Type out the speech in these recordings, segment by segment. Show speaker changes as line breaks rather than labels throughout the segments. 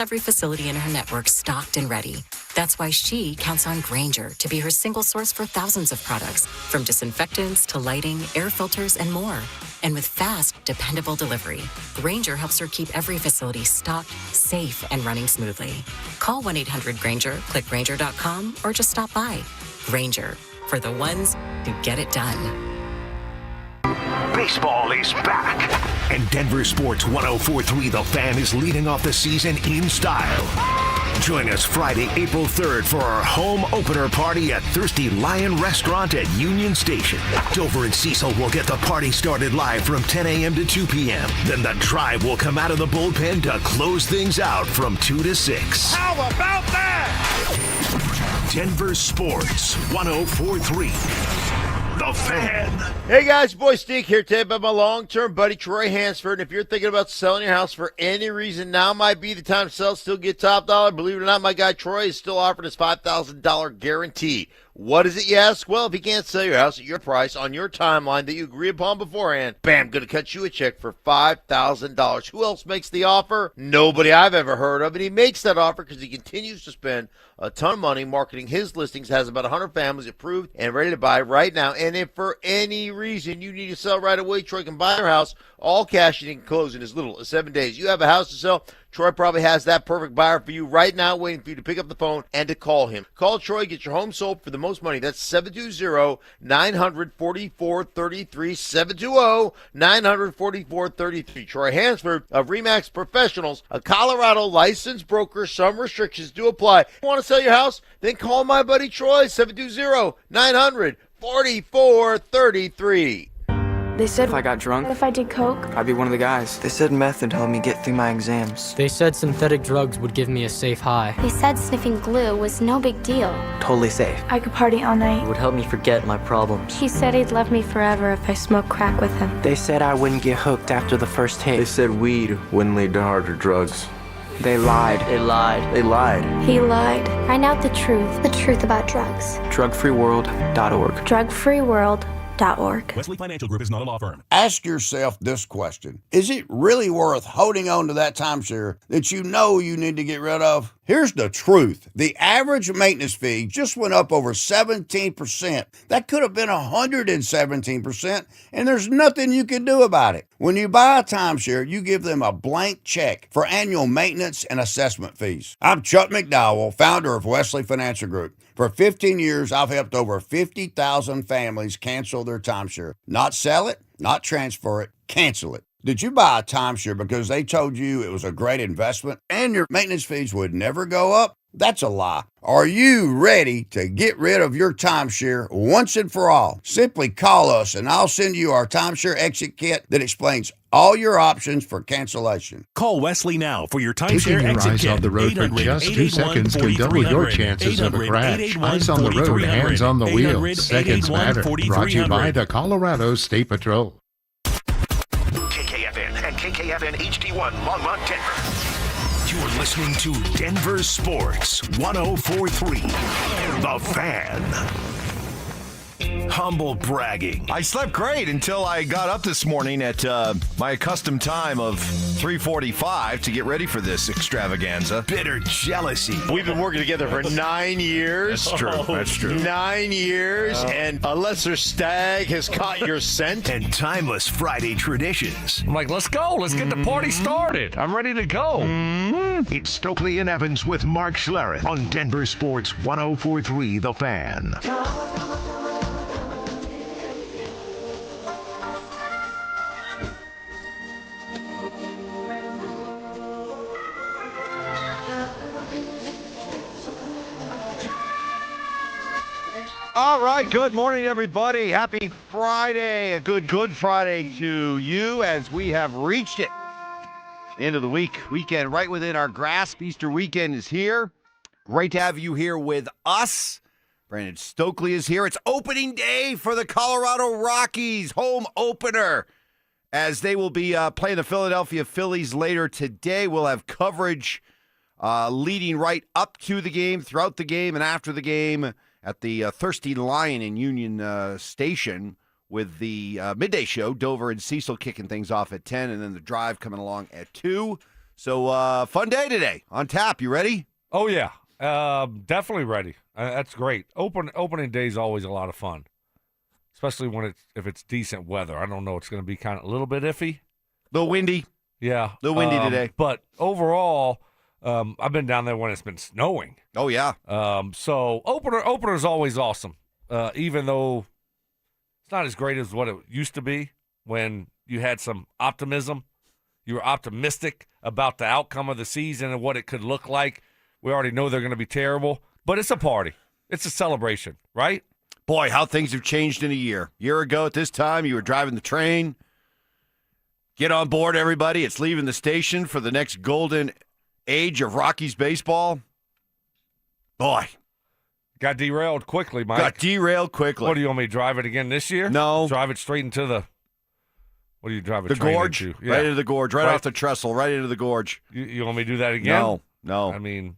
Every facility in her network stocked and ready. That's why she counts on Grainger to be her single source for thousands of products, from disinfectants to lighting, air filters, and more. And with fast, dependable delivery, Grainger helps her keep every facility stocked, safe, and running smoothly. Call 1-800-GRAINGER, click Grainger.com, or just stop by. Grainger, for the ones who get it done.
Baseball is back, and Denver Sports 104.3 The Fan is leading off the season in style. Join us Friday, April 3rd for our home opener party at Thirsty Lion Restaurant at Union Station. Dover and Cecil will get the party started live from 10 a.m. to 2 p.m. Then the Tribe will come out of the bullpen to close things out from 2 to 6.
How about that?
Denver Sports 104.3 The Fan.
Hey guys, boy Stink here today by my long-term buddy Troy Hansford. And if you're thinking about selling your house for any reason, now might be the time to sell, still get top dollar. Believe it or not, my guy Troy is still offering his $5,000 guarantee. What is it, you ask? Well, if you can't sell your house at your price on your timeline that you agree upon beforehand, bam, going to cut you a check for $5,000. Who else makes the offer? Nobody I've ever heard of. And he makes that offer because he continues to spend a ton of money marketing his listings, has about 100 families approved and ready to buy right now. And if for any reason you need to sell right away, Troy can buy your house all cash and he can close in as little as 7 days. You have a house to sell, Troy probably has that perfect buyer for you right now, waiting for you to pick up the phone and to call him. Call Troy, get your home sold for the most money. That's 720-900-4433, 720-900-4433. Troy Hansford of RE/MAX Professionals, a Colorado licensed broker. Some restrictions do apply. Want to sell your house? Then call my buddy Troy, 720-900-4433.
They said
if I got drunk,
if I did coke,
I'd be one of the guys.
They said meth would help me get through my exams.
They said synthetic drugs would give me a safe high.
They said sniffing glue was no big deal.
Totally safe.
I could party all night.
It would help me forget my problems.
He said he'd love me forever if I smoked crack with him.
They said I wouldn't get hooked after the first hit.
They said weed wouldn't lead to harder drugs.
They lied.
They lied.
They lied.
He lied. Find out the truth about drugs.
Drugfreeworld.org.
Drugfreeworld.org.
Wesley Financial Group is not a law firm.
Ask yourself this question. Is it really worth holding on to that timeshare that you know you need to get rid of? Here's the truth. The average maintenance fee just went up over 17%. That could have been 117%, and there's nothing you can do about it. When you buy a timeshare, you give them a blank check for annual maintenance and assessment fees. I'm Chuck McDowell, founder of Wesley Financial Group. For 15 years, I've helped over 50,000 families cancel their timeshare. Not sell it, not transfer it, cancel it. Did you buy a timeshare because they told you it was a great investment and your maintenance fees would never go up? That's a lie. Are you ready to get rid of your timeshare once and for all? Simply call us and I'll send you our timeshare exit kit that explains all your options for cancellation.
Call Wesley now for your timeshare
Taking your
exit
eyes
kit.
off the road for just 2 seconds can double your chances of a crash. Eyes on the road, hands on the wheel. Seconds matter. Brought to you by the Colorado State Patrol.
KKFN and KKFN HD1 Longmont, Denver. You're listening to Denver Sports 104.3 The Fan. Humble bragging.
I slept great until I got up this morning at my accustomed time of 3:45 to get ready for this extravaganza.
Bitter jealousy.
We've been working together for 9 years.
That's true. That's true.
9 years, and a lesser stag has caught your scent.
And timeless Friday traditions.
I'm like, let's go. Let's get the party started. I'm ready to go.
It's Stokley and Evans with Mark Schlereth on Denver Sports 104.3 The Fan.
All right, good morning, everybody. Happy Friday. A good Friday to you as we have reached it. End of the weekend right within our grasp. Easter weekend is here. Great to have you here with us. Brandon Stokley is here. It's opening day for the Colorado Rockies, home opener, as they will be playing the Philadelphia Phillies later today. We'll have coverage leading right up to the game, throughout the game, and after the game at the Thirsty Lion in Union Station with the midday show. Dover and Cecil kicking things off at 10, and then the drive coming along at 2. So, fun day today on tap. You ready?
Oh, yeah. Definitely ready. That's great. Opening day is always a lot of fun, especially if it's decent weather. I don't know. It's going to be kind of a little bit iffy.
A little windy.
Yeah.
A little windy today.
But overall, I've been down there when it's been snowing.
Oh, yeah.
So opener is always awesome, even though it's not as great as what it used to be when you had some optimism. You were optimistic about the outcome of the season and what it could look like. We already know they're going to be terrible, but it's a party. It's a celebration, right?
Boy, how things have changed in a year. A year ago at this time, you were driving the train. Get on board, everybody. It's leaving the station for the next golden age of Rockies baseball. Boy.
Got derailed quickly, Mike.
Got derailed quickly.
What, do you want me to drive it again this year?
No.
Drive it straight into the... What do you drive
the gorge?
Into? Yeah.
Right into the gorge. Right off the trestle. Right into the gorge.
You want me to do that again?
No.
I mean...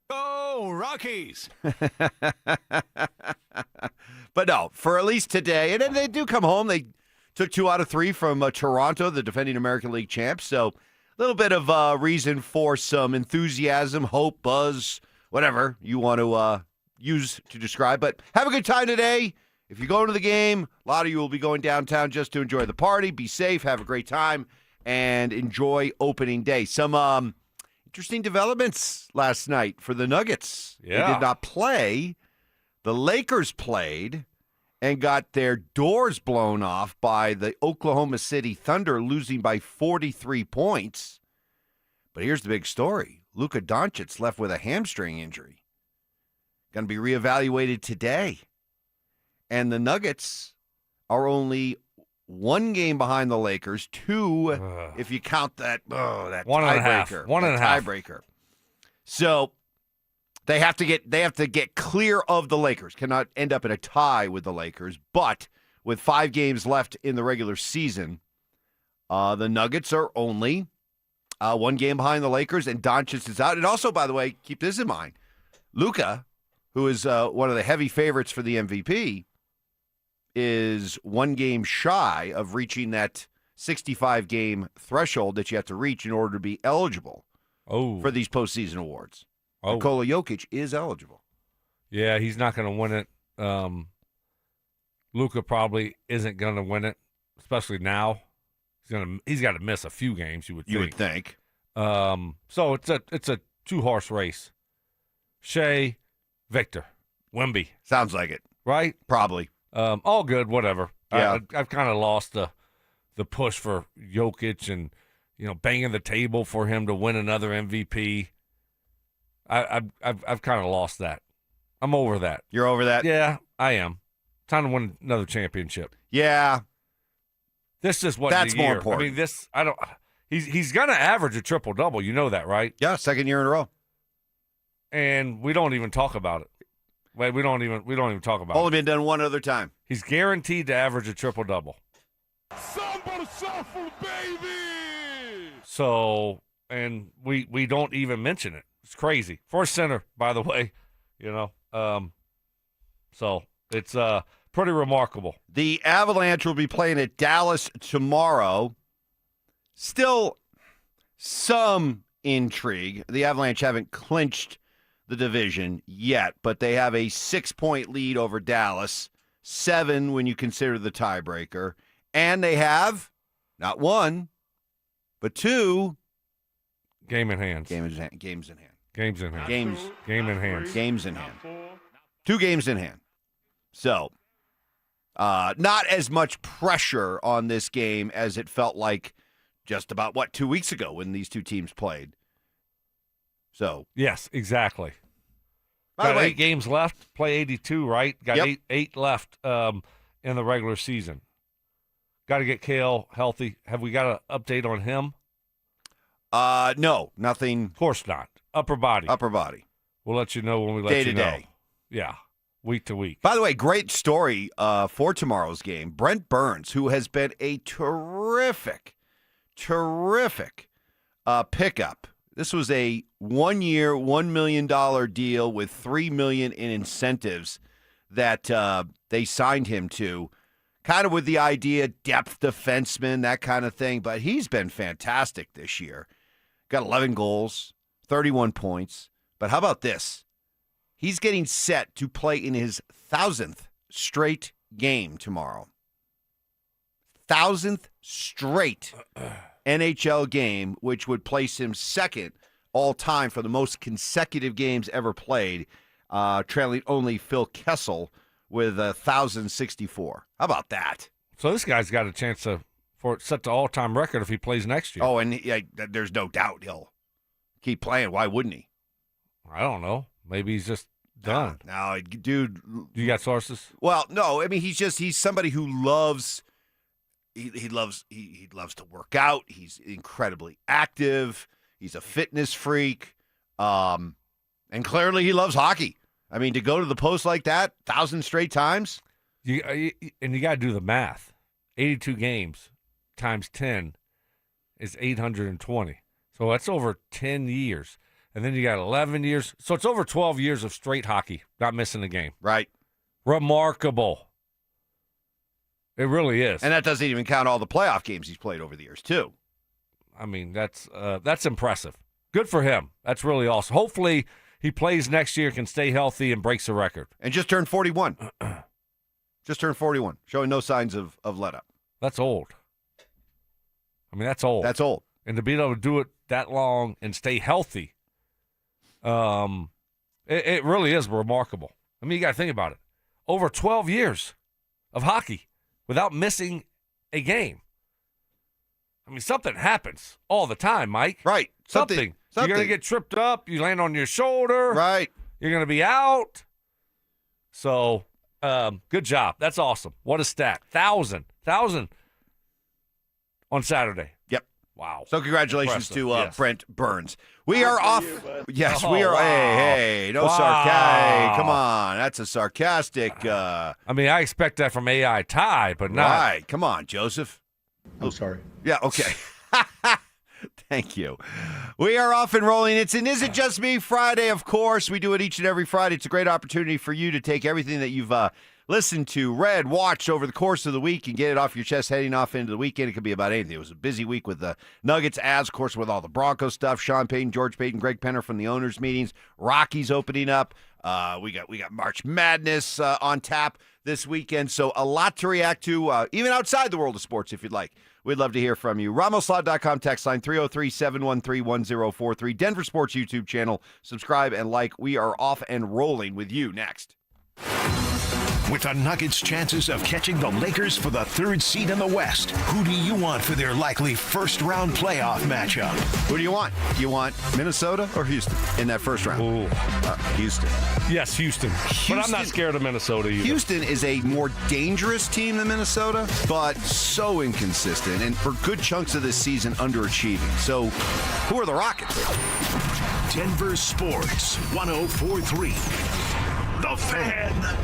Go Rockies!
But no, for at least today, and they do come home. They took 2 out of 3 from Toronto, the defending American League champs. So a little bit of reason for some enthusiasm, hope, buzz, whatever you want to use to describe. But have a good time today. If you go to the game, a lot of you will be going downtown just to enjoy the party. Be safe, have a great time, and enjoy opening day. Some interesting developments last night for the Nuggets.
Yeah.
They did not play. The Lakers played and got their doors blown off by the Oklahoma City Thunder, losing by 43 points. But here's the big story. Luka Doncic left with a hamstring injury. Going to be reevaluated today. And the Nuggets are only 1 game behind the Lakers, 2 if you count that tiebreaker.
One and a half.
Tiebreaker. So they have to get clear of the Lakers. Cannot end up in a tie with the Lakers. But with 5 games left in the regular season, the Nuggets are only 1 game behind the Lakers, and Doncic is out. And also, by the way, keep this in mind, Luka, who is one of the heavy favorites for the MVP, is 1 game shy of reaching that 65-game threshold that you have to reach in order to be eligible for these postseason awards. Nikola Jokic is eligible.
Yeah, he's not going to win it. Luka probably isn't going to win it, especially now. He's got to miss a few games, you would think. So it's a 2-horse race. Shea, Victor, Wemby.
Sounds like it.
Right?
Probably.
All good, whatever.
Yeah.
I've kind of lost the push for Jokic and, banging the table for him to win another MVP. I've kind of lost that. I'm over that.
You're over that?
Yeah, I am. Time to win another championship.
Yeah.
This is what
that's more important.
I mean, he's going to average a triple-double. You know that, right?
Yeah, 2nd year in a row.
And we don't even talk about it. Wait, we don't even talk about it.
Only been done 1 other time.
He's guaranteed to average a triple-double.
Somebody shuffle, baby!
So, and we don't even mention it. It's crazy. For center, by the way, so it's pretty remarkable.
The Avalanche will be playing at Dallas tomorrow. Still some intrigue. The Avalanche haven't clinched the division yet, but they have a 6-point lead over Dallas, 7 when you consider the tiebreaker, and they have not 1, but 2
games in hand.
2 games in hand. So, not as much pressure on this game as it felt like just about 2 weeks ago when these 2 teams played. So
yes, exactly.
By the way,
8 games left. Play 82, right? Got eight left in the regular season. Got to get Kale healthy. Have we got an update on him?
No, nothing.
Of course not. Upper body. We'll let you know when we let you know.
Day to day.
Yeah, week to week.
By the way, great story for tomorrow's game. Brent Burns, who has been a terrific pickup. This was a 1-year, $1 million deal with $3 million in incentives that they signed him to, kind of with the idea, depth defenseman, that kind of thing. But he's been fantastic this year. got 11 goals, 31 points. But how about this? He's getting set to play in his 1,000th straight game tomorrow. 1,000th straight NHL game, which would place him second all-time for the most consecutive games ever played, trailing only Phil Kessel with 1,064. How about that?
So this guy's got a chance for it set the all-time record if he plays next year.
Oh, and there's no doubt he'll keep playing. Why wouldn't he?
I don't know. Maybe he's just done.
No, dude.
You got sources?
Well, no. I mean, he's somebody who loves. He loves to work out. He's incredibly active. He's a fitness freak, and clearly he loves hockey. I mean, to go to the post like that 1,000 straight times.
You got to do the math. 82 games times 10 is 820. So that's over 10 years. And then you got 11 years. So it's over 12 years of straight hockey, not missing a game.
Right.
Remarkable. It really is.
And that doesn't even count all the playoff games he's played over the years, too.
I mean, that's impressive. Good for him. That's really awesome. Hopefully he plays next year, can stay healthy, and breaks the record.
And just turned 41. Just turned 41, showing no signs of let up.
That's old. I mean, that's old.
That's old.
And to be able to do it that long and stay healthy, it really is remarkable. I mean, you got to think about it. Over 12 years of hockey without missing a game. I mean, something happens all the time, Mike.
Right.
Something. You're going to get tripped up. You land on your shoulder.
Right.
You're going to be out. So, good job. That's awesome. What a stat. 1,000 on Saturday.
Yep.
Wow.
So congratulations to
yes.
Brent Burns. We are off. Yes,
Oh,
we are.
wow.
Hey, no
Wow.
sarcastic. Come on. That's a sarcastic.
I mean, I expect that from AI Ty, but not.
Right. Come on, Joseph.
I'm sorry.
Yeah, okay. Thank you. We are off and rolling. It's an Is It Just Me Friday, of course. We do it each and every Friday. It's a great opportunity for you to take everything that you've listened to, read, watched over the course of the week and get it off your chest heading off into the weekend. It could be about anything. It was a busy week with the Nuggets, as of course, with all the Broncos stuff. Sean Payton, George Payton, Greg Penner from the owners' meetings. Rockies opening up. We got March Madness on tap this weekend. So a lot to react to, even outside the world of sports, if you'd like. We'd love to hear from you. RamosLaw.com text line 303-713-1043. Denver Sports YouTube channel. Subscribe and like. We are off and rolling with you next.
With the Nuggets' chances of catching the Lakers for the third seed in the West, who do you want for their likely first-round playoff matchup?
Who do you want? Do you want Minnesota or Houston in that first round?
Ooh.
Houston.
Yes, Houston. But I'm not scared of Minnesota either.
Houston is a more dangerous team than Minnesota, but so inconsistent, and for good chunks of this season, underachieving. So, who are the Rockets?
Denver Sports 104.3. The Fan.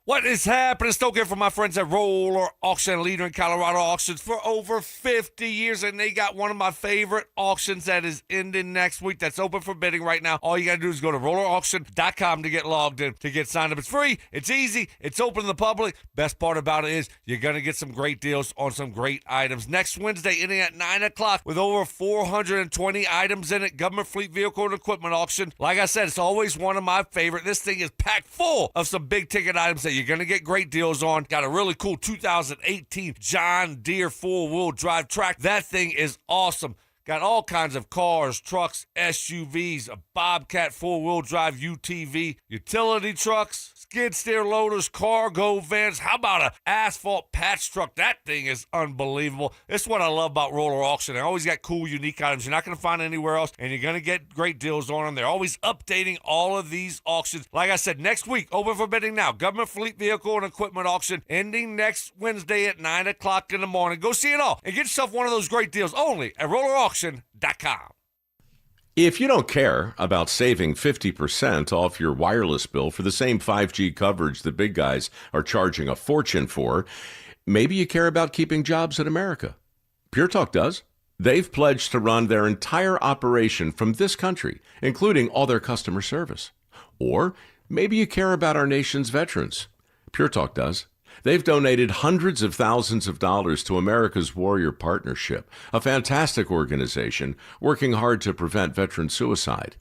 What is happening? Stokley from my friends at Roller Auction, leader in Colorado auctions for over 50 years, and they got one of my favorite auctions that is ending next week. That's open for bidding right now. All you got to do is go to rollerauction.com to get logged in, to get signed up. It's free. It's easy. It's open to the public. Best part about it is you're going to get some great deals on some great items. Next Wednesday, ending at 9 o'clock with over 420 items in it. Government fleet vehicle and equipment auction. Like I said, it's always one of my favorite. This thing is packed full of some big ticket items that you're going to get great deals on. Got a really cool 2018 John Deere four-wheel drive track. That thing is awesome. Got all kinds of cars, trucks, SUVs, a Bobcat four-wheel drive UTV, utility trucks, skid steer loaders, cargo vans. How about an asphalt patch truck? That thing is unbelievable. This is what I love about Roller Auction. They always got cool, unique items you're not going to find anywhere else, and you're going to get great deals on them. They're always updating all of these auctions. Like I said, next week, open for bidding now. Government fleet vehicle and equipment auction ending next Wednesday at 9 o'clock in the morning. Go see it all and get yourself one of those great deals only at rollerauction.com.
If you don't care about saving 50% off your wireless bill for the same 5G coverage the big guys are charging a fortune for, maybe you care about keeping jobs in America. Pure Talk does. They've pledged to run their entire operation from this country, including all their customer service. Or maybe you care about our nation's veterans. Pure Talk does. They've donated hundreds of thousands of dollars to America's Warrior Partnership, a fantastic organization working hard to prevent veteran suicide.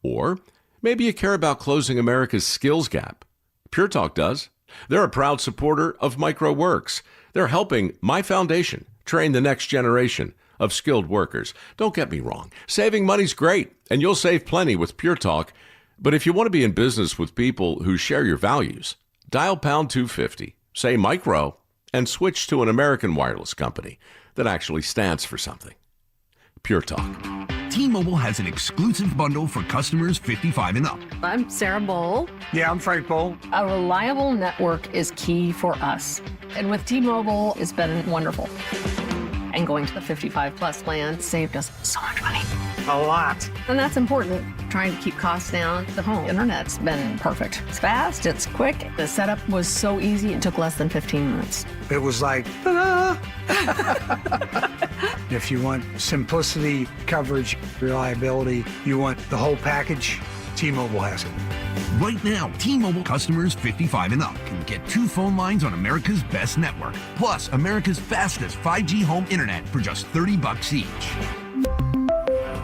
Or maybe you care about closing America's skills gap. Pure Talk does. They're a proud supporter of MicroWorks. They're helping my foundation train the next generation of skilled workers. Don't get me wrong. Saving money's great, and you'll save plenty with Pure Talk. But if you want to be in business with people who share your values, dial pound 250, say micro, and switch to an American wireless company that actually stands for something. Pure Talk.
T-Mobile has an exclusive bundle for customers 55 and up.
I'm Sarah Bowl.
Yeah, I'm Frank Bowl.
A reliable network is key for us. And with T-Mobile, it's been wonderful. And going to the 55 plus plan saved us so much money.
A lot.
And that's important. Trying to keep costs down. The home internet's been perfect. It's fast, it's quick. The setup was so easy, it took less than 15 minutes.
It was like, ta-da! If you want simplicity, coverage, reliability, you want the whole package, T-Mobile has it.
Right now, T-Mobile customers 55 and up can get 2 phone lines on America's best network, plus America's fastest 5G home internet for just $30 each.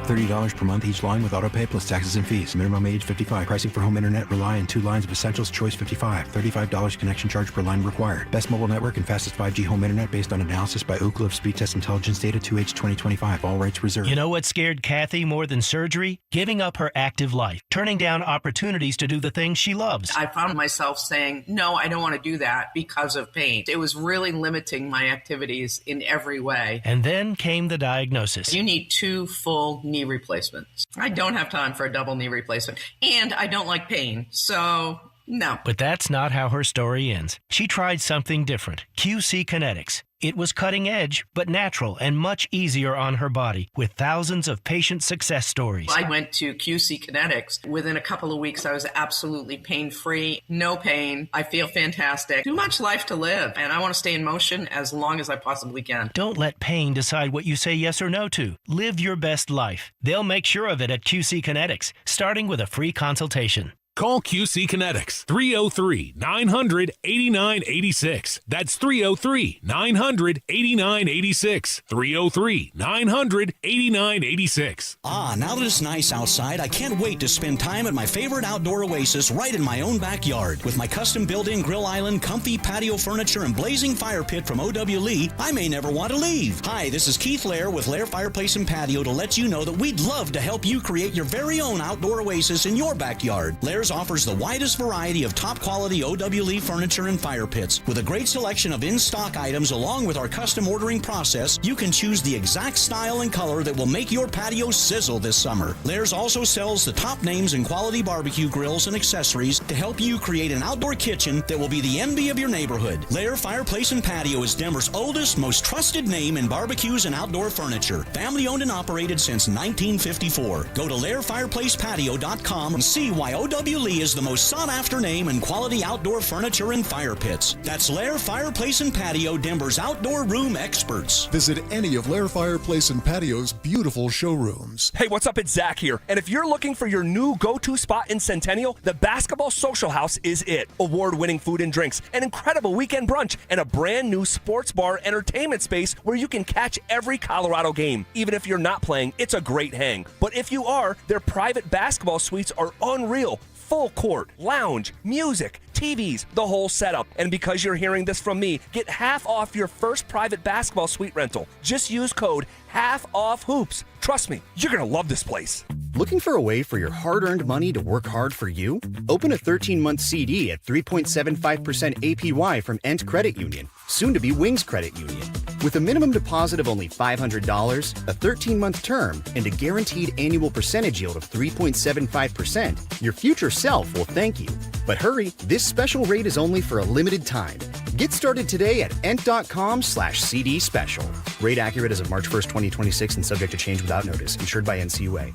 $30 per month each line with autopay plus taxes and fees. Minimum age 55. Pricing for home internet rely on 2 lines of Essentials Choice 55. $35 connection charge per line required. Best mobile network and fastest 5G home internet based on analysis by Ookla of Speed Test Intelligence data 2H 2025. All rights reserved.
You know what scared Kathy more than surgery? Giving up her active life. Turning down opportunities to do the things she loves.
I found myself saying, no, I don't want to do that because of pain. It was really limiting my activities in every way.
And then came the diagnosis.
You need 2 full knee replacements. I don't have time for a double knee replacement, and I don't like pain, so no.
But that's not how her story ends. She tried something different, QC Kinetics. It was cutting edge, but natural and much easier on her body, with thousands of patient success stories.
I went to QC Kinetics. Within a couple of weeks, I was absolutely pain-free, no pain. I feel fantastic. Too much life to live, and I want to stay in motion as long as I possibly can.
Don't let pain decide what you say yes or no to. Live your best life. They'll make sure of it at QC Kinetics, starting with a free consultation.
Call QC Kinetics, 303-900-8986. That's 303-900-8986. 303-900-8986.
Ah, now that it's nice outside, I can't wait to spend time at my favorite outdoor oasis right in my own backyard. With my custom built-in grill island, comfy patio furniture, and blazing fire pit from O.W. Lee, I may never want to leave. Hi, this is Keith Lair with Lair Fireplace and Patio to let you know that we'd love to help you create your very own outdoor oasis in your backyard. Lair's offers the widest variety of top-quality O.W. Lee furniture and fire pits. With a great selection of in-stock items along with our custom ordering process, you can choose the exact style and color that will make your patio sizzle this summer. Lair's also sells the top names in quality barbecue grills and accessories to help you create an outdoor kitchen that will be the envy of your neighborhood. Lair Fireplace and Patio is Denver's oldest, most trusted name in barbecues and outdoor furniture. Family-owned and operated since 1954. Go to LairFireplacePatio.com and see why O.W. Lee is the most sought-after name in quality outdoor furniture and fire pits. That's Lair Fireplace and Patio, Denver's outdoor room experts.
Visit any of Lair Fireplace and Patio's beautiful showrooms.
Hey, what's up? It's Zach here. And if you're looking for your new go-to spot in Centennial, the Basketball Social House is it. Award-winning food and drinks, an incredible weekend brunch, and a brand new sports bar entertainment space where you can catch every Colorado game. Even if you're not playing, it's a great hang. But if you are, their private basketball suites are unreal. Full court, lounge, music, TVs, the whole setup. And because you're hearing this from me, get half off your first private basketball suite rental. Just use code HALFOFFHOOPS. Trust me, you're going to love this place.
Looking for a way for your hard-earned money to work hard for you? Open a 13-month CD at 3.75% APY from Ent Credit Union, soon to be Wings Credit Union. With a minimum deposit of only $500, a 13-month term, and a guaranteed annual percentage yield of 3.75%, your future self will thank you. But hurry, this special rate is only for a limited time. Get started today at ent.com/CD special. Rate accurate as of March 1st, 2026 and subject to change without notice. Insured by NCUA.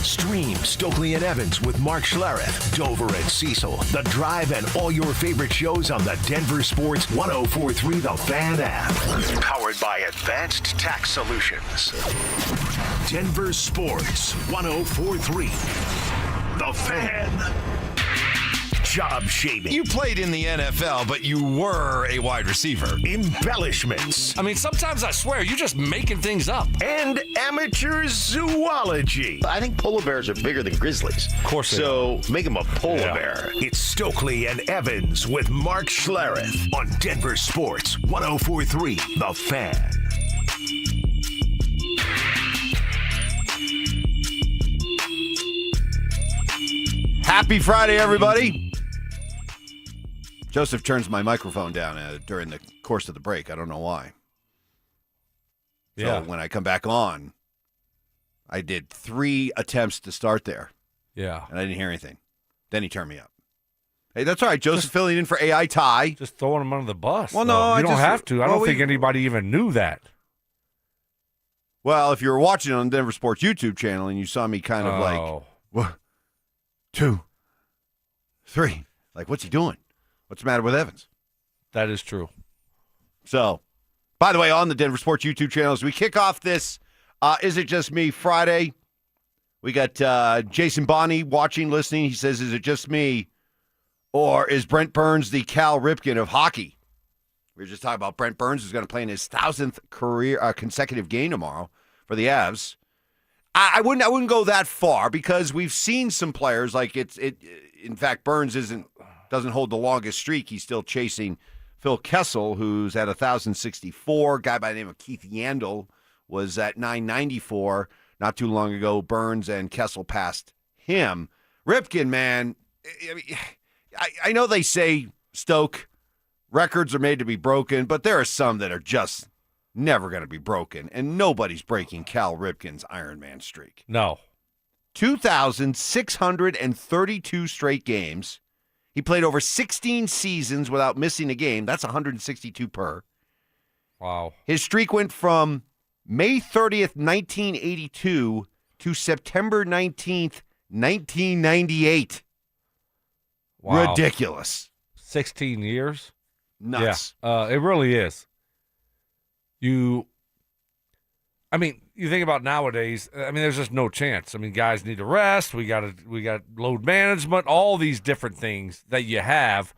Stream Stokley and Evans with Mark Schlereth, Dover and Cecil, The Drive, and all your favorite shows on the Denver Sports 104.3 The Fan app. Powered by Advanced Tax Solutions. Denver Sports 104.3 The Fan. job shaming.
You played in the NFL, but you were a wide receiver.
Embellishments.
I mean, sometimes I swear you're just making things up.
And amateur zoology.
I think polar bears are bigger than grizzlies.
Of course they
So make them a polar bear.
It's Stokley and Evans with Mark Schlereth on Denver Sports 104.3 The Fan.
Happy Friday, everybody. Joseph turns my microphone down during the course of the break. I don't know why.
Yeah.
So when I come back on, I did 3 attempts to start there.
Yeah.
And I didn't hear anything. Then he turned me up. Hey, that's all right. Joseph filling in for AI Ty.
Just throwing him under the bus.
Well, no,
you
I
don't
just-
have to. I
well,
don't think anybody even knew that.
Well, if you were watching on the Denver Sports YouTube channel and you saw me kind of like, 1, 2, 3. Like, what's he doing? What's the matter with Evans?
That is true.
So, by the way, on the Denver Sports YouTube channel, as we kick off this Is It Just Me Friday, we got Jason Bonney watching, listening. He says, is it just me, or is Brent Burns the Cal Ripken of hockey? We were just talking about Brent Burns, who's going to play in his 1,000th consecutive game tomorrow for the Avs. I wouldn't go that far, because we've seen some players like in fact, Burns doesn't hold the longest streak. He's still chasing Phil Kessel, who's at 1,064. A guy by the name of Keith Yandel was at 994 not too long ago. Burns and Kessel passed him. Ripken, man, I know they say, Stoke, records are made to be broken, but there are some that are just never going to be broken, and nobody's breaking Cal Ripken's Ironman streak.
No.
2,632 straight games. He played over 16 seasons without missing a game. That's 162 per.
Wow.
His streak went from May 30th, 1982 to September 19th, 1998.
Wow.
Ridiculous.
16 years?
Nuts.
Yeah, it really is. You think about nowadays, there's just no chance. Guys need to rest. We got load management, all these different things that you have.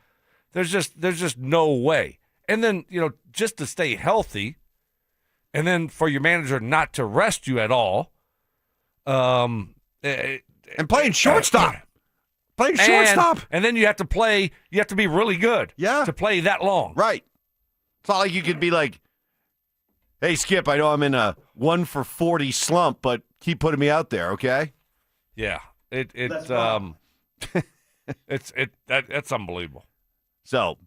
There's just no way. And then, just to stay healthy, and then for your manager not to rest you at all.
And playing shortstop. Playing shortstop.
And then you have to be really good to play that long.
Right. It's not like you could be like, hey, Skip, I know I'm in a 1-for-40 slump, but keep putting me out there, okay?
Yeah. That's unbelievable.
So,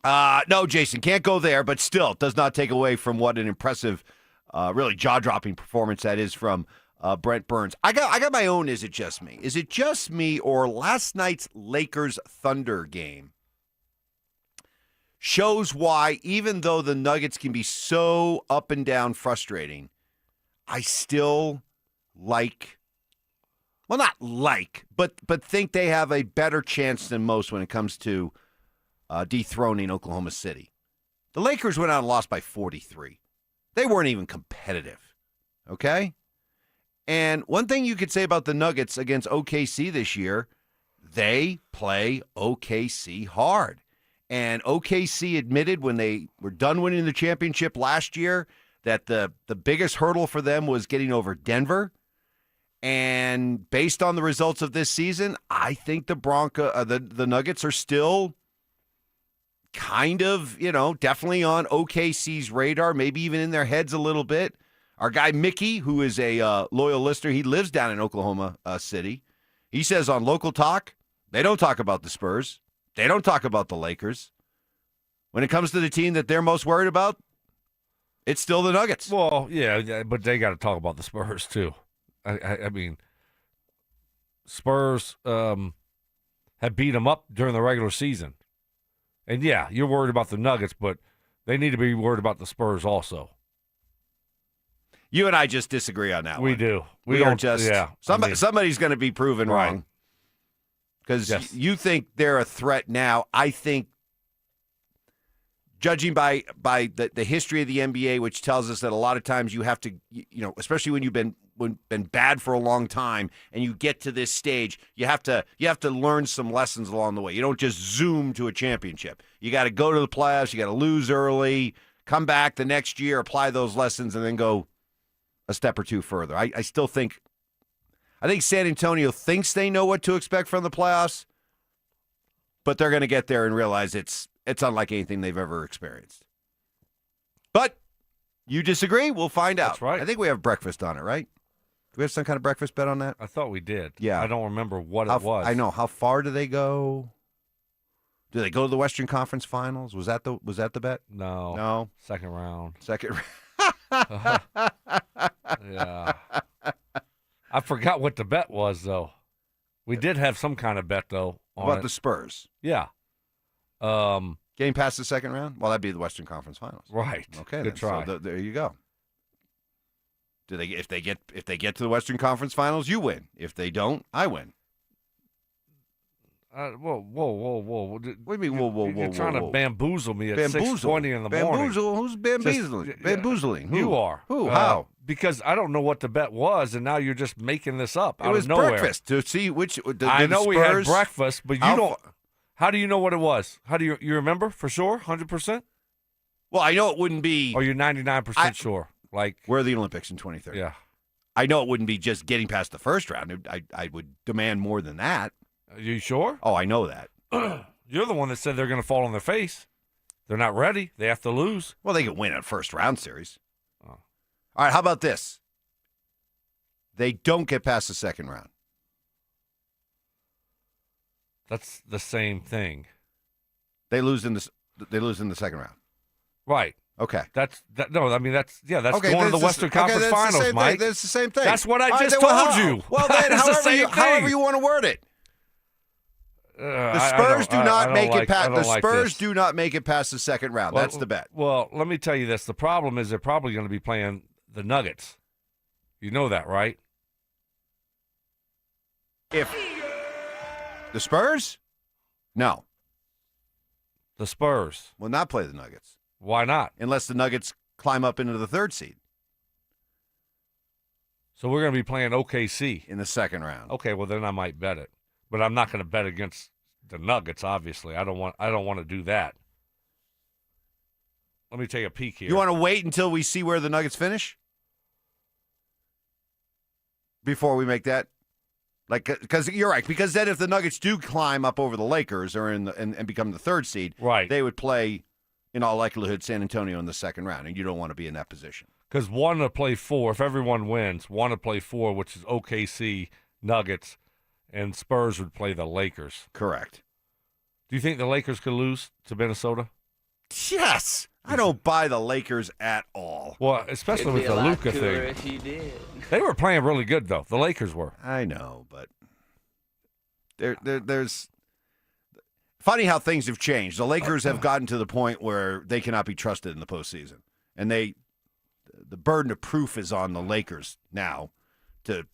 no, Jason, can't go there, but still does not take away from what an impressive, really jaw-dropping performance that is from Brent Burns. I got my own Is It Just Me? Is it just me, or last night's Lakers-Thunder game shows why, even though the Nuggets can be so up and down frustrating, I still but think they have a better chance than most when it comes to dethroning Oklahoma City. The Lakers went out and lost by 43. They weren't even competitive, okay? And one thing you could say about the Nuggets against OKC this year, they play OKC hard. And OKC admitted when they were done winning the championship last year that the biggest hurdle for them was getting over Denver. And based on the results of this season, I think the Nuggets are still kind of, definitely on OKC's radar, maybe even in their heads a little bit. Our guy Mickey, who is a loyal listener, he lives down in Oklahoma City. He says on Local Talk, they don't talk about the Spurs. They don't talk about the Lakers. When it comes to the team that they're most worried about, it's still the Nuggets.
Well, yeah, but they got to talk about the Spurs too. Spurs have beat them up during the regular season. And, yeah, you're worried about the Nuggets, but they need to be worried about the Spurs also.
You and I just disagree on that one.
We do.
We are just somebody's going to be proven wrong. Because you think they're a threat now. I think, judging by the history of the NBA, which tells us that a lot of times you have to, especially when been bad for a long time, and you get to this stage, you have to learn some lessons along the way. You don't just zoom to a championship. You got to go to the playoffs. You got to lose early, come back the next year, apply those lessons, and then go a step or two further. I think San Antonio thinks they know what to expect from the playoffs, but they're going to get there and realize it's unlike anything they've ever experienced. But you disagree? We'll find out.
That's right.
I think we have breakfast on it, right? Do we have some kind of breakfast bet on that?
I thought we did.
Yeah.
I don't remember what it was.
I know. How far do they go? Do they go to the Western Conference Finals? Was that the bet?
No.
No.
Second round. Yeah. I forgot what the bet was, though. We did have some kind of bet, though.
About the Spurs?
Yeah.
Getting past the second round? Well, that'd be the Western Conference Finals.
Right.
Okay.
Good try.
So there you go. If they get to the Western Conference Finals, you win. If they don't, I win.
Whoa.
What do you mean, whoa?
You're trying to bamboozle me at 6:20 in the morning.
Bamboozle? Who's bamboozling? Bamboozling? Who?
You are.
Who? How?
Because I don't know what the bet was, and now you're just making this up out
It was
of nowhere.
breakfast to see which.
I know we had
Spurs,
breakfast, but you don't. How do you know what it was? How do you remember for sure? 100%?
Well, I know it wouldn't be.
Or you're 99% sure? Like
where are the Olympics in 2030?
Yeah.
I know it wouldn't be just getting past the first round. I would demand more than that.
Are you sure?
Oh, I know that.
You're the one that said they're going to fall on their face. They're not ready. They have to lose.
Well, they could win a first round series. Oh. All right, how about this? They don't get past the second round.
That's the same thing.
They lose in the second round.
Right.
Okay.
That's going
okay,
to the Western Conference Finals, Mike.
That's the same thing.
That's what I just told you.
Well, then however you want to word it. The Spurs do not make it past. The Spurs do not make it past the second round. That's the bet.
Well, let me tell you this. The problem is they're probably going to be playing the Nuggets. You know that, right?
If the Spurs, no.
The Spurs
will not play the Nuggets.
Why not?
Unless the Nuggets climb up into the third seed.
So we're going to be playing OKC
in the second round.
Okay, well then I might bet it, but I'm not going to bet against the Nuggets. Obviously, I don't want to do that. Let me take a peek here.
You want to wait until we see where the Nuggets finish before we make that? Like, because you're right. Because then if the Nuggets do climb up over the Lakers or and become the third seed,
right,
they would play, in all likelihood, San Antonio in the second round, and you don't want to be in that position.
Because one to play four, if everyone wins, one to play four, which is OKC, Nuggets, and Spurs would play the Lakers.
Correct.
Do you think the Lakers could lose to Minnesota?
Yes. I don't buy the Lakers at all.
Well, especially with the Luka thing.
If you did.
They were playing really good, though. The Lakers were.
I know, but there's funny how things have changed. The Lakers have gotten to the point where they cannot be trusted in the postseason, and the burden of proof is on the Lakers now to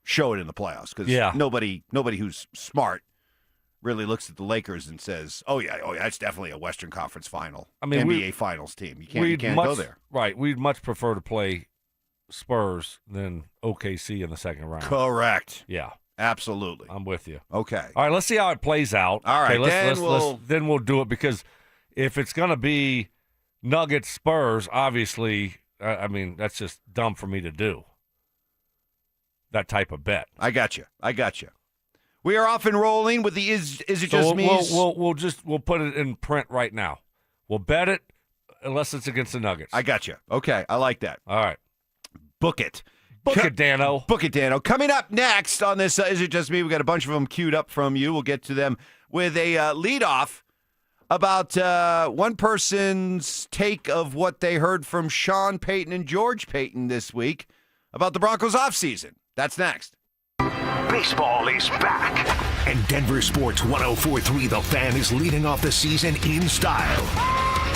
show it in the playoffs because nobody who's smart really looks at the Lakers and says, "Oh yeah, that's definitely a Western Conference Final, NBA Finals team. You can't go there."
Right? We'd much prefer to play Spurs than OKC in the second round.
Correct.
Yeah,
absolutely.
I'm with you.
Okay.
All right. Let's see how it plays out.
All right.
Okay, then we'll do it because if it's going to be Nuggets Spurs, obviously, I mean that's just dumb for me to do. That type of bet.
I got you. We are off and rolling with the is it just me?
We'll put it in print right now. We'll bet it unless it's against the Nuggets.
I got you. Okay, I like that.
All right.
Book it.
Book it, Dano.
Book it, Dano. Coming up next on this Is It Just Me? We got a bunch of them queued up from you. We'll get to them with a leadoff about one person's take of what they heard from Sean Payton and George Payton this week about the Broncos offseason. That's next.
Baseball is back, and Denver Sports 104.3 The Fan is leading off the season in style.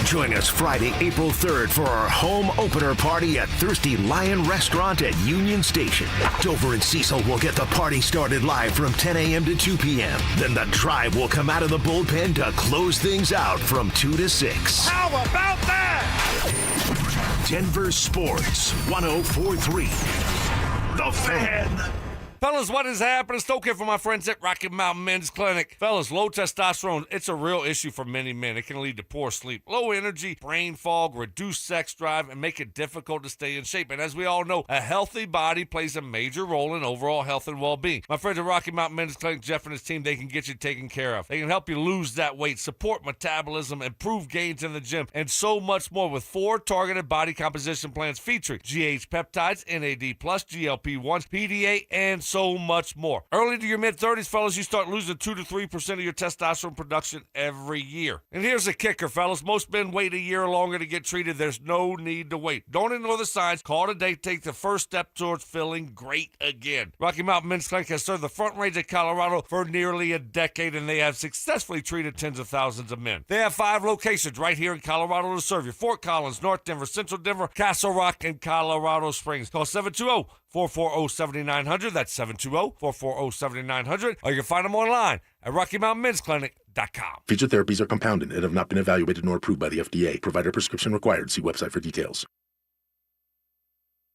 Join us Friday, April 3rd for our home opener party at Thirsty Lion Restaurant at Union Station. Dover and Cecil will get the party started live from 10 a.m. to 2 p.m. Then the Tribe will come out of the bullpen to close things out from 2 to 6.
How about that?
Denver Sports 104.3 The Fan.
Fellas, what is happening? Stoke here for my friends at Rocky Mountain Men's Clinic. Fellas, low testosterone, it's a real issue for many men. It can lead to poor sleep, low energy, brain fog, reduced sex drive, and make it difficult to stay in shape. And as we all know, a healthy body plays a major role in overall health and well-being. My friends at Rocky Mountain Men's Clinic, Jeff and his team, they can get you taken care of. They can help you lose that weight, support metabolism, improve gains in the gym, and so much more with 4 targeted body composition plans featuring GH peptides, NAD+, GLP-1, PDA, and so much more. Early to your mid-30s, fellas, you start losing 2 to 3% of your testosterone production every year. And here's the kicker, fellas. Most men wait a year or longer to get treated. There's no need to wait. Don't ignore the signs. Call today. Take the first step towards feeling great again. Rocky Mountain Men's Clinic has served the Front Range of Colorado for nearly a decade, and they have successfully treated tens of thousands of men. They have 5 locations right here in Colorado to serve you. Fort Collins, North Denver, Central Denver, Castle Rock, and Colorado Springs. Call 720-440-7900. That's 720-440-7900. Or you can find them online at RockyMountainMen'sClinic.com.
Featured therapies are compounded and have not been evaluated nor approved by the FDA. Provider prescription required. See website for details.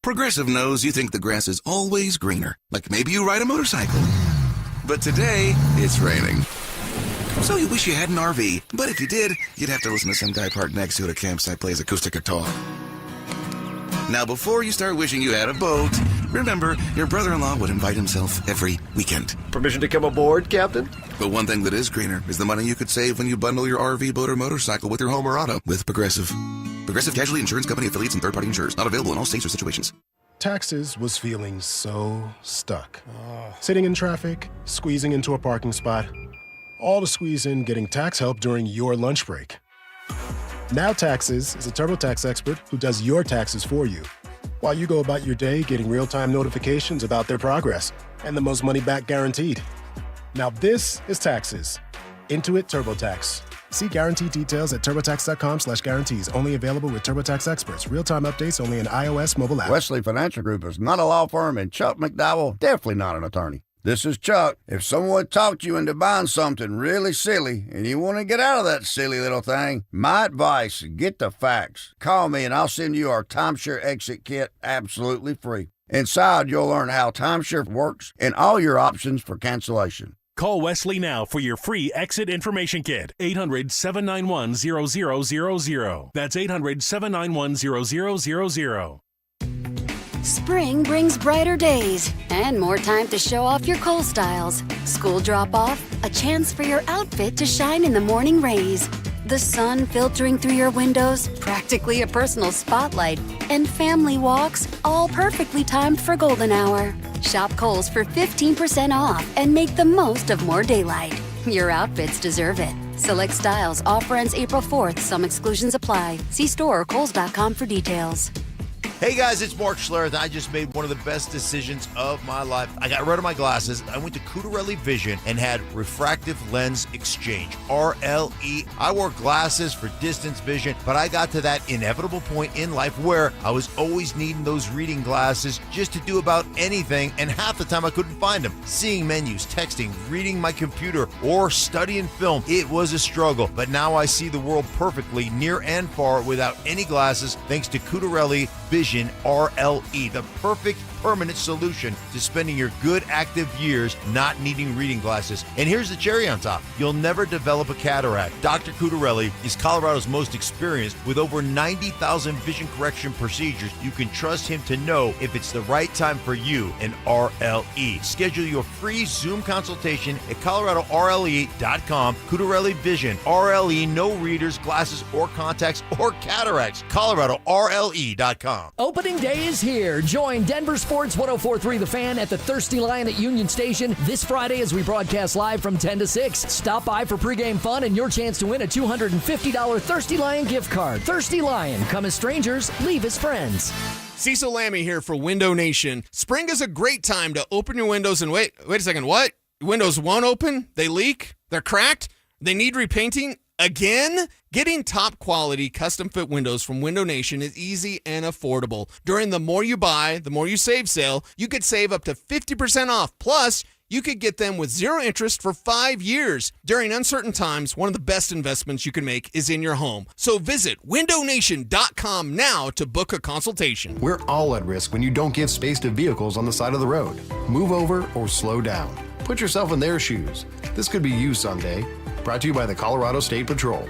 Progressive knows you think the grass is always greener. Like maybe you ride a motorcycle. But today, it's raining. So you wish you had an RV. But if you did, you'd have to listen to some guy parked next to it at a campsite plays acoustic guitar. Now, before you start wishing you had a boat, remember, your brother-in-law would invite himself every weekend.
Permission to come aboard, Captain?
But one thing that is greener is the money you could save when you bundle your RV, boat, or motorcycle with your home or auto with Progressive. Progressive Casualty Insurance Company affiliates and third-party insurers. Not available in all states or situations.
Taxes was feeling so stuck. Sitting in traffic, squeezing into a parking spot, all to squeeze in getting tax help during your lunch break. Now Taxes is a TurboTax expert who does your taxes for you, while you go about your day getting real-time notifications about their progress and the most money back guaranteed. Now this is Taxes. Intuit TurboTax. See guarantee details at TurboTax.com/guarantees. Only available with TurboTax experts. Real-time updates only in iOS mobile app.
Wesley Financial Group is not a law firm, and Chuck McDowell definitely not an attorney. This is Chuck. If someone talked you into buying something really silly and you want to get out of that silly little thing, my advice, get the facts. Call me and I'll send you our timeshare exit kit absolutely free. Inside, you'll learn how timeshare works and all your options for cancellation.
Call Wesley now for your free exit information kit. 800-791-0000. That's 800-791-0000.
Spring brings brighter days and more time to show off your Cole styles. School drop-off, a chance for your outfit to shine in the morning rays. The sun filtering through your windows, practically a personal spotlight. And family walks, all perfectly timed for golden hour. Shop Kohl's for 15% off and make the most of more daylight. Your outfits deserve it. Select styles. Offer ends April 4th. Some exclusions apply. See store or Kohls.com for details.
Hey guys, it's Mark Schlereth. I just made one of the best decisions of my life. I got rid of my glasses. I went to Cutarelli Vision and had refractive lens exchange, RLE. I wore glasses for distance vision, but I got to that inevitable point in life where I was always needing those reading glasses just to do about anything, and half the time I couldn't find them. Seeing menus, texting, reading my computer, or studying film, it was a struggle. But now I see the world perfectly, near and far, without any glasses, thanks to Cutarelli Vision RLE, the perfect permanent solution to spending your good active years not needing reading glasses. And here's the cherry on top. You'll never develop a cataract. Dr. Cutarelli is Colorado's most experienced with over 90,000 vision correction procedures. You can trust him to know if it's the right time for you and RLE. Schedule your free Zoom consultation at ColoradoRLE.com. Cutarelli Vision, RLE, no readers, glasses, or contacts, or cataracts. ColoradoRLE.com.
Opening day is here. Join DenverSports 104.3 The Fan at the Thirsty Lion at Union Station this Friday as we broadcast live from 10 to 6. Stop by for pregame fun and your chance to win a $250 Thirsty Lion gift card. Thirsty Lion. Come as strangers, leave as friends.
Cecil Lammy here for Window Nation. Spring is a great time to open your windows and wait a second, what? Windows won't open? They leak? They're cracked? They need repainting? Again? Getting top quality custom fit windows from Window Nation is easy and affordable. During the More You Buy, the More You Save sale, you could save up to 50% off. Plus, You could get them with 0 interest for 5 years. During uncertain times, one of the best investments you can make is in your home. So visit windownation.com now to book a consultation.
We're all at risk when you don't give space to vehicles on the side of the road. Move over or slow down. Put yourself in their shoes. This could be you someday. Brought to you by the Colorado State Patrol.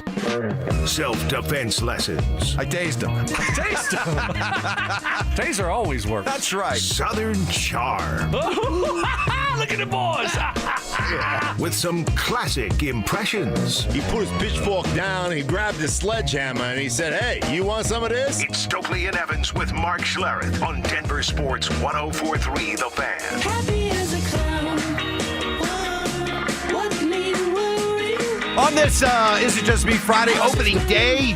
Self-defense lessons.
I tased him.
Taste them. Taser always works.
That's right.
Southern charm.
Look at the boys.
With some classic impressions.
He put his pitchfork down, he grabbed his sledgehammer, and he said, hey, you want some of this?
It's Stokley and Evans with Mark Schlereth on Denver Sports 104.3 The Fan.
Happy as a clown. What made you worry?
On this Is It Just Me Friday opening day,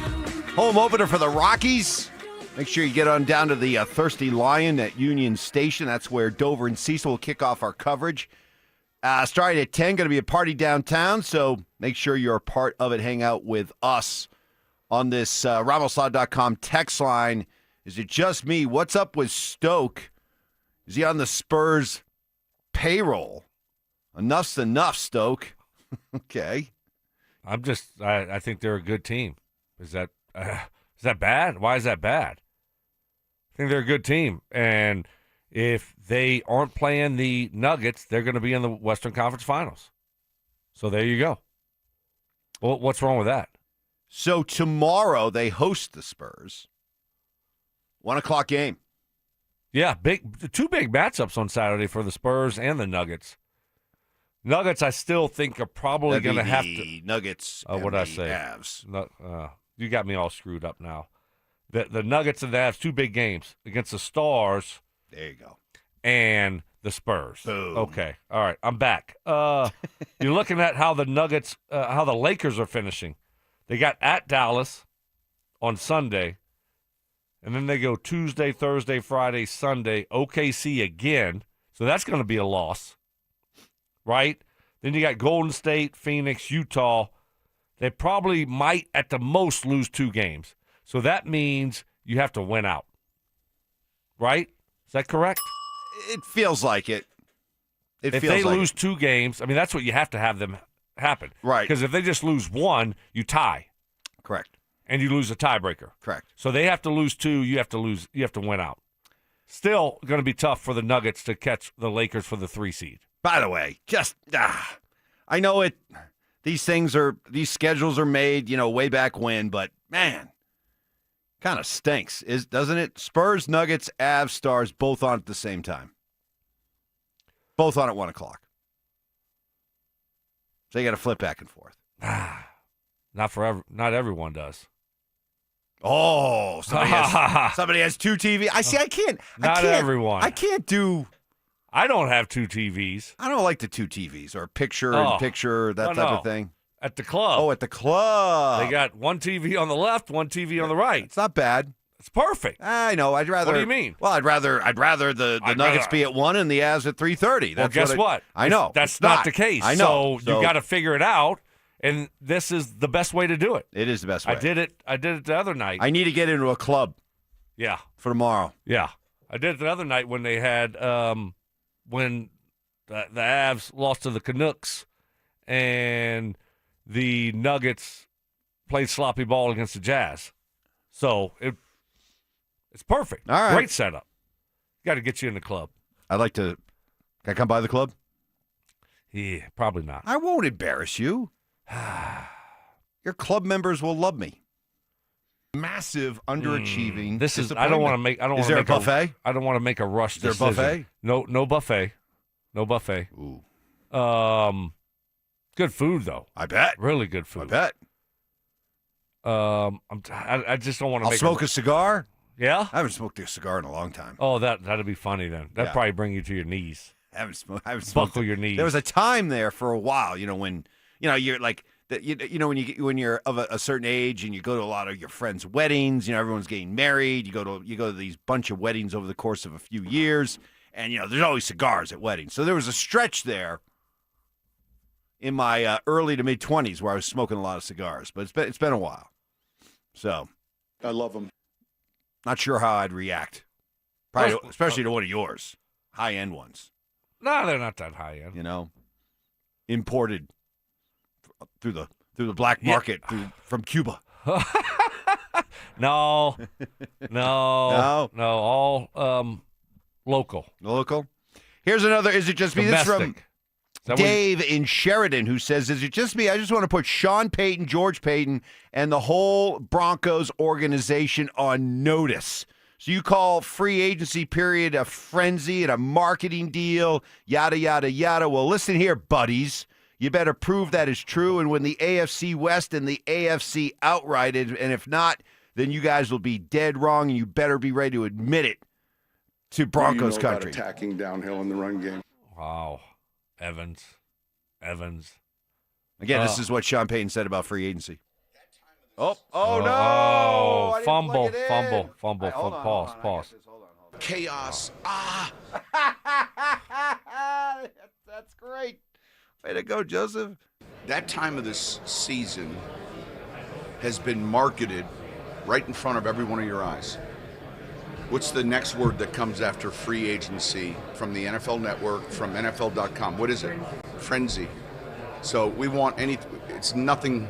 home opener for the Rockies. Make sure you get on down to the Thirsty Lion at Union Station. That's where Dover and Cecil will kick off our coverage. Starting at 10, going to be a party downtown, so make sure you're a part of it. Hang out with us on this RamosLaw.com text line. Is it just me? What's up with Stoke? Is he on the Spurs payroll? Enough's enough, Stoke. Okay.
I think they're a good team. Is that bad? Why is that bad? I think they're a good team. And if they aren't playing the Nuggets, they're going to be in the Western Conference Finals. So there you go. Well, what's wrong with that?
So tomorrow they host the Spurs. 1 o'clock game.
Yeah, two big matchups on Saturday for the Spurs and the Nuggets. Nuggets, I still think are probably going to have to.
Nuggets.
What did I say?
Avs.
You got me all screwed up now. The Nuggets and the Avs, two big games against the Stars.
There you go.
And the Spurs.
Boom.
Okay. All right. I'm back. You're looking at how the Nuggets, how the Lakers are finishing. They got at Dallas on Sunday, and then they go Tuesday, Thursday, Friday, Sunday, OKC again. So that's going to be a loss, right? Then you got Golden State, Phoenix, Utah. They probably might at the most lose 2 games. So that means you have to win out, right? Is that correct?
It feels like it.
If they lose 2 games, I mean, that's what you have to have them happen.
Right.
Because if they just lose 1, you tie.
Correct.
And you lose a tiebreaker.
Correct.
So they have to lose 2, you have to win out. Still going to be tough for the Nuggets to catch the Lakers for the 3 seed.
By the way, I know it. These schedules are made, way back when, but man, kind of stinks, doesn't it? Spurs, Nuggets, Avs, Stars, both on at the same time. Both on at 1 o'clock. So you got to flip back and forth.
Not everyone does.
Oh, somebody has 2 TV. I can't.
Not everyone.
I can't do.
I don't have 2 TVs.
I don't like the 2 TVs or picture-in-picture, that type of thing.
At the club.
Oh, at the club.
They got 1 TV on the left, 1 TV on the right.
It's not bad.
It's perfect.
I know. I'd rather.
What do you mean?
Well, I'd rather the Nuggets be at 1 and the Avs at 3:30.
Well, guess what?
I know.
That's not the case.
I know.
So you got to figure it out, and this is the best way to do it.
It is the best way.
I did it the other night.
I need to get into a club.
Yeah.
For tomorrow.
Yeah. I did it the other night when they had when the Avs lost to the Canucks and the Nuggets played sloppy ball against the Jazz. So it's perfect.
All right.
Great setup. Got to get you in the club.
I'd like to. Can I come by the club?
Yeah, probably not.
I won't embarrass you. Your club members will love me.
Massive underachieving.
This is. I don't want to make. I don't.
Is there a buffet?
I don't want to make a rush.
Is there a buffet?
No buffet. No buffet.
Ooh.
Good food though.
I bet.
Really good food.
I bet.
I just don't want to.
I'll smoke a cigar.
Yeah.
I haven't smoked a cigar in a long time.
Oh, that'd be funny then. That'd probably bring you to your knees.
I haven't smoked.
Buckle your knees.
There was a time there for a while, when you're like that. When you're of a certain age and you go to a lot of your friends' weddings. Everyone's getting married. You go to these bunch of weddings over the course of a few years, and there's always cigars at weddings. So there was a stretch there in my early to mid 20s where I was smoking a lot of cigars, but it's been a while. So
I love them.
Not sure how I'd react, probably, especially to one of yours, high end ones.
No, they're not that high end.
You know, imported through the black market from Cuba.
No, all local.
Local. Here's another. Is it just me? This is from
that
Dave in Sheridan, who says, "Is it just me? I just want to put Sean Payton, George Payton, and the whole Broncos organization on notice. So you call free agency period a frenzy and a marketing deal, yada, yada, yada. Well, listen here, buddies. You better prove that is true and win the AFC West and the AFC outright. And if not, then you guys will be dead wrong, and you better be ready to admit it to Broncos country."
Attacking downhill in the run game.
Wow. Evans.
Again, this is what Sean Payton said about free agency. Oh no!
Fumble. Pause.
Chaos.
That's great. Way to go, Joseph.
That time of this season has been marketed right in front of every one of your eyes. What's the next word that comes after free agency from the NFL Network, from NFL.com? What is it? Frenzy. So we want it's nothing.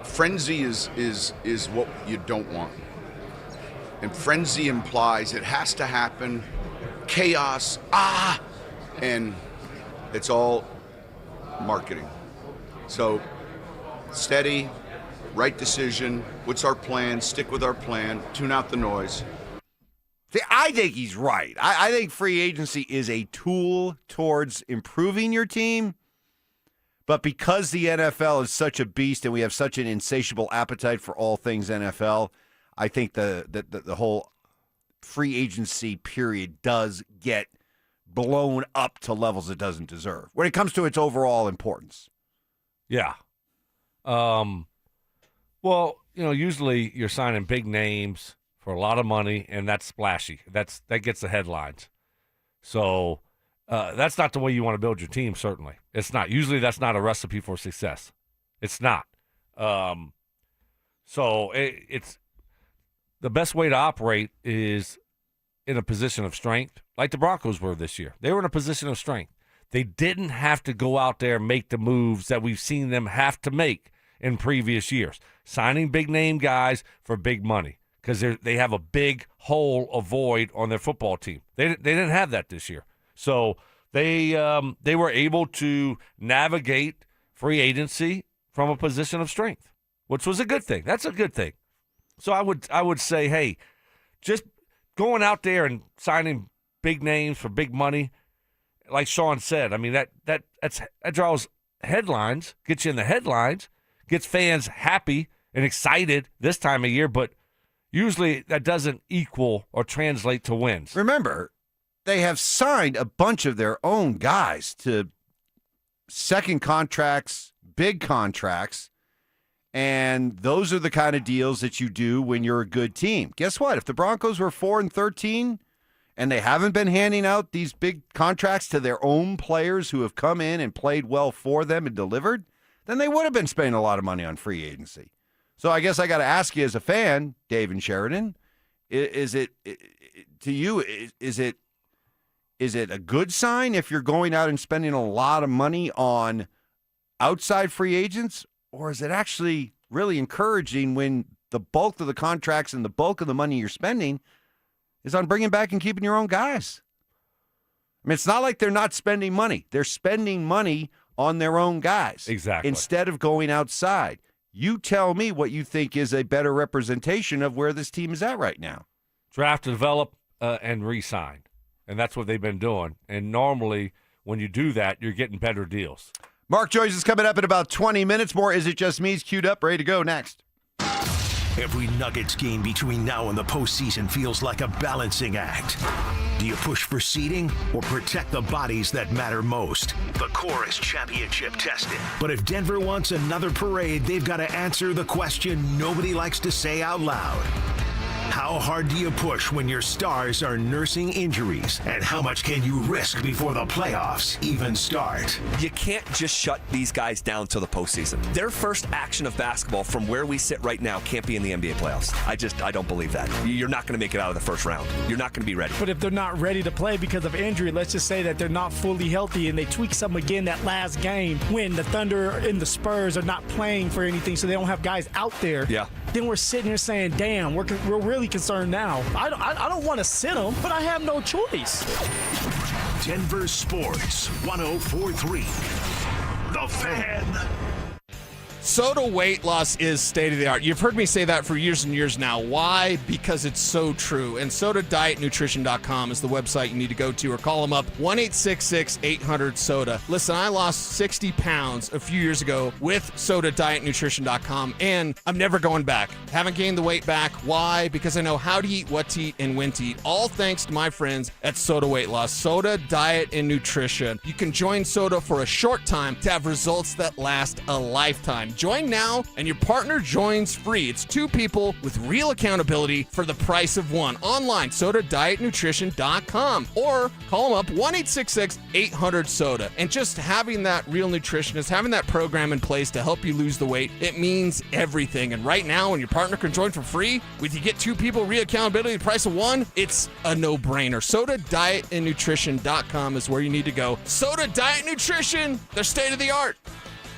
Frenzy is what you don't want. And frenzy implies it has to happen. Chaos. And it's all marketing. So steady, right decision. What's our plan? Stick with our plan. Tune out the noise.
See, I think he's right. I think free agency is a tool towards improving your team. But because the NFL is such a beast and we have such an insatiable appetite for all things NFL, I think the whole free agency period does get blown up to levels it doesn't deserve when it comes to its overall importance.
Yeah. Well, usually you're signing big names for a lot of money, and that's splashy. That gets the headlines. So that's not the way you want to build your team, certainly. It's not. Usually that's not a recipe for success. It's not. So it's the best way to operate is in a position of strength, like the Broncos were this year. They were in a position of strength. They didn't have to go out there and make the moves that we've seen them have to make in previous years, signing big-name guys for big money because they have a big hole, a void on their football team. They didn't have that this year. So they were able to navigate free agency from a position of strength, which was a good thing. That's a good thing. So I would say, hey, just going out there and signing big names for big money, like Sean said, I mean that draws headlines, gets you in the headlines, gets fans happy and excited this time of year, but usually that doesn't equal or translate to wins.
Remember, they have signed a bunch of their own guys to second contracts, big contracts, and those are the kind of deals that you do when you're a good team. Guess what? If the Broncos were 4-13 and they haven't been handing out these big contracts to their own players who have come in and played well for them and delivered, then they would have been spending a lot of money on free agency. So I guess I got to ask you as a fan, Dave and Sheridan, is it a good sign if you're going out and spending a lot of money on outside free agents, or is it actually really encouraging when the bulk of the contracts and the bulk of the money you're spending is on bringing back and keeping your own guys? I mean, it's not like they're not spending money. They're spending money on their own guys.
Exactly.
Instead of going outside. You tell me what you think is a better representation of where this team is at right now.
Draft, develop, and re-sign. And that's what they've been doing. And normally, when you do that, you're getting better deals.
Mark Joyce is coming up in about 20 minutes. More Is It Just Me's queued up, ready to go next.
Every Nuggets game between now and the postseason feels like a balancing act. Do you push for seeding or protect the bodies that matter most? The core is championship tested. But if Denver wants another parade, they've got to answer the question nobody likes to say out loud. How hard do you push when your stars are nursing injuries? And how much can you risk before the playoffs even start?
You can't just shut these guys down till the postseason. Their first action of basketball from where we sit right now can't be in the NBA playoffs. I don't believe that. You're not going to make it out of the first round. You're not going to be ready.
But if they're not ready to play because of injury, let's just say that they're not fully healthy and they tweak something again that last game when the Thunder and the Spurs are not playing for anything, so they don't have guys out there.
Yeah.
Then we're sitting here saying, damn, we're really concerned now. I don't want to sit them, but I have no choice.
Denver Sports 104.3. The Fan.
Soda weight loss is state of the art. You've heard me say that for years and years now. Why? Because it's so true. And SodaDietNutrition.com is the website you need to go to, or call them up 1-866-800-SODA. Listen, I lost 60 pounds a few years ago with SodaDietNutrition.com, and I'm never going back. Haven't gained the weight back. Why? Because I know how to eat, what to eat, and when to eat. All thanks to my friends at Soda Weight Loss. Soda Diet and Nutrition. You can join Soda for a short time to have results that last a lifetime. Join now, and your partner joins free. It's two people with real accountability for the price of one. Online, SodaDietNutrition.com, or call them up 1-866-800-SODA. And just having that real nutritionist, having that program in place to help you lose the weight, it means everything. And right now, when your partner can join for free, with you get two people, real accountability, the price of one, it's a no-brainer. SodaDietNutrition.com is where you need to go. Soda Diet Nutrition, they're state of the art.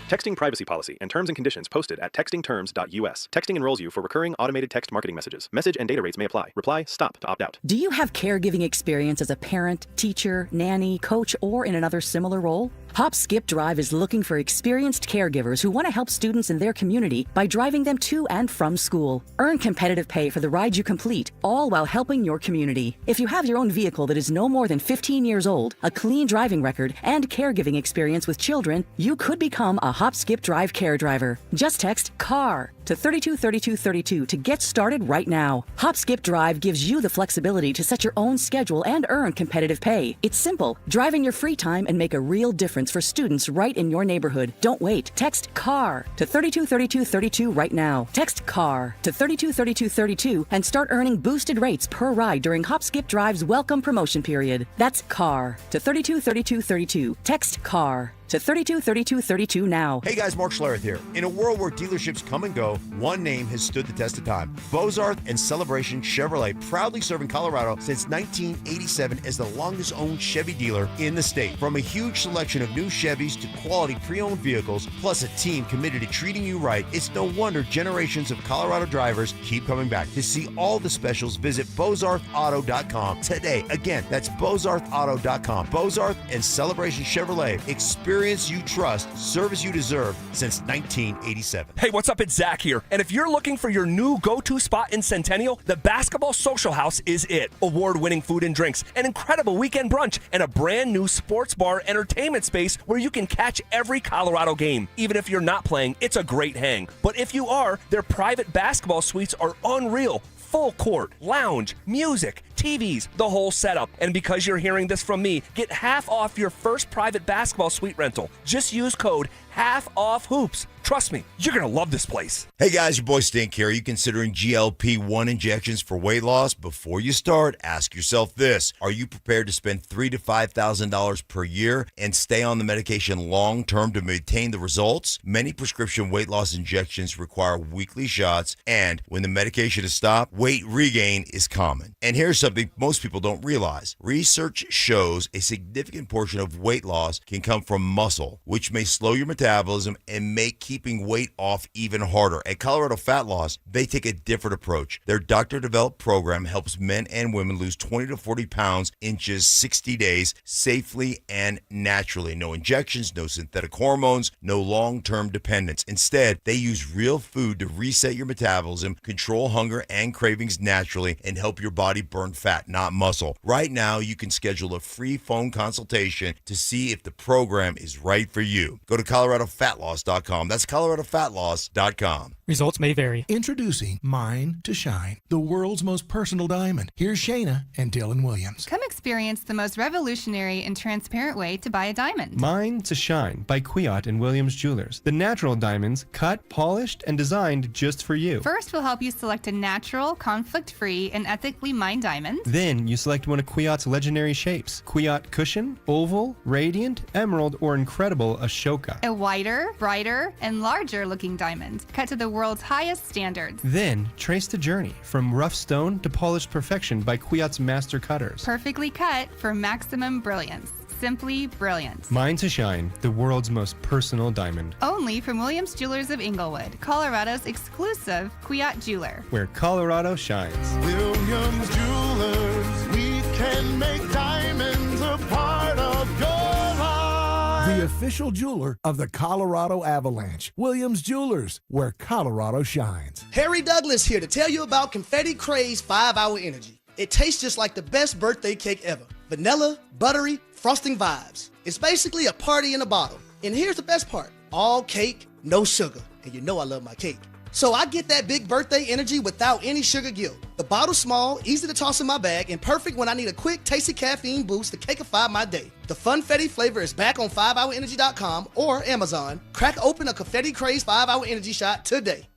Texting privacy policy and terms and conditions posted at textingterms.us. Texting enrolls you for recurring automated text marketing messages. Message and data rates may apply. Reply STOP to opt out.
Do you have caregiving experience as a parent, teacher, nanny, coach, or in another similar role? Hop Skip Drive is looking for experienced caregivers who want to help students in their community by driving them to and from school. Earn competitive pay for the ride you complete, all while helping your community. If you have your own vehicle that is no more than 15 years old, a clean driving record, and caregiving experience with children, you could become a Hop Skip Drive care driver. Just text CAR to 323232 to get started right now. Hop Skip Drive gives you the flexibility to set your own schedule and earn competitive pay. It's simple. Drive in your free time and make a real difference for students right in your neighborhood. Don't wait. Text CAR to 323232 right now. Text CAR to 323232 and start earning boosted rates per ride during Hop Skip Drive's welcome promotion period. That's CAR to 323232. Text CAR to 323232 now.
Hey guys, Mark Schlereth here. In a world where dealerships come and go, one name has stood the test of time. Bozarth and Celebration Chevrolet, proudly serving Colorado since 1987 as the longest owned Chevy dealer in the state. From a huge selection of new Chevys to quality pre-owned vehicles, plus a team committed to treating you right, it's no wonder generations of Colorado drivers keep coming back. To see all the specials, visit BozarthAuto.com today. Again, that's BozarthAuto.com. Bozarth and Celebration Chevrolet. Experience you trust, service you deserve since 1987.
Hey, what's up? It's Zach here. And if you're looking for your new go-to spot in Centennial, the Basketball Social House is it. Award-winning food and drinks, an incredible weekend brunch, and a brand new sports bar entertainment space where you can catch every Colorado game. Even if you're not playing, it's a great hang. But if you are, their private basketball suites are unreal. Full court, lounge, music, TVs, the whole setup. And because you're hearing this from me, get half off your first private basketball suite rental. Just use code HALFOFFHOOPS. Trust me, you're going to love this place.
Hey guys, your boy Stink here. Are you considering GLP-1 injections for weight loss? Before you start, ask yourself this. Are you prepared to spend $3,000 to $5,000 per year and stay on the medication long-term to maintain the results? Many prescription weight loss injections require weekly shots, and when the medication is stopped, weight regain is common. And here's something most people don't realize. Research shows a significant portion of weight loss can come from muscle, which may slow your metabolism and make keeping weight off even harder. At Colorado Fat Loss, they take a different approach. Their doctor-developed program helps men and women lose 20 to 40 pounds in just 60 days safely and naturally. No injections, no synthetic hormones, no long-term dependence. Instead, they use real food to reset your metabolism, control hunger and cravings naturally, and help your body burn fat, not muscle. Right now, you can schedule a free phone consultation to see if the program is right for you. Go to ColoradoFatLoss.com. That's ColoradoFatLoss.com.
Results may vary.
Introducing Mine to Shine, the world's most personal diamond. Here's Shayna and Dylan Williams.
Come experience the most revolutionary and transparent way to buy a diamond.
Mine to Shine by Kwiat and Williams Jewelers. The natural diamonds cut, polished, and designed just for you.
First, we'll help you select a natural, conflict-free, and ethically mined diamond.
Then you select one of Kwiat's legendary shapes. Kwiat Cushion, Oval, Radiant, Emerald, or Incredible Ashoka.
A whiter, brighter, and larger looking diamond, cut to the world's highest standards.
Then trace the journey from rough stone to polished perfection by Kwiat's master cutters.
Perfectly cut for maximum brilliance. Simply brilliant.
Mine to Shine, the world's most personal diamond.
Only from Williams Jewelers of Inglewood, Colorado's exclusive Kwiat jeweler.
Where Colorado shines.
Williams Jewelers, we can make diamonds a part of your life.
The official jeweler of the Colorado Avalanche. Williams Jewelers, where Colorado shines.
Harry Douglas here to tell you about Confetti Craze 5-Hour Energy. It tastes just like the best birthday cake ever. Vanilla, buttery, frosting vibes. It's basically a party in a bottle. And here's the best part. All cake, no sugar. And you know I love my cake. So I get that big birthday energy without any sugar guilt. The bottle's small, easy to toss in my bag, and perfect when I need a quick, tasty caffeine boost to cakeify my day. The Funfetti flavor is back on 5hourenergy.com or Amazon. Crack open a Confetti Craze 5-Hour Energy shot today.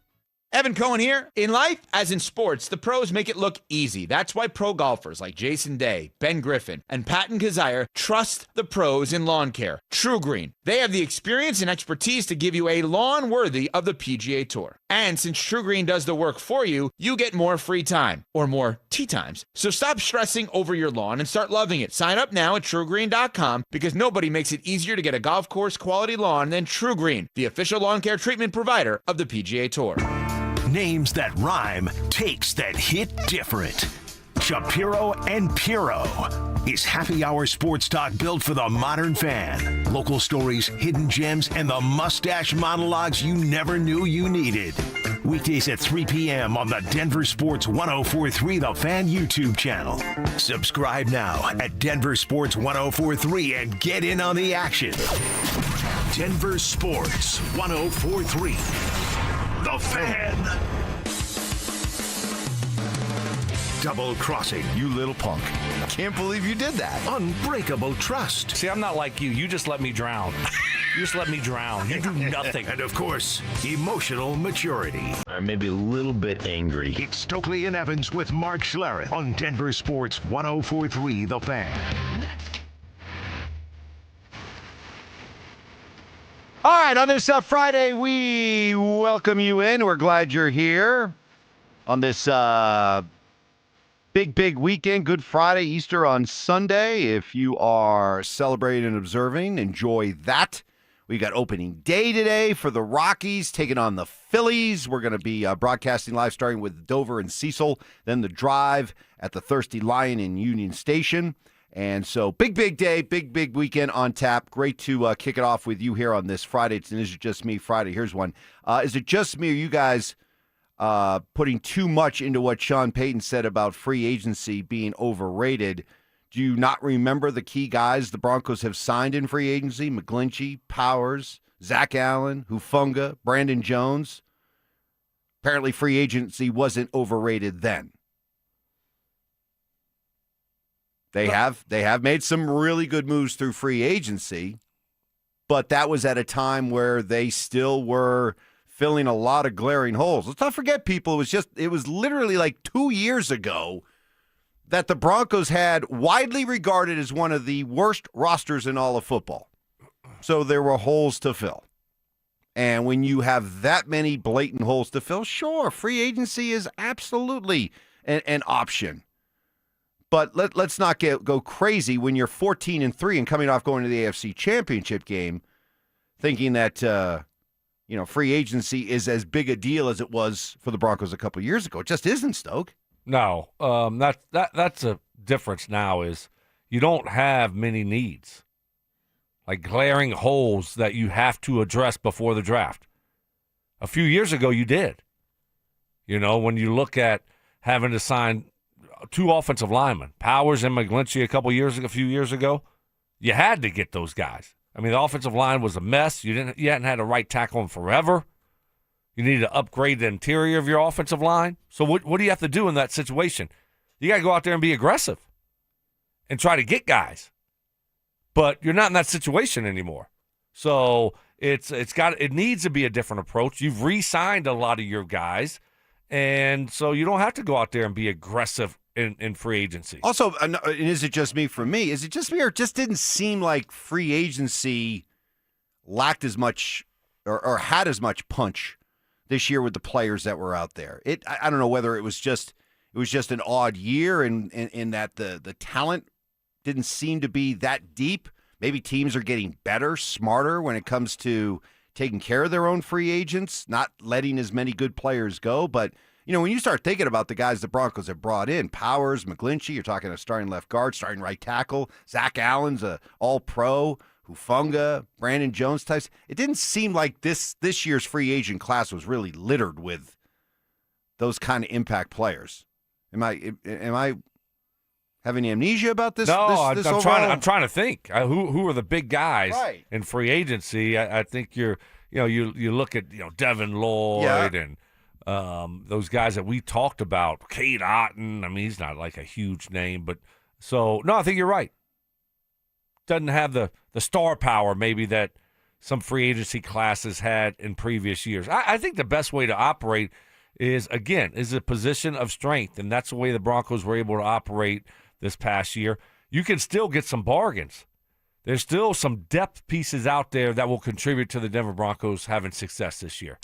Evan Cohen here. In life, as in sports, the pros make it look easy. That's why pro golfers like Jason Day, Ben Griffin, and Patton Kazire trust the pros in lawn care. True Green. They have the experience and expertise to give you a lawn worthy of the PGA Tour. And since True Green does the work for you, you get more free time, or more tee times. So stop stressing over your lawn and start loving it. Sign up now at TrueGreen.com because nobody makes it easier to get a golf course quality lawn than True Green, the official lawn care treatment provider of the PGA Tour.
Names that rhyme, takes that hit different. Shapiro and Piro. Is happy hour sports talk built for the modern fan? Local stories, hidden gems, and the mustache monologues you never knew you needed. Weekdays at 3 p.m. on the Denver Sports 1043 The Fan YouTube channel. Subscribe now at Denver Sports 1043 and get in on the action. Denver Sports 1043 The Fan. Double crossing, you little punk.
Can't believe you did that.
Unbreakable trust.
See, I'm not like you. You just let me drown. You just let me drown. You do nothing.
And of course, emotional maturity.
I'm maybe a little bit angry.
It's Stokley and Evans with Mark Schlereth on Denver Sports 1043 The Fan.
All right, on this Friday, we welcome you in. We're glad you're here on this big weekend. Good Friday, Easter on Sunday. If you are celebrating and observing, enjoy that. We got opening day today for the Rockies taking on the Phillies. We're going to be broadcasting live starting with Dover and Cecil, then the drive at the Thirsty Lion in Union Station. And so big day, big weekend on tap. Great to kick it off with you here on this Friday. It's an Is It Just Me Friday. Here's one. Is it just me or you guys putting too much into what Sean Payton said about free agency being overrated? Do you not remember the key guys the Broncos have signed in free agency? McGlinchey, Powers, Zach Allen, Hufanga, Brandon Jones. Apparently free agency wasn't overrated then. They have made some really good moves through free agency, but that was at a time where they still were filling a lot of glaring holes. Let's not forget, people, it was literally like 2 years ago that the Broncos had widely regarded as one of the worst rosters in all of football. So there were holes to fill. And when you have that many blatant holes to fill, sure, free agency is absolutely an option. But let's not go crazy when you're 14-3 and coming off going to the AFC Championship game, thinking that free agency is as big a deal as it was for the Broncos a couple years ago. It just isn't, Stoke.
No, that's a difference now is you don't have many needs, like glaring holes that you have to address before the draft. A few years ago, you did. When you look at having to sign 2 offensive linemen, Powers and McGlinchey a few years ago, you had to get those guys. I mean, the offensive line was a mess. You hadn't had a right tackle in forever. You need to upgrade the interior of your offensive line. So what do you have to do in that situation? You got to go out there and be aggressive and try to get guys. But you're not in that situation anymore. So it needs to be a different approach. You've re-signed a lot of your guys, and so you don't have to go out there and be aggressive in free agency.
Also, and is it just me for me? Is it just me, or it just didn't seem like free agency lacked as much or had as much punch this year with the players that were out there? I don't know whether it was just an odd year in that the talent didn't seem to be that deep. Maybe teams are getting better, smarter when it comes to taking care of their own free agents, not letting as many good players go. But, when you start thinking about the guys the Broncos have brought in, Powers, McGlinchey, you're talking a starting left guard, starting right tackle, Zach Allen's a all-pro, Hufanga, Brandon Jones types. It didn't seem like this year's free agent class was really littered with those kind of impact players. Am I having amnesia about this?
No,
I'm
trying to think who are the big guys in free agency. I think you look at Devin Lloyd and those guys that we talked about, Cade Otton. I mean, he's not like a huge name, but I think you're right. Doesn't have the star power maybe that some free agency classes had in previous years. I think the best way to operate is a position of strength, and that's the way the Broncos were able to operate this past year. You can still get some bargains. There's still some depth pieces out there that will contribute to the Denver Broncos having success this year.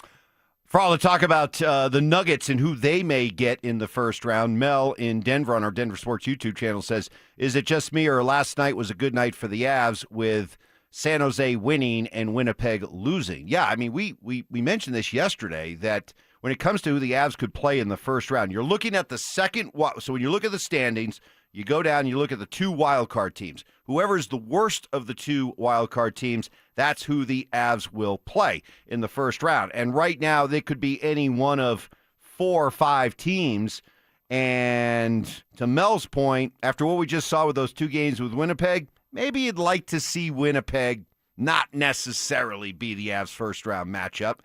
For all the talk about the Nuggets and who they may get in the first round, Mel in Denver on our Denver Sports YouTube channel says, is it just me or last night was a good night for the Avs with San Jose winning and Winnipeg losing? Yeah, I mean, we mentioned this yesterday that when it comes to who the Avs could play in the first round, you're looking at the second. So when you look at the standings, you go down and you look at the two wildcard teams. Whoever is the worst of the two wildcard teams, that's who the Avs will play in the first round. And right now, they could be any one of 4 or 5 teams. And to Mel's point, after what we just saw with those 2 games with Winnipeg, maybe you'd like to see Winnipeg not necessarily be the Avs' first-round matchup.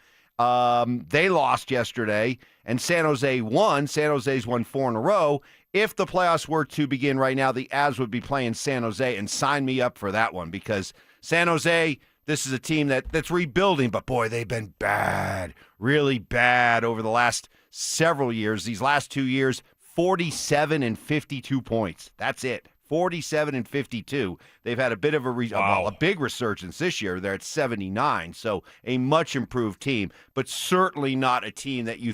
They lost yesterday, and San Jose won. San Jose's won 4 in a row. If the playoffs were to begin right now, the Avs would be playing San Jose, and sign me up for that one, because San Jose, this is a team that's rebuilding, but boy, they've been bad, really bad over the last several years. These last 2 years, 47 and 52 points. That's it. 47 and 52. They've had a bit of a big resurgence this year. They're at 79, so a much improved team, but certainly not a team that you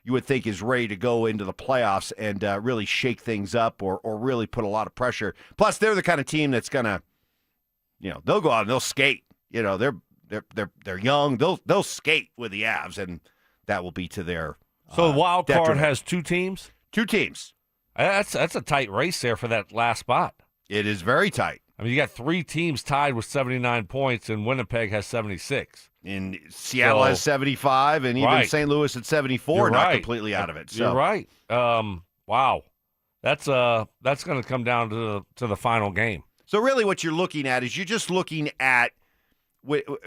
would think is ready to go into the playoffs and really shake things up or really put a lot of pressure. Plus, they're the kind of team that's gonna, they'll go out and they'll skate. They're young. They'll skate with the Avs, and that will be to their.
So the wild card
detriment.
has 2 teams.
2 teams.
That's a tight race there for that last spot.
It is very tight.
I mean, you got 3 teams tied with 79 points, and Winnipeg has 76.
And Seattle has 75, and even St. Louis at 74, not completely out of it. So.
You're right. Wow, that's going to come down to the final game.
So really, what you're looking at is you're just looking at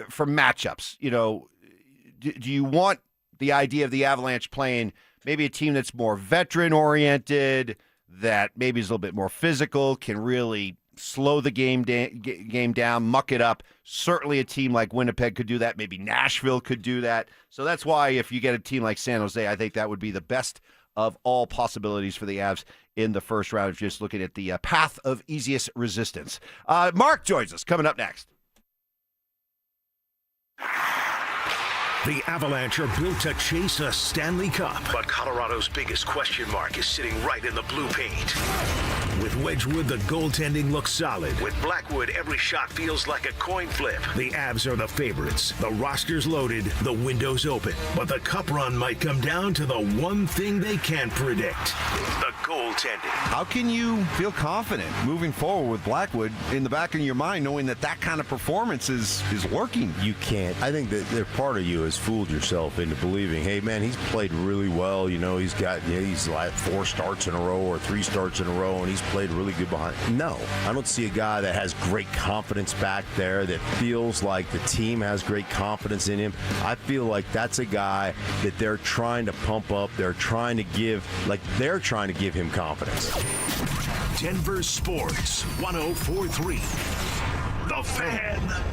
for matchups. Do you want the idea of the Avalanche playing maybe a team that's more veteran-oriented, that maybe is a little bit more physical, can really slow the game down, muck it up? Certainly a team like Winnipeg could do that. Maybe Nashville could do that. So that's why if you get a team like San Jose, I think that would be the best of all possibilities for the Avs in the first round, if you're just looking at the path of easiest resistance. Mark joins us coming up next.
The Avalanche are built to chase a Stanley Cup. But Colorado's biggest question mark is sitting right in the blue paint. With Wedgwood, the goaltending looks solid. With Blackwood, every shot feels like a coin flip. The Avs are the favorites. The roster's loaded. The window's open. But the cup run might come down to the one thing they can't predict. The goaltending.
How can you feel confident moving forward with Blackwood in the back of your mind, knowing that kind of performance is working?
You can't. I think that part of you
has fooled yourself into believing, hey, man, he's played really well. He's got he's like 4 starts in a row or 3 starts in a row, and he's played really good behind. No, I don't see a guy that has great confidence back there, that feels like the team has great confidence in him. I feel like that's a guy that they're trying to pump up. They're trying to give him confidence.
Denver Sports 104.3. The Fan.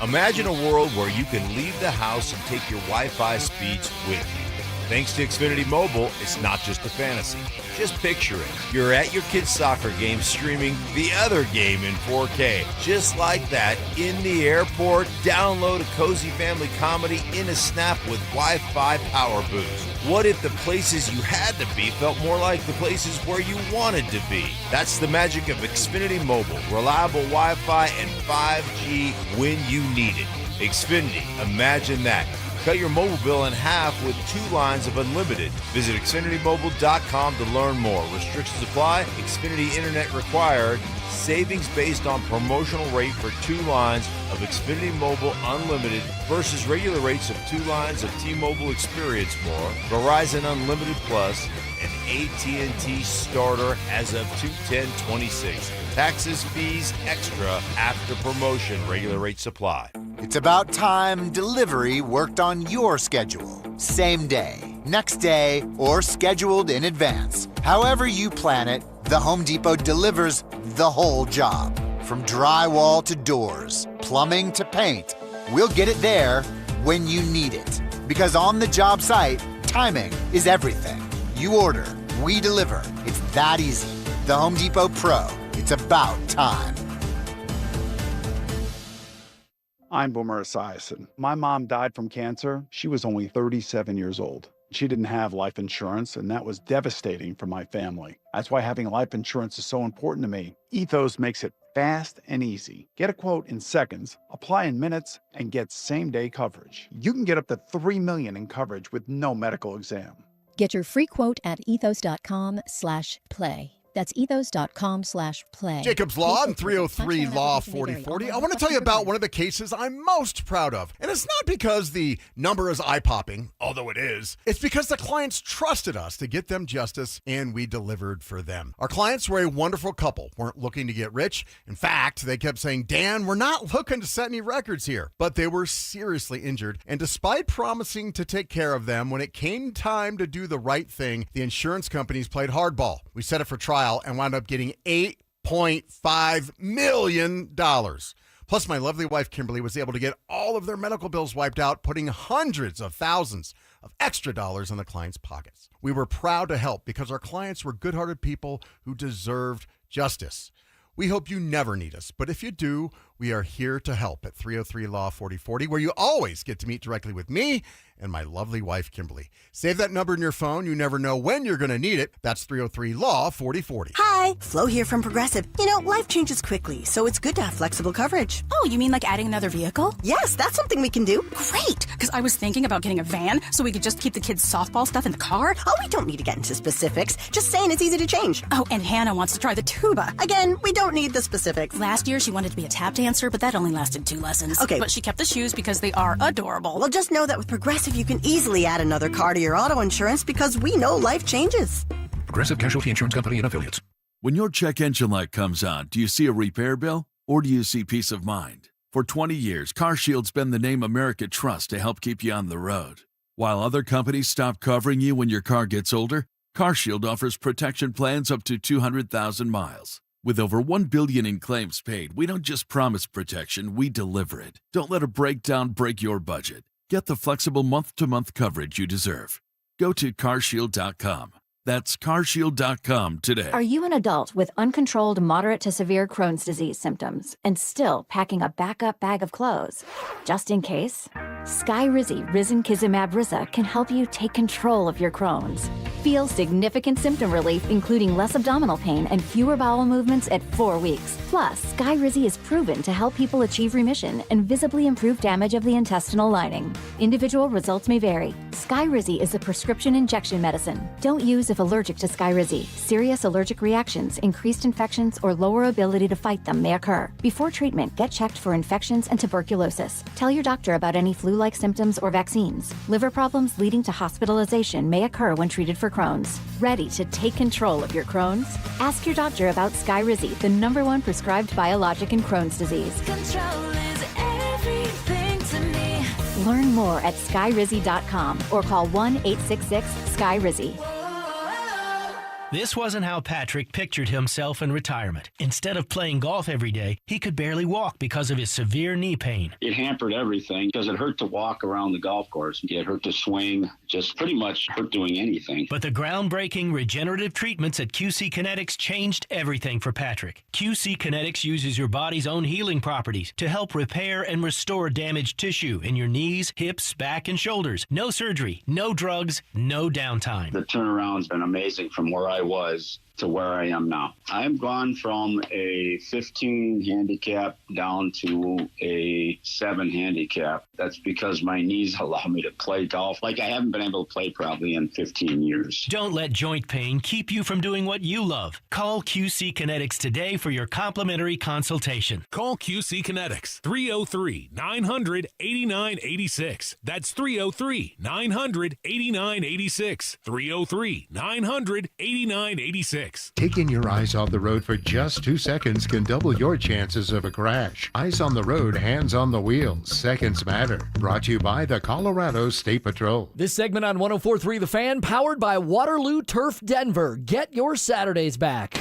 Imagine a world where you can leave the house and take your Wi-Fi speeds with you. Thanks to Xfinity Mobile, it's not just a fantasy. Just picture it. You're at your kid's soccer game streaming the other game in 4K. Just like that, in the airport, download a cozy family comedy in a snap with Wi-Fi Power Boost. What if the places you had to be felt more like the places where you wanted to be? That's the magic of Xfinity Mobile. Reliable Wi-Fi and 5G when you need it. Xfinity, imagine that. Cut your mobile bill in half with 2 lines of unlimited. Visit XfinityMobile.com to learn more. Restrictions apply. Xfinity Internet required. Savings based on promotional rate for 2 lines of Xfinity Mobile Unlimited versus regular rates of 2 lines of T-Mobile Experience More, Verizon Unlimited Plus, and AT&T Starter as of 2/10/26. Taxes, fees, extra after promotion. Regular rates apply.
It's about time delivery worked on your schedule. Same day, next day, or scheduled in advance. However you plan it, the Home Depot delivers the whole job. From drywall to doors, plumbing to paint, we'll get it there when you need it. Because on the job site, timing is everything. You order, we deliver. It's that easy. The Home Depot Pro. It's about time.
I'm Boomer Esiason. My mom died from cancer. She was only 37 years old. She didn't have life insurance, and that was devastating for my family. That's why having life insurance is so important to me. Ethos makes it fast and easy. Get a quote in seconds, apply in minutes, and get same-day coverage. You can get up to $3 million in coverage with no medical exam.
Get your free quote at ethos.com/play. That's ethos.com/play.
Jacob's Law and 303 Law 4040. I want to tell you about one of the cases I'm most proud of. And it's not because the number is eye-popping, although it is. It's because the clients trusted us to get them justice, and we delivered for them. Our clients were a wonderful couple, weren't looking to get rich. In fact, they kept saying, Dan, we're not looking to set any records here. But they were seriously injured, and despite promising to take care of them, when it came time to do the right thing, the insurance companies played hardball. We set it for trial and wound up getting $8.5 million. Plus, my lovely wife, Kimberly, was able to get all of their medical bills wiped out, putting hundreds of thousands of extra dollars in the clients' pockets. We were proud to help because our clients were good-hearted people who deserved justice. We hope you never need us, but if you do, we are here to help at 303 Law 4040, where you always get to meet directly with me and my lovely wife, Kimberly. Save that number in your phone. You never know when you're going to need it. That's 303 Law 4040.
Hi, Flo here from Progressive. You know, life changes quickly, so it's good to have flexible coverage.
Oh, you mean like adding another vehicle?
Yes, that's something we can do.
Great, because I was thinking about getting a van so we could just keep the kids' softball stuff in the car.
Oh, we don't need to get into specifics. Just saying it's easy to change.
Oh, and Hannah wants to try the tuba.
Again, we don't need the specifics.
Last year, she wanted to be a tap dancer, but that only lasted 2 lessons.
Okay.
But she kept the shoes because they are adorable.
Well, just know that with Progressive, you can easily add another car to your auto insurance because we know life changes.
Progressive Casualty Insurance Company and Affiliates. When your check engine light comes on, do you see a repair bill or do you see peace of mind? For 20 years, CarShield's been the name America trusts to help keep you on the road. While other companies stop covering you when your car gets older, CarShield offers protection plans up to 200,000 miles. With over $1 billion in claims paid, we don't just promise protection, we deliver it. Don't let a breakdown break your budget. Get the flexible month-to-month coverage you deserve. Go to CarShield.com. That's CarShield.com today.
Are you an adult with uncontrolled moderate to severe Crohn's disease symptoms and still packing a backup bag of clothes? Just in case? Skyrizi Risankizumab Riza can help you take control of your Crohn's. Feel significant symptom relief, including less abdominal pain and fewer bowel movements at 4 weeks. Plus, Skyrizi is proven to help people achieve remission and visibly improve damage of the intestinal lining. Individual results may vary. Skyrizi is a prescription injection medicine. Don't use if allergic to Skyrizi. Serious allergic reactions, increased infections, or lower ability to fight them may occur. Before treatment, get checked for infections and tuberculosis. Tell your doctor about any flu-like symptoms or vaccines. Liver problems leading to hospitalization may occur when treated for Crohn's. Ready to take control of your Crohn's? Ask your doctor about Skyrizi, the #1 prescribed biologic in Crohn's disease.
Control is everything to me.
Learn more at skyrizi.com or call 1-866-SKY-RIZZI.
This wasn't how Patrick pictured himself in retirement. Instead of playing golf every day, he could barely walk because of his severe knee pain.
It hampered everything because it hurt to walk around the golf course. It hurt to swing, just pretty much hurt doing anything.
But the groundbreaking regenerative treatments at QC Kinetics changed everything for Patrick. QC Kinetics uses your body's own healing properties to help repair and restore damaged tissue in your knees, hips, back, and shoulders. No surgery, no drugs, no downtime.
The turnaround's been amazing from where I was to where I am now. I'm gone from a 15 handicap down to a 7 handicap. That's because my knees allow me to play golf like I haven't been able to play probably in 15 years.
Don't let joint pain keep you from doing what you love. Call QC Kinetics today for your complimentary consultation.
Call QC Kinetics, 303-900-8986. That's 303-900-8986. 303-900-8986.
Taking your eyes off the road for just 2 seconds can double your chances of a crash. Eyes on the road, hands on the wheel. Seconds matter. Brought to you by the Colorado State Patrol.
This segment on 104.3 The Fan, powered by Waterloo Turf Denver. Get your Saturdays back.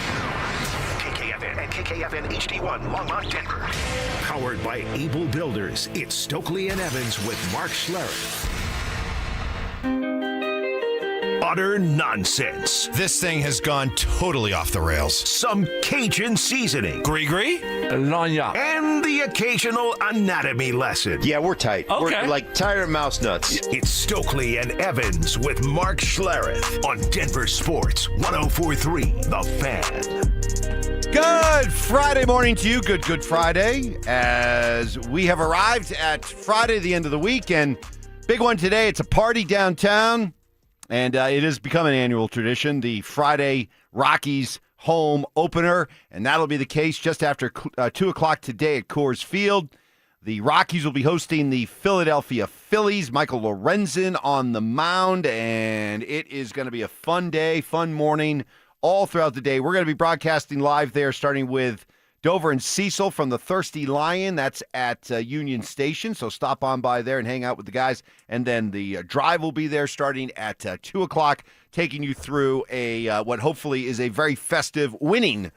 KKFN and KKFN HD1, Longmont, Denver. Powered by Able Builders, it's Stokley and Evans with Mark Schlereth. Utter nonsense.
This thing has gone totally off the rails.
Some Cajun seasoning.
Gree-gree?
Lanya.
And the occasional anatomy lesson.
Yeah, we're tight.
Okay.
We're like tired of mouse nuts.
It's Stokley and Evans with Mark Schlereth on Denver Sports 104.3 The Fan.
Good Friday morning to you. Good Friday. As we have arrived at Friday, the end of the week, and big one today. It's a party downtown. And it has become an annual tradition, the Friday Rockies home opener, and that'll be the case just after 2 o'clock today at Coors Field. The Rockies will be hosting the Philadelphia Phillies. Michael Lorenzen on the mound, and it is going to be a fun day, fun morning, all throughout the day. We're going to be broadcasting live there, starting with Dover and Cecil from the Thirsty Lion. That's at Union Station, so stop on by there and hang out with the guys. And then the drive will be there starting at 2 o'clock, taking you through a what hopefully is a very festive, winning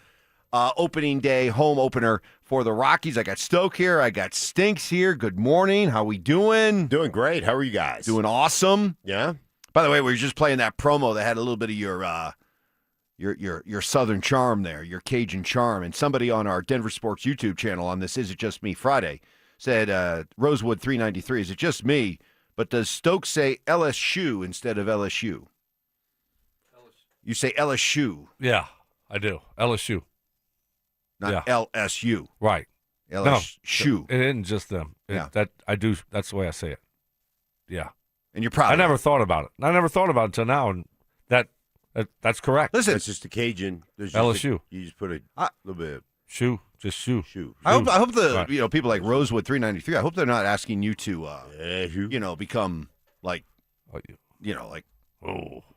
opening day home opener for the Rockies. I got Stoke here. I got Stinks here. Good morning. How we doing?
Doing great. How are you guys?
Doing awesome.
Yeah.
By the way, we were just playing that promo that had a little bit of your Southern charm there, your Cajun charm. And somebody on our Denver Sports YouTube channel on this Is It Just Me Friday said, Rosewood 393, is it just me? But does Stokes say LSU instead of LSU? You say LSU.
Yeah, I do. LSU.
Not LSU.
Right.
LSU.
No, it isn't just them.
Yeah.
That's the way I say it. Yeah.
And you're proud
I
of
never
it.
thought about it. I never thought about it until now, and that's correct.
Listen,
it's just a Cajun. There's
LSU.
You just put a little bit of
shoe.
I hope the
Right.
People like Rosewood 393. I hope they're not asking you to become like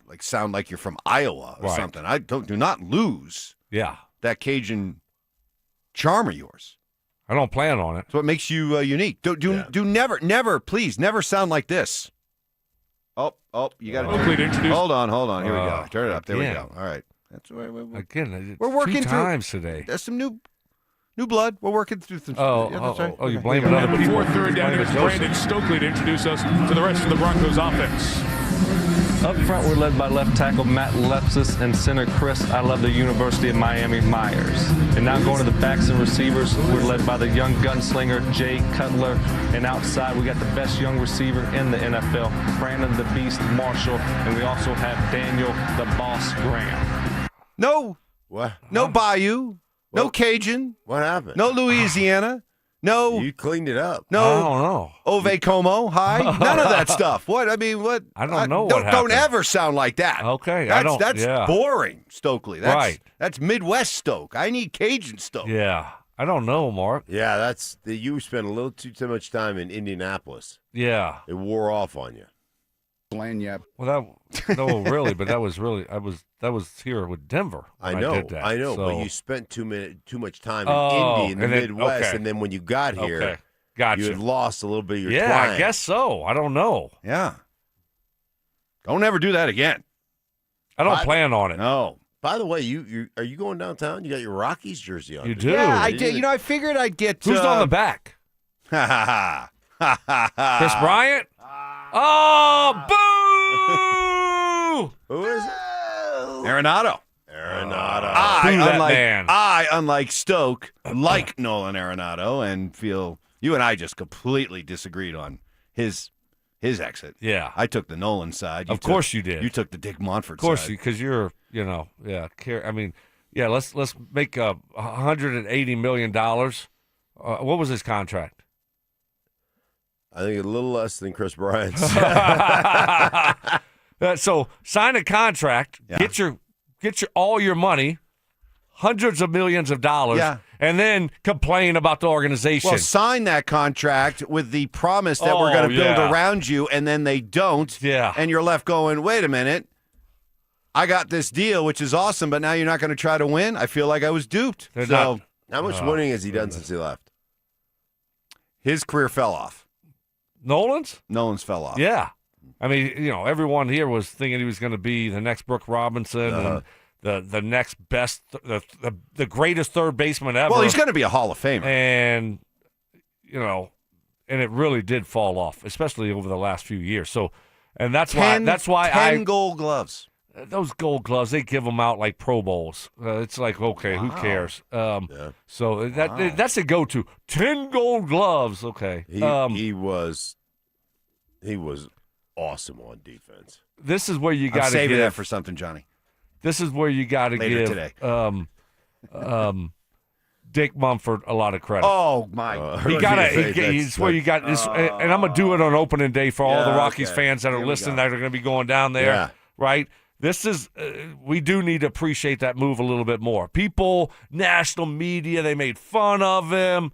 like sound like you're from Iowa or
Right.
something. Do not lose.
Yeah.
That Cajun charm of yours.
I don't plan on it.
It's what makes you unique. Please never sound like this. Oh, you got to hold on. Here we go. Turn it up. There we go. All right. That's we're working
2 times today.
There's some new blood. We're working through some.
You blame other people.
Before third down, it's Brandon Stokley to introduce us to the rest of the Broncos offense.
Up front, we're led by left tackle Matt Lepsis and center Chris. I love the University of Miami Myers. And now going to the backs and receivers, we're led by the young gunslinger Jay Cutler. And outside, we got the best young receiver in the NFL, Brandon the Beast Marshall. And we also have Daniel the Boss Graham.
No.
What?
No Bayou. No Cajun.
What happened?
No Louisiana. No.
You cleaned it up.
No.
I don't know.
Ove Como, hi. None of that stuff. What? I mean, what?
I don't know what
Don't
happened.
ever sound like that.
Okay,
That's boring, Stokley. That's,
Right.
That's Midwest Stoke. I need Cajun Stoke.
Yeah. I don't know, Mark.
Yeah, you spent a little too much time in Indianapolis.
Yeah.
It wore off on you.
Blanyap.
Well, no, really, but that was here with Denver.
I
when
know,
did that,
but you spent too much time in Indy in the Midwest, and then when you got here,
gotcha.
you had lost a little bit of your
Yeah,
twang.
I guess so. I don't know.
Yeah. Don't ever do that again.
I don't plan on it.
No.
By the way, are you going downtown? You got your Rockies jersey on.
You do.
Yeah, I did. You know, I figured I'd get.
Who's on the back? Chris Bryant? Oh, boo!
Who is it?
Arenado. I, unlike Stoke, like Nolan Arenado, and feel you and I just completely disagreed on his exit.
Yeah.
I took the Nolan side.
Of course you did.
You took the Dick Monfort side.
Of course, because you're, I mean, yeah. Let's make $180 million. What was his contract?
I think a little less than Chris Bryant's.
So sign a contract, get your all your money, hundreds of millions of dollars, and then complain about the organization.
Well, sign that contract with the promise that we're going to build around you, and then they don't.
Yeah.
And you're left going, wait a minute. I got this deal, which is awesome, but now you're not going to try to win? I feel like I was duped.
How much winning has he done since he left?
His career fell off.
Nolan's
fell off.
Yeah. I mean, everyone here was thinking he was going to be the next Brooke Robinson and the next best, the greatest third baseman ever.
Well, he's going to be a Hall of Famer.
And, and it really did fall off, especially over the last few years. So, and that's why
10 Gold Gloves.
Those Gold Gloves, they give them out like Pro Bowls. It's like, okay, who cares? So that's a go-to. 10 Gold Gloves. Okay.
He was awesome on defense.
This is where you got to
saving that for something, Johnny.
This is where you got to give
today.
Dick Mumford a lot of credit.
Oh my!
He's where you got this, and I'm gonna do it on opening day for all the Rockies fans that are listening that are gonna be going down there. Right? This is we do need to appreciate that move a little bit more. People, national media, they made fun of him.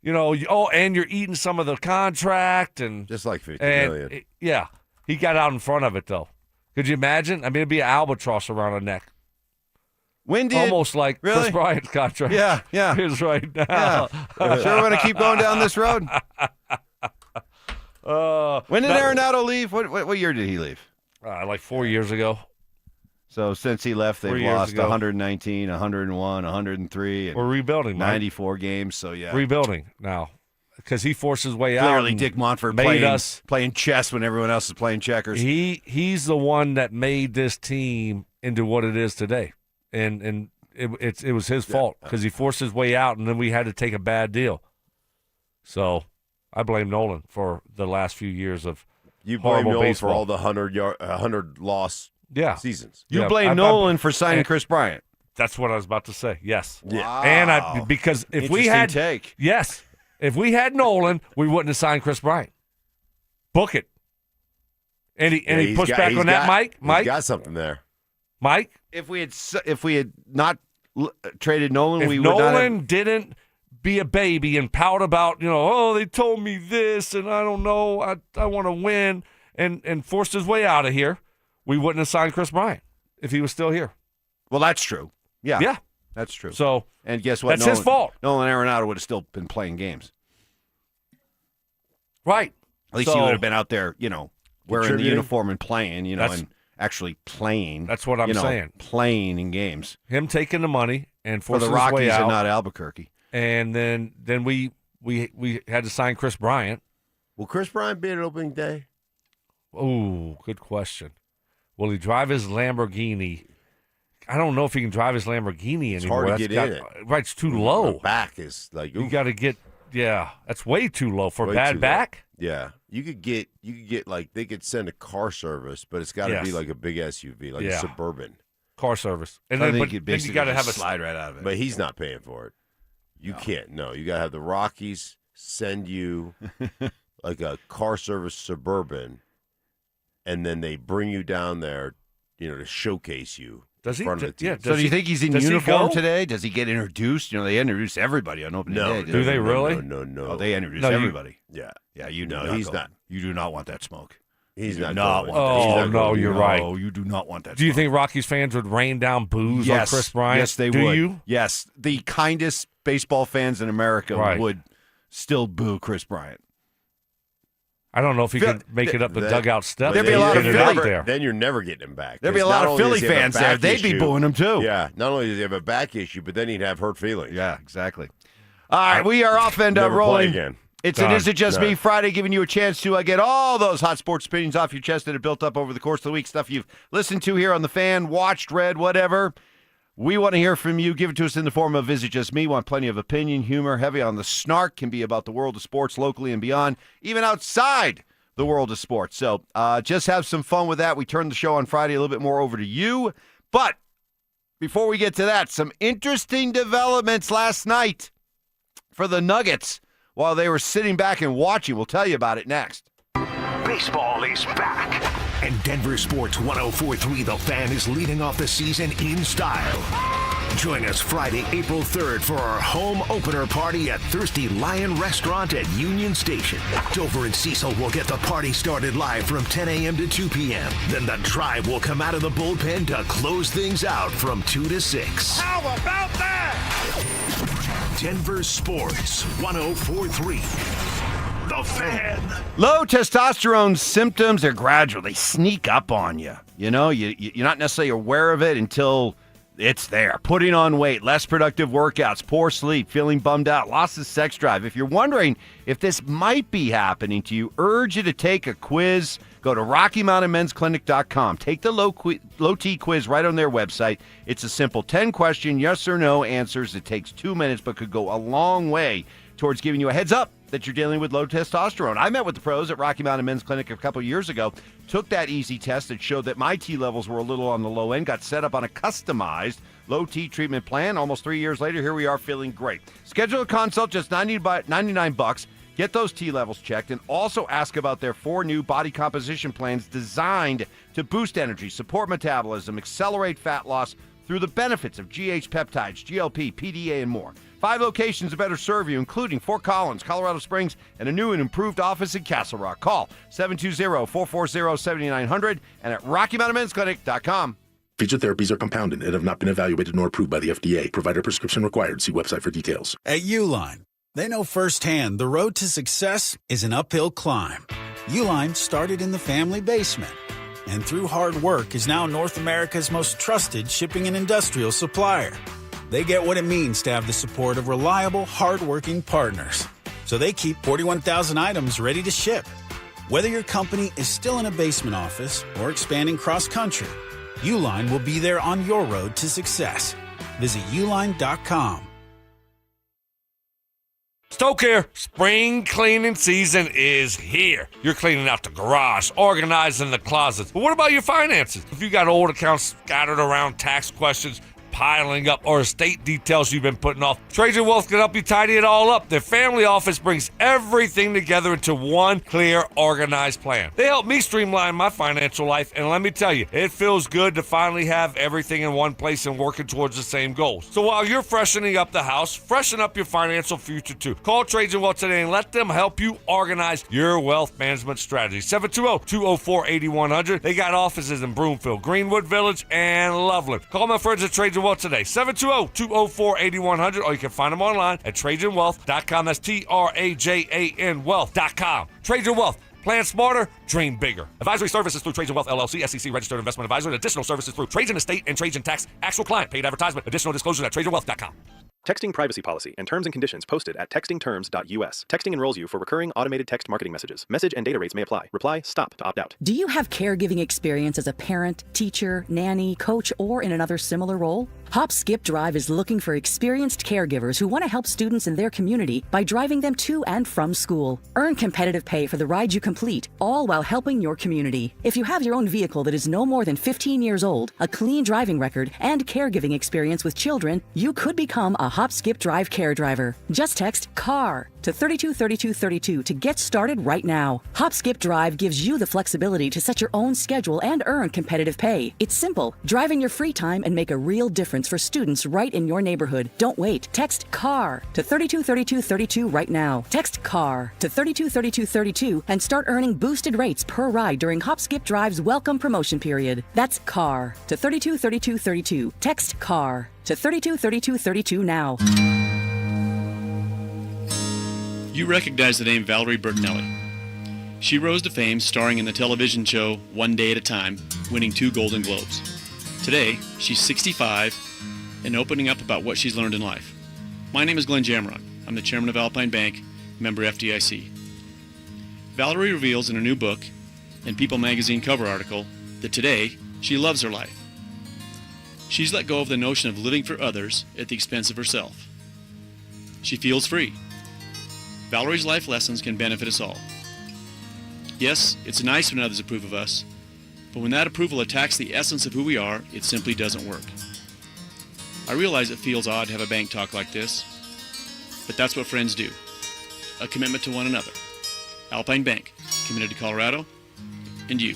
And you're eating some of the contract and
just like $50 million.
Yeah, he got out in front of it though. Could you imagine? I mean, it'd be an albatross around her neck. Almost like Chris Bryant's contract.
Yeah.
Is right now.
Yeah. Sure, we want to keep going down this road. When did Arenado leave? What year did he leave?
Like 4 years ago.
So since he left, they've lost 119, 101, 103. And
we're rebuilding,
94 games. So yeah,
rebuilding now because he forced his way out.
Clearly, Dick Monfort playing chess when everyone else is playing checkers.
He's the one that made this team into what it is today, and it was his fault because he forced his way out, and then we had to take a bad deal. So I blame Nolan for the last few years of horrible
Nolan
baseball.
for all the 100 loss seasons.
You blame Nolan for signing Chris Bryant.
That's what I was about to say. Yes.
Wow.
And because if we had if we had Nolan, we wouldn't have signed Chris Bryant. Book it. Any pushback on that, Mike?
He's got something there.
Mike?
If we had not traded Nolan,
if
we would
Nolan
not have...
didn't be a baby and pout about, they told me this and I don't know, I want to win and forced his way out of here, we wouldn't have signed Chris Bryant if he was still here.
Well, that's true. Yeah. That's true.
So,
and guess what?
That's his fault.
Nolan Arenado would have still been playing games.
Right.
At least he would have been out there, wearing the uniform and playing, and actually playing.
That's what I'm saying.
Playing in games.
Him taking the money and
for the Rockies and not Albuquerque.
And then we had to sign Chris Bryant.
Will Chris Bryant be at opening day?
Oh, good question. Will he drive his Lamborghini? I don't know if he can drive his Lamborghini anymore.
It's hard to get in it.
Right, it's too low.
The back is like, oof.
You got to get, that's way too low for a bad back.
Yeah, you could get like they could send a car service, but it's got to be like a big SUV, like a Suburban
car service. And
I
then,
think
then you got to have a
slide right out of it.
But he's not paying for it. You can't. No, you got to have the Rockies send you like a car service Suburban, and then they bring you down there, to showcase you.
Does he?
So do you think he's in uniform today? Does he get introduced? They introduce everybody on opening day.
Do they really?
No.
Oh, they introduce everybody.
Yeah.
Yeah,
he's not.
You do not want that smoke.
He's not.
You're right.
No, you do not want that.
Do you think Rockies fans would rain down booze on Chris Bryant?
Yes, they would.
Do you?
Yes, the kindest baseball fans in America would still boo Chris Bryant.
I don't know if he could make it up the dugout steps.
There'd be a lot of Philly.
Then you're never getting him back.
There'd be a lot of Philly fans there. They'd be booing him too.
Yeah. Not only does he have a back issue, but then he'd have hurt feelings.
Yeah, exactly. All right, we are off and rolling.
Again.
It's an Is It Just Me Friday, giving you a chance to get all those hot sports opinions off your chest that have built up over the course of the week, stuff you've listened to here on The Fan, watched, read, whatever. We want to hear from you. Give it to us in the form of Is It Just Me? Want plenty of opinion, humor, heavy on the snark, can be about the world of sports locally and beyond, even outside the world of sports. So just have some fun with that. We turn the show on Friday a little bit more over to you. But before we get to that, some interesting developments last night for the Nuggets while they were sitting back and watching. We'll tell you about it next.
Baseball is back, and Denver Sports 104.3 The Fan is leading off the season in style. Join us Friday, April 3rd for our home opener party at Thirsty Lion Restaurant at Union Station. Dover and Cecil will get the party started live from 10 a.m. to 2 p.m. Then the Tribe will come out of the bullpen to close things out from 2 to 6.
How about that?
Denver Sports 104.3 The Fan.
Low testosterone symptoms are gradual. They sneak up on you. You're not necessarily aware of it until it's there. Putting on weight, less productive workouts, poor sleep, feeling bummed out, loss of sex drive. If you're wondering if this might be happening to you, urge you to take a quiz. Go to RockyMountainMen'sClinic.com. Take the low T quiz right on their website. It's a simple 10-question yes or no answers. It takes 2 minutes but could go a long way towards giving you a heads up that you're dealing with low testosterone. I met with the pros at Rocky Mountain Men's Clinic a couple years ago, took that easy test that showed that my T levels were a little on the low end, got set up on a customized low T treatment plan. Almost 3 years later, here we are feeling great. Schedule a consult, just $99. Get those T levels checked, and also ask about their 4 new body composition plans designed to boost energy, support metabolism, accelerate fat loss through the benefits of GH peptides, GLP, PDA, and more. 5 locations to better serve you, including Fort Collins, Colorado Springs, and a new and improved office in Castle Rock. Call 720-440-7900 and at RockyMountainMen'sClinic.com.
Featured therapies are compounded and have not been evaluated nor approved by the FDA. Provider prescription required. See website for details.
At Uline, they know firsthand the road to success is an uphill climb. Uline started in the family basement and through hard work is now North America's most trusted shipping and industrial supplier. They get what it means to have the support of reliable, hardworking partners. So they keep 41,000 items ready to ship. Whether your company is still in a basement office or expanding cross-country, Uline will be there on your road to success. Visit uline.com.
Stoke here. Spring cleaning season is here. You're cleaning out the garage, organizing the closets. But what about your finances? If you got old accounts scattered around, tax questions piling up, or estate details you've been putting off, Trajan Wealth can help you tidy it all up. Their family office brings everything together into one clear, organized plan. They help me streamline my financial life, and let me tell you, it feels good to finally have everything in one place and working towards the same goals. So while you're freshening up the house, freshen up your financial future too. Call Trajan Wealth today and let them help you organize your wealth management strategy. 720-204-8100. They got offices in Broomfield, Greenwood Village, and Loveland. Call my friends at Trajan Wealth today, 720-204-8100, or you can find them online at TrajanWealth.com. That's TRAJAN Wealth.com. Trajan Wealth. Plan smarter, dream bigger. Advisory services through Trajan Wealth LLC, SEC registered investment advisor. Additional services through Trajan Estate and Trajan Tax. Actual client paid advertisement. Additional disclosures at TrajanWealth.com.
Texting privacy policy and terms and conditions posted at textingterms.us. Texting enrolls you for recurring automated text marketing messages. Message and data rates may apply. Reply STOP to opt out.
Do you have caregiving experience as a parent, teacher, nanny, coach, or in another similar role?
Hop Skip Drive is looking for experienced caregivers who want to help students in their community by driving them to and from school. Earn competitive pay for the ride you complete, all while helping your community. If you have your own vehicle that is no more than 15 years old, a clean driving record, and caregiving experience with children, you could become a Hop Skip Drive care driver. Just text CAR to 323232 to get started right now. Hop Skip Drive gives you the flexibility to set your own schedule and earn competitive pay. It's simple. Drive in your free time and make a real difference for students right in your neighborhood. Don't wait. Text CAR to 323232 right now. Text CAR to 323232 and start earning boosted rates per ride during Hop Skip Drive's welcome promotion period. That's CAR to 323232. Text CAR to 323232 now.
You recognize the name Valerie Bertinelli. She rose to fame starring in the television show One Day at a Time, winning 2 Golden Globes. Today, she's 65 and opening up about what she's learned in life. My name is Glenn Jamron. I'm the chairman of Alpine Bank, member FDIC. Valerie reveals in her new book and People magazine cover article that today she loves her life. She's let go of the notion of living for others at the expense of herself. She feels free. Valerie's life lessons can benefit us all. Yes, it's nice when others approve of us, but when that approval attacks the essence of who we are, it simply doesn't work. I realize it feels odd to have a bank talk like this, but that's what friends do. A commitment to one another. Alpine Bank, committed to Colorado and you.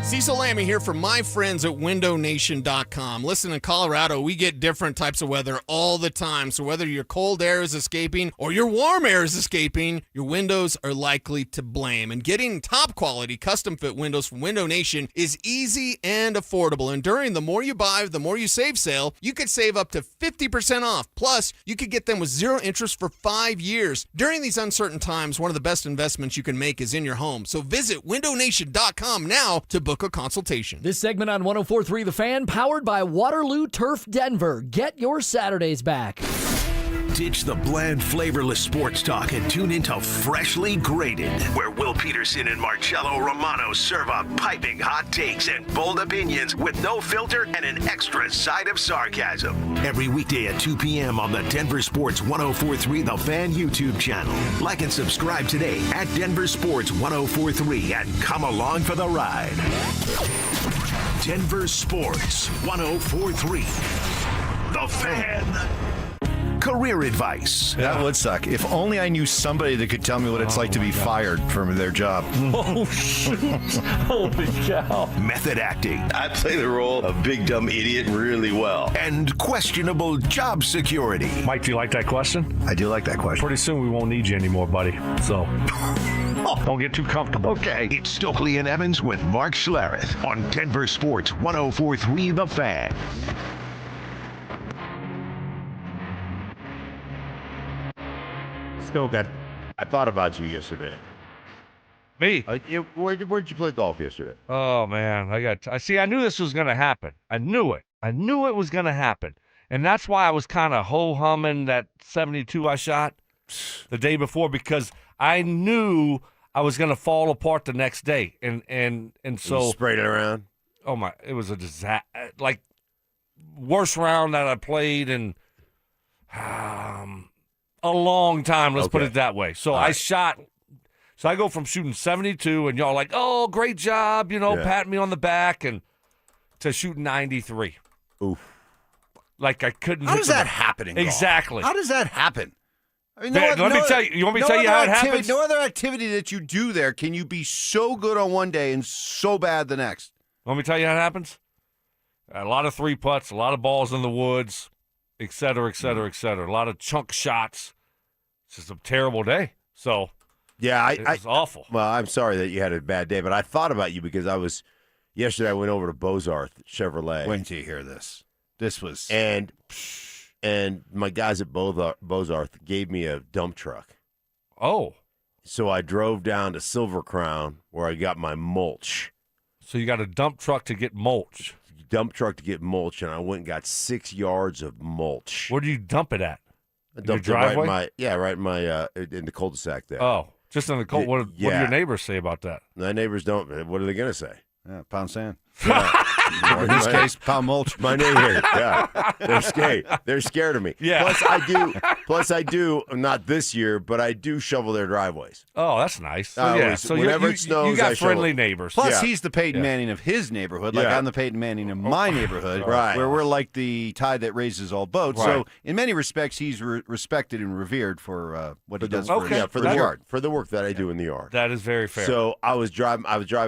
Cecil Lammy here for my friends at WindowNation.com. Listen, in Colorado, we get different types of weather all the time. So whether your cold air is escaping or your warm air is escaping, your windows are likely to blame. And getting top quality custom fit windows from Window Nation is easy and affordable. And during the More You Buy, the More You Save sale, you could save up to 50% off. Plus, you could get them with 0 interest for 5 years. During these uncertain times, one of the best investments you can make is in your home. So visit WindowNation.com now to book a consultation.
This segment on 104.3 The Fan, powered by Waterloo Turf Denver. Get your Saturdays back.
Ditch the bland, flavorless sports talk and tune into Freshly Grated, where Will Peterson and Marcello Romano serve up piping hot takes and bold opinions with no filter and an extra side of sarcasm. Every weekday at 2 p.m. on the Denver Sports 104.3 The Fan YouTube channel. Like and subscribe today at Denver Sports 104.3 and come along for the ride. Denver Sports 104.3 The Fan. Career advice.
That would suck. If only I knew somebody that could tell me what it's like to be fired from their job.
Oh, shit. Holy cow.
Method acting.
I play the role of big dumb idiot really well.
And questionable job security.
Mike, do you like that question?
I do like that question.
Pretty soon we won't need you anymore, buddy. So don't get too comfortable.
Okay. It's Stokley and Evans with Mark Schlereth on Denver Sports 104.3 The Fan.
I thought about you yesterday.
Me?
Where'd you play golf yesterday?
Oh, man. I knew this was going to happen. I knew it. I knew it was going to happen. And that's why I was kind of ho-humming that 72 I shot the day before, because I knew I was going to fall apart the next day. And so.
You sprayed it around?
Oh, my. It was a disaster. Like, worst round that I played in a long time, let's put it that way. So I shot, so I go from shooting 72 and y'all like, oh, great job, patting me on the back, and to shooting 93.
Oof.
Like I couldn't.
How does that happen in golf?
Exactly.
How does that happen? I mean,
let me tell you. You want me to tell you how it happens?
No other activity that you do there can you be so good on one day and so bad the next.
Let me tell you how it happens. A lot of 3 putts, a lot of balls in the woods, et cetera, et cetera, et cetera. A lot of chunk shots. It's just a terrible day. So,
yeah,
it's awful.
Well, I'm sorry that you had a bad day, but I thought about you because yesterday I went over to Bozarth Chevrolet.
Wait until you hear this. This was.
And my guys at Bozarth gave me a dump truck.
Oh.
So I drove down to Silver Crown where I got my mulch.
So you got a dump truck to get mulch?
Dump truck to get mulch, and I went and got 6 yards of mulch.
Where do you dump it at?
I dumped it right in my in the cul-de-sac there.
Oh, just in the What do your neighbors say about that?
My neighbors don't. What are they going to say?
Yeah, pound sand.
Yeah.
Or in this case, pound mulch.
My neighbor, yeah. They're scared of me.
Yeah.
Plus I do, not this year, but I do shovel their driveways.
Oh, that's nice. So,
I
yeah.
always-
So
whenever
you
it snows,
you got
I shovel
friendly
it.
neighbors.
Plus,
Yeah.
he's the Peyton Manning of his neighborhood. Like
Yeah.
I'm the Peyton Manning of my neighborhood,
Right.
where we're like the tide that raises all boats.
Right.
So, in many respects, he's respected and revered for what he does
Okay.
for
for
the
the
yard.
work, for the work that I do in the yard.
That is very fair.
So I was driving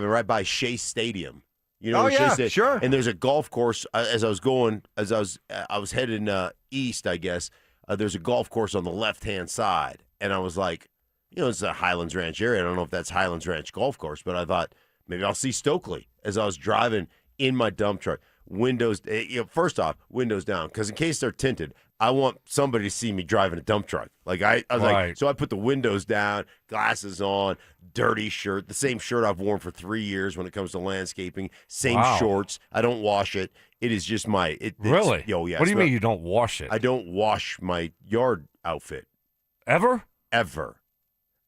right by Shea Stadium. You know,
Oh,
where Shea
yeah,
Stadium-
sure.
And there's a golf course as I was heading east, I guess. There's a golf course on the left-hand side, and I was like, you know, it's a Highlands Ranch area. I don't know if that's Highlands Ranch golf course, but I thought maybe I'll see Stokley as I was driving in my dump truck. Windows, first off, windows down, because in case they're tinted, I want somebody to see me driving a dump truck. Like I was
Right.
like, so I put the windows down, glasses on, dirty shirt, the same shirt I've worn for 3 years when it comes to landscaping, same
Wow.
shorts. I don't wash it. It is just
Really?
Yeah.
What do you mean you don't wash it?
I don't wash my yard outfit
Ever?
ever.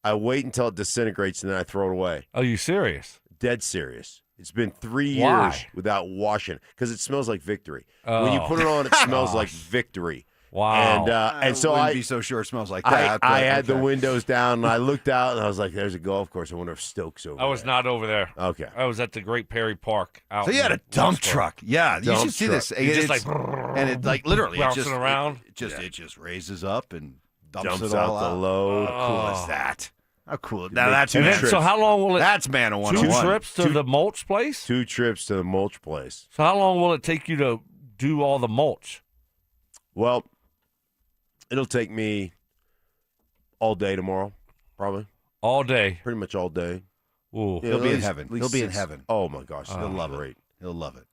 I wait until it disintegrates and then I throw it away.
Are you serious?
Dead serious. It's been 3
Why?
years without washing because it smells like victory. When you
Oh.
put it on, it smells like victory.
Wow.
And so
wouldn't
I
be so sure it smells like that.
I
but
had the
okay.
windows down and I looked out and I was like, "There's a golf course. I wonder if Stokes over."
I was not over there.
Okay.
I was at the Great Perry Park. Out
So you had a
in
dump
Westboro.
truck. Yeah, you
Dump
should see
truck.
this.
You just
It's-
like
and it like literally it
bouncing
just
around.
It just raises up and dumps
Dumps
it all
out the
out.
load.
How cool
Oh.
is that? How cool!
You
Now
make
that's
two
And then,
trips.
so how long will it?
That's man of
2 trips to the mulch place.
2 trips to the mulch place.
So how long will it take you to do all the mulch?
Well, it'll take me all day tomorrow, probably.
All day.
Pretty much all day.
Ooh.
He'll
at
be in
least-
heaven.
at least
He'll be in
6
heaven.
Oh my gosh,
Oh.
he'll
He'll
love
love
it.
He'll love it.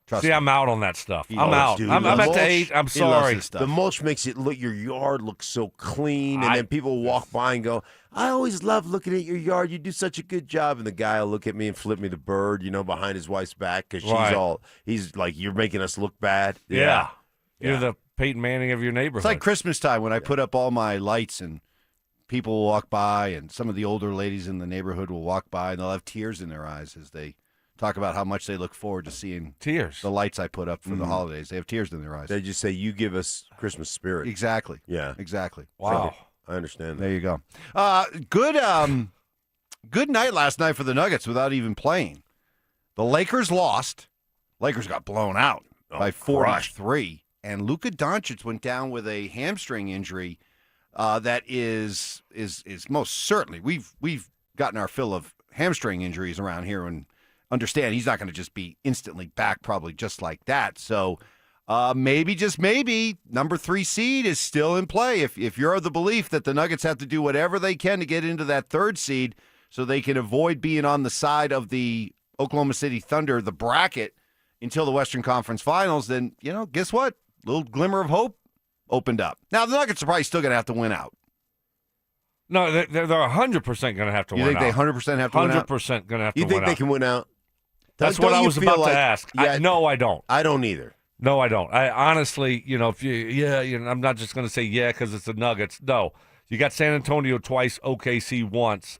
Trust
See,
me.
I'm out on that stuff.
He
I'm
loves-
out.
dude,
I'm
the
at the
mulch-
8. I'm
he loves
sorry.
this stuff.
The mulch makes it look your yard looks so clean, and
I-
then people walk by and go, "I always love looking at your yard. You do such a good job." And the guy will look at me and flip me the bird, behind his wife's back because
Right.
he's like, "You're making us look bad."
Yeah. You're
Yeah.
the Peyton Manning of your neighborhood.
It's like Christmas time when I put up all my lights and people will walk by, and some of the older ladies in the neighborhood will walk by and they'll have tears in their eyes as they talk about how much they look forward to seeing
tears.
the lights I put up for the holidays. They have tears in their eyes.
They just say, "You give us Christmas spirit."
Exactly.
Yeah.
Exactly.
Wow.
I understand that.
There you go. Good night last night for the Nuggets without even playing. The Lakers lost. Lakers got blown out by 43. And Luka Doncic went down with a hamstring injury that is most certainly we've gotten our fill of hamstring injuries around here and understand he's not going to just be instantly back probably just like that. So maybe, just maybe, number 3 seed is still in play. If you're of the belief that the Nuggets have to do whatever they can to get into that 3rd seed so they can avoid being on the side of the Oklahoma City Thunder, the bracket, until the Western Conference Finals, then, guess what? Little glimmer of hope opened up. Now, the Nuggets are probably still going to have to win out.
No, they're 100% going to have to
You
win
think
out.
they 100% have to win out?
100% going to have to
You
win
think
out.
they can win out?
That's
Don't
what I
you
was
feel
about
like-
to ask.
Yeah.
No, I don't.
I don't either.
No, I don't. I honestly, I'm not just going to say yeah because it's the Nuggets. No, you got San Antonio twice, OKC once.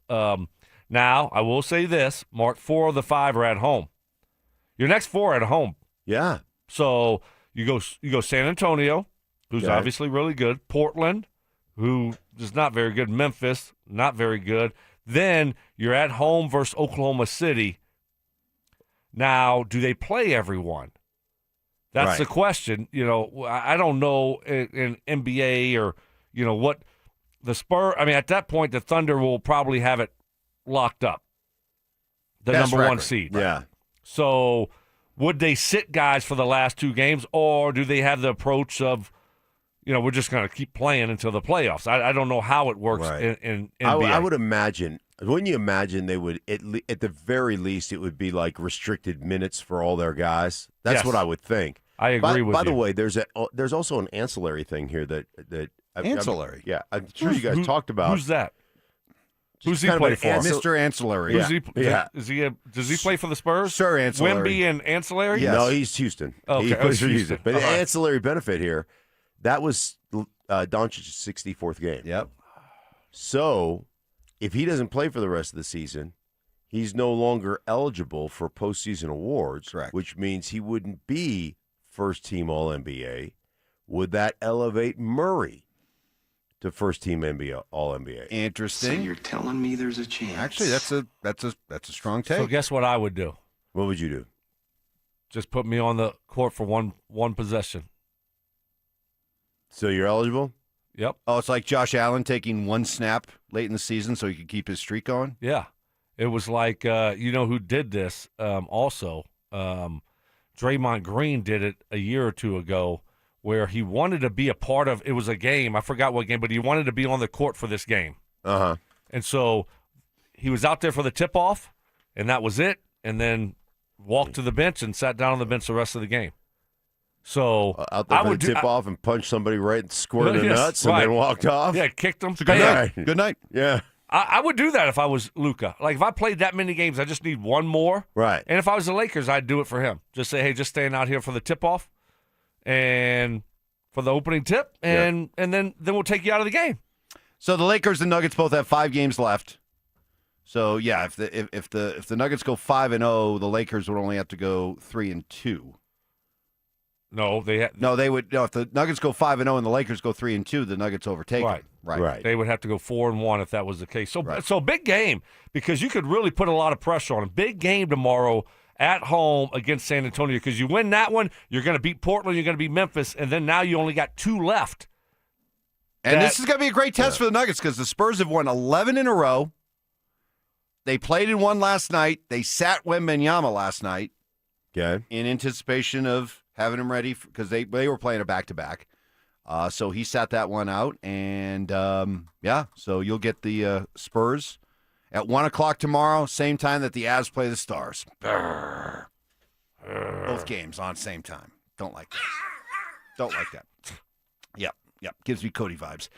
Now, I will say this, Mark, 4 of the 5 are at home. Your next 4 are at home.
Yeah.
So you go San Antonio, who's
Okay.
obviously really good. Portland, who is not very good. Memphis, not very good. Then you're at home versus Oklahoma City. Now, do they play everyone? That's
Right.
the question. I don't know in NBA or, what the Spurs. I mean, at that point, the Thunder will probably have it locked up. The
Best
number 1
record.
seed.
Yeah.
So would they sit guys for the last 2 games, or do they have the approach of, we're just going to keep playing until the playoffs? I don't know how it works
Right.
in NBA.
I would imagine. Wouldn't you imagine they would, at the very least, it would be like restricted minutes for all their guys? That's
Yes.
what I would think.
I agree with
By
you.
the way, there's also an ancillary thing here that
Ancillary?
I'm sure you guys talked about.
Who's that? Who's he
kind of
play
an
for?
Mr. Ancillary.
Who's he?
Yeah.
Does he play for the Spurs?
Sir Ancillary.
Wemby and Ancillary?
Yes.
No, he's Houston.
Okay.
He
Oh,
plays
he's
for Houston.
Houston.
But the
All right.
ancillary benefit here, that was Doncic's 64th game.
Yep.
So if he doesn't play for the rest of the season, he's no longer eligible for postseason awards,
Correct.
which means he wouldn't be first-team All-NBA. Would that elevate Murray to first-team All-NBA?
Interesting.
So you're telling me there's a chance?
Actually, that's a strong take.
So guess what I would do?
What would you do?
Just put me on the court for one possession.
So you're eligible?
Yep.
Oh, it's like Josh Allen taking one snap late in the season so he could keep his streak going?
Yeah. It was like, you know who did this also? Draymond Green did it a year or two ago where he wanted to be a part of – it was a game. I forgot what game, but he wanted to be on the court for this game.
Uh-huh.
And so he was out there for the tip-off, and that was it, and then walked to the bench and sat down on the bench the rest of the game. So
out there for the tip-off and punched somebody right and squared in the nuts and then walked off?
Yeah, kicked him.
Good night.
Good night.
Yeah.
I would do that if I was Luka. Like, if I played that many games, I just need one more.
Right.
And if I was the Lakers, I'd do it for him. Just say, hey, just staying out here for the tip-off and for the opening tip, and then we'll take you out of the game.
So the Lakers and Nuggets both have 5 games left. So, yeah, if the Nuggets go 5-0, the Lakers would only have to go 3-2.
No,
they would. No, if the Nuggets go 5-0 and the Lakers go 3-2, the Nuggets overtake them.
Right. They would have to go 4-1 if that was the case. So big game because you could really put a lot of pressure on them. Big game tomorrow at home against San Antonio because you win that one, you're going to beat Portland, you're going to beat Memphis, and then now you only got 2 left.
And this is going to be a great test for the Nuggets because the Spurs have won 11 in a row. They played in one last night. They sat Wembanyama last night.
Okay.
In anticipation of having him ready because they were playing a back-to-back. So he sat that one out, and so you'll get the Spurs at 1 o'clock tomorrow, same time that the Avs play the Stars. Both games on same time. Don't like that. Yep. Gives me Cody vibes.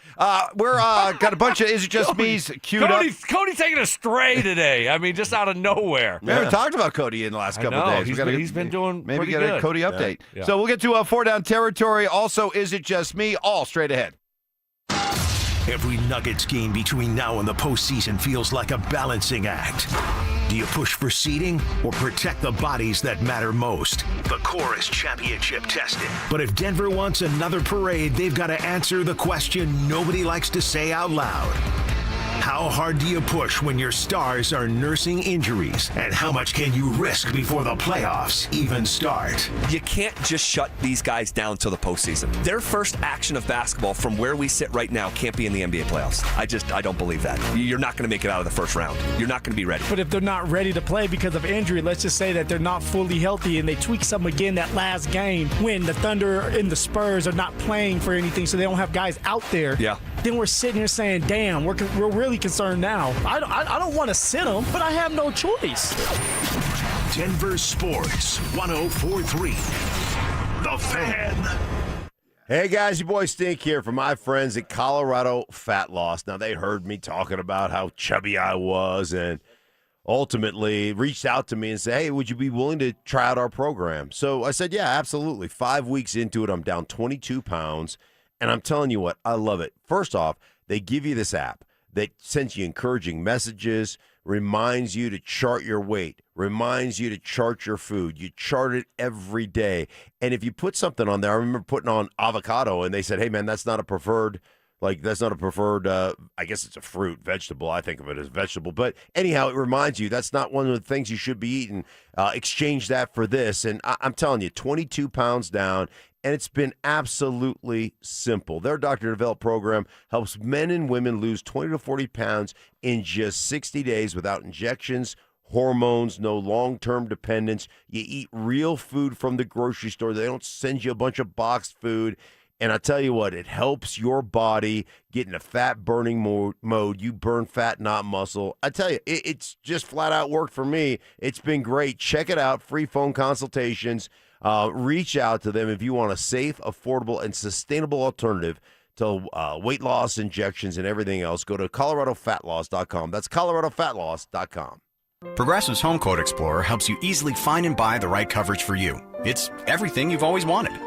We're got a bunch of Is It Just Me's queued up.
Cody taking a stray today. I mean, just out of nowhere.
We haven't talked about Cody in the last couple of days.
He's been doing
maybe
pretty
get
good.
a Cody update.
Yeah.
So we'll get to 4 Down territory. Also, Is It Just Me? All straight ahead.
Every Nuggets game between now and the postseason feels like a balancing act. Do you push for seeding or protect the bodies that matter most? The core is championship tested. But if Denver wants another parade, they've got to answer the question nobody likes to say out loud. How hard do you push when your stars are nursing injuries? And how much can you risk before the playoffs even start?
You can't just shut these guys down till the postseason. Their first action of basketball from where we sit right now can't be in the NBA playoffs. I don't believe that. You're not going to make it out of the first round. You're not going to be ready.
But if they're not ready to play because of injury, let's just say that they're not fully healthy and they tweak something again that last game when the Thunder and the Spurs are not playing for anything, so they don't have guys out there.
Yeah.
Then we're sitting here saying, damn, we're really concerned now. I don't want to sit them, but I have no choice.
Denver Sports 104.3 The Fan.
Hey guys, your boy Stink here from my friends at Colorado Fat Loss. Now they heard me talking about how chubby I was and ultimately reached out to me and said, hey, would you be willing to try out our program? So I said, yeah, absolutely. 5 weeks into it, I'm down 22 pounds. And I'm telling you what, I love it. First off, they give you this app that sends you encouraging messages, reminds you to chart your weight, reminds you to chart your food. You chart it every day. And if you put something on there, I remember putting on avocado, and they said, hey, man, that's not a preferred, I guess it's a fruit, vegetable. I think of it as vegetable. But anyhow, it reminds you that's not one of the things you should be eating. Exchange that for this. And I'm telling you, 22 pounds down. And it's been absolutely simple. Their doctor-developed program helps men and women lose 20 to 40 pounds in just 60 days without injections, hormones, no long-term dependence. You eat real food from the grocery store. They don't send you a bunch of boxed food. And I tell you what, it helps your body get in a fat-burning mode. You burn fat, not muscle. I tell you, it's just flat-out worked for me. It's been great. Check it out. Free phone consultations. Reach out to them if you want a safe, affordable, and sustainable alternative to weight loss injections and everything else. Go to coloradofatloss.com. That's coloradofatloss.com.
Progressive's Home Quote Explorer helps you easily find and buy the right coverage for you. It's everything you've always wanted.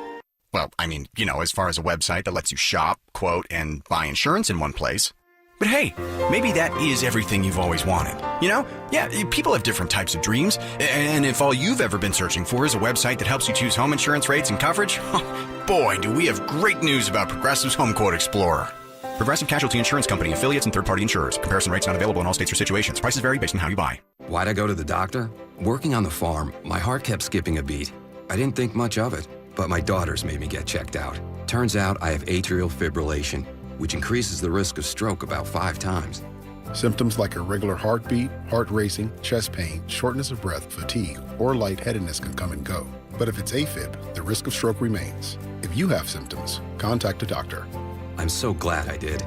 Well, I mean, as far as a website that lets you shop, quote, and buy insurance in one place. But hey, maybe that is everything you've always wanted. You know? Yeah, people have different types of dreams. And if all you've ever been searching for is a website that helps you choose home insurance rates and coverage, boy, do we have great news about Progressive's Home Quote Explorer. Progressive Casualty Insurance Company, affiliates, and third-party insurers. Comparison rates not available in all states or situations. Prices vary based on how you buy.
Why'd I go to the doctor? Working on the farm, my heart kept skipping a beat. I didn't think much of it, but my daughters made me get checked out. Turns out I have atrial fibrillation, which increases the risk of stroke about 5 times.
Symptoms like irregular heartbeat, heart racing, chest pain, shortness of breath, fatigue, or lightheadedness can come and go. But if it's AFib, the risk of stroke remains. If you have symptoms, contact a doctor.
I'm so glad I did.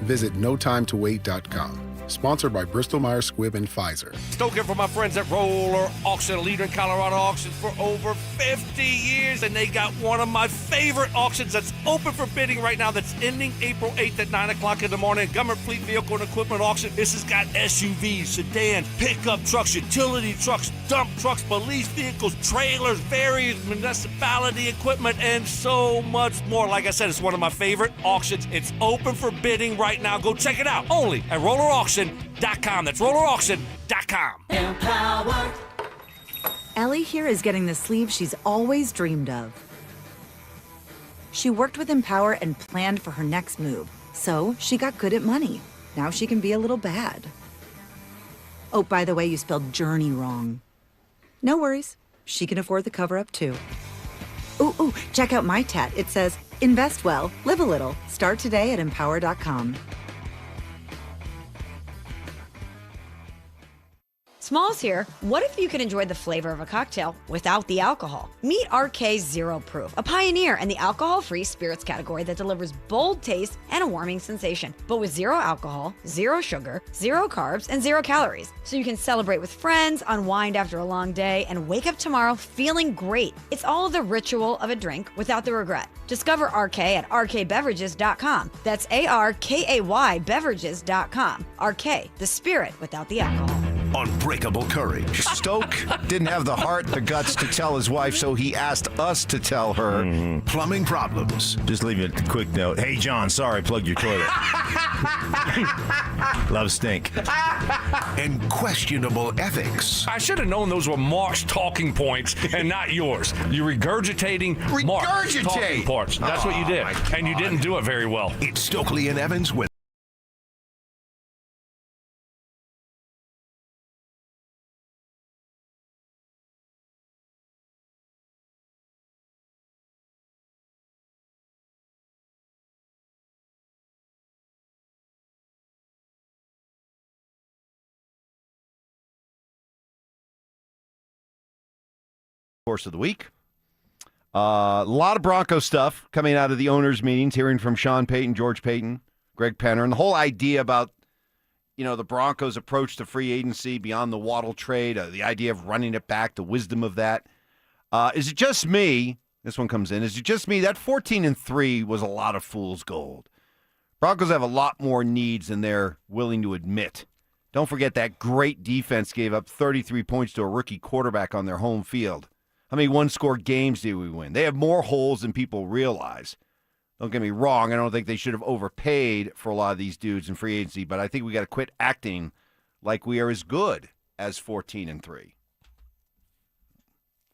Visit notimetowait.com. Sponsored by Bristol-Myers Squibb and Pfizer.
Stoking for my friends at Roller Auction, a leader in Colorado auctions for over 50 years. And they got one of my favorite auctions that's open for bidding right now that's ending April 8th at 9 o'clock in the morning. Government Fleet Vehicle and Equipment Auction. This has got SUVs, sedans, pickup trucks, utility trucks, dump trucks, police vehicles, trailers, various municipality equipment, and so much more. Like I said, it's one of my favorite auctions. It's open for bidding right now. Go check it out only at Roller Auction.com. That's rollerauction.com.
Empowered. Ellie here is getting the sleeve she's always dreamed of. She worked with Empower and planned for her next move, so she got good at money. Now she can be a little bad. Oh, by the way, you spelled journey wrong. No worries. She can afford the cover-up, too. Ooh, check out my tat. It says, invest well, live a little. Start today at empower.com.
Smalls here. What if you could enjoy the flavor of a cocktail without the alcohol? Meet RK Zero Proof, a pioneer in the alcohol-free spirits category that delivers bold taste and a warming sensation, but with 0 alcohol, 0 sugar, 0 carbs, and 0 calories. So you can celebrate with friends, unwind after a long day, and wake up tomorrow feeling great. It's all the ritual of a drink without the regret. Discover RK at rkbeverages.com. That's ARKAY beverages.com. RK, the spirit without the alcohol.
Unbreakable courage.
Stoke didn't have the heart, the guts to tell his wife, so he asked us to tell her.
Plumbing problems.
Just leave a quick note. Hey, John, sorry, plugged your toilet. Love stink.
And questionable ethics.
I should have known those were Mark's talking points and not yours. You're regurgitating Mark's talking points. That's what you did. And you didn't do it very well.
It's Stokley and Evans with
course of the week. A lot of Broncos stuff coming out of the owners' meetings, hearing from Sean Payton, George Payton, Greg Penner, and the whole idea about, the Broncos' approach to free agency beyond the Waddle trade, the idea of running it back, the wisdom of that. Is it just me? This one comes in. Is it just me? That 14-3 was a lot of fool's gold. Broncos have a lot more needs than they're willing to admit. Don't forget that great defense gave up 33 points to a rookie quarterback on their home field. How many one-score games did we win? They have more holes than people realize. Don't get me wrong. I don't think they should have overpaid for a lot of these dudes in free agency, but I think we got to quit acting like we are as good as 14-3.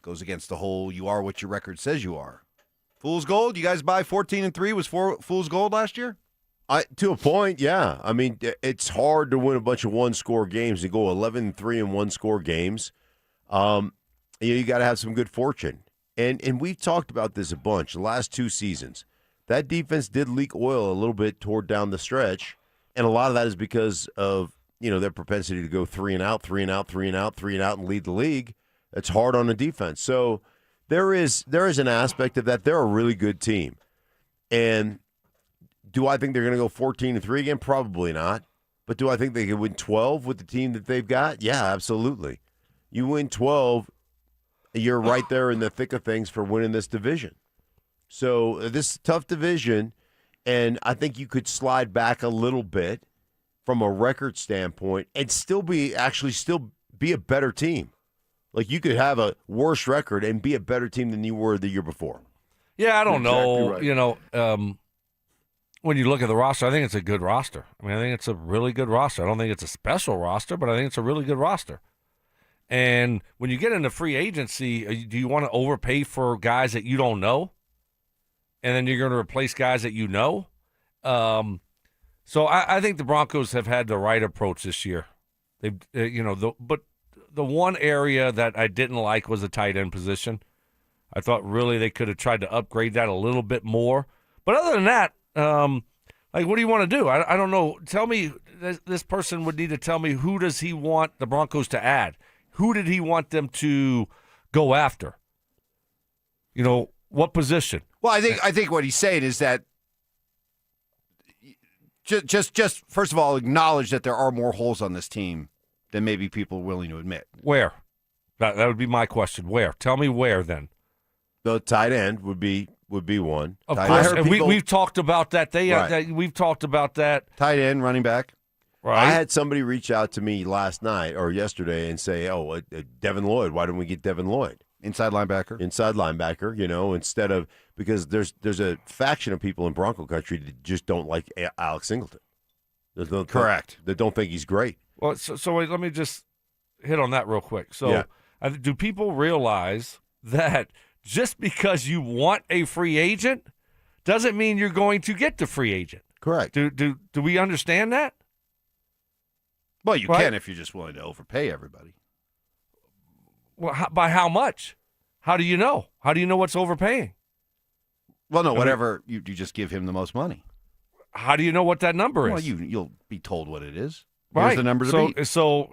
Goes against the whole you are what your record says you are. Fool's gold? You guys buy 14-3 was fool's gold last year?
To a point, yeah. I mean, it's hard to win a bunch of one-score games and go 11-3 in one-score games. You got to have some good fortune. And we've talked about this a bunch the last 2 seasons. That defense did leak oil a little bit toward down the stretch, and a lot of that is because of, their propensity to go 3 and out, 3 and out, 3 and out, 3 and out and lead the league. It's hard on the defense. So there is an aspect of that. They're a really good team. And do I think they're going to go 14-3 again? Probably not. But do I think they could win 12 with the team that they've got? Yeah, absolutely. You win 12, you're right there in the thick of things for winning this division. So this is a tough division, and I think you could slide back a little bit from a record standpoint and still be a better team. Like you could have a worse record and be a better team than you were the year before.
Yeah, I don't know.
Exactly right.
when you look at the roster, I think it's a good roster. I mean, I think it's a really good roster. I don't think it's a special roster, but I think it's a really good roster. And when you get into free agency, do you want to overpay for guys that you don't know? And then you're going to replace guys that you know? So I think the Broncos have had the right approach this year. They've, but the one area that I didn't like was the tight end position. I thought really they could have tried to upgrade that a little bit more. But other than that, what do you want to do? I don't know. Tell me, this person would need to tell me, who does he want the Broncos to add? Who did he want them to go after? What position?
Well, I think what he's saying is that just first of all, acknowledge that there are more holes on this team than maybe people are willing to admit.
Where? That would be my question. Where? Tell me where then.
The tight end would be one.
Of course, and we've talked about that. We've talked about that.
Tight end, running back.
Right.
I had somebody reach out to me last night or yesterday and say, Devin Lloyd, why don't we get Devin Lloyd?
Inside linebacker,
instead of, because there's a faction of people in Bronco country that just don't like Alex Singleton.
Correct.
That don't think he's great.
Well, so wait, let me just hit on that real quick. So do people realize that just because you want a free agent doesn't mean you're going to get the free agent?
Correct.
Do we understand that?
Well, you can if you're just willing to overpay everybody.
Well, by how much? How do you know? How do you know what's overpaying?
Well, no, whatever. You just give him the most money.
How do you know what that number is?
Well, you'll be told what it is.
Right.
Here's the number to beat.
So,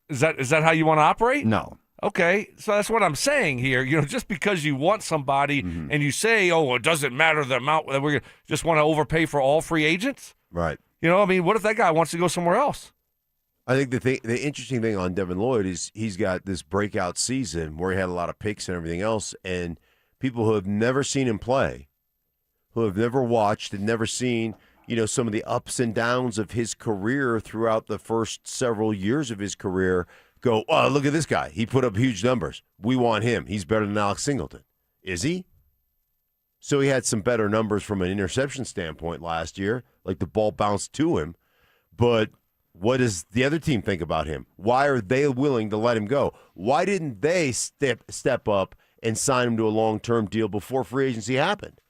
is that how you want to operate?
No.
Okay, so that's what I'm saying here. Just because you want somebody and you say, it doesn't matter the amount that we're just want to overpay for all free agents.
Right.
What if that guy wants to go somewhere else?
I think the interesting thing on Devin Lloyd is he's got this breakout season where he had a lot of picks and everything else, and people who have never seen him play, who have never watched and never seen, some of the ups and downs of his career throughout the first several years of his career, go, oh, look at this guy. He put up huge numbers. We want him. He's better than Alex Singleton. Is he? So he had some better numbers from an interception standpoint last year, like the ball bounced to him. But what does the other team think about him? Why are they willing to let him go? Why didn't they step up and sign him to a long-term deal before free agency happened?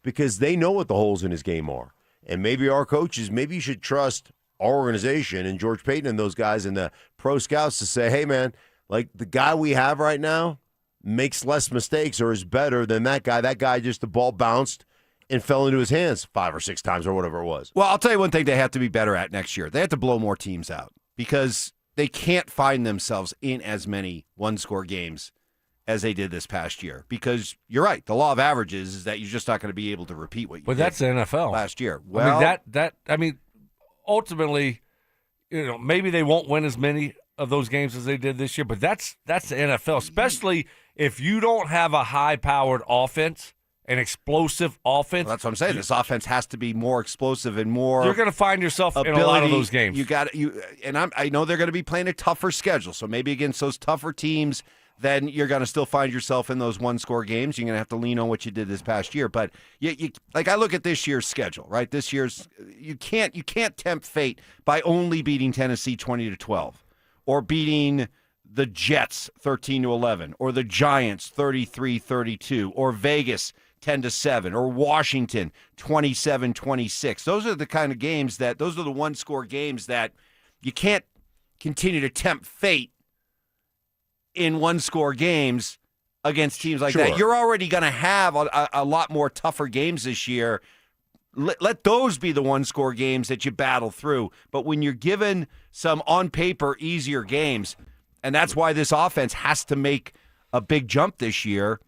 Because they know what the holes in his game are. And maybe our coaches, maybe you should trust our organization and George Payton and those guys and the pro scouts to say, hey, man, like the guy we have right now makes less mistakes or is better than that guy. That guy just, the ball bounced and fell into his hands 5 or 6 times or whatever it was.
Well, I'll tell you one thing they have to be better at next year. They have to blow more teams out because they can't find themselves in as many one-score games as they did this past year. Because you're right, the law of averages is that you're just not going to be able to repeat what you did
that's the NFL
last year. Well,
ultimately, maybe they won't win as many of those games as they did this year, but that's the NFL, especially if you don't have a high-powered offense, an explosive offense.
Well, that's what I'm saying. This offense has to be more explosive and more.
You're going to find yourself in a lot of those games.
I know they're going to be playing a tougher schedule, so maybe against those tougher teams, then you're going to still find yourself in those one-score games. You're going to have to lean on what you did this past year. But I look at this year's schedule, right? This year's you can't tempt fate by only beating Tennessee 20-12, or beating the Jets 13-11, or the Giants 33-32, or Vegas 10-7, or Washington 27-26. Those are the kind of games those are the one-score games that you can't continue to tempt fate in one-score games against teams like that. You're already going to have a lot more tougher games this year. Let those be the one-score games that you battle through. But when you're given some on-paper easier games, and that's why this offense has to make a big jump this year,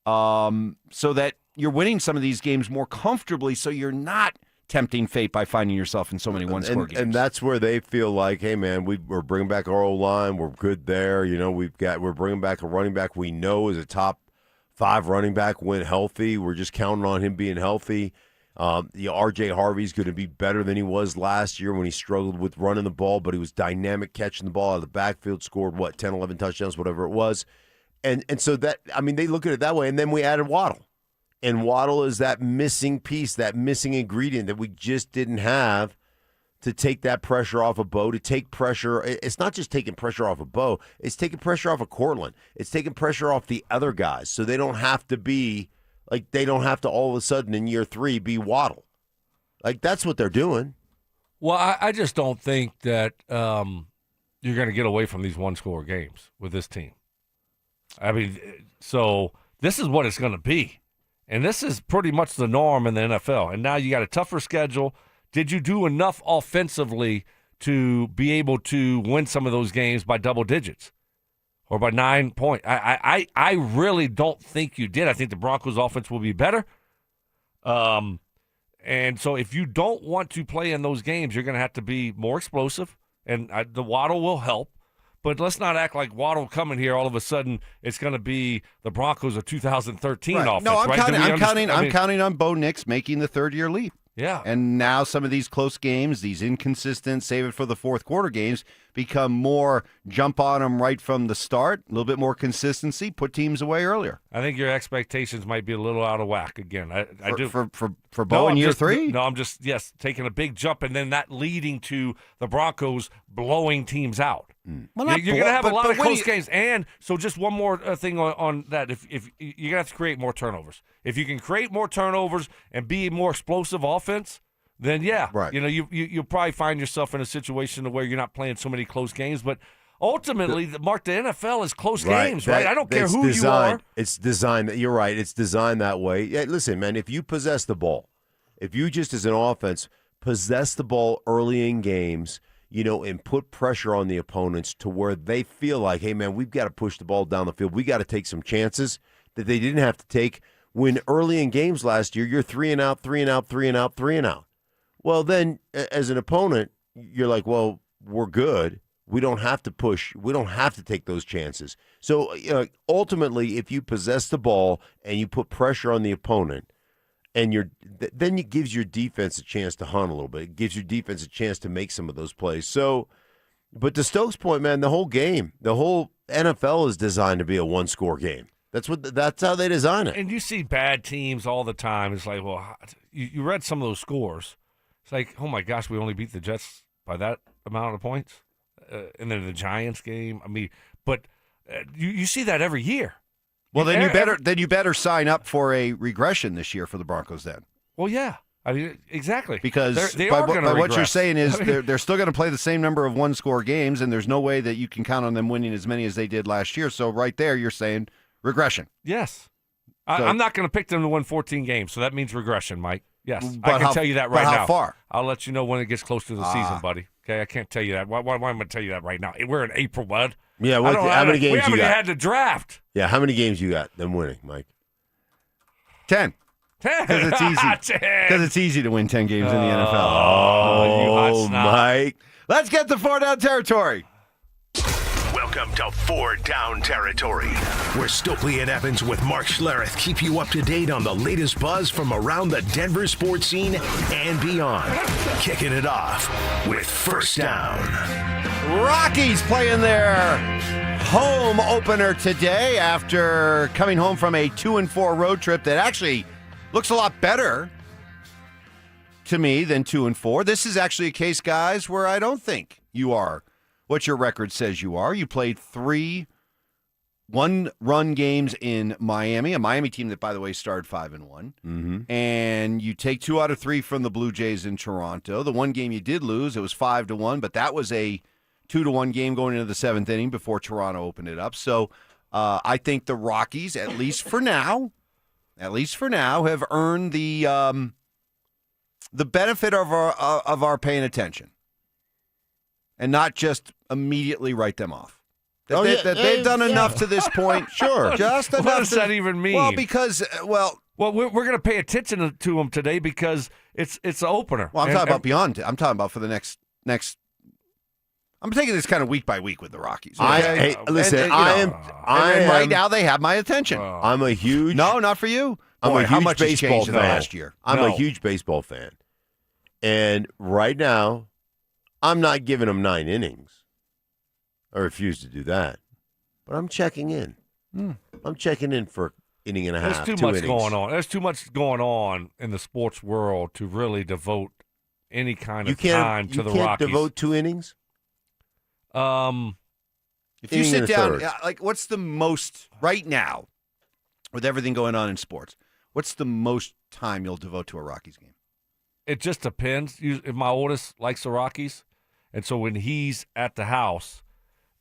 so that you're winning some of these games more comfortably, so you're not tempting fate by finding yourself in so many one-score games.
And that's where they feel like, hey, man, we're bringing back our O-line. We're good there. We're bringing back a running back we know is a top 5 running back when healthy. We're just counting on him being healthy. R.J. Harvey's going to be better than he was last year when he struggled with running the ball, but he was dynamic catching the ball out of the backfield, scored, 10, 11 touchdowns, whatever it was. And so they look at it that way. And then we added Waddle And Waddle is that missing piece, that missing ingredient that we just didn't have to take that pressure off of Bo, to take pressure. It's not just taking pressure off of Bo. It's taking pressure off of Cortland. It's taking pressure off the other guys so they don't have to be, like, they don't have to all of a sudden in year 3 be Waddle. Like, that's what they're doing.
Well, I just don't think that you're going to get away from these one-score games with this team. I mean, so this is what it's going to be. And this is pretty much the norm in the NFL. And now you got a tougher schedule. Did you do enough offensively to be able to win some of those games by double digits or by 9 points? I really don't think you did. I think the Broncos' offense will be better. And so if you don't want to play in those games, you're going to have to be more explosive, and the Waddle will help. But let's not act like Waddle coming here, all of a sudden it's going to be the Broncos of 2013 offense.
No, I'm
right?
counting on Bo Nix making the third-year leap.
Yeah.
And now some of these close games, these inconsistent, save it for the fourth quarter games, become more jump on them right from the start, a little bit more consistency, put teams away earlier.
I think your expectations might be a little out of whack again. I do
for Bo in year 3?
No, I'm just, taking a big jump and then that leading to the Broncos blowing teams out.
Well,
you're going to have a lot of close games. And so just one more thing on that. If you're going to have to create more turnovers. If you can create more turnovers and be a more explosive offense, then
right.
You'll probably find yourself in a situation where you're not playing so many close games. But ultimately, Mark, the NFL is close games, right? I don't care who you are.
It's designed. You're right. It's designed that way. Yeah, listen, man, if you possess the ball, if you just as an offense possess the ball early in games, and put pressure on the opponents to where they feel like, hey, man, we've got to push the ball down the field. We got to take some chances that they didn't have to take when early in games last year, you're 3 and out, 3 and out, 3 and out, 3 and out. Well, then as an opponent, you're like, well, we're good. We don't have to push. We don't have to take those chances. So ultimately, if you possess the ball and you put pressure on the opponent, and then it gives your defense a chance to hunt a little bit. It gives your defense a chance to make some of those plays. So, but to Stokes' point, man, the whole game, the whole NFL is designed to be a one-score game. That's how they design it.
And you see bad teams all the time. It's like, well, you read some of those scores. It's like, oh my gosh, we only beat the Jets by that amount of points, and then the Giants game. I mean, but you see that every year.
Well, then you better sign up for a regression this year for the Broncos. Then.
Well, yeah, I mean exactly
because
they
by
are going to
what you're saying is they're still going to play the same number of one-score games, and there's no way that you can count on them winning as many as they did last year. So right there, you're saying regression.
Yes, I'm not going to pick them to win 14 games, so that means regression, Mike. Yes, I can tell you that right now.
How far?
I'll let you know when it gets close to the season, buddy. Okay, I can't tell you that. Why am I going to tell you that right now? We're in April, bud.
Yeah, how many games you got?
We haven't had the draft.
Yeah, how many games you got them winning, Mike?
10.
10.
Because it's easy. Because it's easy to win 10 games in the NFL.
Oh, you hot snob.
Mike.
Let's get to 4 down territory.
Welcome to 4 Down Territory, where Stokley and Evans with Mark Schlereth keep you up to date on the latest buzz from around the Denver sports scene and beyond. Kicking it off with First Down.
Rockies playing their home opener today after coming home from a 2-4 road trip that actually looks a lot better to me than 2-4. This is actually a case, guys, where I don't think you are what your record says you are. You played 3 one-run games in Miami, a Miami team that, by the way, started 5-1.
Mm-hmm.
And you take 2 out of 3 from the Blue Jays in Toronto. The one game you did lose, it was 5-1, but that was a 2-1 game going into the 7th inning before Toronto opened it up. So I think the Rockies, at least for now, have earned the benefit of our paying attention, and not just immediately write them off. They've done enough to this point.
Sure.
Just enough.
What does that even mean?
Well, because
Well, we're going to pay attention to them today because it's an opener.
Well, I'm talking about beyond. I'm talking about for the next. I'm taking this kind of week by week with the Rockies. Okay? Right now they have my attention.
I'm a huge.
No, not for you.
I'm a huge
much
baseball
fan.
fan.
Last year.
I'm a huge baseball fan, and right now, I'm not giving them 9 innings. I refuse to do that, but I'm checking in. I'm checking in for inning and a half.
There's too much going on. There's too much going on in the sports world to really devote any kind of time to the Rockies.
You can't devote 2 innings?
If you sit down, what's the most, right now, with everything going on in sports, what's the most time you'll devote to a Rockies game?
It just depends. If my oldest likes the Rockies, and so when he's at the house,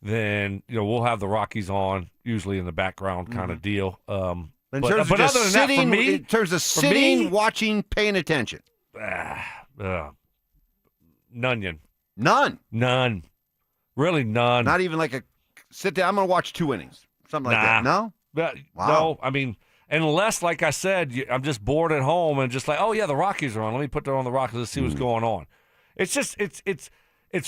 then we'll have the Rockies on, usually in the background kind of deal.
In terms of just
other than
sitting,
that, for me,
in terms of sitting, watching, paying attention.
None.
None.
Really none.
Not even like a sit down. I'm going to watch 2 innings. Something like that. No?
Wow. No, I mean, unless, like I said, I'm just bored at home and just like, oh, yeah, the Rockies are on. Let me put that on the Rockies and see what's going on. It's just, it's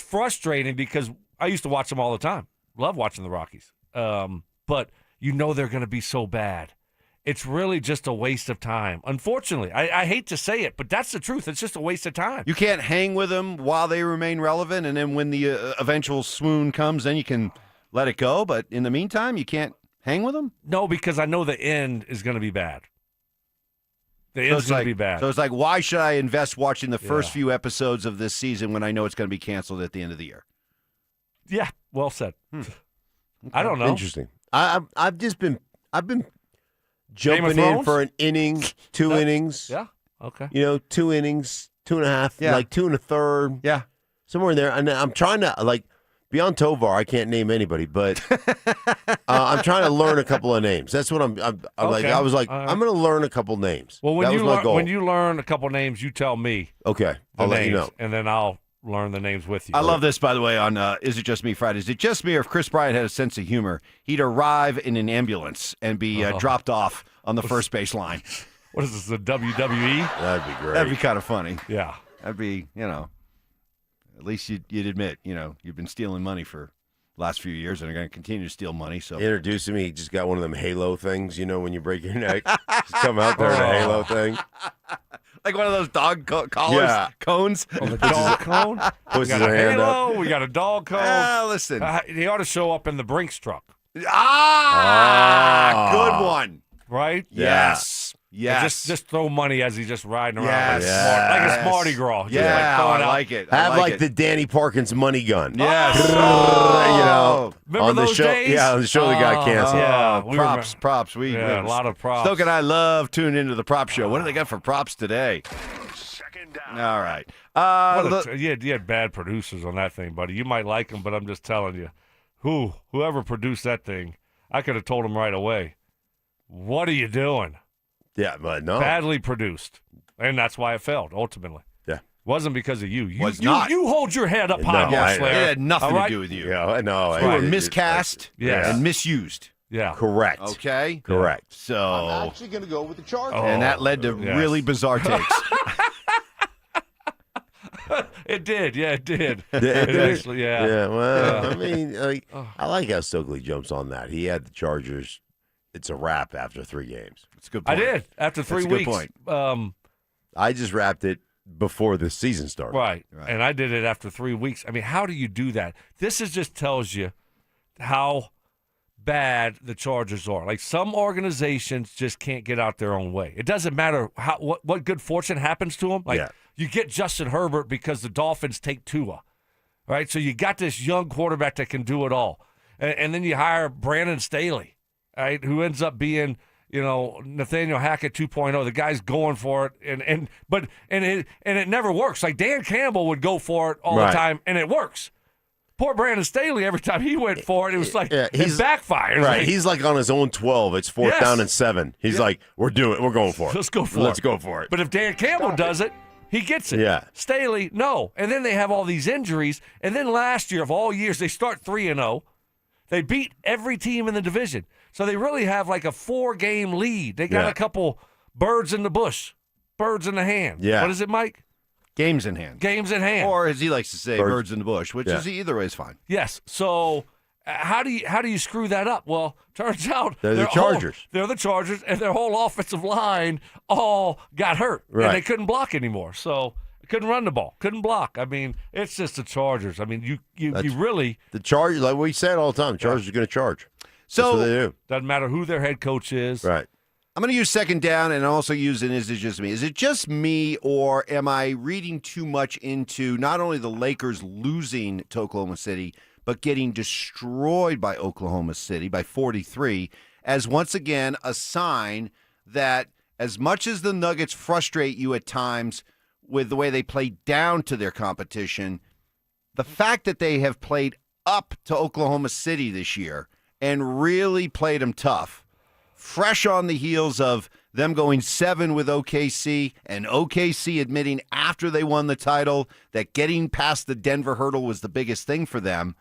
frustrating because I used to watch them all the time. Love watching the Rockies. But they're going to be so bad. It's really just a waste of time. Unfortunately, I hate to say it, but that's the truth. It's just a waste of time.
You can't hang with them while they remain relevant, and then when the eventual swoon comes, then you can let it go. But in the meantime, you can't hang with them?
No, because I know the end is going to be bad. The end's going to be bad.
So it's like, why should I invest watching the first few episodes of this season when I know it's going to be canceled at the end of the year?
Yeah, well said. I don't know.
Interesting. I've been jumping in for an inning, 2 innings.
Yeah. Okay.
2 innings, 2.5, like 2 1/3.
Yeah.
Somewhere in there. And I'm trying to, beyond Tovar, I can't name anybody, but I'm trying to learn a couple of names. That's what I'm like. I was like, I'm going to learn a couple names.
Well,
that was my goal.
When you learn a couple names, you tell me.
Okay. I'll let you know.
And then I'll learn the names with you.
I love this, by the way, on Is It Just Me Friday. Is it just me, or if Chris Bryant had a sense of humor, he'd arrive in an ambulance and be dropped off on the first base line.
What is this, the WWE?
That'd be great.
That'd be kind of funny.
Yeah.
That'd be, at least you'd admit, you've been stealing money for the last few years and are going to continue to steal money. So
introducing me, he just got one of them halo things, when you break your neck. Just come out there in a halo thing.
Like one of those dog collars, cones.
Oh, the dog cone? We got a halo. We got a dog cone.
Listen.
He ought to show up in the Brinks truck.
Good one.
Right?
Yes. Yes.
Just throw money as he's just riding around like a Mardi Gras.
I like it.
Have the Danny Parkins money gun.
Yes.
Remember
on
those
the show,
days?
Yeah, on the show that got canceled.
Yeah,
props.
A lot of props.
Stoke and I love tuning into the prop show. What do they got for props today?
Second down.
All right.
You had bad producers on that thing, buddy. You might like them, but I'm just telling you, whoever produced that thing, I could have told him right away, what are you doing?
Yeah, but no.
Badly produced. And that's why it failed, ultimately.
Yeah.
Wasn't because of you. You hold your head up high, Mark Schlereth.
It had nothing to do with you.
Yeah, I know.
You were miscast
and
misused.
Yeah.
Correct.
Okay?
Correct.
So
I'm actually going to go with the Chargers.
And that led to really bizarre takes.
It did. Yeah, it did.
It
actually,
Yeah, well, I mean, I like how Stokley jumps on that. He had the Chargers. It's a wrap after 3 games.
It's a good point.
I did. After 3 weeks.
That's a good point.
I just wrapped it before the season started.
Right. And I did it after 3 weeks. I mean, how do you do that? This just tells you how bad the Chargers are. Like, some organizations just can't get out their own way. It doesn't matter what good fortune happens to them. Like, you get Justin Herbert because the Dolphins take Tua, right? So you got this young quarterback that can do it all. And then you hire Brandon Staley, right, who ends up being, Nathaniel Hackett 2.0. The guy's going for it, but it never works. Like, Dan Campbell would go for it all the time, and it works. Poor Brandon Staley, every time he went for it, it was like it backfires.
Right, he's like on his own 12. It's 4th down and 7. He's like, we're going for it.
Let's go for it. But if Dan Campbell does it, he gets it.
Yeah.
Staley, no. And then they have all these injuries. And then last year, of all years, they start 3-0. They beat every team in the division. So they really have like a 4-game lead. They got a couple birds in the bush, birds in the hand.
Yeah.
What is it, Mike?
Games in hand.
Games in hand.
Or, as he likes to say, birds in the bush, which is either way is fine.
Yes. So how do you screw that up? Well, turns out
they're the Chargers.
They're the Chargers, and their whole offensive line all got hurt, and they couldn't block anymore. So couldn't run the ball, couldn't block. I mean, it's just the Chargers. I mean, you really
the Chargers, like we said all the time. Chargers are going to charge.
So
that's what they do.
Doesn't matter who their head coach is.
Right.
I'm going to use second down and also use an is it just me? Is it just me, or am I reading too much into not only the Lakers losing to Oklahoma City, but getting destroyed by Oklahoma City by 43 as once again a sign that as much as the Nuggets frustrate you at times with the way they play down to their competition, the fact that they have played up to Oklahoma City this year and really played them tough, fresh on the heels of them going 7 with OKC and OKC admitting after they won the title that getting past the Denver hurdle was the biggest thing for them,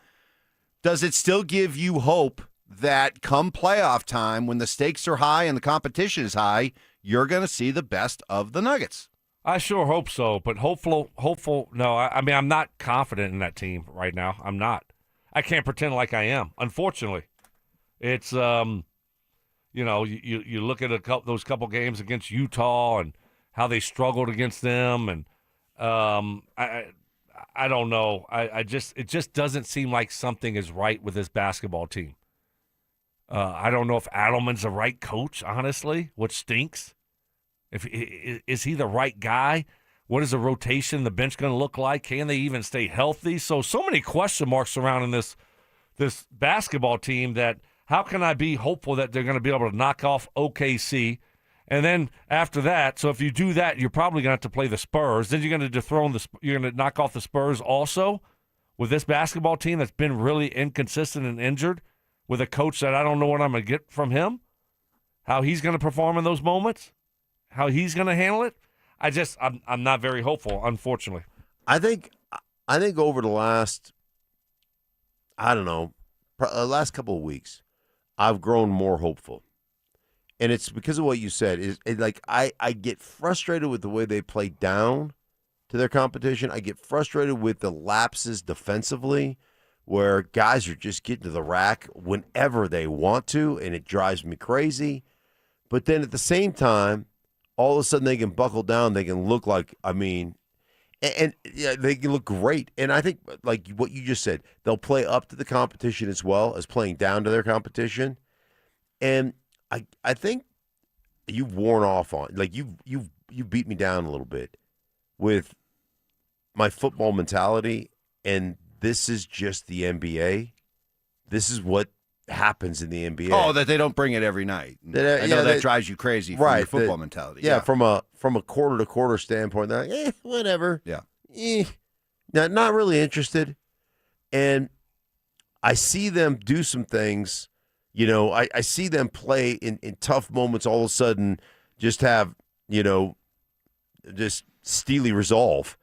does it still give you hope that come playoff time, when the stakes are high and the competition is high, you're going to see the best of the Nuggets?
I sure hope so, but hopeful. No, I mean, I'm not confident in that team right now. I'm not. I can't pretend like I am. Unfortunately, it's you look at those couple games against Utah and how they struggled against them, and I don't know. It just doesn't seem like something is right with this basketball team. I don't know if Adelman's the right coach, honestly, which stinks. Is he the right guy? What is the rotation, the bench going to look like? Can they even stay healthy? So many question marks surrounding this basketball team that how can I be hopeful that they're going to be able to knock off OKC? And then after that, so if you do that, you're probably going to have to play the Spurs. Then you're going to you're going to knock off the Spurs also with this basketball team that's been really inconsistent and injured, with a coach that I don't know what I'm going to get from him, how he's going to perform in those moments, how he's going to handle it. I'm not very hopeful, unfortunately.
I think over the last, last couple of weeks, I've grown more hopeful. And it's because of what you said. I get frustrated with the way they play down to their competition. I get frustrated with the lapses defensively, where guys are just getting to the rack whenever they want to, and it drives me crazy. But then at the same time, all of a sudden they can buckle down. They can look like, and they can look great. And I think, like what you just said, they'll play up to the competition as well as playing down to their competition. And I think you've worn off on, like you beat me down a little bit with my football mentality, and this is just the NBA. This is what happens in the NBA.
Oh, that they don't bring it every night. I know that drives you crazy from your football mentality.
Yeah, from a quarter-to-quarter standpoint, they're like, whatever.
Yeah.
Not really interested. And I see them do some things. I see them play in tough moments, all of a sudden just have, just steely resolve.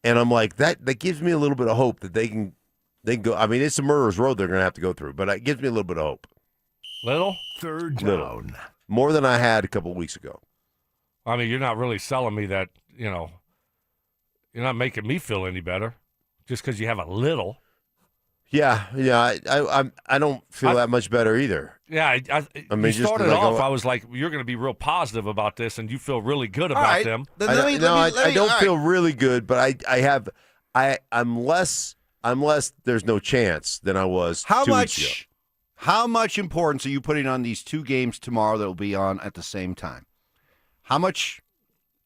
And I'm like, that gives me a little bit of hope that they can go. I mean, it's a murderer's road they're going to have to go through, but it gives me a little bit of hope.
Little?
Third down.
Little. More than I had a couple of weeks ago.
I mean, you're not really selling me that, you're not making me feel any better just because you have a little.
Yeah. I don't feel that much better either.
Yeah, I mean, you started off, I was like, you're going to be real positive about this, and you feel really good about them.
I don't feel really good, but I'm less there's no chance than I was 2 weeks ago.
How much importance are you putting on these two games tomorrow that will be on at the same time? How much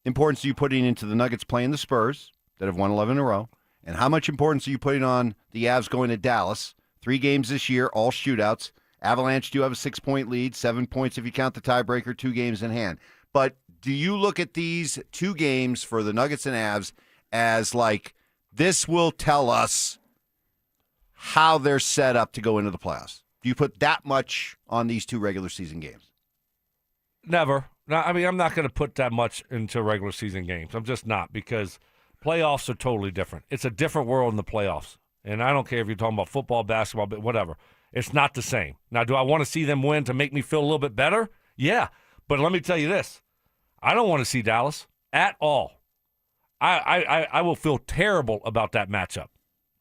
importance are you putting into the Nuggets playing the Spurs that have won 11 in a row? And how much importance are you putting on the Avs going to Dallas? 3 games this year, all shootouts. Avalanche do have a 6-point lead, 7 points if you count the tiebreaker, 2 games in hand. But do you look at these 2 games for the Nuggets and Avs as like, this will tell us how they're set up to go into the playoffs? Do you put that much on these 2 regular season games?
Never. No, I mean, I'm not going to put that much into regular season games. I'm just not, because playoffs are totally different. It's a different world in the playoffs. And I don't care if you're talking about football, basketball, but whatever. It's not the same. Now, do I want to see them win to make me feel a little bit better? Yeah. But let me tell you this. I don't want to see Dallas at all. I will feel terrible about that matchup.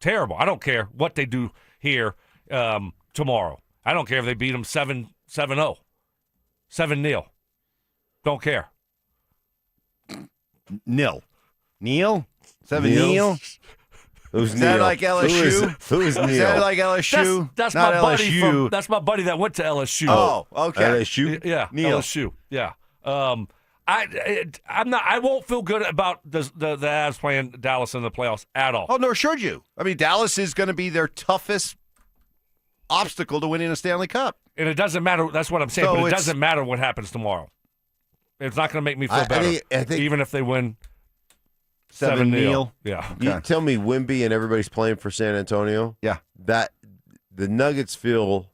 Terrible. I don't care what they do here tomorrow. I don't care if they beat them 7-0. 7-0. Don't care.
Neil? 7-Neil?
Who's
Is that like LSU?
Who is Neil?
Is that like LSU?
That's
not
my
LSU.
buddy. That's my buddy that went to LSU.
Oh, okay.
LSU?
Yeah,
Neil.
LSU. Yeah. I'm not. I won't feel good about the Avs playing Dallas in the playoffs at all.
Oh, nor should you. I mean, Dallas is going to be their toughest obstacle to winning a Stanley Cup.
And it doesn't matter. That's what I'm saying.
So
but it doesn't matter what happens tomorrow. It's not going to make me feel better,
I think
even if they win
7-0.
Yeah.
Okay. You tell me Wemby and everybody's playing for San Antonio.
Yeah.
That the Nuggets feel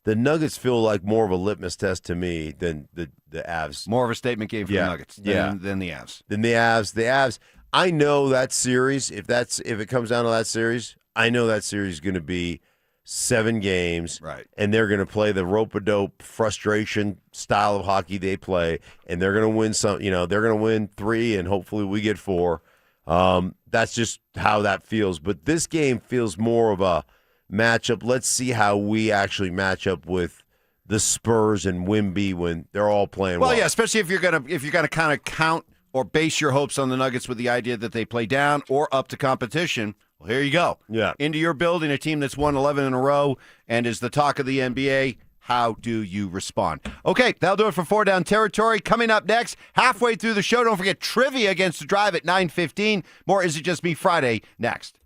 like more of a litmus test to me than the Avs.
More of a statement game for the Nuggets than the Avs.
Than the Avs. The Avs. I know that series. If it comes down to that series, I know that series is going to be 7 games,
right? And
they're going to play the rope-a-dope frustration style of hockey they play, and they're going to win some. They're going to win 3, and hopefully we get 4. That's just how that feels. But this game feels more of a matchup. Let's see how we actually match up with the Spurs and Wemby when they're all playing well.
Yeah, especially if you're gonna kind of count or base your hopes on the Nuggets with the idea that they play down or up to competition. Well, here you go.
Yeah.
Into your building, a team that's won 11 in a row and is the talk of the NBA. How do you respond? Okay, that'll do it for 4 Down Territory. Coming up next, halfway through the show, don't forget trivia against the Drive at 9:15. More Is It Just Me Friday next.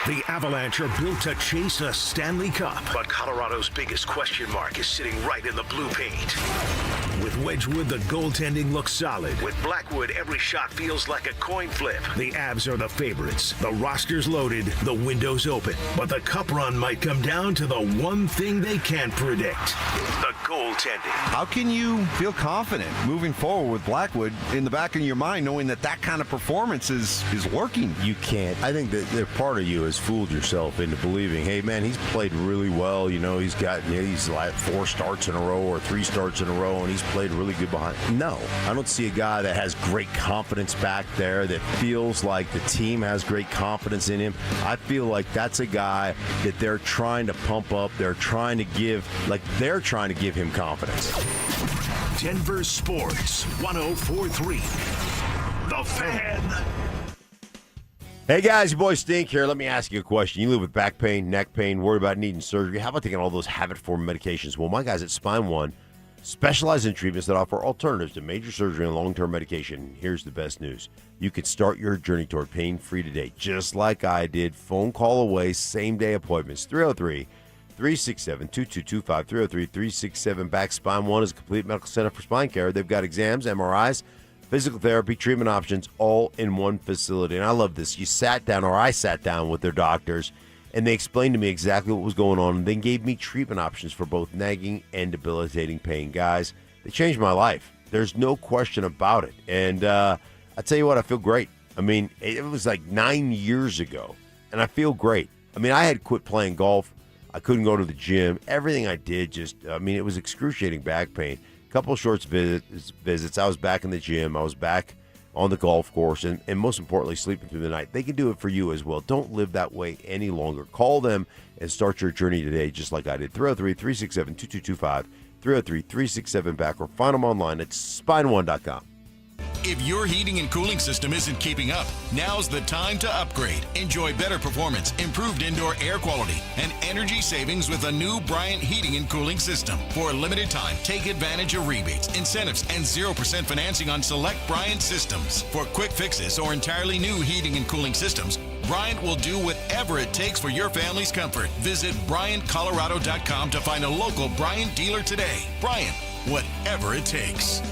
The Avalanche are built to chase a Stanley Cup, but Colorado's biggest question mark is sitting right in the blue paint. With Wedgwood, the goaltending looks solid. With Blackwood, every shot feels like a coin flip. The Avs are the favorites. The roster's loaded, the window's open. But the Cup run might come down to the one thing they can't predict: the goaltending.
How can you feel confident moving forward with Blackwood in the back of your mind, knowing that kind of performance is lurking?
You can't. I think that part of you has fooled yourself into believing, hey, man, he's played really well. He's like 4 starts in a row or 3 starts in a row, and he's played really good behind. No, I don't see a guy that has great confidence back there, that feels like the team has great confidence in him. I feel like that's a guy that they're trying to pump up. They're trying to give him confidence.
Denver Sports 104.3. The Fan.
Hey guys, your boy Stink here. Let me ask you a question. You live with back pain, neck pain, worry about needing surgery. How about taking all those habit-forming medications? Well, my guys at Spine One specialize in treatments that offer alternatives to major surgery and long-term medication. Here's the best news. You can start your journey toward pain-free today, just like I did. Phone call away, same-day appointments, 303-367-2225, 303-367-BACK. Spine One is a complete medical center for spine care. They've got exams, MRIs, physical therapy, treatment options, all in one facility. And I love this. I sat down with their doctors, and they explained to me exactly what was going on and then gave me treatment options for both nagging and debilitating pain. Guys, they changed my life. There's no question about it. And I tell you what, I feel great. I mean, it was like 9 years ago, and I feel great. I mean, I had quit playing golf. I couldn't go to the gym. Everything I did it was excruciating back pain. Couple of short visits. I was back in the gym. I was back on the golf course, and most importantly, sleeping through the night. They can do it for you as well. Don't live that way any longer. Call them and start your journey today, just like I did. 303-367-2225, 303-367-BACK, or find them online at spineone.com.
If your heating and cooling system isn't keeping up, now's the time to upgrade. Enjoy better performance, improved indoor air quality, and energy savings with a new Bryant heating and cooling system. For a limited time, take advantage of rebates, incentives, and 0% financing on select Bryant systems. For quick fixes or entirely new heating and cooling systems, Bryant will do whatever it takes for your family's comfort. Visit BryantColorado.com to find a local Bryant dealer today. Bryant, whatever it takes.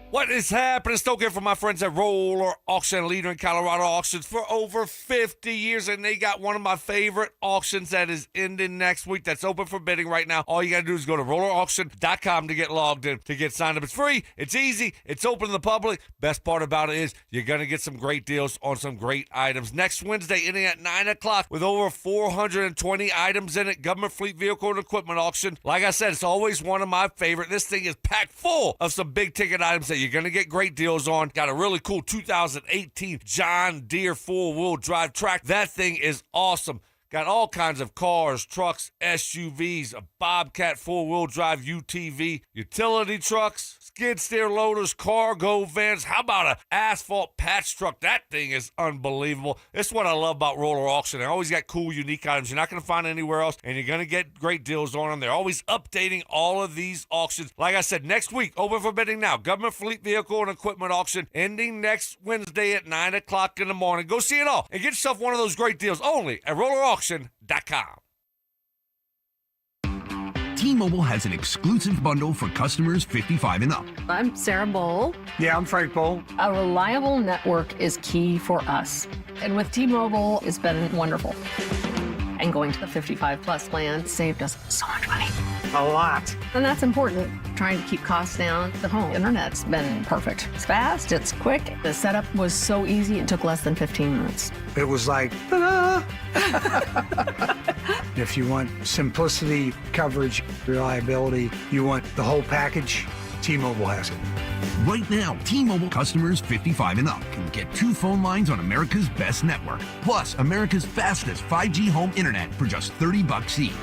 What is happening? Stoke here from my friends at Roller Auction, leader in Colorado auctions for over 50 years, and they got one of my favorite auctions that is ending next week that's open for bidding right now. All you got to do is go to rollerauction.com to get logged in, to get signed up. It's free. It's easy. It's open to the public. Best part about it is you're going to get some great deals on some great items. Next Wednesday, ending at 9 o'clock with over 420 items in it. Government fleet vehicle and equipment auction. Like I said, it's always one of my favorite. This thing is packed full of some big ticket items that you're going to get great deals on. Got a really cool 2018 John Deere 4-wheel drive track. That thing is awesome. Got all kinds of cars, trucks, SUVs, a Bobcat 4-wheel drive UTV, utility trucks, skid steer loaders, cargo vans. How about an asphalt patch truck? That thing is unbelievable. This is what I love about Roller Auction. They always got cool, unique items you're not going to find anywhere else, and you're going to get great deals on them. They're always updating all of these auctions. Like I said, next week, open for bidding now. Government Fleet Vehicle and Equipment Auction ending next Wednesday at 9 o'clock in the morning. Go see it all and get yourself one of those great deals only at rollerauction.com.
T-Mobile has an exclusive bundle for customers 55 and up.
I'm Sarah Bowl.
Yeah, I'm Frank Bowl.
A reliable network is key for us. And with T-Mobile, it's been wonderful. And going to the 55-plus plan saved us so much money.
A lot.
And that's important. Trying to keep costs down. The home internet's been perfect. It's fast, it's quick. The setup was so easy, it took less than 15 minutes.
It was like, ta-da! If you want simplicity, coverage, reliability, you want the whole package, T-Mobile has it. Right now, T-Mobile customers 55 and up can get 2 phone lines on America's best network, plus America's fastest 5G home internet for just $30 each.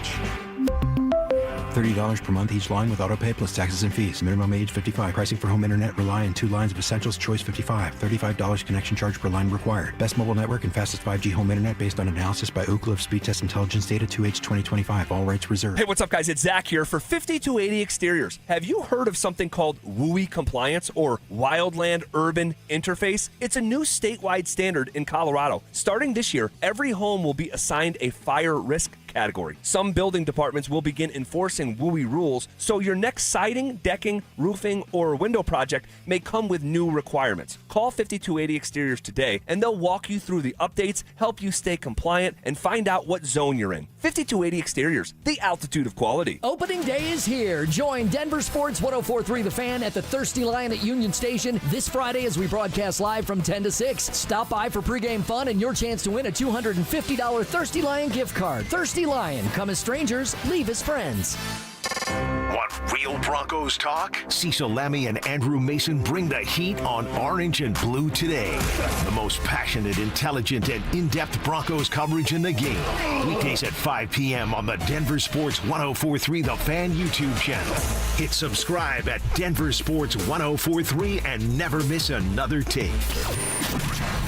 $30 per month each line with auto pay plus taxes and fees. Minimum age 55. Pricing for home internet rely on 2 lines of Essentials. Choice 55. $35 connection charge per line required. Best mobile network and fastest 5G home internet based on analysis by Ookla of Speed Test Intelligence data 2H 2025. All rights reserved.
Hey, what's up, guys? It's Zach here for 5280 Exteriors. Have you heard of something called WUI compliance or Wildland Urban Interface? It's a new statewide standard in Colorado. Starting this year, every home will be assigned a fire risk category. Some building departments will begin enforcing WUI rules, so your next siding, decking, roofing, or window project may come with new requirements. Call 5280 Exteriors today, and they'll walk you through the updates, help you stay compliant, and find out what zone you're in. 5280 Exteriors, the altitude of quality.
Opening day is here. Join Denver Sports 104.3 The Fan at the Thirsty Lion at Union Station this Friday as we broadcast live from 10 to 6. Stop by for pregame fun and your chance to win a $250 Thirsty Lion gift card. Thirsty Lion. Come as strangers, leave as friends.
Want real Broncos talk? Cecil Lammey and Andrew Mason bring the heat on Orange and Blue today. The most passionate, intelligent, and in-depth Broncos coverage in the game. Weekdays at 5 p.m. on the Denver Sports 104.3 The Fan YouTube channel. Hit subscribe at Denver Sports 104.3 and never miss another take.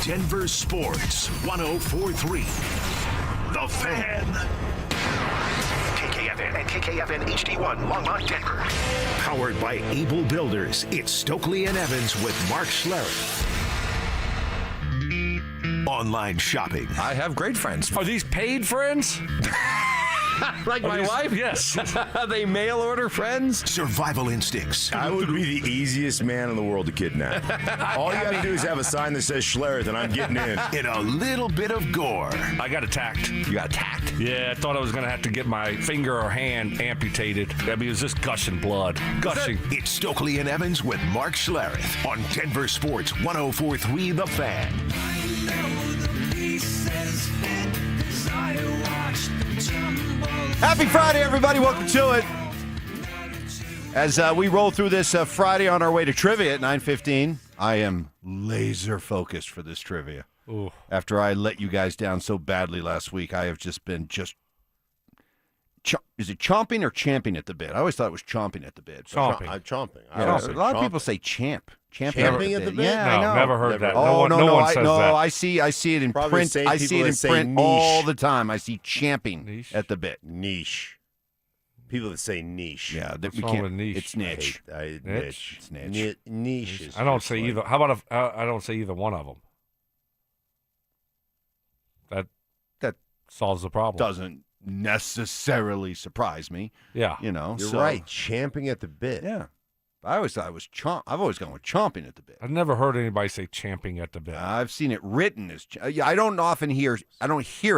Denver Sports 104.3 The Fan. KKFN and KKFN HD1 Longmont, Denver. Powered by Able Builders, it's Stokley and Evans with Mark Schlereth. Online shopping.
I have great friends.
Are these paid friends?
Like my wife?
Yes.
Are they mail order friends?
Survival instincts.
I would be the easiest man in the world to kidnap. All you got to do is have a sign that says Schlereth, and I'm getting in.
And a little bit of gore.
I got attacked.
You got attacked?
Yeah, I thought I was going to have to get my finger or hand amputated. I mean, it was just gushing blood. Gushing.
It's Stokley and Evans with Mark Schlereth on Denver Sports 104.3 The Fan.
Happy Friday, everybody. Welcome to it. As we roll through this Friday on our way to trivia at 9:15, I am laser focused for this trivia.
Ooh.
After I let you guys down so badly last week, I have just been is it chomping or champing at the bit? I always thought it was chomping at the bit.
Chomping.
Chomping.
Yeah, a lot of people say champ.
Champing at the bit?
Yeah,
No,
I know.
never heard that.
Oh,
no one says that.
I see it in
Probably
print.
the same
I see
people
it in
that say
print
niche.
all the time. I see champing at the bit.
Niche. People that say niche.
Yeah, that
What's
we
wrong
can't.
with niche?
It's niche.
Niche.
It's niche.
Niche is
I don't
just
say
like-
either. How about if I don't say either one of them? That solves the problem.
Doesn't necessarily surprise me.
Yeah.
You know,
You're
so-
right. Champing at the bit.
Yeah. I always thought it was I've always gone with chomping at the bit.
I've never heard anybody say champing at the bit.
I've seen it written as. I don't hear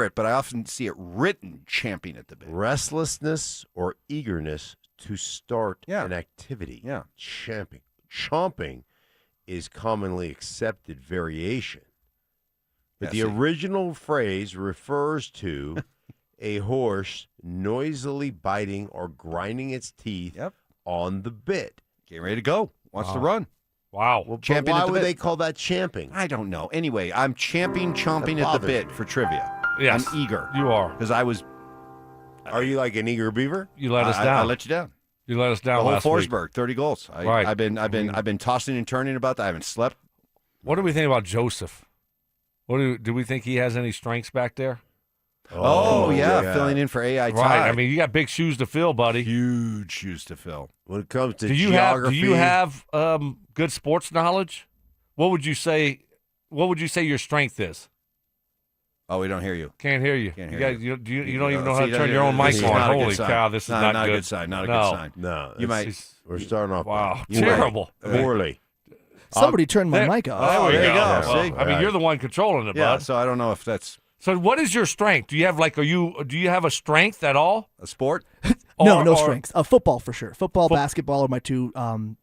it, but I often see it written champing at the bit.
Restlessness or eagerness to start an activity.
Yeah.
Champing. Chomping is commonly accepted variation. But the original phrase refers to a horse noisily biting or grinding its teeth on the bit.
Getting ready to go. Wants to
Wow.
run.
Wow.
Well, but
Champing
why
at the
would
bit.
they call that champing?
I don't know. Anyway, I'm chomping at the bit for trivia.
Yes.
I'm eager.
You are.
Because I was.
Are you like an eager beaver?
You let us down.
I let you down.
You let us down
The whole
last week.
Forsberg, 30 goals.
Right.
I've been tossing and turning about that. I haven't slept.
What do we think about Joseph? Do we think he has any strengths back there?
Oh, yeah, filling in for AI Ty.
Right. I mean, you got big shoes to fill, buddy.
Huge shoes to fill.
When it comes to
Do you have good sports knowledge? What would you say? What would you say your strength is?
Oh, we don't hear you.
Can't hear you.
Can't hear
you don't even know how to turn your own mic on. Holy cow, this is not
a
good.
good sign. Not a good sign.
No,
You might.
We're starting off.
Wow,
You
terrible.
Poorly.
Somebody turned my mic off.
There you go.
Well,
See?
I mean, you're the one controlling it,
Yeah,
bud.
so I don't know if that's
So, what is your strength? Do you have do you have a strength at all?
a sport.
No strengths. Football for sure. Football, basketball are my two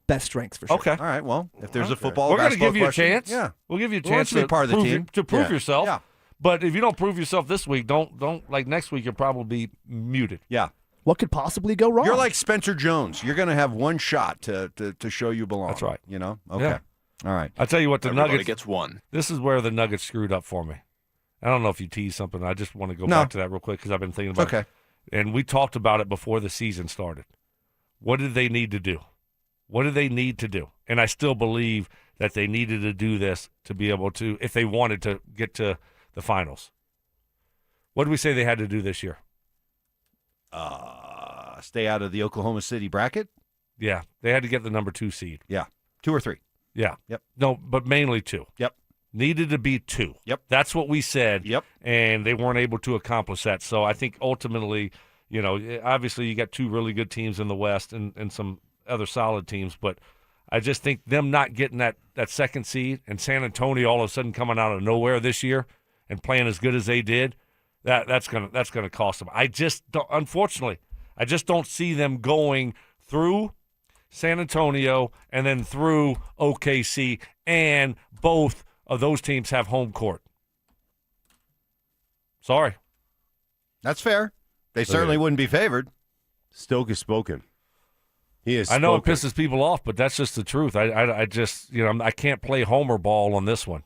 best strengths for sure.
Okay.
All right. Well, if there's a football,
We're going to
basketball
give you a
question,
chance.
Yeah,
we'll give you a
Well,
chance
to be part of the team.
to prove
Yeah.
yourself.
Yeah.
But if you don't prove yourself this week, don't like next week. You'll probably be muted.
Yeah.
What could possibly go wrong?
You're like Spencer Jones. You're going to have one shot to show you belong.
That's right.
You know. Okay.
Yeah.
All right.
I tell you what, the
Everybody
Nuggets
gets one.
This is where the Nuggets screwed up for me. I don't know if you teased something. I just want to go
No.
back to that real quick because I've been thinking about
Okay.
it. And we talked about it before the season started. What did they need to do? What did they need to do? And I still believe that they needed to do this to be able to, if they wanted to get to the finals. What did we say they had to do this year?
Stay out of the Oklahoma City bracket.
Yeah, they had to get the number 2 seed.
Yeah. 2 or 3.
Yeah.
Yep.
No, but mainly 2.
Yep.
Needed to be 2.
Yep.
That's what we said.
Yep.
And they weren't able to accomplish that. So I think ultimately, obviously you got 2 really good teams in the West and some other solid teams, but I just think them not getting that second seed and San Antonio all of a sudden coming out of nowhere this year and playing as good as they did, that's gonna cost them. Unfortunately, I just don't see them going through San Antonio and then through OKC, and both of those teams have home court. Sorry.
That's fair. They certainly wouldn't be favored.
Stoke has spoken. He is.
I know
spoken.
it pisses people off, but that's just the truth. I just, I can't play homer ball on this one.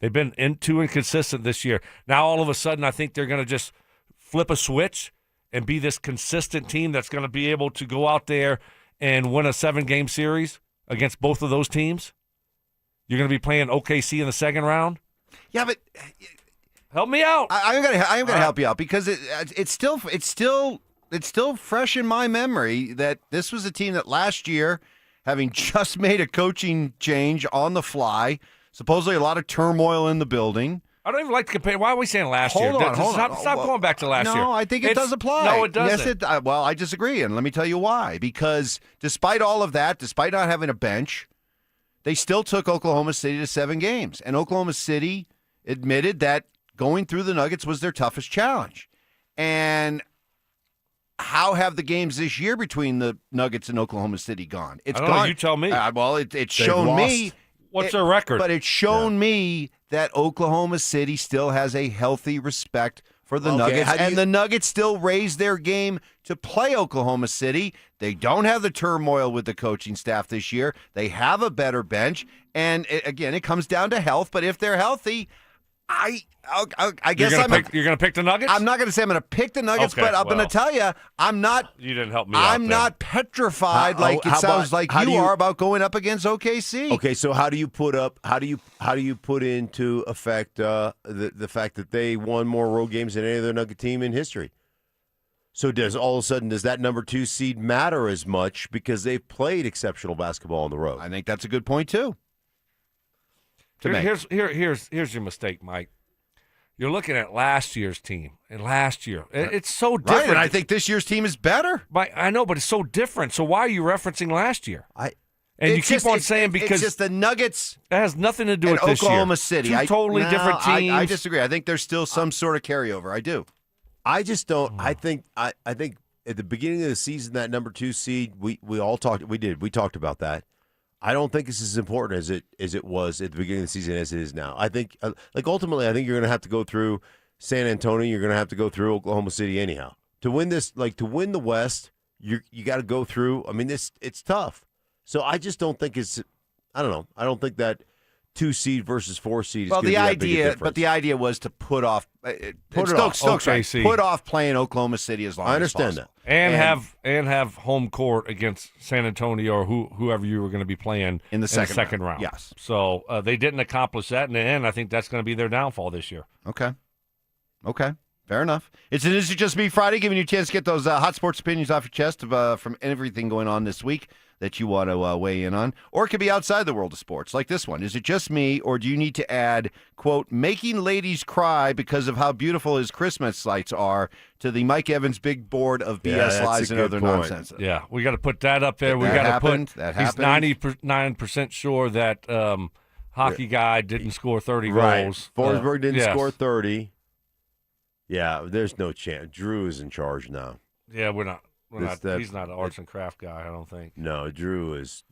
They've been too inconsistent this year. Now all of a sudden I think they're going to just flip a switch and be this consistent team that's going to be able to go out there and win a 7-game series against both of those teams. You're going to be playing OKC in the second round.
Yeah, but
help me out.
I'm gonna help you out because it's still fresh in my memory that this was a team that last year, having just made a coaching change on the fly, supposedly a lot of turmoil in the building.
I don't even like to compare. Why are we saying last year?
Hold on.
Stop going back to last year.
No, I think it does apply.
No, it doesn't.
Yes, well, I disagree, and let me tell you why. Because despite all of that, despite not having a bench, they still took Oklahoma City to 7 games. And Oklahoma City admitted that going through the Nuggets was their toughest challenge. And how have the games this year between the Nuggets and Oklahoma City gone? It's
I don't know,
gone.
you tell me.
Well, it's shown
lost.
me.
What's their record?
But it's shown me that Oklahoma City still has a healthy respect for the Nuggets, and the Nuggets still raise their game to play Oklahoma City. They don't have the turmoil with the coaching staff this year. They have a better bench, and it comes down to health. But if they're healthy, I guess
you're going to pick the Nuggets?
I'm not going to say I'm going to pick the Nuggets,
Okay,
but I'm going to tell you I'm not.
You didn't help me out
I'm
there.
not petrified like it sounds like you are about going up against OKC.
Okay, so how do you put into effect the fact that they won more road games than any other Nugget team in history? So does that number 2 seed matter as much because they've played exceptional basketball on the road?
I think that's a good point too.
Here's your mistake, Mike. You're looking at last year's team, and last year it's so different.
Right, and I think this year's team is better.
I know, but it's so different. So why are you referencing last year? And you
It's
keep
just-
on
it's-
saying
it's
because
just the Nuggets.
It has nothing to do
and
with this year.
Oklahoma City.
Two totally different teams.
I disagree. I think there's still some sort of carryover. I do.
I just don't. I think at the beginning of the season, that number 2 seed, we talked about that. I don't think it's as important as it was at the beginning of the season as it is now. I think, ultimately, I think you're going to have to go through San Antonio. You're going to have to go through Oklahoma City anyhow to win this. To win the West, you got to go through. I mean, it's tough. So I just don't think it's. I don't know. I don't think that 2 seed versus 4 seed is
Well,
going to be that big a difference.
the idea was to put off Stokes right.
OKC.
Put off playing Oklahoma City as long as possible.
And have home court against San Antonio or whoever you were going to be playing
in the second
round.
Yes.
So they didn't accomplish that in the end. I think that's going to be their downfall this year.
Okay. Fair enough. It's Just Me Friday, giving you a chance to get those hot sports opinions off your chest from everything going on this week that you want to weigh in on. Or it could be outside the world of sports, like this one. Is it just me, or do you need to add, quote, making ladies cry because of how beautiful his Christmas lights are to the Mike Evans big board of BS lies and other nonsense?
Yeah, we got to put that up there. We got to put. He's 99% sure that hockey guy didn't score 30 goals.
Forsberg didn't score 30. Yeah, there's no chance. Drew is in charge now.
Yeah, we're not. He's not an arts and craft guy, I don't think.
No, Drew is.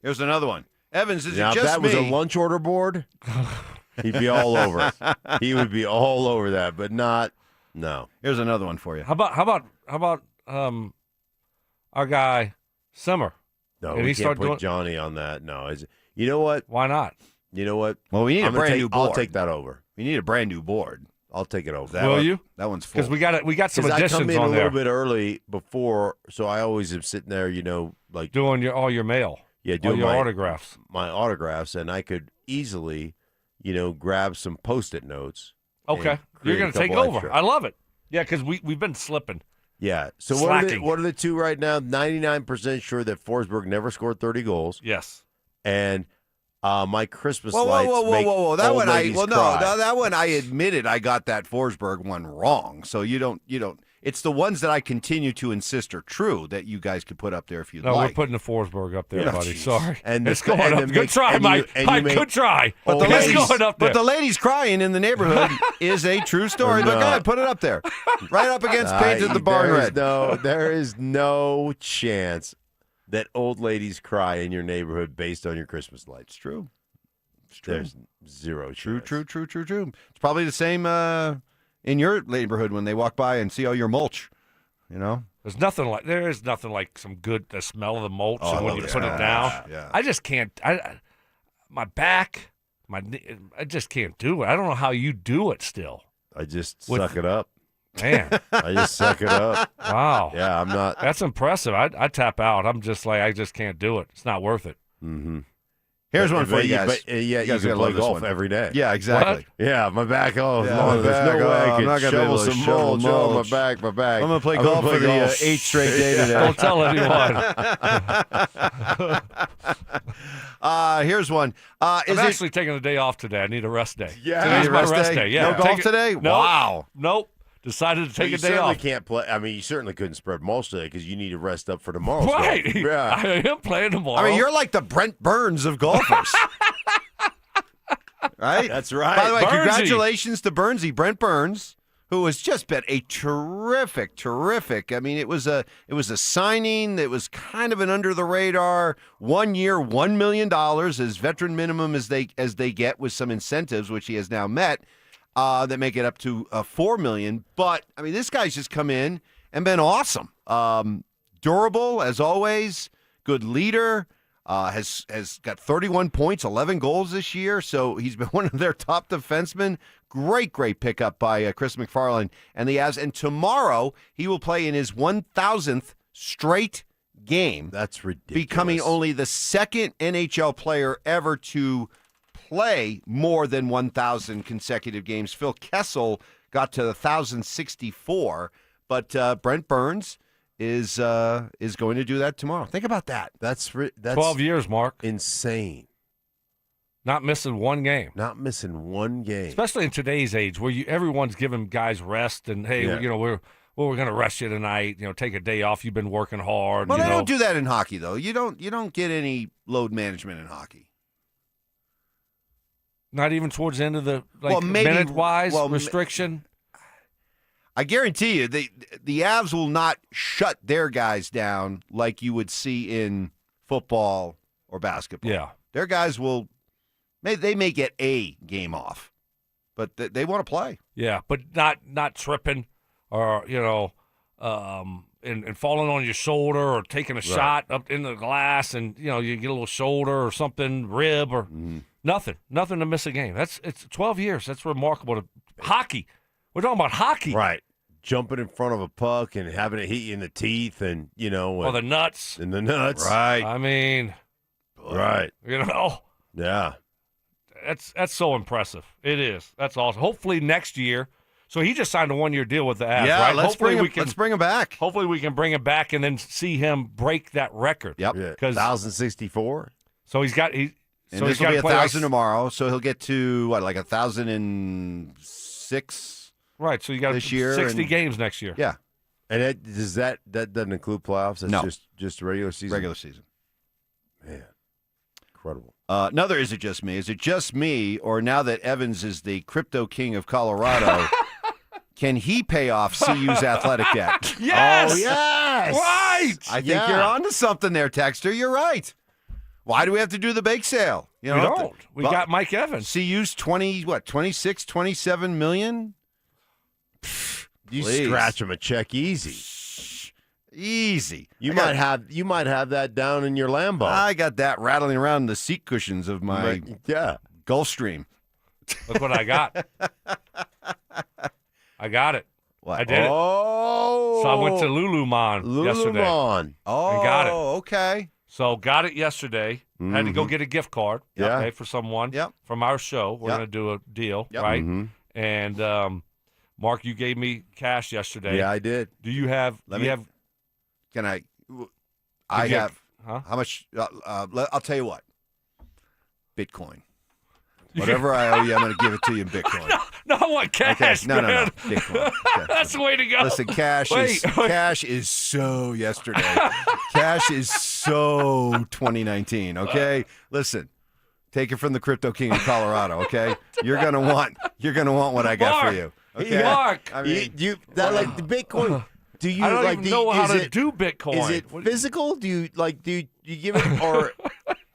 Here's another one. Evans, is
now,
it just
if that
me?
was a lunch order board, he'd be all over it. He would be all over that, but not. No.
Here's another one for you.
How about our guy Simmer?
No,
Did
we
he
can't
start
put
doing?
Johnny on that. No, you know what?
Why not?
You know what?
Well, we need a brand new board.
I'll take that over.
We need a brand new board.
I'll take it over.
Will you?
That one's full.
Because we got some additions
I come in
on
a
there.
little bit early before, so I always am sitting there, like
doing all your mail.
Yeah,
all
doing
your
my
autographs.
My autographs, and I could easily, grab some Post-it notes.
Okay, you're going to take over. I love it. Yeah, because we've been slipping.
Yeah. So
slacking.
what are the two right now? 99% sure that Forsberg never scored 30 goals.
Yes.
And my Christmas
whoa,
lights.
Whoa! That
old
one
ladies cry.
that one I admitted I got that Forsberg one wrong. So you don't. It's the ones that I continue to insist are true that you guys could put up there if you like.
No, we're putting the Forsberg up there, buddy.
Geez.
Sorry.
And
it's going up. Good try, Mike. Good try.
But the
it's
ladies,
going up there.
But the ladies crying in the neighborhood is a true story. But go ahead, put it up there, right up against Painted the Barn Red.
There is no chance that old ladies cry in your neighborhood based on your Christmas lights.
True.
There's zero chance.
True. It's probably the same in your neighborhood when they walk by and see all your mulch.
There is nothing like some good the smell of the mulch and when you put it down.
Yeah.
I just can't. My back, I just can't do it. I don't know how you do it still.
I just suck it up.
Man,
I just suck it up.
Wow.
Yeah, I'm not.
That's impressive. I tap out. I'm just like I just can't do it. It's not worth it.
Mm-hmm.
Here's one for you guys.
But you guys play golf every day.
Yeah, exactly.
What? Yeah, my back. Oh,
yeah,
Lord, there's no way I
I'm not
can
gonna be able
shovel
to
some
shovel
mulch. Oh,
mulch.
my back.
I'm going to play golf for the 8th straight day today.
Don't tell anyone.
Here's one.
I'm actually taking a day off today. I need a rest day.
Yeah.
Today's my rest
day?
day. Yeah.
No golf today?
No,
Wow.
Nope. Decided to take
you
a day
certainly
off.
can't play. I mean, you certainly couldn't spread mulch today because you need to rest up for tomorrow.
Right.
Yeah.
I am playing tomorrow.
I mean, you're like the Brent Burns of golfers. Right?
That's right.
By the way,
Burnsy.
congratulations to Burnsy, Brent Burns, who has just been a terrific. I mean, it was a signing that was kind of an under the radar 1 year, $1 million as veteran minimum as they get with some incentives, which he has now met, that make it up to $4 million. But I mean, this guy's just come in and been awesome. Durable as always, good leader. Has got 31 points, 11 goals this year, so he's been one of their top defensemen. Great pickup by Chris McFarland and the Avs. And tomorrow he will play in his 1,000th straight game.
That's ridiculous.
Becoming only the second NHL player ever to play more than 1,000 consecutive games. Phil Kessel got to 1,064, but Brent Burns is going to do that tomorrow. Think about that.
That's
12 years, Mark.
Insane.
Not missing one game.
Not missing one game.
Especially in today's age where everyone's giving guys rest and, hey, we're going to rest you tonight. Take a day off. You've been working hard.
Well, they don't do that in hockey, though. You don't get any load management in hockey.
Not even towards the end of the minute-wise restriction?
I guarantee you, the Avs will not shut their guys down like you would see in football or basketball.
Yeah.
Their guys they may get a game off, but they want to play.
Yeah, but not tripping or, and falling on your shoulder or taking a shot up in the glass and, you get a little shoulder or something, rib or nothing to miss a game. It's 12 years. That's remarkable. Hockey. We're talking about hockey.
Right. Jumping in front of a puck and having it hit you in the teeth and,
or the nuts.
And the nuts.
Right.
I mean.
Right.
Yeah. That's so impressive. It is. That's awesome. Hopefully next year. So he just signed a 1-year deal with the Avs,
yeah,
right?
let's bring him back.
Hopefully we can bring him back and then see him break that record.
Yep.
1,064.
So he's got
this will be 1,000 tomorrow. So he'll get to 1,006.
Right. So you got
this year
60 games next year.
Yeah.
And that doesn't include playoffs. That's
No.
just regular season.
Regular season.
Man, incredible.
Another, is it just me? Is it just me, or now that Evans is the crypto king of Colorado, can he pay off CU's athletic debt?
Yes!
Oh, yes!
Right!
I think you're onto something there, Texter. You're right. Why do we have to do the bake sale?
We don't. We got Mike Evans.
CU's 26, 27 million?
You
Please.
scratch him a check easy.
Easy.
You might have that down in your Lambo.
I got that rattling around the seat cushions of my Gulfstream.
Look what I got. I got it.
What?
I did it.
Oh.
So I went to Lululemon yesterday.
Lululemon.
Oh,
and got it.
Okay.
So got it yesterday. Had to go get a gift card for someone from our show. We're going to do a deal, right?
Mm-hmm.
And Mark, you gave me cash yesterday.
Yeah, I did.
Do you have
Can I?
I
have.
Huh?
How much? I'll tell you what. Bitcoin. Whatever I owe you, I'm going to give it to you in Bitcoin.
No, I want cash.
Okay. No.
man.
Bitcoin. Okay.
That's the way to go.
Listen, cash is so yesterday. Cash is so 2019. Okay. Listen, take it from the crypto king of Colorado. Okay. You're gonna want what I got for you. Okay.
Mark,
I mean, you like the Bitcoin. Do you
I don't
like
even know how to do Bitcoin.
Is it physical? Do you give it or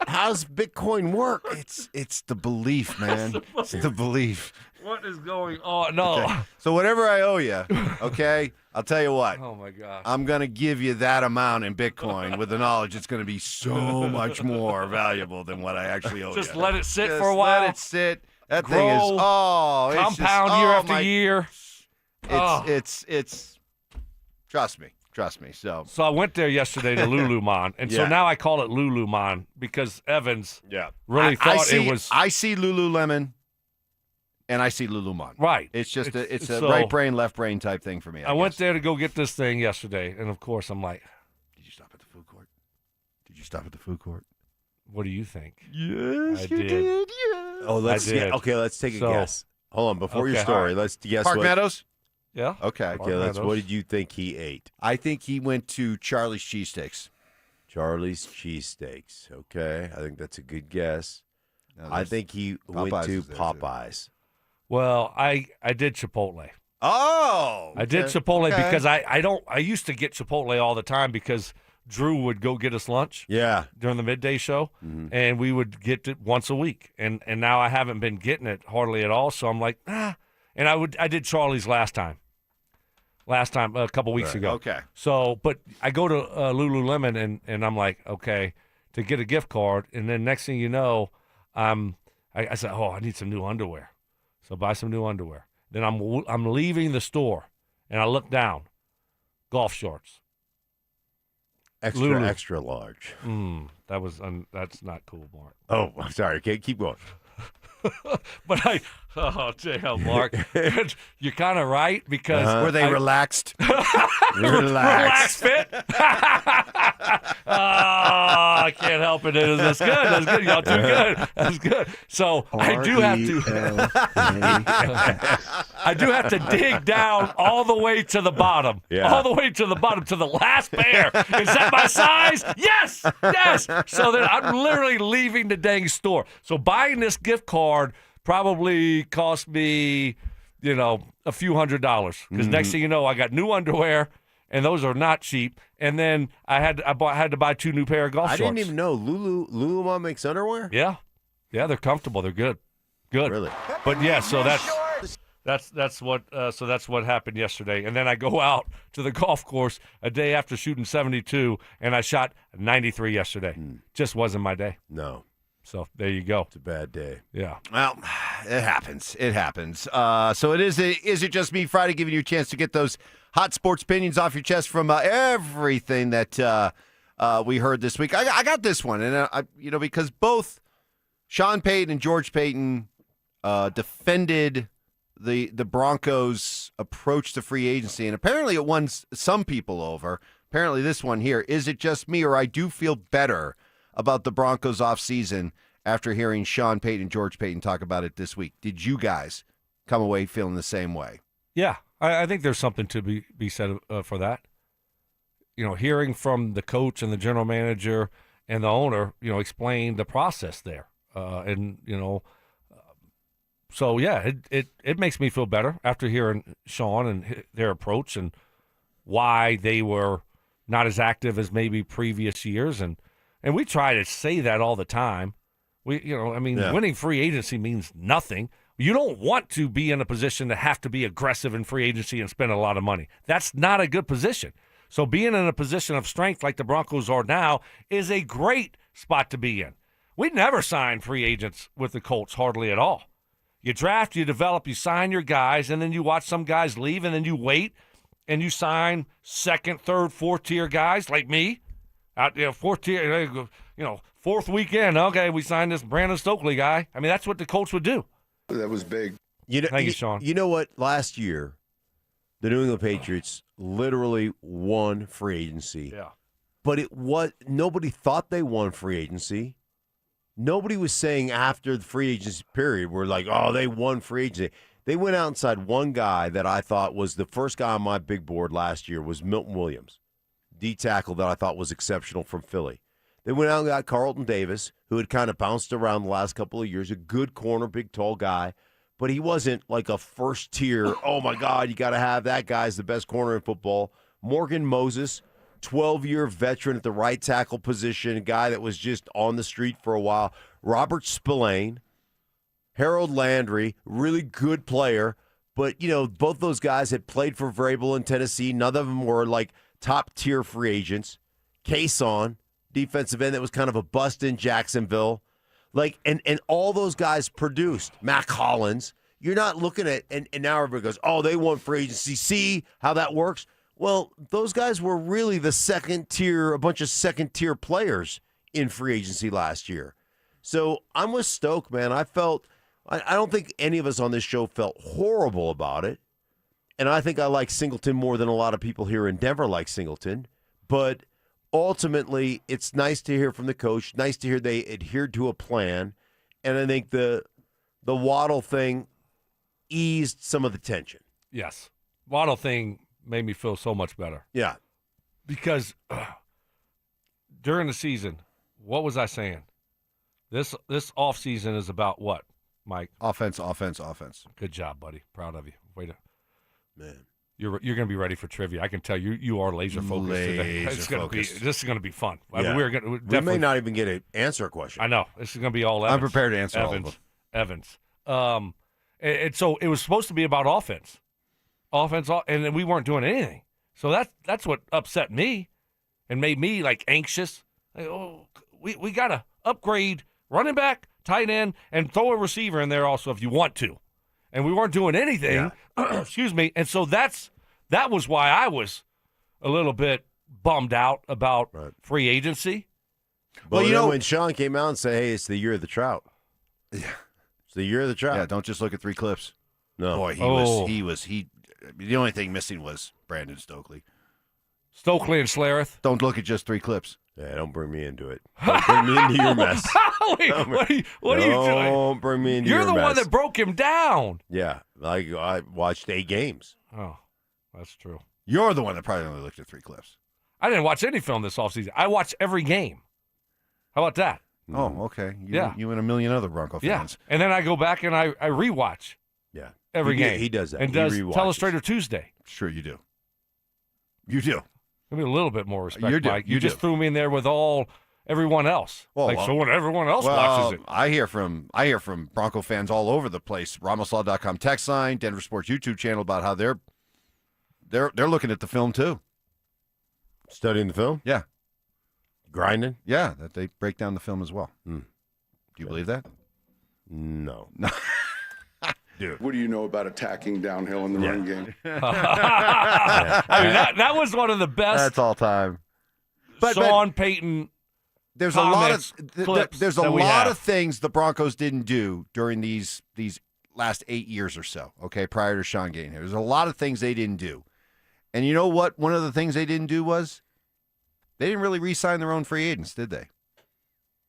how's Bitcoin work?
It's the belief, man. It's the belief.
What is going on? No.
Okay. So whatever I owe you, okay, I'll tell you what.
Oh my gosh.
I'm gonna give you that amount in Bitcoin with the knowledge it's gonna be so much more valuable than what I actually owe you.
Just let it sit for a while.
Let it sit. That
Grow,
thing is
compound year after year.
It's trust me. So
I went there yesterday to Lululemon, and so now I call it Lululemon because Evans really thought it was.
I see Lululemon, and I see Lululemon.
Right.
It's just it's a
so,
right brain, left brain type thing for me.
I went there to go get this thing yesterday, and of course I'm like,
Did you stop at the food court?
What do you think?
Yes,
I
you
did.
did. Yeah.
Oh, let's
I did.
okay. Let's take a
So-
guess. Hold on, before your
Okay.
story, let's guess.
Park
what,
Meadows.
Yeah.
Okay.
Okay, what did you think he ate?
I think he went to Charlie's Cheesesteaks.
Charlie's Cheesesteaks. Okay, I think that's a good guess.
Now,
I think he went
Popeyes
to
is there, too.
Popeyes.
Well, I did Chipotle.
Oh,
I did Chipotle because I used to get Chipotle all the time because Drew would go get us lunch.
Yeah.
During the midday show, and we would get it once a week. And now I haven't been getting it hardly at all. So I'm like, And I did Charlie's last time a couple weeks ago.
Okay.
So, but I go to Lululemon and I'm like, okay, to get a gift card, and then next thing you know, I said, oh, I need some new underwear. So buy some new underwear. Then I'm leaving the store, and I look down, golf shorts.
Extra large.
That's not cool, Mark.
Oh, I'm sorry. Okay, keep going.
But JL, Mark, you're kind of right because
were they relaxed?
Relaxed.
fit. I can't help it. That's good. That's good. Y'all too good. That's good. So I do have to dig down all the way to the bottom.
Yeah.
All the way to the bottom to the last pair. Is that my size? Yes. So then I'm literally leaving the dang store. So buying this gift card probably cost me, a few $100s because next thing you know, I got new underwear. And those are not cheap. And then I had to buy 2 new pair of golf shorts.
I didn't even know Lululemon makes underwear.
Yeah, they're comfortable. They're good.
Really?
But yeah, so that's That's what happened yesterday. And then I go out to the golf course a day after shooting 72, and I shot 93 yesterday. Just wasn't my day.
No.
So there you go.
It's a bad day.
Yeah.
Well, it happens. It happens. So it is It Just Me Friday, giving you a chance to get those hot sports opinions off your chest from everything that we heard this week. I got this one, and because both Sean Payton and George Payton defended the Broncos' approach to free agency, and apparently it won some people over. Apparently this one here, is it just me, or I do feel better about the Broncos offseason after hearing Sean Payton and George Payton talk about it this week? Did you guys come away feeling the same way?
Yeah, I think there's something to be said for that. Hearing from the coach and the general manager and the owner, explain the process there. So yeah, it makes me feel better after hearing Sean and their approach and why they were not as active as maybe previous years. And we try to say that all the time. Winning free agency means nothing. You don't want to be in a position to have to be aggressive in free agency and spend a lot of money. That's not a good position. So being in a position of strength like the Broncos are now is a great spot to be in. We never sign free agents with the Colts, hardly at all. You draft, you develop, you sign your guys, and then you watch some guys leave, and then you wait, and you sign second, third, fourth-tier guys like me. Fourth tier, fourth weekend, okay, we signed this Brandon Stokley guy. I mean, that's what the Colts would do.
That was big.
Thank you, Sean.
You know what? Last year, the New England Patriots literally won free agency.
Yeah.
But nobody thought they won free agency. Nobody was saying after the free agency period, we're like, oh, they won free agency. They went outside one guy that I thought was the first guy on my big board last year was Milton Williams, D tackle that I thought was exceptional from Philly. They went out and got Carlton Davis, who had kind of bounced around the last couple of years, a good corner, big, tall guy, but he wasn't like a first tier, oh, my God, you got to have that guy's the best corner in football. Morgan Moses, 12-year veteran at the right tackle position, a guy that was just on the street for a while. Robert Spillane, Harold Landry, really good player, but, both those guys had played for Vrabel in Tennessee. None of them were like top-tier free agents. Cason, defensive end that was kind of a bust in Jacksonville. And all those guys produced. Mac Hollins. You're not looking at, and now everybody goes, oh, they won free agency. See how that works? Well, those guys were really the a bunch of second-tier players in free agency last year. So I'm with Stoke, man. I don't think any of us on this show felt horrible about it. And I think I like Singleton more than a lot of people here in Denver like Singleton. But ultimately, it's nice to hear from the coach, nice to hear they adhered to a plan. And I think the Waddle thing eased some of the tension.
Yes. Waddle thing made me feel so much better.
Yeah.
Because during the season, what was I saying? This offseason is about what, Mike?
Offense.
Good job, buddy. Proud of you.
Man.
You're going to be ready for trivia. I can tell you are laser focused today. This is going to be fun.
Yeah. We may not even get to answer a question.
I know. This is going to be all Evans.
I'm prepared to answer all of them.
Evans. And so it was supposed to be about offense, and then we weren't doing anything. So that's what upset me and made me anxious. We got to upgrade running back, tight end, and throw a receiver in there also if you want to. And we weren't doing anything. Yeah. Excuse me. And so that was why I was a little bit bummed out about free agency.
Well, when Sean came out and said, hey, it's the year of the Trout.
Yeah.
It's the year of the Trout.
Yeah, don't just look at 3 clips.
No.
Boy, the only thing missing was Brandon Stokley.
Stokley and Schlereth.
Don't look at just 3 clips.
Yeah, don't bring me into it. Don't bring me into your mess.
Wait, what are you doing?
Don't bring me into your mess.
You're the one that broke him down.
Yeah, I watched 8 games.
Oh, that's true.
You're the one that probably only looked at 3 clips.
I didn't watch any film this offseason. I watched every game. How about that?
Oh, okay. You and a million other Bronco fans.
Yeah, and then I go back and I rewatch.
Yeah,
every game.
He does that.
And does Telestrator Tuesday.
Sure, you do. You do.
Give me a little bit more respect,
You do.
Mike.
You
just threw me in there with all everyone else. So when everyone else
well,
watches it.
I hear from Bronco fans all over the place. RamosLaw.com text line, Denver Sports YouTube channel about how they're looking at the film too.
Studying the film?
Yeah.
Grinding?
Yeah, that they break down the film as well.
Mm.
Do you believe that?
No.
Dude. What do you know about attacking downhill in the run game?
I mean, that was one of the best.
That's all time.
Sean Payton.
There's a lot of
clips
there's a
that we
lot
have.
of things the Broncos didn't do during these last 8 years or so. Okay, prior to Sean getting here, there's a lot of things they didn't do. And you know what? One of the things they didn't do was they didn't really re-sign their own free agents, did they?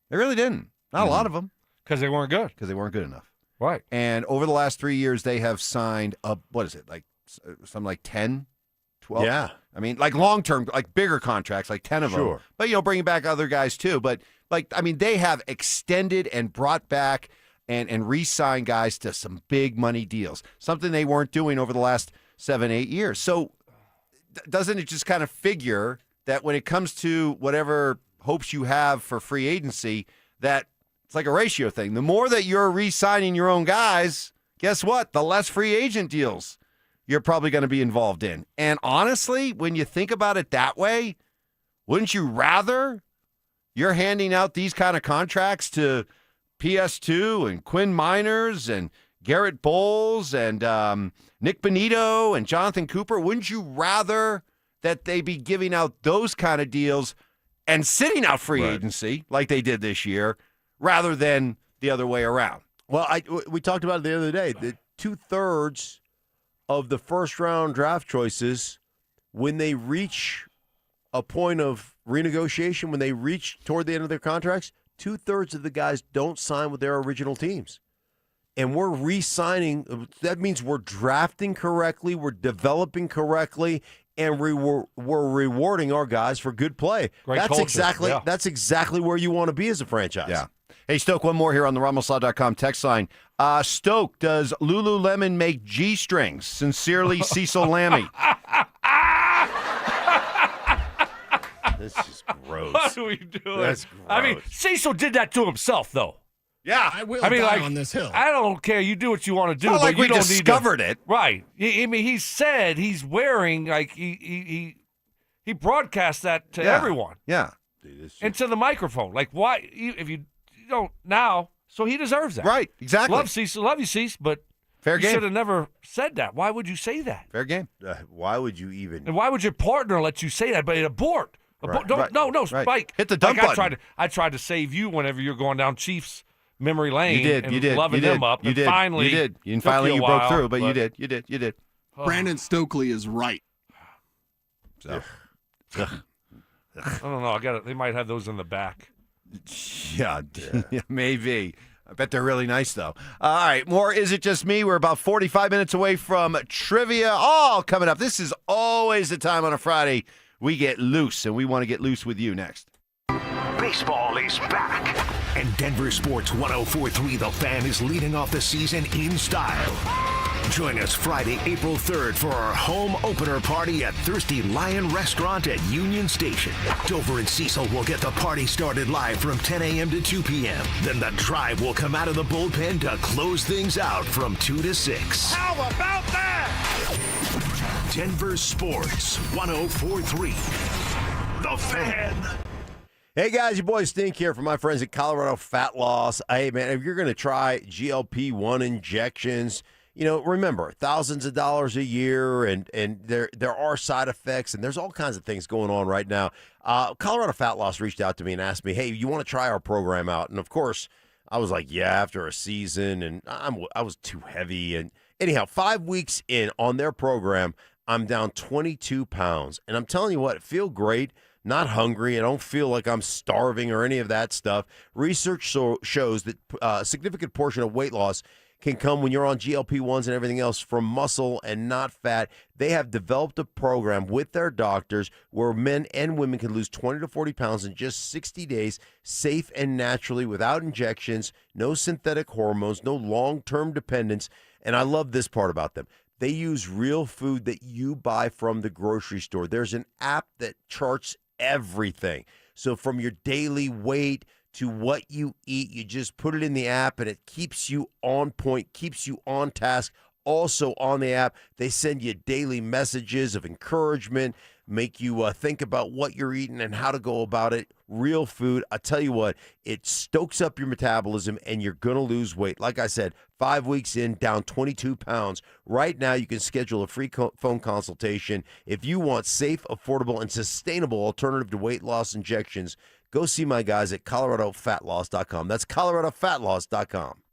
They really didn't. Not a lot of them.
Because they weren't good.
Because they weren't good enough.
Right.
And over the last 3 years, they have signed something like 10, 12?
Yeah.
I mean, like long-term, like bigger contracts, like 10 of them.
Sure.
But, bringing back other guys too. But, they have extended and brought back and re-signed guys to some big money deals, something they weren't doing over the last 7, 8 years. So doesn't it just kind of figure that when it comes to whatever hopes you have for free agency, that it's like a ratio thing. The more that you're re-signing your own guys, guess what? The less free agent deals you're probably going to be involved in. And honestly, when you think about it that way, wouldn't you rather you're handing out these kind of contracts to PS2 and Quinn Miners and Garrett Bowles and Nick Bonito and Jonathan Cooper? Wouldn't you rather that they be giving out those kind of deals and sitting out free agency like they did this year rather than the other way around?
Well, we talked about it the other day. The 2/3 of the first-round draft choices, when they reach a point of renegotiation, when they reach toward the end of their contracts, 2/3 of the guys don't sign with their original teams. And we're re-signing. That means we're drafting correctly, we're developing correctly, and we're rewarding our guys for good play.
Great culture.
That's exactly where you want to be as a franchise.
Yeah. Hey, Stoke, one more here on the RamosLaw.com text line. Stoke, does Lululemon make G-strings? Sincerely, Cecil Lammy.
This is gross.
What are we doing?
That's gross.
I mean, Cecil did that to himself, though.
Yeah.
I will die on this hill.
I don't care. You do what you want to do.
It's not
but
like
you
we
don't
discovered
need to,
it.
Right. I mean, he said he's wearing, like, he broadcast that to everyone.
Yeah.
And to the microphone. Like, why? If you don't now, so he deserves that.
Right. Exactly.
Love Cecil. Love you, Cecil, but
fair
you
game.
should have never said that. Why would you say that?
Fair game.
Why would you even?
And why would your partner let you say that? But abort.
Right.
No,
Right.
Spike.
Hit the dump button.
I tried to save you whenever you're going down Chiefs memory lane.
You did.
Loving them up.
You
and
did.
Finally,
You did. And
took
finally
you a
you broke
while,
through, but you did.
Brandon Stokley is right.
So.
I don't know. They might have those in the back.
Yeah, maybe. I bet they're really nice, though. All right, more Is It Just Me? We're about 45 minutes away from trivia. All coming up. This is always the time on a Friday we get loose, and we want to get loose with you next.
Baseball is back, and Denver Sports 104.3 The Fan is leading off the season in style. Join us Friday, April 3rd for our home opener party at Thirsty Lion Restaurant at Union Station. Dover and Cecil will get the party started live from 10 a.m. to 2 p.m. Then the Tribe will come out of the bullpen to close things out from 2 to 6.
How about that?
Denver Sports 104.3 The Fan.
Hey guys, your boy Stink here from my friends at Colorado Fat Loss. Hey man, if you're going to try GLP-1 injections, remember, thousands of dollars a year, and there are side effects, and there's all kinds of things going on right now. Colorado Fat Loss reached out to me and asked me, hey, you want to try our program out? And of course, I was like, yeah, after a season, and I was too heavy. And anyhow, 5 weeks in on their program, I'm down 22 pounds. And I'm telling you what, it feels great. Not hungry. I don't feel like I'm starving or any of that stuff. Research shows that a significant portion of weight loss can come when you're on GLP-1s and everything else from muscle and not fat. They have developed a program with their doctors where men and women can lose 20 to 40 pounds in just 60 days, safe and naturally, without injections, no synthetic hormones, no long-term dependence. And I love this part about them. They use real food that you buy from the grocery store. There's an app that charts everything. So from your daily weight to what you eat, you just put it in the app, and it keeps you on point, keeps you on task. Also on the app, they send you daily messages of encouragement, make you think about what you're eating and how to go about it. Real food. I tell you what, it stokes up your metabolism, and you're going to lose weight. Like I said, 5 weeks in, down 22 pounds. Right now, you can schedule a free phone consultation. If you want safe, affordable, and sustainable alternative to weight loss injections, go see my guys at ColoradoFatLoss.com. That's ColoradoFatLoss.com.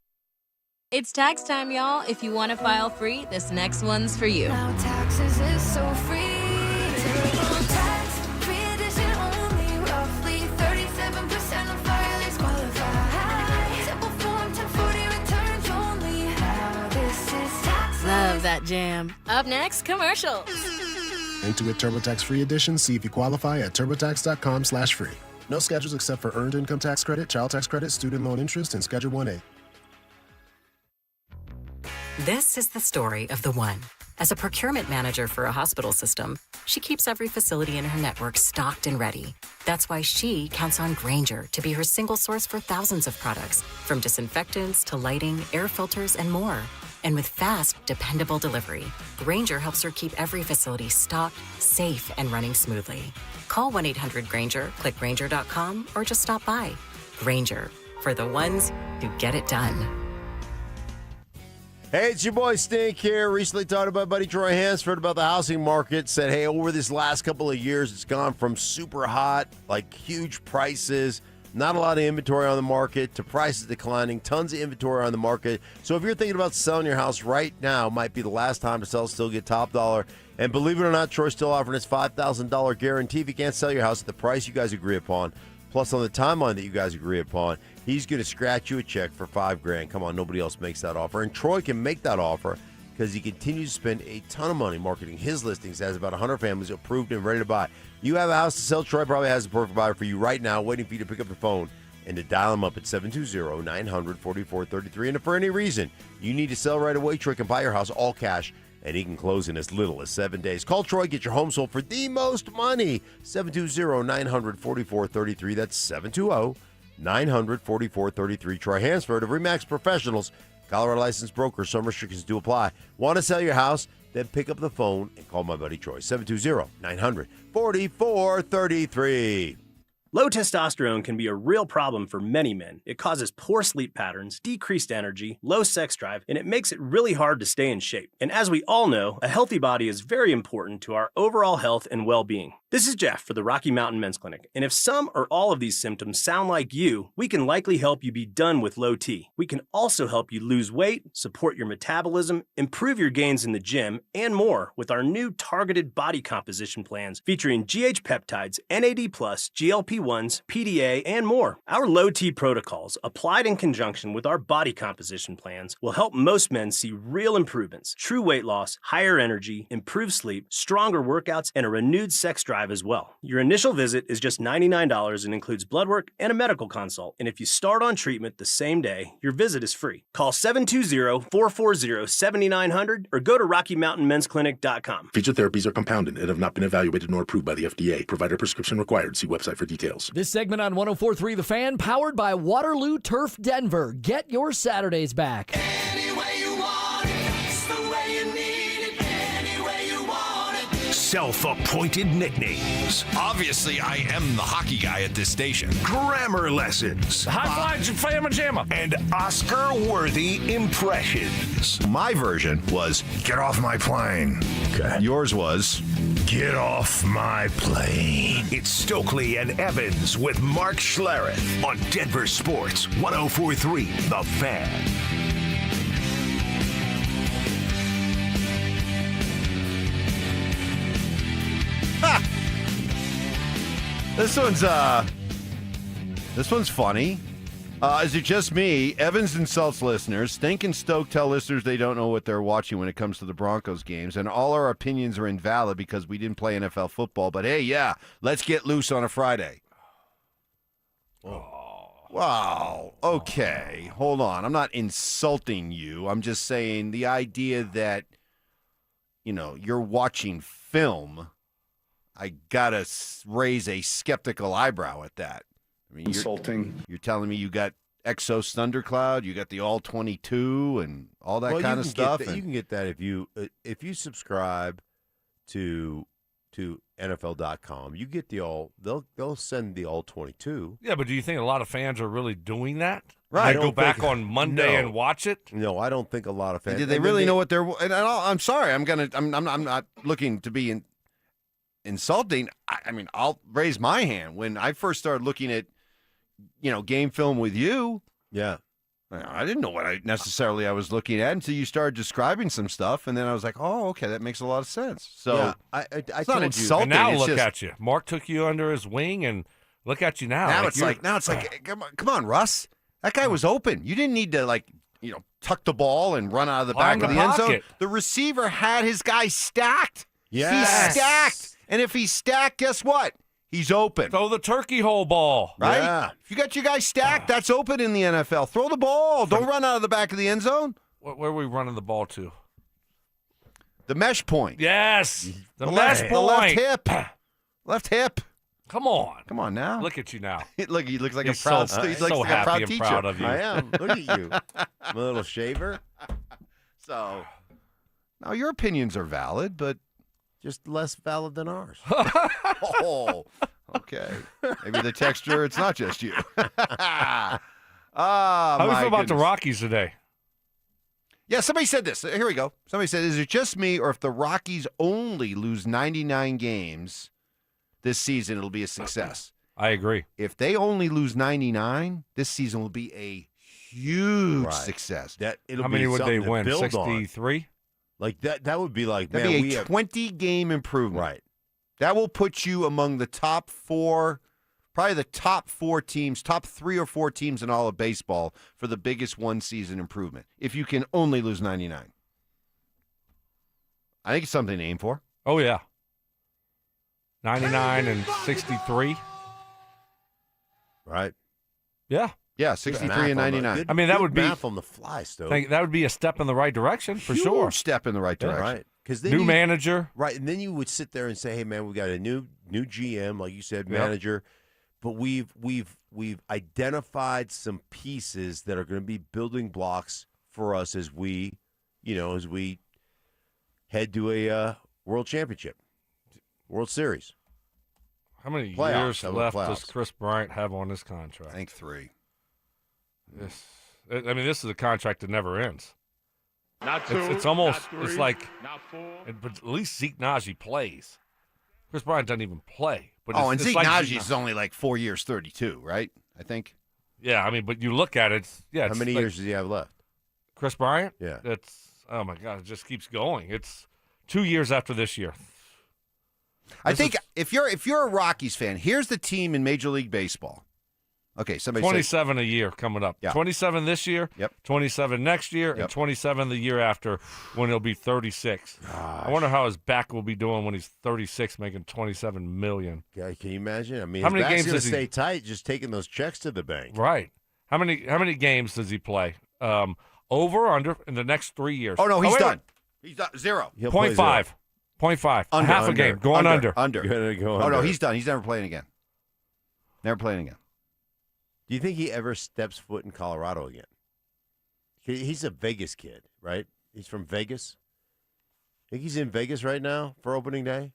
It's tax time, y'all. If you want to file free, this next one's for you.
Now taxes is so free. Tax-free edition only. Roughly 37% of filers qualify. Simple form 1040 returns only. Now this is tax.
Love that jam. Up next, commercials.
Intuit TurboTax Free Edition. See if you qualify at TurboTax.com/free. No schedules except for Earned Income Tax Credit, Child Tax Credit, Student Loan Interest, and Schedule 1A.
This is the story of the one. As a procurement manager for a hospital system, she keeps every facility in her network stocked and ready. That's why she counts on Grainger to be her single source for thousands of products, from disinfectants to lighting, air filters, and more. And with fast, dependable delivery, Grainger helps her keep every facility stocked, safe, and running smoothly. Call 1-800-GRAINGER, click Grainger.com, or just stop by. Grainger, for the ones who get it done.
Hey, it's your boy Stink here. Recently talked to my buddy Troy Hansford about the housing market. Said, hey, over this last couple of years, it's gone from super hot, like huge prices, not a lot of inventory on the market, to prices declining, tons of inventory on the market. So if you're thinking about selling your house right now, might be the last time to sell, still get top dollar. And believe it or not, Troy's still offering his $5,000 guarantee if you can't sell your house at the price you guys agree upon, plus on the timeline that you guys agree upon. He's going to scratch you a check for $5,000. Come on, nobody else makes that offer. And Troy can make that offer because he continues to spend a ton of money marketing his listings, has about 100 families approved and ready to buy. You have a house to sell, Troy probably has the perfect buyer for you right now, waiting for you to pick up the phone and to dial him up at 720-900-4433. And if for any reason you need to sell right away, Troy can buy your house all cash, and he can close in as little as 7 days. Call Troy, get your home sold for the money. 720-900-4433. That's 720-900-4433. Troy Hansford of RE/MAX Professionals, Colorado licensed broker. Some restrictions do apply. Want to sell your house? Then pick up the phone and call my buddy Troy. 720-900-4433.
Low testosterone can be a real problem for many men. It causes poor sleep patterns, decreased energy, low sex drive, and it makes it really hard to stay in shape. And as we all know, a healthy body is very important to our overall health and well-being. This is Jeff for the Rocky Mountain Men's Clinic, and if some or all of these symptoms sound like you, we can likely help you be done with low T. We can also help you lose weight, support your metabolism, improve your gains in the gym, and more with our new targeted body composition plans featuring GH peptides, NAD+, GLP-1s, PDA, and more. Our low T protocols, applied in conjunction with our body composition plans, will help most men see real improvements, true weight loss, higher energy, improved sleep, stronger workouts, and a renewed sex drive as well. Your initial visit is just $99 and includes blood work and a medical consult. And if you start on treatment the same day, your visit is free. Call 720-440-7900 or go to RockyMountainMen'sClinic.com.
Featured therapies are compounded and have not been evaluated nor approved by the FDA. Provider prescription required. See website for details.
This segment on 104.3 The Fan, powered by Waterloo Turf Denver. Get your Saturdays back.
Self-appointed nicknames.
Obviously, I am the hockey guy at this station.
Grammar lessons.
High five, Fama Jamma.
And Oscar-worthy impressions.
My version was, get off my plane. Okay. Yours was,
get off my plane. It's Stokley and Evans with Mark Schlereth on Denver Sports 104.3 The Fan.
This one's funny. Is it just me? Evans insults listeners. Stink and Stoke tell listeners they don't know what they're watching when it comes to the Broncos games, and all our opinions are invalid because we didn't play NFL football. But hey, yeah, let's get loose on a Friday. Oh. Wow. Okay. Hold on. I'm not insulting you. I'm just saying the idea that, you're watching film. I gotta raise a skeptical eyebrow at that. I mean,
Insulting.
You're telling me you got Exos Thundercloud, you got the All 22, and all that kind of stuff.
You can get that if you subscribe to NFL.com. You get the all. They'll send the All 22.
Yeah, but do you think a lot of fans are really doing that?
Right.
They go back on Monday and watch it.
No, I don't think a lot of fans.
Did they really know what they're? And I'm sorry. I'm not looking to be insulting. I mean, I'll raise my hand. When I first started looking at, game film with you.
Yeah.
I didn't know what I was looking at until you started describing some stuff, and then I was like, "Oh, okay, that makes a lot of sense." So
yeah, I
it's
told
not insulting.
And now
it's
look
just,
at you. Mark took you under his wing, and look at you now.
Now it's like, come on, Russ. That guy was open. You didn't need to tuck the ball and run out of the back of the end zone. The receiver had his guy stacked.
Yes.
He's stacked, and if he's stacked, guess what? He's open.
Throw the turkey hole ball.
Right?
Yeah.
If you got your guy stacked, that's open in the NFL. Throw the ball. Don't run out of the back of the end zone.
Where are we running the ball to?
The mesh point.
Yes. The mesh point.
The left hip. Left hip.
Come on.
Come on now.
Look at you now.
Look, he looks like
He's
a proud
so,
he's like
so
a
happy
proud
and
teacher.
proud of you.
I am. Look at you. I'm a little shaver.
So, now your opinions are valid, but
just less valid than ours.
Oh, okay. Maybe the texture, it's not just you.
How do you feel about the Rockies today?
Yeah, somebody said this. Here we go. Somebody said, is it just me, or if the Rockies only lose 99 games this season, it'll be a success?
I agree.
If they only lose 99, this season will be a huge success.
How many would they win? 63?
Like that would be like,
that'd be a 20-game improvement.
Right.
That will put you among the top four, probably the top 4 teams, top 3 or 4 teams in all of baseball for the biggest one-season improvement, if you can only lose 99. I think it's something to aim for.
Oh, yeah. 99 and 63.
Right.
Yeah.
Yeah, 63 and 99.
I mean, that would be
math on the fly, Stoke.
That would be a step in the right direction for
Huge
sure.
Step in the right direction.
Right. Because
new manager.
Right, and then you would sit there and say, "Hey, man, we got a new GM, like you said, manager, but we've identified some pieces that are going to be building blocks for us as we head to a World Championship, World Series."
How many
Playoffs,
years left does Chris Bryant have on this contract?
I think 3.
This is a contract that never ends.
Not 2.
It's almost,
not 3,
it's like,
not 4.
but at least Zeke Najee plays. Chris Bryant doesn't even play. But
and
it's
Zeke
like
Najee is only like 4 years, 32, right? I think.
Yeah, I mean, but you look at it.
How many years does he have left?
Chris Bryant?
Yeah.
Oh my God, it just keeps going. It's 2 years after this year.
I think if you're a Rockies fan, here's the team in Major League Baseball. Okay, somebody
27 a year coming up.
Yeah.
27 this year.
Yep.
27 next year,
Yep.
and 27 the year after when he'll be 36. I wonder how his back will be doing when he's 36, making $27 million.
Yeah, can you imagine? I mean,
How
his
many
back's
games
gonna
does he-
stay tight, just taking those checks to the bank.
Right. How many games does he play? Over or under in the next 3 years?
Oh no, he's
wait,
done. He's done. 0.
He'll play
0.5. 0.5.
Under,
half a
under,
game. Going under.
Under.
Gonna go
Oh no,
under.
he's done. He's never playing again. Never playing again.
Do you think he ever steps foot in Colorado again? He's a Vegas kid, right? He's from Vegas. Think he's in Vegas right now for opening day?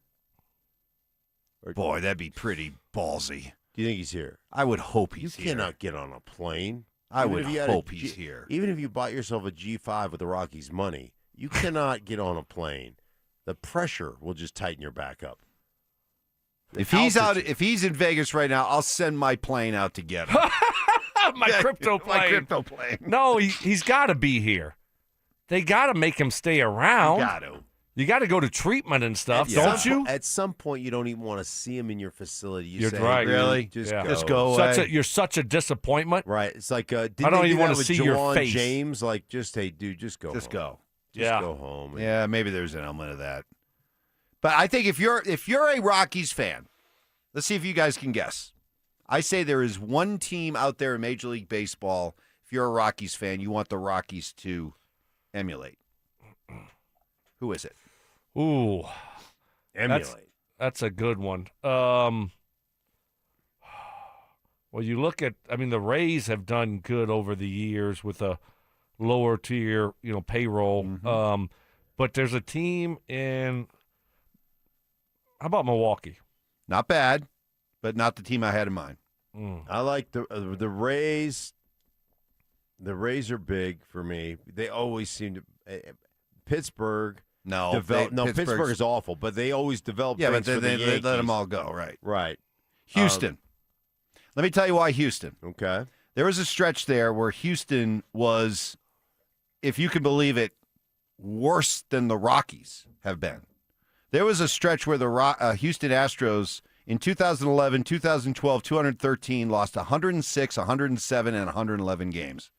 Boy, that'd be pretty ballsy.
Do you think he's here?
I would hope he's
You
here.
cannot get on a plane.
I
Even
would
if you had a
hope
G-
he's here.
Even if you bought yourself a G5 with the Rockies' money, you cannot get on a plane. The pressure will just tighten your back up.
If he's in Vegas right now, I'll send my plane out to get him.
my crypto plane.
My crypto plane.
No, he's got to be here. They got to make him stay around. You got to go to treatment and stuff, don't you?
At some point, you don't even want to see him in your facility. You
You're
say,
right.
Really?
Just
Yeah.
go.
Just go away.
You're such a disappointment.
Right. It's like, I
don't even want to see your
Jawan
face.
James, like, hey, dude, just go
Just
home.
go.
Just go home.
Yeah, maybe there's an element of that. But I think if you're a Rockies fan, let's see if you guys can guess. I say there is one team out there in Major League Baseball. If you're a Rockies fan, you want the Rockies to emulate. Who is it?
Ooh.
Emulate.
That's a good one. Well, you look at, the Rays have done good over the years with a lower tier, payroll.
Mm-hmm.
But there's a team in, how about Milwaukee?
Not bad, but not the team I had in mind.
I like the Rays. The Rays are big for me. They always seem to Pittsburgh. Pittsburgh is awful, but they always develop.
Yeah, but
things for
they
the
let them
Yankees.
all go. Right.
Right.
Houston. Let me tell you why Houston.
Okay.
There was a stretch there where Houston was, if you can believe it, worse than the Rockies have been. There was a stretch where the Houston Astros in 2011, 2012, 213 lost 106, 107, and 111 games.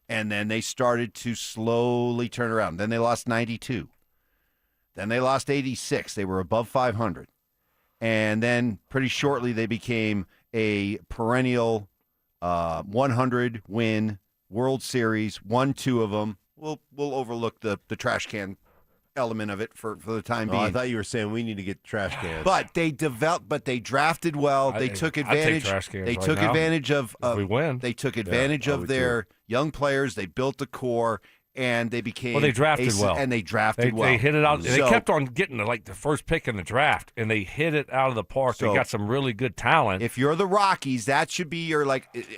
And then they started to slowly turn around. Then they lost 92. Then they lost 86. They were above 500. And then pretty shortly they became a perennial 100-win World Series, won 2 of them. We'll overlook the trash can element of it for the time being.
I thought you were saying we need to get trash cans.
But they drafted well. They took advantage. They took advantage of
we win.
They took advantage of their young players. They built the core, and they became.
Well, they drafted well,
and they drafted well.
They hit it out.
So,
they kept on getting the first pick in the draft, and they hit it out of the park.
So,
they got some really good talent.
If you're the Rockies, that should be your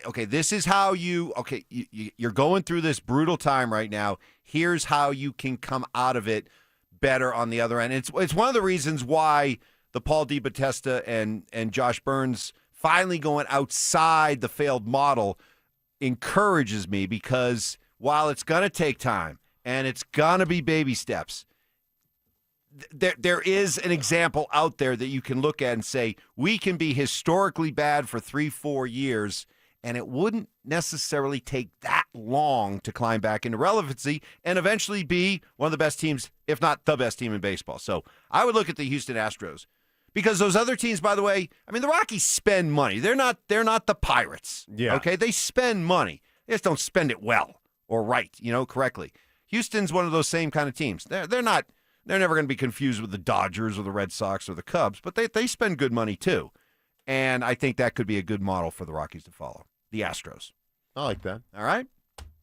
okay, this is how you you're going through this brutal time right now. Here's how you can come out of it better on the other end. It's one of the reasons why the Paul DiBattista and Josh Burns finally going outside the failed model encourages me, because while it's going to take time and it's going to be baby steps, there is an example out there that you can look at and say, we can be historically bad for 3-4 years, and it wouldn't necessarily take that long to climb back into relevancy and eventually be one of the best teams, if not the best team in baseball. So I would look at the Houston Astros, because those other teams, by the way, the Rockies spend money. They're not the Pirates.
Yeah.
Okay, they spend money. They just don't spend it well or right, correctly. Houston's one of those same kind of teams. They're never going to be confused with the Dodgers or the Red Sox or the Cubs, but they spend good money too. And I think that could be a good model for the Rockies to follow. The Astros.
I like that.
All right?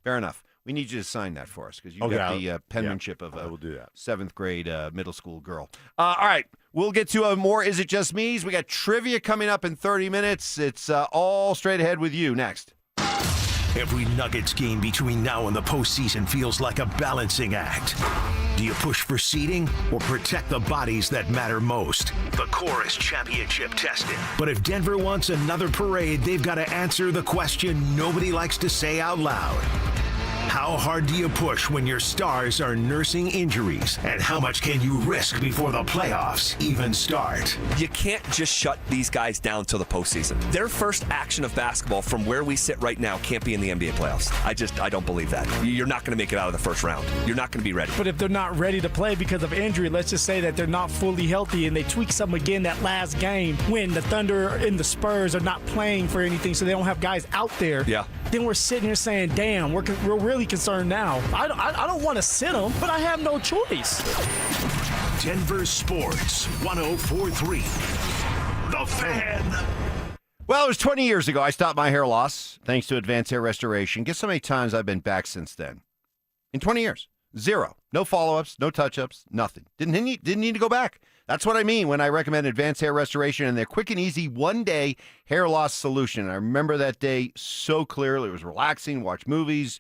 Fair enough. We need you to sign that for us, because you've got the penmanship of
I will do that.
7th grade middle school girl. All right. We'll get to more Is It Just Me's. We got trivia coming up in 30 minutes. It's all straight ahead with you next.
Every Nuggets game between now and the postseason feels like a balancing act. Do you push for seeding or protect the bodies that matter most? The core is championship tested. But if Denver wants another parade, they've got to answer the question nobody likes to say out loud. How hard do you push when your stars are nursing injuries? And how much can you risk before the playoffs even start?
You can't just shut these guys down till the postseason. Their first action of basketball from where we sit right now can't be in the NBA playoffs. I don't believe that. You're not going to make it out of the first round. You're not going to be ready.
But if they're not ready to play because of injury, let's just say that they're not fully healthy and they tweak something again that last game when the Thunder and the Spurs are not playing for anything, so they don't have guys out there.
Yeah.
Then we're sitting here saying, damn, we're really concerned now. I don't want to sit them, but I have no choice.
Denver Sports 104.3 The Fan.
Well, it was 20 years ago I stopped my hair loss thanks to Advanced Hair Restoration. Guess how many times I've been back since then? In 20 years. 0. No follow-ups, no touch-ups, nothing. Didn't need to go back. That's what I mean when I recommend Advanced Hair Restoration and their quick and easy one-day hair loss solution. I remember that day so clearly. It was relaxing, watch movies.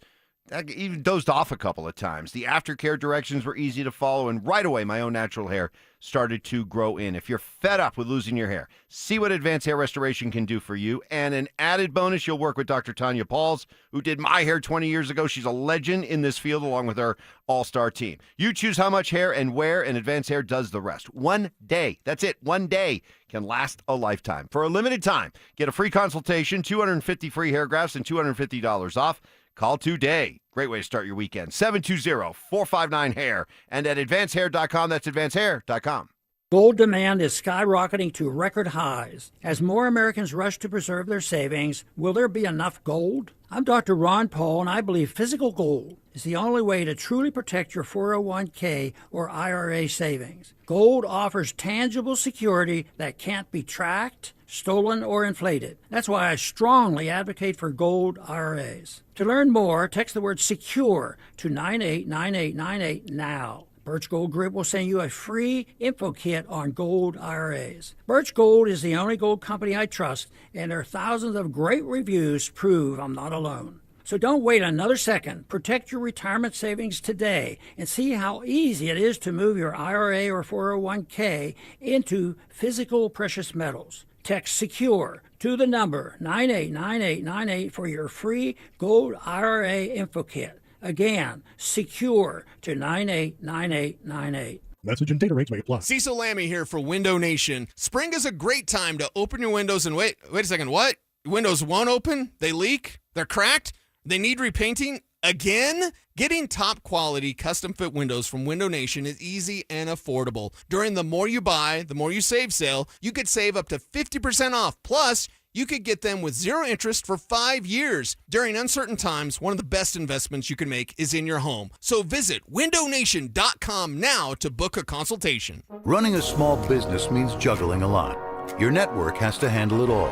I even dozed off a couple of times. The aftercare directions were easy to follow, and right away, my own natural hair started to grow in. If you're fed up with losing your hair, see what Advanced Hair Restoration can do for you. And an added bonus, you'll work with Dr. Tanya Pauls, who did my hair 20 years ago. She's a legend in this field, along with her all-star team. You choose how much hair and where, and Advanced Hair does the rest. One day, that's it, one day can last a lifetime. For a limited time, get a free consultation, 250 free hair grafts, and $250 off. Call today. Great way to start your weekend. 720-459-HAIR. And at advancehair.com, that's advancehair.com.
Gold demand is skyrocketing to record highs. As more Americans rush to preserve their savings, will there be enough gold? I'm Dr. Ron Paul, and I believe physical gold is the only way to truly protect your 401k or IRA savings. Gold offers tangible security that can't be tracked, stolen, or inflated. That's why I strongly advocate for gold IRAs. To learn more, text the word SECURE to 989898 now. Birch Gold Group will send you a free info kit on gold IRAs. Birch Gold is the only gold company I trust, and their thousands of great reviews prove I'm not alone. So don't wait another second. Protect your retirement savings today and see how easy it is to move your IRA or 401k into physical precious metals. Text SECURE to the number 989898 for your free gold IRA info kit. Again, SECURE to 989898.
Message and data rates may apply.
Cecil Lammy here for Window Nation. Spring is a great time to open your windows and wait a second, what? Windows won't open? They leak? They're cracked? They need repainting? Again? Getting top quality custom fit windows from Window Nation is easy and affordable. During the More You Buy, the More You Save sale, you could save up to 50% off. Plus, you could get them with zero interest for 5 years. During uncertain times, one of the best investments you can make is in your home. So visit windownation.com now to book a consultation.
Running a small business means juggling a lot. Your network has to handle it all.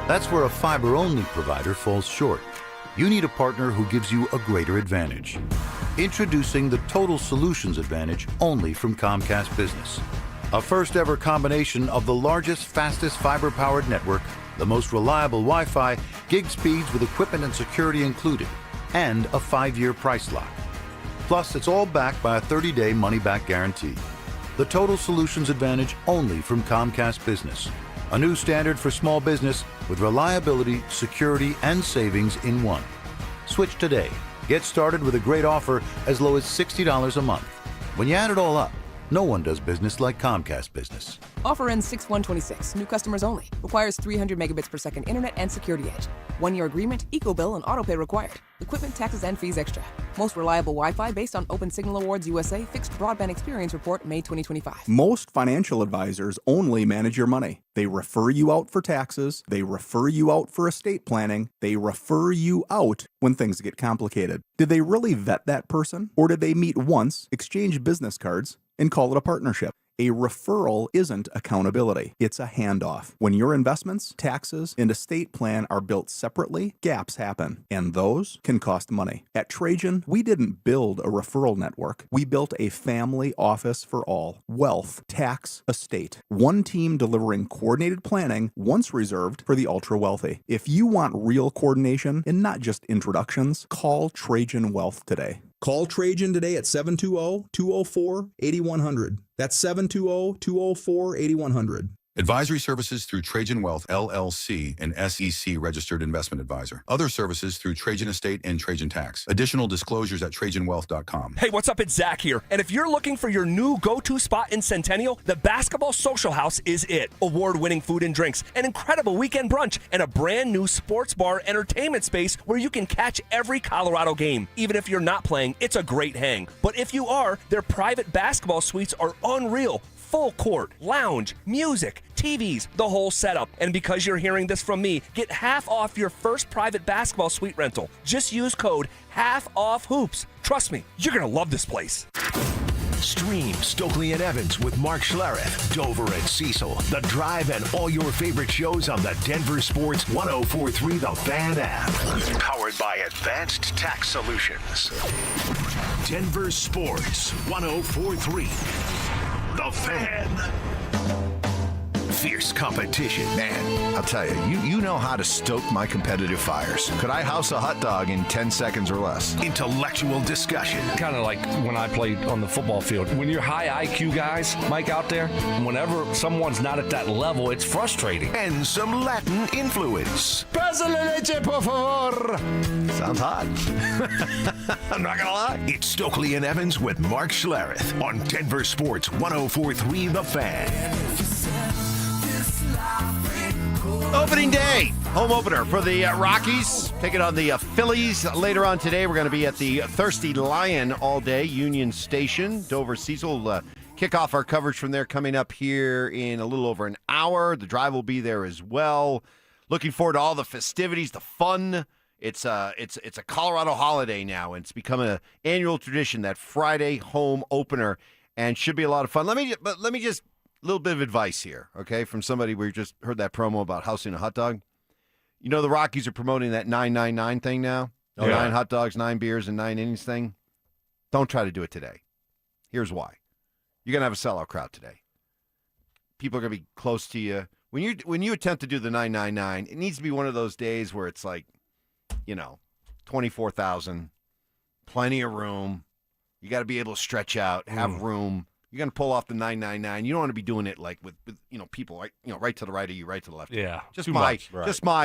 That's where a fiber-only provider falls short. You need a partner who gives you a greater advantage. Introducing the Total Solutions Advantage only from Comcast Business. A first-ever combination of the largest, fastest fiber-powered network, the most reliable Wi-Fi, gig speeds with equipment and security included, and a 5-year price lock. Plus, it's all backed by a 30-day money-back guarantee. The Total Solutions Advantage only from Comcast Business. A new standard for small business with reliability, security, and savings in one. Switch today. Get started with a great offer as low as $60 a month. When you add it all up, no one does business like Comcast Business.
Offer ends 6/1/26. New customers only. Requires 300 megabits per second internet and security edge. 1-year agreement, eco-bill, and autopay required. Equipment, taxes, and fees extra. Most reliable Wi-Fi based on Open Signal Awards USA Fixed Broadband Experience Report, May 2025.
Most financial advisors only manage your money. They refer you out for taxes. They refer you out for estate planning. They refer you out when things get complicated. Did they really vet that person? Or did they meet once, exchange business cards, and call it a partnership? A referral isn't accountability. It's a handoff. When your investments, taxes, and estate plan are built separately, gaps happen, and those can cost money. At Trajan, we didn't build a referral network. We built a family office for all. Wealth, tax, estate. One team delivering coordinated planning, once reserved for the ultra-wealthy. If you want real coordination and not just introductions, call Trajan Wealth today.
Call Trajan today at 720-204-8100. That's 720-204-8100.
Advisory services through Trajan Wealth, LLC, an SEC registered investment advisor. Other services through Trajan Estate and Trajan Tax. Additional disclosures at TrajanWealth.com.
Hey, what's up? It's Zach here. And if you're looking for your new go-to spot in Centennial, the Basketball Social House is it. Award-winning food and drinks, an incredible weekend brunch, and a brand new sports bar entertainment space where you can catch every Colorado game. Even if you're not playing, it's a great hang. But if you are, their private basketball suites are unreal. Full court, lounge, music, TVs, the whole setup. And because you're hearing this from me, get half off your first private basketball suite rental. Just use code HALFOFFHOOPS. Trust me, you're going to love this place.
Stream Stokley and Evans with Mark Schlereth, Dover and Cecil, The Drive, and all your favorite shows on the Denver Sports 104.3 The Fan app. Powered by Advanced Tax Solutions. Denver Sports 104.3 The Fan. Fierce competition.
Man, I'll tell you, you know how to stoke my competitive fires. Could I house a hot dog in 10 seconds or less?
Intellectual discussion.
Kind of like when I played on the football field. When you're high IQ guys, Mike, out there, whenever someone's not at that level, it's frustrating.
And some Latin influence.
Pasa la leche, por favor. Sounds hot. I'm not going to lie.
It's Stokley and Evans with Mark Schlereth on Denver Sports 104.3 The Fan.
Opening day, home opener for the Rockies. Taking on the Phillies later on today. We're going to be at the Thirsty Lion all day, Union Station. Dover Cecil will kick off our coverage from there coming up here in a little over an hour. The Drive will be there as well. Looking forward to all the festivities, the fun It's a Colorado holiday now, and it's become an annual tradition, that Friday home opener, and should be a lot of fun. Let me just a little bit of advice here, okay, from somebody we just heard that promo about housing a hot dog. You know the Rockies are promoting that 999 thing now.
Oh, yeah.
9 hot dogs, 9 beers, and 9 innings thing. Don't try to do it today. Here's why. You're gonna have a sellout crowd today. People are gonna be close to you. When you attempt to do the 999, it needs to be one of those days where it's like, 24,000, plenty of room. You got to be able to stretch out, have room. You're going to pull off the 999. You don't want to be doing it like with people right to the right of you, right to the left.
Yeah,
just my.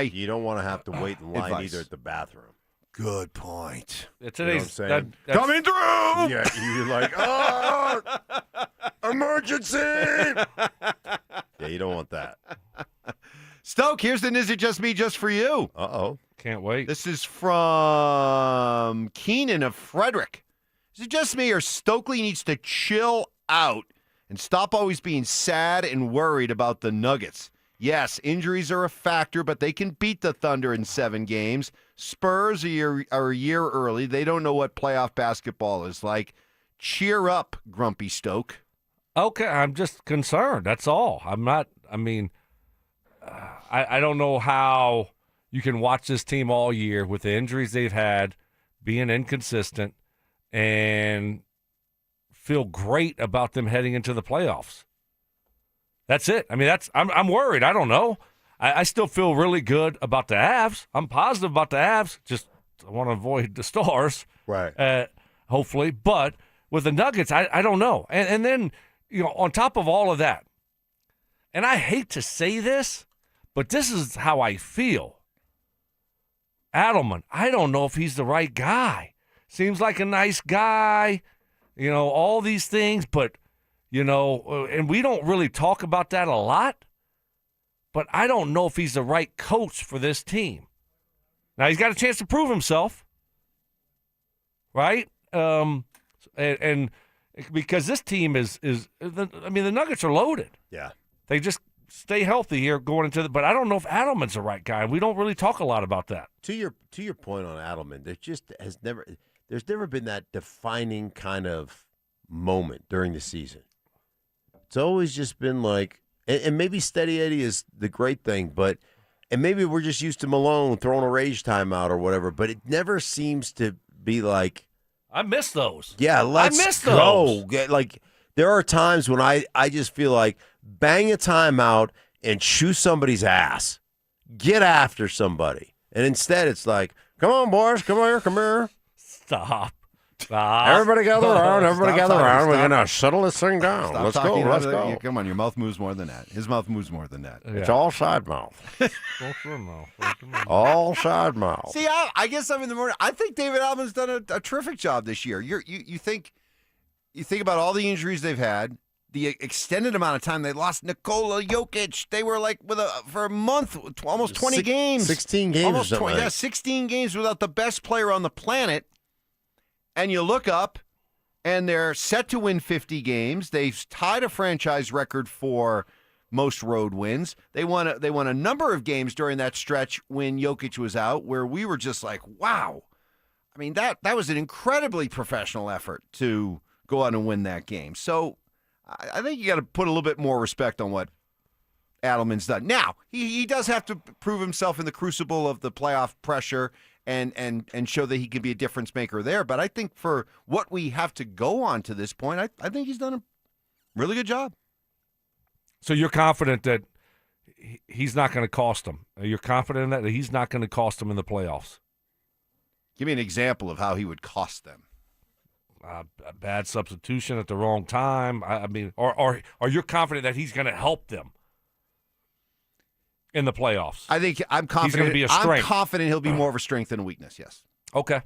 You don't want to have to wait in line
advice.
either at the bathroom.
Good point.
Today's
You know what I'm saying?
Coming through.
Yeah, you're like, oh, emergency. Yeah, you don't want that.
Stoke, here's the Is It Just Me Just For You.
Uh-oh.
Can't wait.
This is from Keenan of Frederick. Is it just me, or Stokley needs to chill out and stop always being sad and worried about the Nuggets? Yes, injuries are a factor, but they can beat the Thunder in 7 games. Spurs are a year early. They don't know what playoff basketball is like. Cheer up, Grumpy Stoke.
Okay, I'm just concerned. That's all. I'm not. I don't know how you can watch this team all year with the injuries they've had, being inconsistent, and feel great about them heading into the playoffs. That's it. I'm worried. I don't know. I still feel really good about the Avs. I'm positive about the Avs. Just I want to avoid the Stars.
Right.
Hopefully. But with the Nuggets, I don't know. And then, on top of all of that, and I hate to say this, but this is how I feel. Adelman, I don't know if he's the right guy. Seems like a nice guy, all these things, but, and we don't really talk about that a lot, but I don't know if he's the right coach for this team. Now, he's got a chance to prove himself, right? And because this team the Nuggets are loaded.
Yeah.
They just stay healthy here going into but I don't know if Adelman's the right guy. We don't really talk a lot about that.
To your point on Adelman, there's never been that defining kind of moment during the season. It's always just been like, and maybe Steady Eddie is the great thing, and maybe we're just used to Malone throwing a rage timeout or whatever, but it never seems to be like,
I miss those.
Yeah, let's go. Like, there are times when I just feel like bang a timeout and chew somebody's ass. Get after somebody. And instead it's like, come on, boys, come here.
Stop.
Everybody gather around. We're going to settle this thing down. Let's go.
Come on, your mouth moves more than that. His mouth moves more than that.
Yeah. It's all side mouth. All side mouth.
See, I guess I'm in the morning. I think David Adelman's done a terrific job this year. You think about all the injuries they've had, the extended amount of time they lost Nikola Jokic. They were like for a month, almost 20 games.
16 games
almost
or something.
20, 16 games without the best player on the planet. And you look up, and they're set to win 50 games. They've tied a franchise record for most road wins. They won a number of games during that stretch when Jokic was out, where we were just like, wow. I mean, that was an incredibly professional effort to go out and win that game. So I think you got to put a little bit more respect on what Adelman's done. Now, he does have to prove himself in the crucible of the playoff pressure and show that he can be a difference maker there. But I think for what we have to go on to this point, I think he's done a really good job.
So you're confident that he's not going to cost them? You're confident in that he's not going to cost them in the playoffs?
Give me an example of how he would cost them.
A bad substitution at the wrong time. Or you're confident that he's going to help them in the playoffs?
I'm confident.
He's going to be a strength.
I'm confident he'll be more of a strength than a weakness. Yes.
Okay.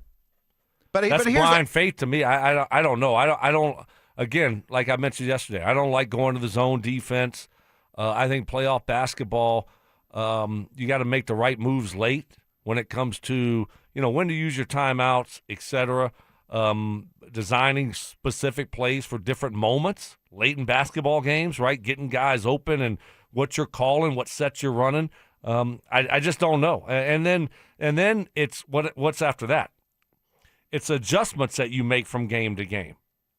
But
that's
here's
blind faith to me. I don't know. I don't. Again, like I mentioned yesterday, I don't like going to the zone defense. I think playoff basketball, you got to make the right moves late when it comes to when to use your timeouts, etc. Designing specific plays for different moments late in basketball games, right? Getting guys open and what you're calling, what sets you're running. I just don't know. And then it's what's after that? It's adjustments that you make from game to game,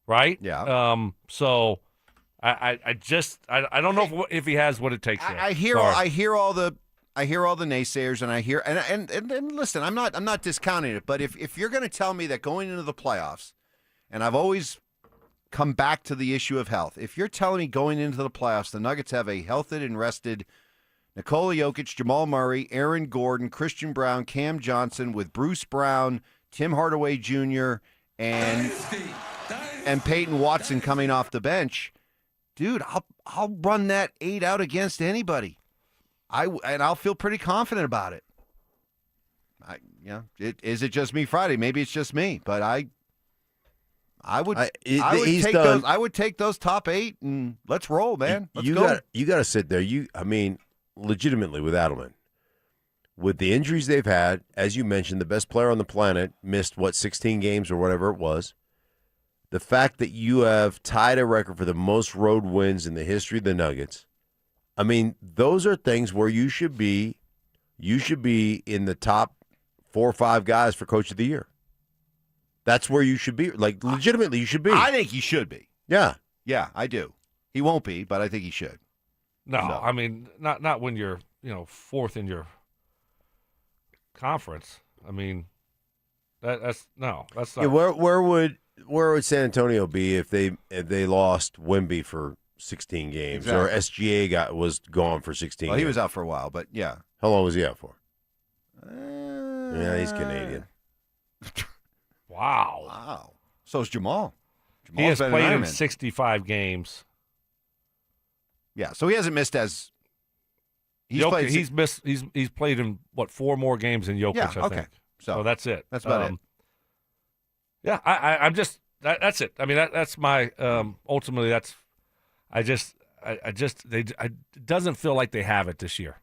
right?
Yeah.
So I don't know if he has what it takes.
I hear all the naysayers, and I hear and listen, I'm not discounting it, but if you're going to tell me that going into the playoffs, and I've always come back to the issue of health. If you're telling me going into the playoffs, the Nuggets have a healthy and rested Nikola Jokic, Jamal Murray, Aaron Gordon, Christian Brown, Cam Johnson, with Bruce Brown, Tim Hardaway Jr., and Peyton Watson coming off the bench, dude, I'll run that 8 out against anybody. I'll feel pretty confident about it. Is it just me Friday? Maybe it's just me, but I would take those top 8 and let's roll, man. Let's go.
You got to sit there. Legitimately with Adelman, with the injuries they've had, as you mentioned, the best player on the planet missed 16 games or whatever it was. The fact that you have tied a record for the most road wins in the history of the Nuggets. I mean, those are things where you should be in the top 4 or 5 guys for Coach of the Year. That's where you should be. Like, legitimately, you should be.
I think he should be.
Yeah.
Yeah, I do. He won't be, but I think he should.
No, I mean, not when you're, 4th in your conference. I mean, that's not.
Yeah, where would San Antonio be if they lost Wemby for 16 games,
exactly,
or SGA was gone for 16
Well,
games?
he was out for a while, but yeah.
How long was he out for? Yeah, he's Canadian.
Wow.
So is Jamal.
He has played in 65 games.
Yeah, so he hasn't missed as
he's played in 4 more games than Jokic, I think. So that's it.
That's about it.
Yeah, I'm just that's it. I mean, that's my ultimately it doesn't feel like they have it this year.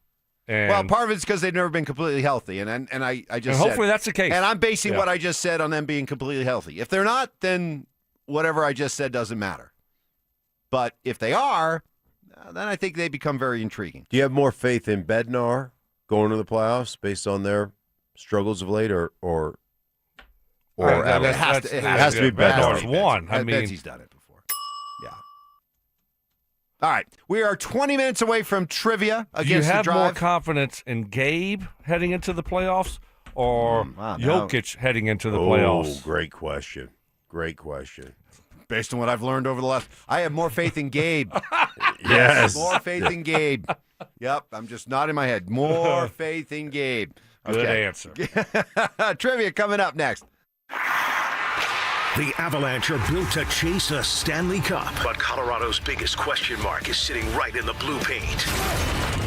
And
well, part of it's because they've never been completely healthy, and I just
hopefully that's the case.
And I'm basing what I just said on them being completely healthy. If they're not, then whatever I just said doesn't matter. But if they are, then I think they become very intriguing.
Do you have more faith in Bednar going to the playoffs based on their struggles of late, or
it has to be
Bednar's one.
I mean, he's done it before. Yeah. All right, we are 20 minutes away from trivia against the Drive.
Do you have more confidence in Gabe heading into the playoffs or Jokic heading into the playoffs?
Oh, great question. Great question.
Based on what I've learned over the last, I have more faith in Gabe.
Yes.
More faith in Gabe. Yep, I'm just nodding my head. More faith in Gabe. Okay.
Good answer.
Trivia coming up next.
The Avalanche are built to chase a Stanley Cup, but Colorado's biggest question mark is sitting right in the blue paint.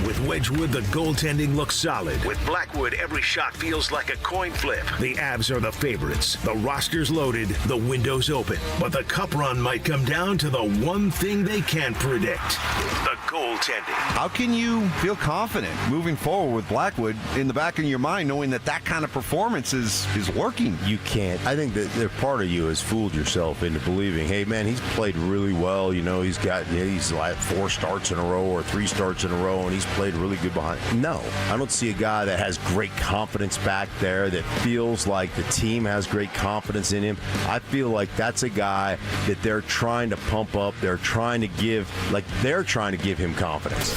With Wedgwood, the goaltending looks solid. With Blackwood, every shot feels like a coin flip. The Avs are the favorites. The roster's loaded, the window's open. But the Cup run might come down to the one thing they can't predict: the goaltending.
How can you feel confident moving forward with Blackwood in the back of your mind, knowing that kind of performance is working?
You can't. I think that part of you has fooled yourself into believing, hey, man, he's played really well. He's like 4 starts in a row or 3 starts in a row, and he's played really good behind. No, I don't see a guy that has great confidence back there, that feels like the team has great confidence in him. I feel like that's a guy that they're trying to pump up. They're trying to give him confidence.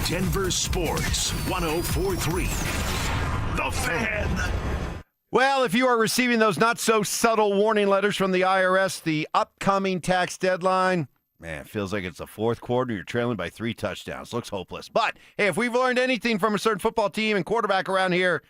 Denver Sports 104.3. The Fan.
Well, if you are receiving those not-so-subtle warning letters from the IRS, the upcoming tax deadline, man, it feels like it's the fourth quarter. You're trailing by 3 touchdowns. Looks hopeless. But, hey, if we've learned anything from a certain football team and quarterback around here,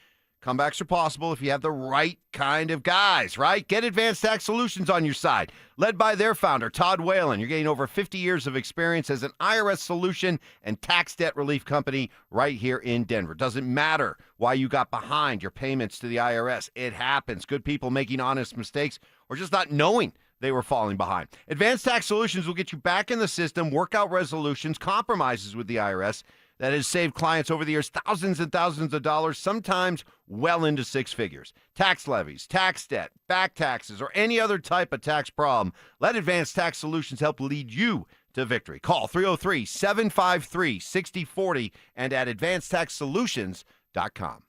comebacks are possible if you have the right kind of guys, right? Get Advanced Tax Solutions on your side. Led by their founder, Todd Whalen. You're getting over 50 years of experience as an IRS solution and tax debt relief company right here in Denver. Doesn't matter why you got behind your payments to the IRS. It happens. Good people making honest mistakes or just not knowing they were falling behind. Advanced Tax Solutions will get you back in the system, work out resolutions, compromises with the IRS. That has saved clients over the years thousands and thousands of dollars, sometimes well into 6 figures. Tax levies, tax debt, back taxes, or any other type of tax problem. Let Advanced Tax Solutions help lead you to victory. Call 303-753-6040 and at advancedtaxsolutions.com.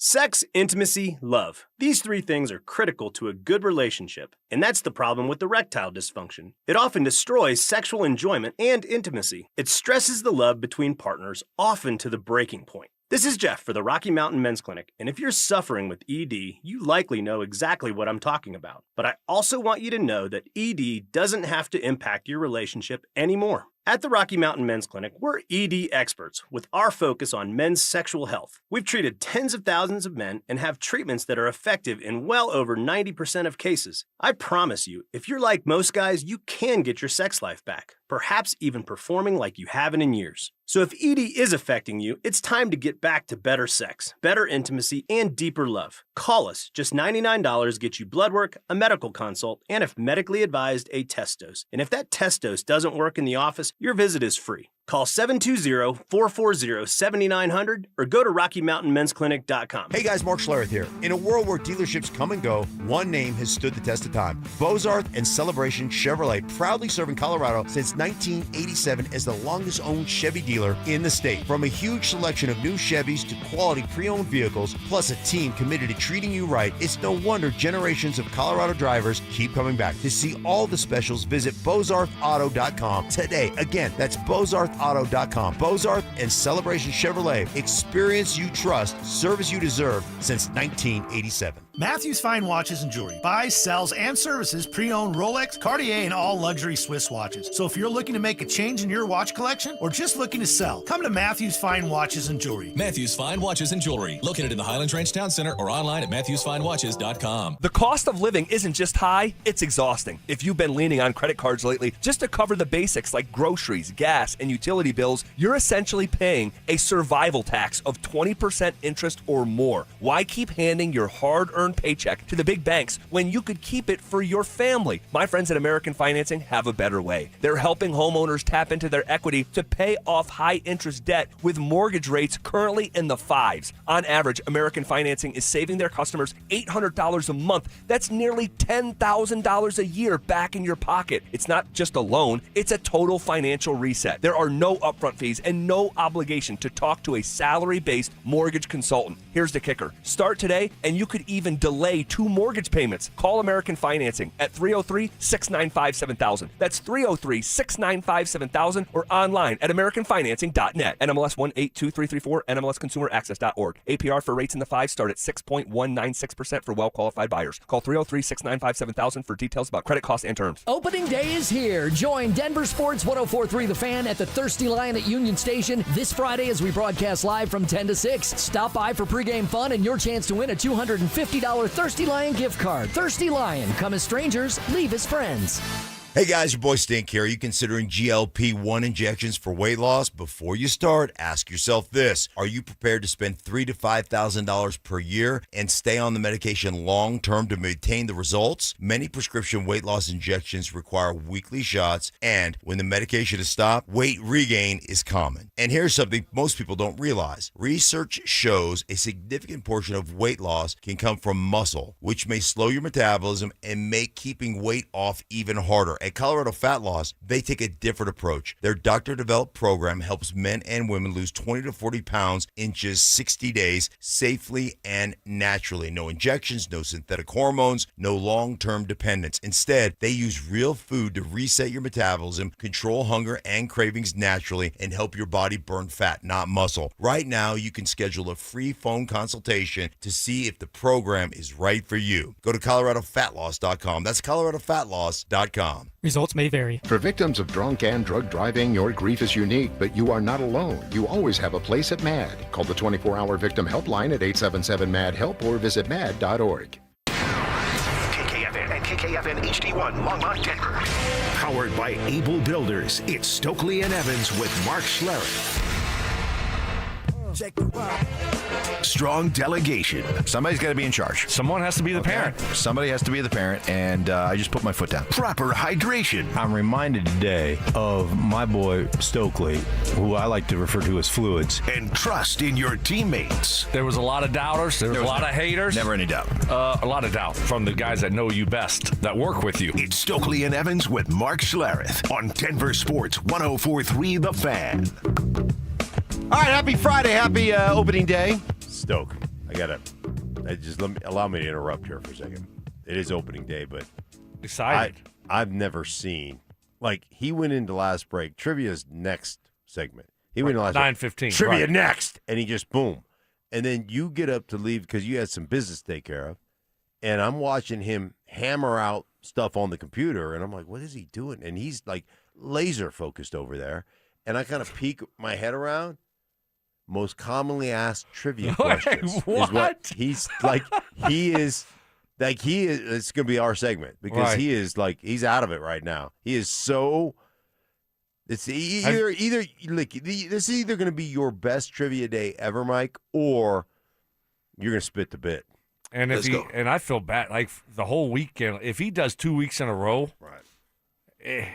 Sex, intimacy, love. These three things are critical to a good relationship, and that's the problem with erectile dysfunction. It often destroys sexual enjoyment and intimacy. It stresses the love between partners, often to the breaking point. This is Jeff for the Rocky Mountain Men's Clinic, and if you're suffering with ED, you likely know exactly what I'm talking about. But I also want you to know that ED doesn't have to impact your relationship anymore. At the Rocky Mountain Men's Clinic, we're ED experts with our focus on men's sexual health. We've treated tens of thousands of men and have treatments that are effective in well over 90% of cases. I promise you, if you're like most guys, you can get your sex life back, perhaps even performing like you haven't in years. So if ED is affecting you, it's time to get back to better sex, better intimacy, and deeper love. Call us. Just $99 gets you blood work, a medical consult, and if medically advised, a test dose. And if that test dose doesn't work in the office, your visit is free. Call 720-440-7900 or go to RockyMountainMen'sClinic.com.
Hey guys, Mark Schlereth here. In a world where dealerships come and go, one name has stood the test of time. Bozarth and Celebration Chevrolet, proudly serving Colorado since 1987 as the longest owned Chevy dealer in the state. From a huge selection of new Chevys to quality pre-owned vehicles, plus a team committed to treating you right, it's no wonder generations of Colorado drivers keep coming back. To see all the specials, visit BozarthAuto.com today. Again, that's BozarthAuto.com. Bozarth and Celebration Chevrolet. Experience you trust, service you deserve since 1987.
Matthews Fine Watches and Jewelry buys, sells, and services pre-owned Rolex, Cartier, and all luxury Swiss watches. So if you're looking to make a change in your watch collection or just looking to sell, come to Matthews Fine Watches and Jewelry.
Matthews Fine Watches and Jewelry, located in the Highlands Ranch Town Center or online at MatthewsFineWatches.com.
The cost of living isn't just high, it's exhausting. If you've been leaning on credit cards lately just to cover the basics like groceries, gas, and utility bills, you're essentially paying a survival tax of 20% interest or more. Why keep handing your hard-earned paycheck to the big banks when you could keep it for your family? My friends at American Financing have a better way. They're helping homeowners tap into their equity to pay off high-interest debt with mortgage rates currently in the 5s. On average, American Financing is saving their customers $800 a month. That's nearly $10,000 a year back in your pocket. It's not just a loan, it's a total financial reset. There are no upfront fees and no obligation to talk to a salary-based mortgage consultant. Here's the kicker. Start today and you could even delay 2 mortgage payments. Call American Financing at 303-695-7000. That's 303-695-7000 or online at AmericanFinancing.net. NMLS 182334, NMLSConsumerAccess.org. APR for rates in the 5s start at 6.196% for well-qualified buyers. Call 303-695-7000 for details about credit costs and terms.
Opening day is here. Join Denver Sports 104.3 The Fan at the Thirsty Lion at Union Station this Friday as we broadcast live from 10 to 6. Stop by for pregame fun and your chance to win a $250 Thirsty Lion gift card. Thirsty Lion. Come as strangers, leave as friends.
Hey guys, your boy Stink here. Are you considering GLP-1 injections for weight loss? Before you start, ask yourself this. Are you prepared to spend $3,000 to $5,000 per year and stay on the medication long-term to maintain the results? Many prescription weight loss injections require weekly shots, and when the medication is stopped, weight regain is common. And here's something most people don't realize. Research shows a significant portion of weight loss can come from muscle, which may slow your metabolism and make keeping weight off even harder. At Colorado Fat Loss, they take a different approach. Their doctor-developed program helps men and women lose 20 to 40 pounds in just 60 days safely and naturally. No injections, no synthetic hormones, no long-term dependence. Instead, they use real food to reset your metabolism, control hunger and cravings naturally, and help your body burn fat, not muscle. Right now, you can schedule a free phone consultation to see if the program is right for you. Go to ColoradoFatLoss.com. That's ColoradoFatLoss.com.
Results may vary.
For victims of drunk and drug driving, your grief is unique, but you are not alone. You always have a place at MAD. Call the 24-hour victim helpline at 877-MAD-HELP or visit mad.org.
KKFN and KKFN HD1 Longmont, Denver. Powered by Able Builders, it's Stokley and Evans with Mark Schlereth.
Check the ride.
Strong delegation. Somebody's got to be in charge.
Someone has to be the parent.
Somebody has to be the parent, and I just put my foot down. Proper hydration.
I'm reminded today of my boy Stokley, who I like to refer to as Fluids.
And trust in your teammates.
There was a lot of doubters. There was a lot of haters.
Never any doubt.
A lot of doubt from the guys that know you best, that work with you.
It's Stokley and Evans with Mark Schlereth on Denver Sports 104.3 The Fan.
All right, happy Friday, happy opening day. Stoke, allow me to interrupt here for a second. It is opening day, but
excited.
I've never seen, like, he went into last break, trivia's next segment. He went into last
9:15.
Trivia
right.
next, and he just boom. And then you get up to leave because you had some business to take care of, and I'm watching him hammer out stuff on the computer, and I'm like, what is he doing? And he's like laser focused over there, and I kind of peek my head around. Most commonly asked trivia questions is what he's like. It's going to be our segment because he is like, he's out of it right now. He is so. It's either like this is either going to be your best trivia day ever, Mike, or you're going to spit the bit.
And and I feel bad, like the whole weekend. If he does 2 weeks in a row, right?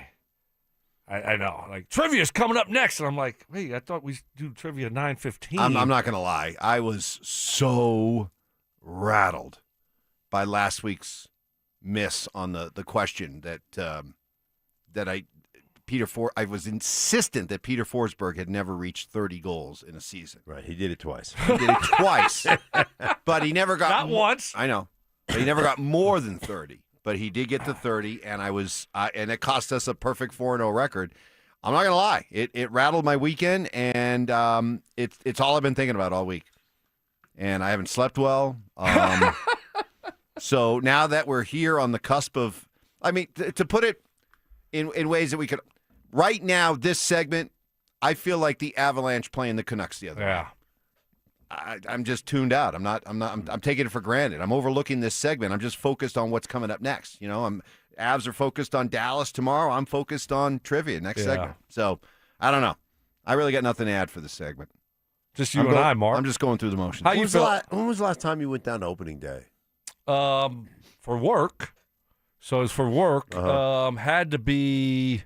I know, like trivia's coming up next, and I'm like, wait, I thought we do trivia 9:15.
I'm not going to lie, I was so rattled by last week's miss on the question I was insistent that Peter Forsberg had never reached 30 goals in a season.
Right, he did it twice.
He did it twice, but he never got
not once.
I know, but he never got more than 30. But he did get to 30, and and it cost us a perfect 4-0 record. I'm not gonna lie, it rattled my weekend, and it's all I've been thinking about all week, and I haven't slept well. So now that we're here on the cusp of, I mean, to put it in ways that we could, right now, this segment, I feel like the Avalanche playing the Canucks the other way. I'm just tuned out. I'm taking it for granted. I'm overlooking this segment. I'm just focused on what's coming up next. You know, Avs are focused on Dallas tomorrow. I'm focused on trivia next segment. So I don't know. I really got nothing to add for this segment.
Just you and I, Mark.
I'm just going through the motions.
How you feel?
When was the last time you went down to opening day?
For work. So it's for work. Had to be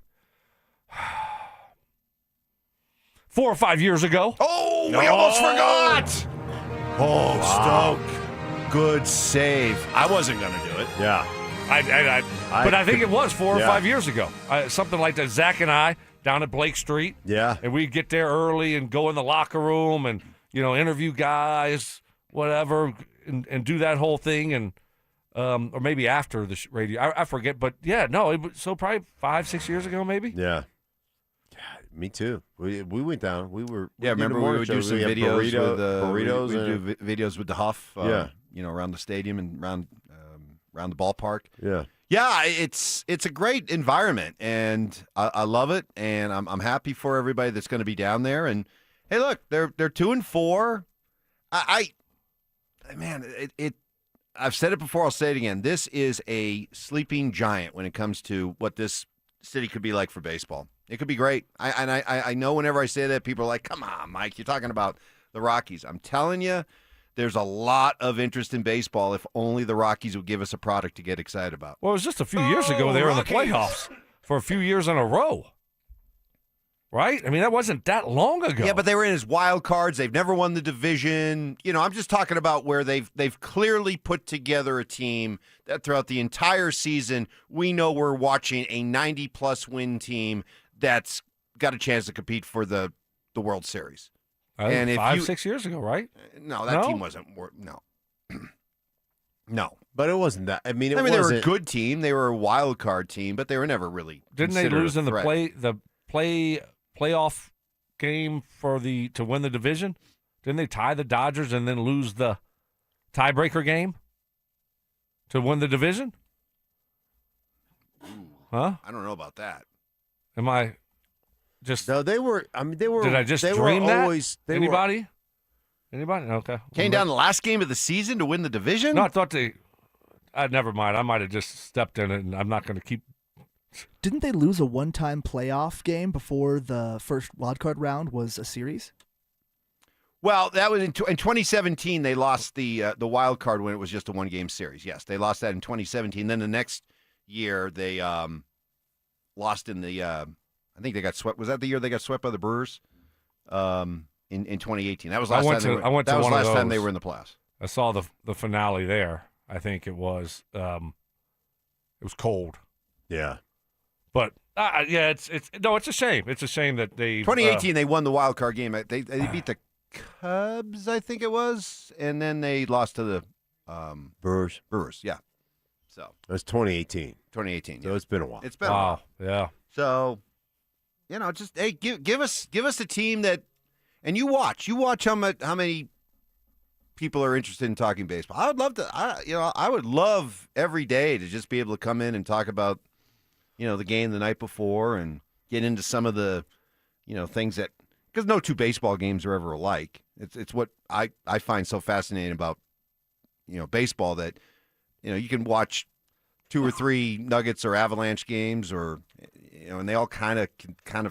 4 or 5 years ago.
Oh, we almost forgot. Oh, wow. Stoke. Good save. I wasn't going to do it.
Yeah.
But I think it was 4 or 5 years ago. Something like that. Zach and I down at Blake Street.
Yeah.
And we'd get there early and go in the locker room and, interview guys, whatever, and do that whole thing. And or maybe after the radio. I forget. But, yeah, no. So probably 5, 6 years ago maybe.
Yeah. Me too. We went down.
Remember we would do some videos with
burritos.
We do videos with the Huff. Around the stadium and around the ballpark.
Yeah,
it's a great environment, and I love it, and I'm happy for everybody that's going to be down there. And hey, look, they're 2-4. I've said it before. I'll say it again. This is a sleeping giant when it comes to what this city could be like for baseball. It could be great. I know whenever I say that, people are like, come on, Mike, you're talking about the Rockies. I'm telling you, there's a lot of interest in baseball if only the Rockies would give us a product to get excited about.
Well, it was just a few years ago they were in the playoffs for a few years in a row. Right? I mean, that wasn't that long ago.
Yeah, but they were in as wild cards. They've never won the division. I'm just talking about where they've clearly put together a team that throughout the entire season, we know we're watching a 90-plus win team that's got a chance to compete for the World Series.
And 5, 6 years ago, right?
No, that team wasn't. No. No.
But it wasn't that. I mean,
they were a good team. They were a wild card team, but they were never really.
Didn't they lose in the playoff game to win the division? Didn't they tie the Dodgers and then lose the tiebreaker game to win the division? Huh?
I don't know about that.
Am I just?
No, they were. I mean, they were.
Did I just dream that? Anybody? Anybody? Okay.
Came down the last game of the season to win the division?
No, I thought they. Never mind. I might have just stepped in it, and I'm not going to keep.
Didn't they lose a one-time playoff game before the first wildcard round was a series?
Well, that was in 2017. They lost the wild card when it was just a 1-game series. Yes, they lost that in 2017. Then the next year they lost in the. I think they got swept. Was that the year they got swept by the Brewers? In 2018. That was last time. That was last time they were in the playoffs.
I saw the finale there. I think it was. It was cold.
Yeah.
But yeah, it's a shame. It's a shame that they
2018 they won the wild card game. They beat the Cubs, I think it was, and then they lost to the
Brewers.
Yeah. So
it was 2018.
2018.
So it's been a while.
It's been a while.
Yeah.
So, just give us a team that, and you watch how many people are interested in talking baseball. I would love to. I would love every day to just be able to come in and talk about, the game the night before and get into some of the, things that, because no two baseball games are ever alike. It's what I find so fascinating about, baseball that, you can watch 2 or 3 Nuggets or Avalanche games or, and they all kind of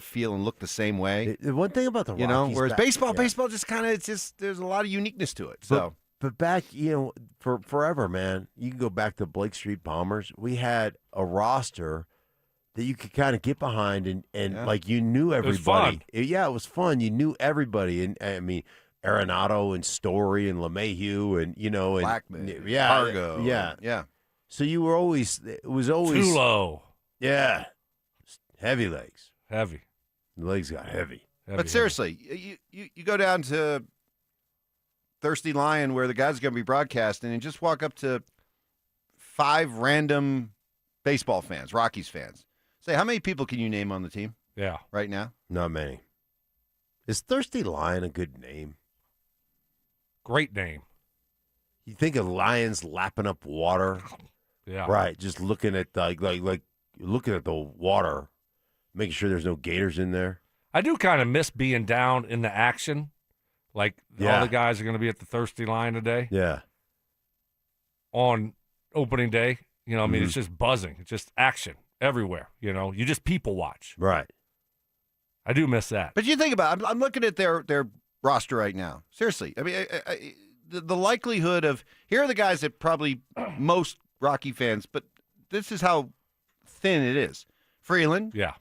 feel and look the same way.
The one thing about the Rockies,
whereas baseball just kind of, there's a lot of uniqueness to it. So.
But back, for forever, man, you can go back to Blake Street Bombers. We had a roster that you could kind of get behind and like you knew everybody. It was fun. You knew everybody. And I mean, Arenado and Story and LeMahieu and,
Blackman,
Fargo.
Yeah.
So it was always.
Tulo.
Yeah. Heavy legs.
Heavy.
The legs got heavy.
But seriously, you go down to Thirsty Lion where the guy's going to be broadcasting and just walk up to 5 random baseball fans, Rockies fans. Say, how many people can you name on the team?
Yeah.
Right now?
Not many. Is Thirsty Lion a good name?
Great name.
You think of lions lapping up water?
Yeah.
Right. Just looking at like looking at the water, making sure there's no gators in there.
I do kind of miss being down in the action. Like all the guys are going to be at the Thirsty Lion today.
Yeah.
On opening day, I mean, it's just buzzing. It's just action everywhere. You just people watch.
Right.
I do miss that.
But you think about it, I'm looking at their roster right now. Seriously. I mean, the likelihood of, here are the guys that probably most Rocky fans, but this is how thin it is. Freeland.
Yeah.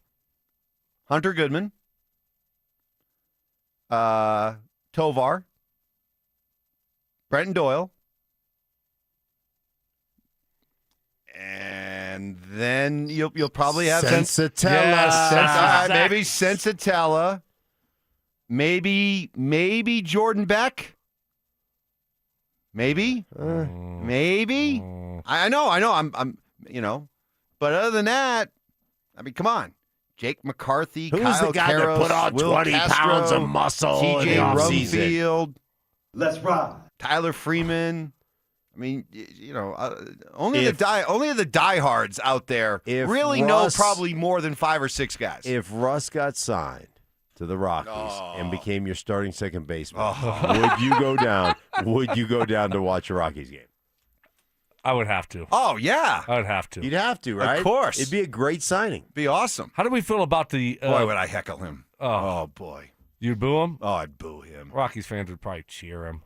Hunter Goodman. Tovar. Brenton Doyle. And then you'll probably have
Sensatella.
maybe Sensatella. Maybe Jordan Beck. Maybe. I know. I'm. But other than that, I mean, come on. Jake McCarthy,
Who's
Kyle
the guy
Karros,
that put on
Will
20
Castro,
pounds of muscle in
TJ
the offseason?
Rumfield.
Let's ride.
Tyler Freeman. I mean, only the diehards out there really know probably more than 5 or 6 guys.
If Russ got signed to the Rockies and became your starting second baseman, would you go down? Would you go down to watch a Rockies game?
I would have to.
Oh, yeah.
I would have to.
You'd have to, right?
Of course.
It'd be a great signing.
Be awesome.
How do we feel about the...
boy, would I heckle him. Oh, boy.
You'd boo him?
Oh, I'd boo him.
Rockies fans would probably cheer him.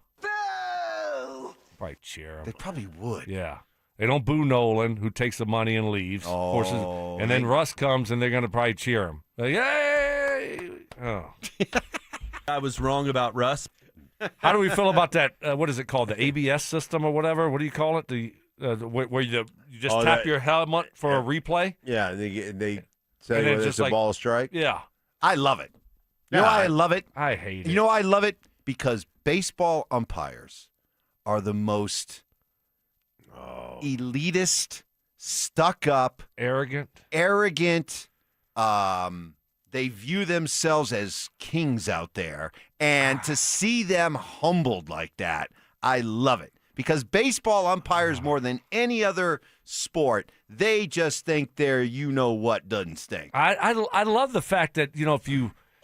Probably cheer him.
They probably would.
Yeah. They don't boo Nolan, who takes the money and leaves. And then Russ comes, and they're going to probably cheer him. Like, yay! Oh.
I was wrong about Russ.
How do we feel about that? What is it called? The ABS system or whatever? What do you call it? Where you just tap your helmet for a replay?
Yeah, they say whether it's a ball strike.
Yeah.
I love it. You know why I love it?
I hate it.
You know why I love it? Because baseball umpires are the most elitist, stuck-up,
arrogant.
They view themselves as kings out there. And to see them humbled like that, I love it. Because baseball umpires, more than any other sport, they just think they're you-know-what doesn't stink.
I love the fact that,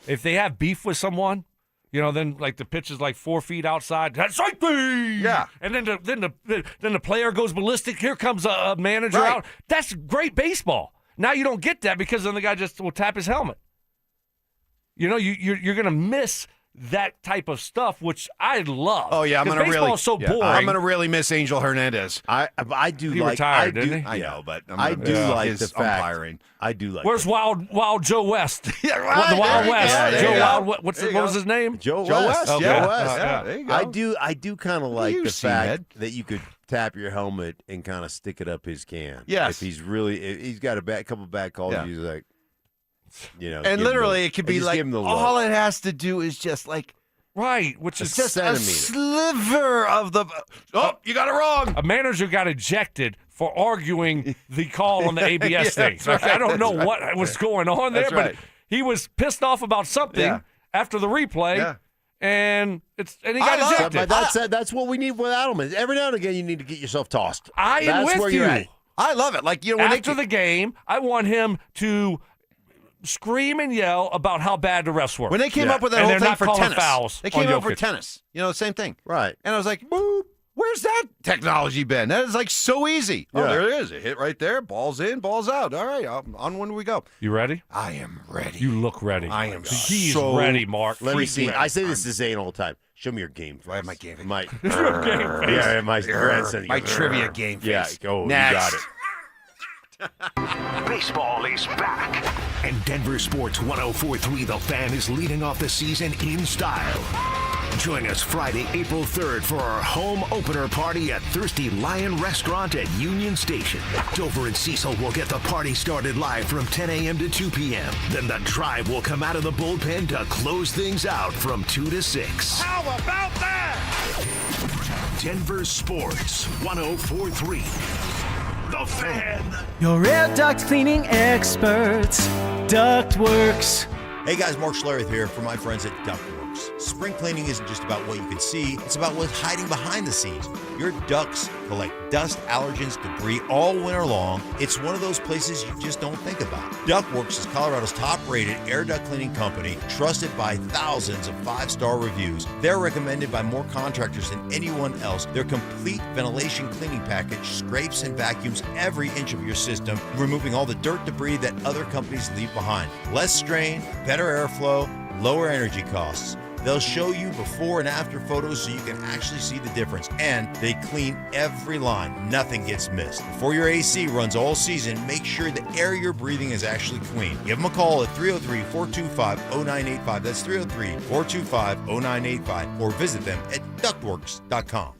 if they have beef with someone, then like the pitch is like 4 feet outside. That's right,
yeah.
And then the player goes ballistic. Here comes a manager out. That's great baseball. Now you don't get that because then the guy just will tap his helmet. You're going to miss that type of stuff, which I love.
Oh yeah, I'm gonna
baseball
really.
is so
yeah,
boring.
I'm gonna really miss Angel Hernandez.
I do
He
like.
retired,
I do,
didn't he?
I know, but
I do like
his
the fact.
umpiring.
I do like.
Where's Wild Joe West?
Yeah, right.
The Wild
There you
West.
go. There
Joe
you
Wild.
go.
What
There you
was
go.
his name?
Joe
Joe
West?
West.
Okay.
Joe West. Yeah, there you go.
I do kind of like
You've
the
seen
fact
it.
that you could tap your helmet and kind of stick it up his can.
Yes.
If he's got a couple bad calls,
Yeah.
he's like,
And
give him
literally,
the-
it could
and
be
just
like
give him the look.
all it has to do is just like
Right, which is
just
centimeter.
a sliver of the. Oh, you got it wrong.
a manager got ejected for arguing the call on the ABS
Yeah,
thing.
that's
Like, I
right,
don't know
that's
what was going on there,
That's
but
right.
he was pissed off about something
Yeah.
after the replay,
Yeah.
and he
I
got
love it,
ejected.
But that's what we need with Adelman. Every now and again, you need to get yourself tossed.
I am
That's
with
where
you.
you're at.
I love it. Like when
After the game, I want him to scream and yell about how bad the refs were.
When they came up with that
and
whole
they're
thing
not
for
calling
tennis,
fouls
they came
on
up for
Jokic.
tennis. Same thing.
Right.
And I was like, boop, where's that technology been? That is like so easy. Oh,
Yeah.
there it is. It hit right there. Ball's in, ball's out. All right, on when do we go?
You ready?
I am ready.
You look ready.
I am
He's
so
ready, Mark.
Let me
Freaking
see.
ready.
I say this to Zane all the time. Show me your game face.
I have my game face.
My,
Your game face.
Yeah, my grandson.
My
goes,
trivia game face.
Yeah, go.
Next.
You got it.
Baseball is back. And Denver Sports 104.3 The Fan is leading off the season in style. Join us Friday, April 3rd for our home opener party at Thirsty Lion Restaurant at Union Station. Dover and Cecil will get the party started live from 10 a.m. to 2 p.m. Then the Tribe will come out of the bullpen to close things out from 2 to 6. How about that? Denver Sports 104.3 The Fan.
Your air duct cleaning experts, Ductworks.
Hey guys, Mark Schlereth here for my friends at DuctWorks. Spring cleaning isn't just about what you can see, it's about what's hiding behind the scenes. Your ducts collect dust, allergens, debris all winter long. It's one of those places you just don't think about. DuctWorks is Colorado's top-rated air duct cleaning company, trusted by thousands of 5-star reviews. They're recommended by more contractors than anyone else. Their complete ventilation cleaning package scrapes and vacuums every inch of your system, removing all the dirt debris that other companies leave behind. Less strain, better airflow, lower energy costs. They'll show you before and after photos so you can actually see the difference. And they clean every line. Nothing gets missed. Before your AC runs all season, make sure the air you're breathing is actually clean. Give them a call at 303-425-0985. That's 303-425-0985. Or visit them at ductworks.com.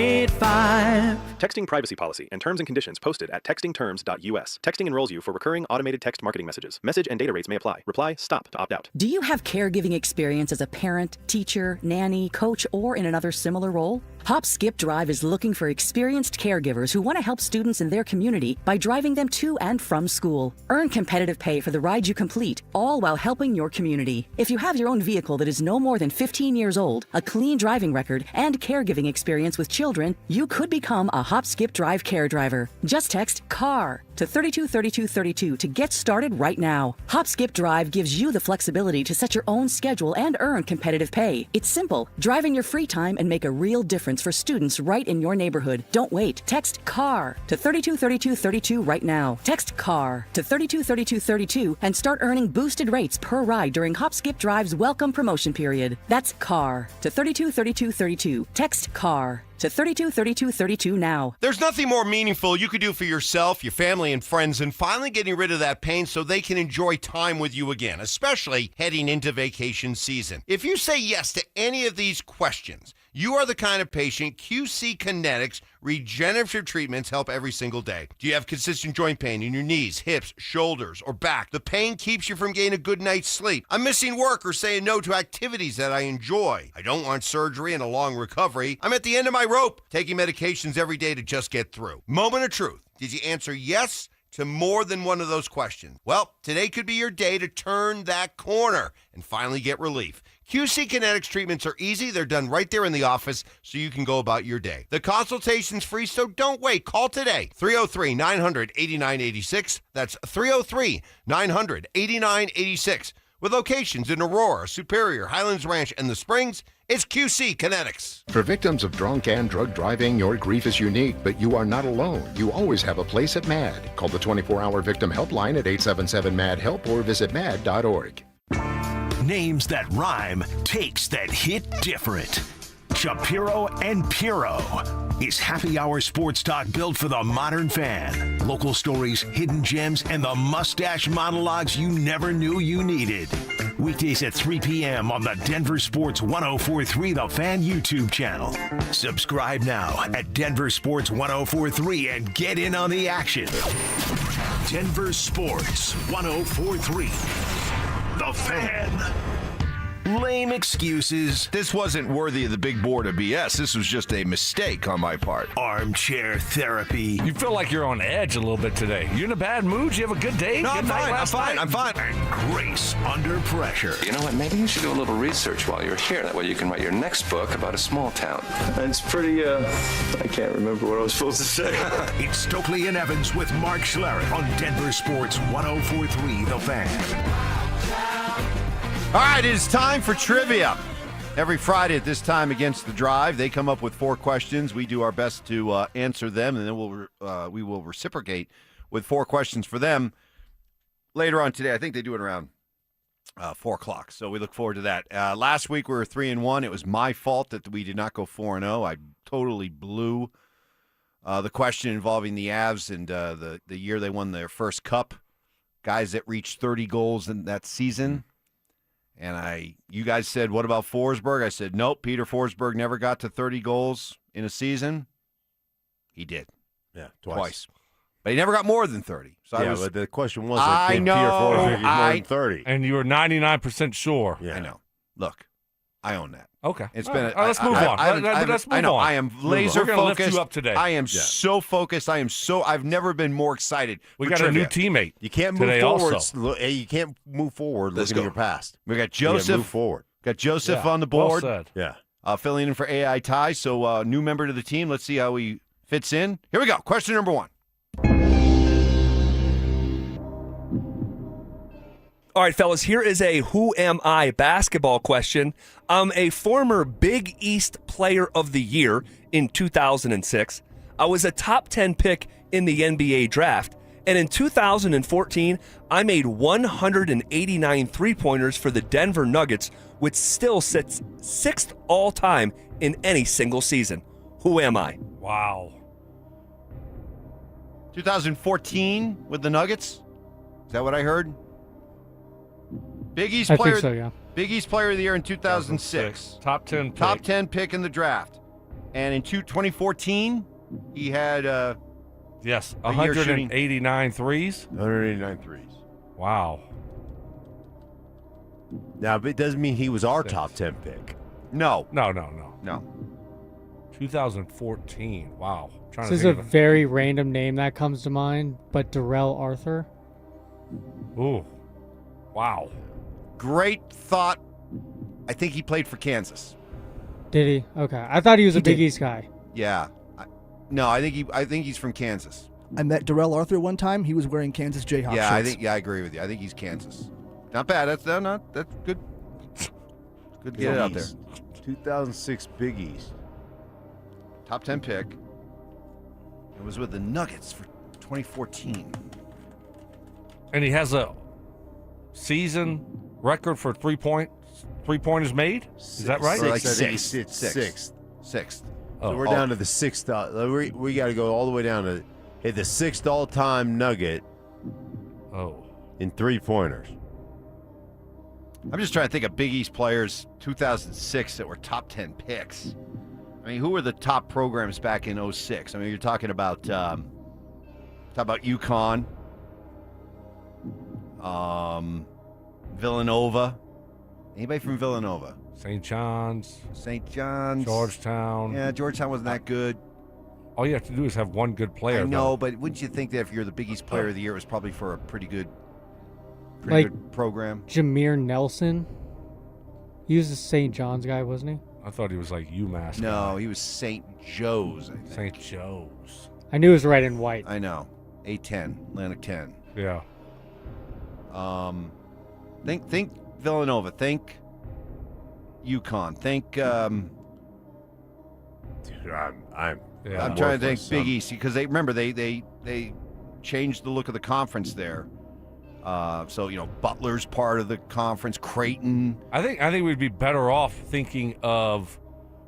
303-425-0985.
Texting privacy policy and terms and conditions posted at textingterms.us. Texting enrolls you for recurring automated text marketing messages. Message and data rates may apply. Reply STOP to opt out.
Do you have caregiving experience as a parent, teacher, nanny, coach, or in another similar role? Hop Skip Drive is looking for experienced caregivers who want to help students in their community by driving them to and from school. Earn competitive pay for the ride you complete, all while helping your community. If you have your own vehicle that is no more than 15 years old, a clean driving record, and caregiving experience with children, you could become a Hop Skip Drive care driver. Just text CAR to 323232 to get started right now. Hop Skip Drive gives you the flexibility to set your own schedule and earn competitive pay. It's simple. Drive in your free time and make a real difference for students right in your neighborhood. Don't wait. Text CAR to 323232 right now. Text CAR to 323232 and start earning boosted rates per ride during Hop Skip Drive's welcome promotion period. That's CAR to 323232. Text CAR to 323232 now.
There's nothing more meaningful you could do for yourself, your family, and friends than finally getting rid of that pain so they can enjoy time with you again, especially heading into vacation season. If you say yes to any of these questions, you are the kind of patient QC Kinetics regenerative treatments help every single day. Do you have consistent joint pain in your knees, hips, shoulders, or back? The pain keeps you from getting a good night's sleep. I'm missing work or saying no to activities that I enjoy. I don't want surgery and a long recovery. I'm at the end of my rope, taking medications every day to just get through. Moment of truth. Did you answer yes to more than one of those questions? Well, today could be your day to turn that corner and finally get relief. QC Kinetics treatments are easy. They're done right there in the office so you can go about your day. The consultation's free, so don't wait. Call today. 303-900-8986. That's 303-900-8986. With locations in Aurora, Superior, Highlands Ranch, and the Springs, it's QC Kinetics.
For victims of drunk and drug driving, your grief is unique, but you are not alone. You always have a place at MAD. Call the 24-hour victim helpline at 877-MAD-HELP or visit mad.org.
Names that rhyme, takes that hit different. Shapiro and Piro is happy hour sports talk built for the modern fan. Local stories, hidden gems, and the mustache monologues you never knew you needed. Weekdays at 3 p.m. on the Denver Sports 104.3 The Fan YouTube channel. Subscribe now at Denver Sports 104.3 and get in on the action. Denver Sports 104.3 The Fan. Lame excuses.
This wasn't worthy of the big board of BS. This was just a mistake on my part.
Armchair therapy.
You feel like you're on edge a little bit today. You in a bad mood? You have a good day?
No,
good
I'm fine. I'm fine.
And grace under pressure.
You know what? Maybe you should do a little research while you're here. That way you can write your next book about a small town. It's pretty, I can't remember what I was supposed to say.
It's Stokley and Evans with Mark Schlereth on Denver Sports 104.3 The Fan.
All right, it is time for trivia. Every Friday at this time against the Drive, they come up with 4 questions. We do our best to answer them, and then we will reciprocate with 4 questions for them later on today. I think they do it around 4 o'clock, so we look forward to that. Last week we were 3-1. It was my fault that we did not go 4-0. I totally blew the question involving the Avs and the year they won their first cup, guys that reached 30 goals in that season. And you guys said, what about Forsberg? I said, nope, Peter Forsberg never got to 30 goals in a season. He did.
Yeah, twice.
But he never got more than 30. So
but the question was,
I know,
Peter Forsberg more than 30.
And you were 99% sure.
Yeah.
I know. Look, I own that.
Okay.
It's
All
been.
right. Let's move on. Let's move
I know.
on.
I am laser
We're gonna
focused.
lift you up today.
I am so focused. I've never been more excited.
We
for
got
trivia.
a new teammate.
You can't move
today
forward.
Also.
You can't move forward looking at your past.
We got
You gotta
Joseph.
move forward.
Got Joseph
Yeah,
on the board.
Well said.
Yeah.
Filling in for AI Ty. So new member to the team. Let's see how he fits in. Here we go. Question number 1.
All right, fellas, here is a Who Am I basketball question. I'm a former Big East Player of the Year in 2006. I was a top 10 pick in the NBA draft. And in 2014, I made 189 three-pointers for the Denver Nuggets, which still sits 6th all-time in any single season. Who am I?
Wow.
2014 with the Nuggets. Is that what I heard? Big East
I
player.
think so, yeah.
Big East Player of the Year in 2006.
Top 10 pick.
Top 10 pick in the draft. And in 2014, he had
yes,
a year shooting
189 threes.
189 threes.
Wow.
Now, but it doesn't mean he was our top 10 pick.
No.
2014. Wow.
This is a very random name that comes to mind, but Darrell Arthur.
Ooh. Wow.
Great thought. I think he played for Kansas.
Did he? Okay. I thought he was a Big East guy.
Yeah. I think he's from Kansas.
I met Darrell Arthur one time. He was wearing Kansas Jayhawks shirts.
I agree with you. I think he's Kansas. Not bad. That's good. Good to get it out there.
2006 Big East.
Top 10 pick. It was with the Nuggets for 2014.
And he has a season record for three-pointers made? Is that right?
Sixth.
Oh,
So we're down to the 6th. We got to go all the way down to hit the 6th all-time Nugget. In three-pointers.
I'm just trying to think of Big East players 2006 that were top 10 picks. I mean, who were the top programs back in 06? I mean, you're talking about UConn, Villanova. Anybody from Villanova?
St. John's.
Georgetown. Yeah, Georgetown wasn't that good.
All you have to do is have one good player.
I know,
though.
but wouldn't you think that if you're the Big East Player of the Year, it was probably for a pretty good program?
Jameer Nelson. He was a St. John's guy, wasn't he?
I thought he was like UMass.
No, he was St. Joe's, I think.
St. Joe's.
I knew it was red and white.
I know. A10, Atlantic 10.
Yeah.
Think Villanova. Think UConn. Think.
Dude,
I'm trying to think Big East because they changed the look of the conference there. So, Butler's part of the conference, Creighton.
I think we'd be better off thinking of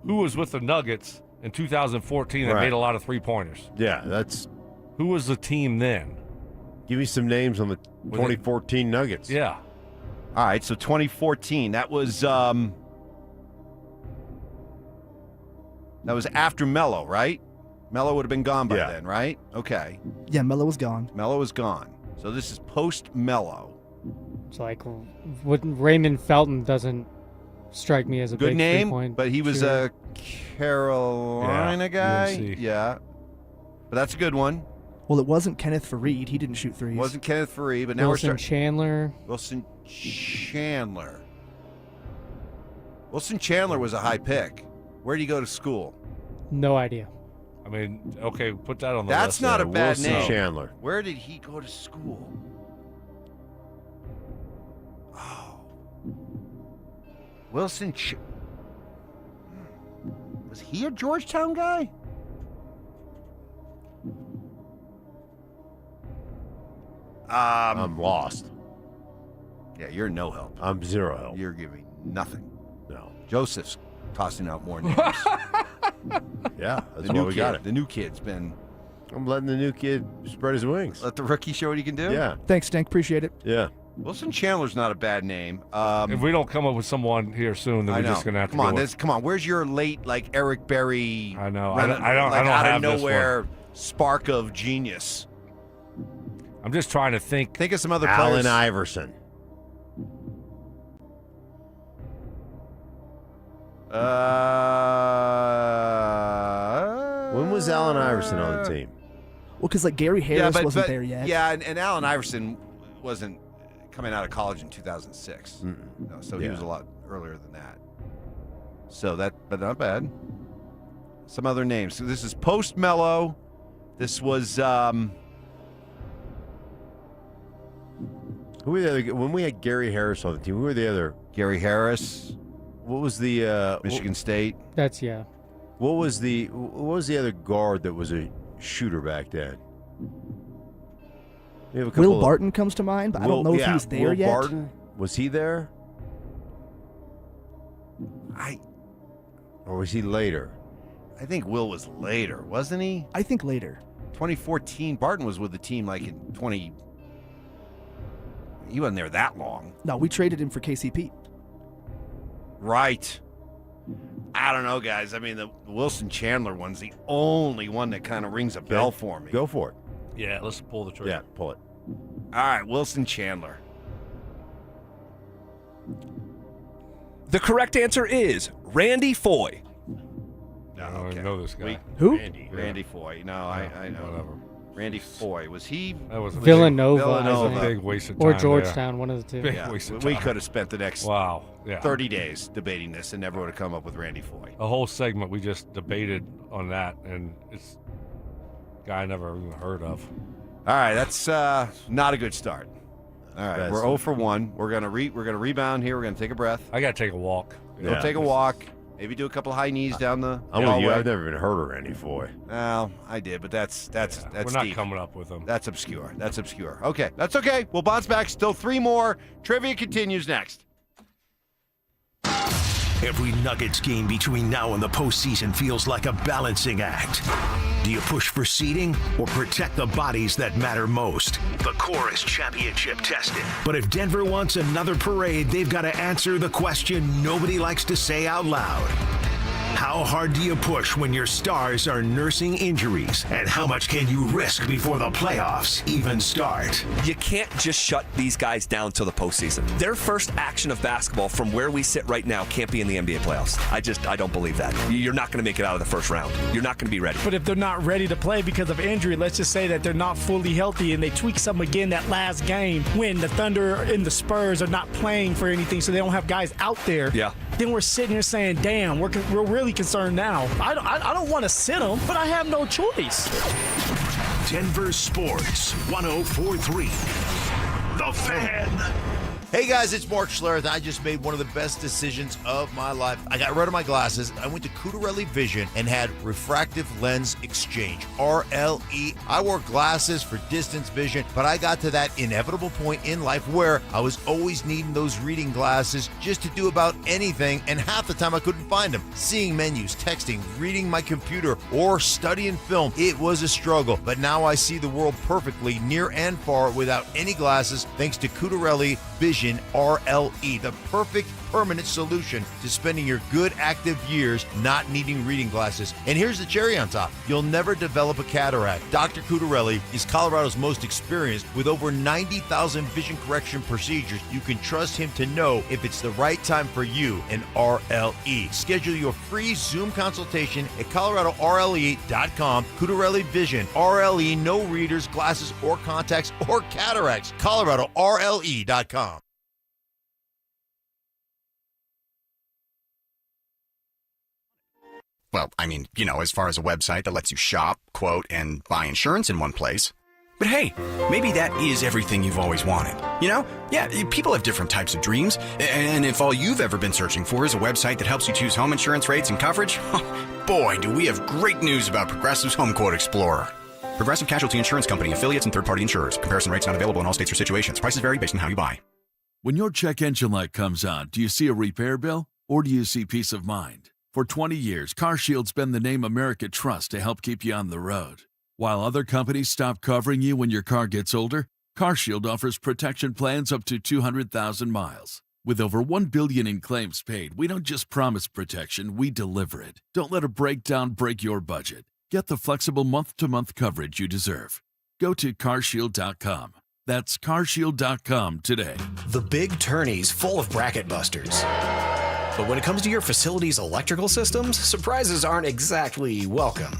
who was with the Nuggets in 2014 that made a lot of three-pointers.
Yeah, that's...
Who was the team then?
Give me some names on the 2014 Nuggets.
Yeah.
All right, so 2014, that was after Melo, right? Melo would have been gone by then, right? Okay.
Yeah, Melo was gone.
Melo was gone. So this is post-Melo.
So, Raymond Felton doesn't strike me as a
Good
big
name,
three-point
but he was
shooter.
a Carolina guy.
UNC.
Yeah. But that's a good one.
Well, it wasn't Kenneth Faried. He didn't shoot threes.
Wasn't Kenneth Faried, but now
Wilson Chandler.
Wilson Chandler. Wilson Chandler was a high pick. Where did he go to school?
No idea.
I mean, okay, put that on the
That's
list.
not
there.
a bad
Wilson
name.
Chandler.
Where did he go to school? Oh. Wilson was he a Georgetown guy?
I'm lost.
Yeah, you're no help.
I'm zero help.
You're giving nothing.
No.
Joseph's tossing out more names.
Yeah, that's
the
why
new
we
kid,
got it.
The new kid's been.
I'm letting the new kid spread his wings.
Let the rookie show what he can do.
Yeah.
Thanks, Stank. Appreciate it.
Yeah.
Wilson Chandler's not a bad name.
If we don't come up with someone here soon, then
I
we're
know.
just gonna have to
come on.
go with-
Come on. Where's your late Eric Berry?
I know.
I
I don't
out
have
of
this
nowhere spark of genius.
I'm just trying to think.
Think of some other
Allen
players.
Iverson. When was Allen Iverson on the team?
Well, because Gary Harris wasn't there yet.
Yeah, and Allen Iverson wasn't coming out of college in 2006. No, so he was a lot earlier than that. So but not bad. Some other names. So this is post Melo. This was
Who were the other? When we had Gary Harris on the team, who were the other?
Gary Harris.
What was the
Michigan State?
That's
What was the other guard that was a shooter back then? We have a couple
Will Barton comes to mind, but I don't know if he was there
Will
yet.
Barton, was he there? Or was he later?
I think Will was later, wasn't he?
I think later.
2014. Barton was with the team in 20. He wasn't there that long.
No, we traded him for KCP.
Right. I don't know, guys. I mean, the Wilson Chandler one's the only one that kind of rings a bell for me.
Go for it.
Yeah, let's pull the trigger.
Yeah, pull it.
All right, Wilson Chandler.
The correct answer is Randy Foy.
I don't even know this guy.
Who?
Randy Foy. No, I know.
Whatever.
Randy Foy. Was he?
That was
Villanova,
That was
I
a
think.
big waste of time.
Or Georgetown, one of the two.
Big
Yeah,
waste of
we
time.
could have spent the next 30 days debating this and never would have come up with Randy Foy.
A whole segment we just debated on that, and it's a guy I never even heard of.
All right, that's not a good start. All right,
Best.
we're 0 for 1. We're gonna rebound here. We're gonna take a breath.
I gotta take a walk.
Go take a walk. Maybe do a couple high knees down the.
I'm with you.
hallway.
I've never even heard of Randy Foy.
Well, I did, but that's
We're not
deep.
coming up with them.
That's obscure. That's obscure. Okay, that's okay. We'll bounce back. Still 3 more. Trivia continues next.
Every Nuggets game between now and the postseason feels like a balancing act. Do you push for seeding or protect the bodies that matter most? The core is championship tested. But if Denver wants another parade, they've got to answer the question nobody likes to say out loud. How hard do you push when your stars are nursing injuries? And how much can you risk before the playoffs even start?
You can't just shut these guys down till the postseason. Their first action of basketball from where we sit right now can't be in the NBA playoffs. I don't believe that. You're not going to make it out of the first round. You're not going to be ready.
But if they're not ready to play because of injury, let's just say that they're not fully healthy and they tweak something again that last game when the Thunder and the Spurs are not playing for anything, so they don't have guys out there.
Yeah.
Then we're sitting here saying, damn, we're really concerned now. I don't want to sit them, but I have no choice.
Denver Sports 104.3. The Fan.
Hey guys, it's Mark Schlereth. I just made one of the best decisions of my life. I got rid of my glasses. I went to Cutarelli Vision and had refractive lens exchange, RLE. I wore glasses for distance vision, but I got to that inevitable point in life where I was always needing those reading glasses just to do about anything, and half the time I couldn't find them. Seeing menus, texting, reading my computer, or studying film, it was a struggle. But now I see the world perfectly, near and far, without any glasses, thanks to Cutarelli Vision RLE, the perfect permanent solution to spending your good active years not needing reading glasses. And here's the cherry on top. You'll never develop a cataract. Dr. Cutarelli is Colorado's most experienced with over 90,000 vision correction procedures. You can trust him to know if it's the right time for you and RLE. Schedule your free Zoom consultation at coloradorle.com. Cutarelli Vision, RLE, no readers, glasses, or contacts, or cataracts. coloradorle.com.
Well, I mean, as far as a website that lets you shop, quote, and buy insurance in one place. But hey, maybe that is everything you've always wanted. Yeah, people have different types of dreams. And if all you've ever been searching for is a website that helps you choose home insurance rates and coverage, boy, do we have great news about Progressive's Home Quote Explorer. Progressive Casualty Insurance Company, affiliates, and third-party insurers. Comparison rates not available in all states or situations. Prices vary based on how you buy.
When your check engine light comes on, do you see a repair bill or do you see peace of mind? For 20 years, CarShield's been the name America trusts to help keep you on the road. While other companies stop covering you when your car gets older, CarShield offers protection plans up to 200,000 miles. With over $1 billion in claims paid, we don't just promise protection, we deliver it. Don't let a breakdown break your budget. Get the flexible month-to-month coverage you deserve. Go to carshield.com. That's carshield.com today.
The Big Tourney's full of bracket busters. But when it comes to your facility's electrical systems, surprises aren't exactly welcome.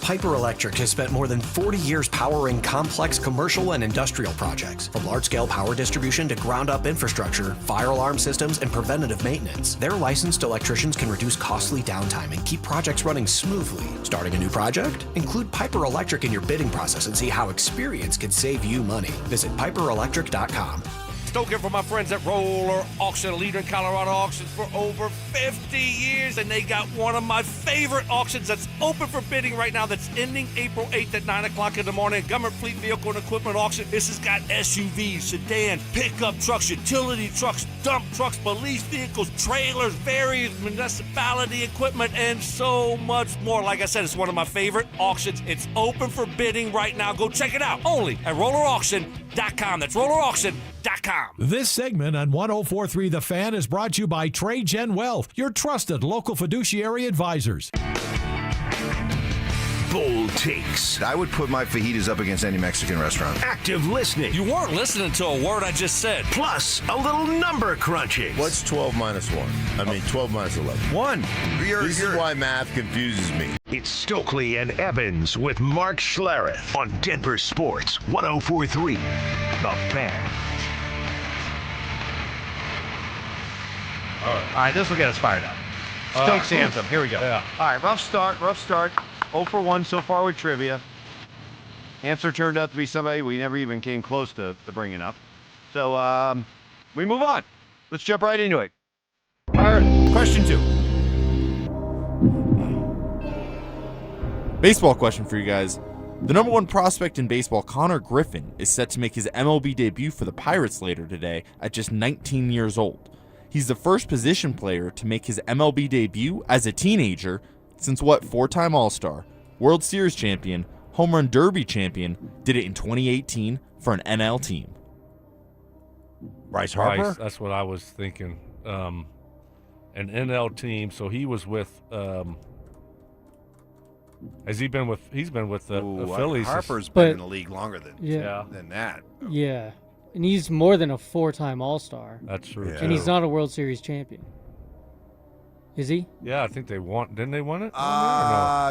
Piper Electric has spent more than 40 years powering complex commercial and industrial projects, from large-scale power distribution to ground-up infrastructure, fire alarm systems, and preventative maintenance. Their licensed electricians can reduce costly downtime and keep projects running smoothly. Starting a new project? Include Piper Electric in your bidding process and see how experience can save you money. Visit piperelectric.com.
Stoking for my friends at Roller Auction, a leader in Colorado auctions for over 50 years. And they got one of my favorite auctions that's open for bidding right now that's ending April 8th at 9 o'clock in the morning. Government Fleet Vehicle and Equipment Auction. This has got SUVs, sedans, pickup trucks, utility trucks, dump trucks, police vehicles, trailers, various municipality equipment, and so much more. Like I said, it's one of my favorite auctions. It's open for bidding right now. Go check it out only at rollerauction.com. That's rollerauction.com.
This segment on 104.3 The Fan is brought to you by TradeGen Wealth, your trusted local fiduciary advisors.
Bold takes.
I would put my fajitas up against any Mexican restaurant.
Active listening.
You weren't listening to a word I just said.
Plus, a little number crunching.
What's 12 minus 1? 12 minus 11.
1.
This is why math confuses me.
It's Stokley and Evans with Mark Schlereth on Denver Sports 104.3 The Fan.
All right, this will get us fired up. Stokes anthem. Here we go.
Yeah.
All right, rough start. 0 for 1 so far with trivia. Answer turned out to be somebody we never even came close to bringing up. So we move on. Let's jump right into it. All right, question 2.
Baseball question for you guys. The number 1 prospect in baseball, Connor Griffin, is set to make his MLB debut for the Pirates later today at just 19 years old. He's the first position player to make his MLB debut as a teenager since 4-time All-Star, World Series champion, Home Run Derby champion, did it in 2018 for an NL team.
Bryce Harper?
That's what I was thinking. An NL team, so he was with he's been with the Phillies.
Harper's been in the league longer than that.
Yeah. And he's more than a 4-time All-Star.
That's true.
And he's not a World Series champion. Is he?
Yeah, I think they won. Didn't they win it?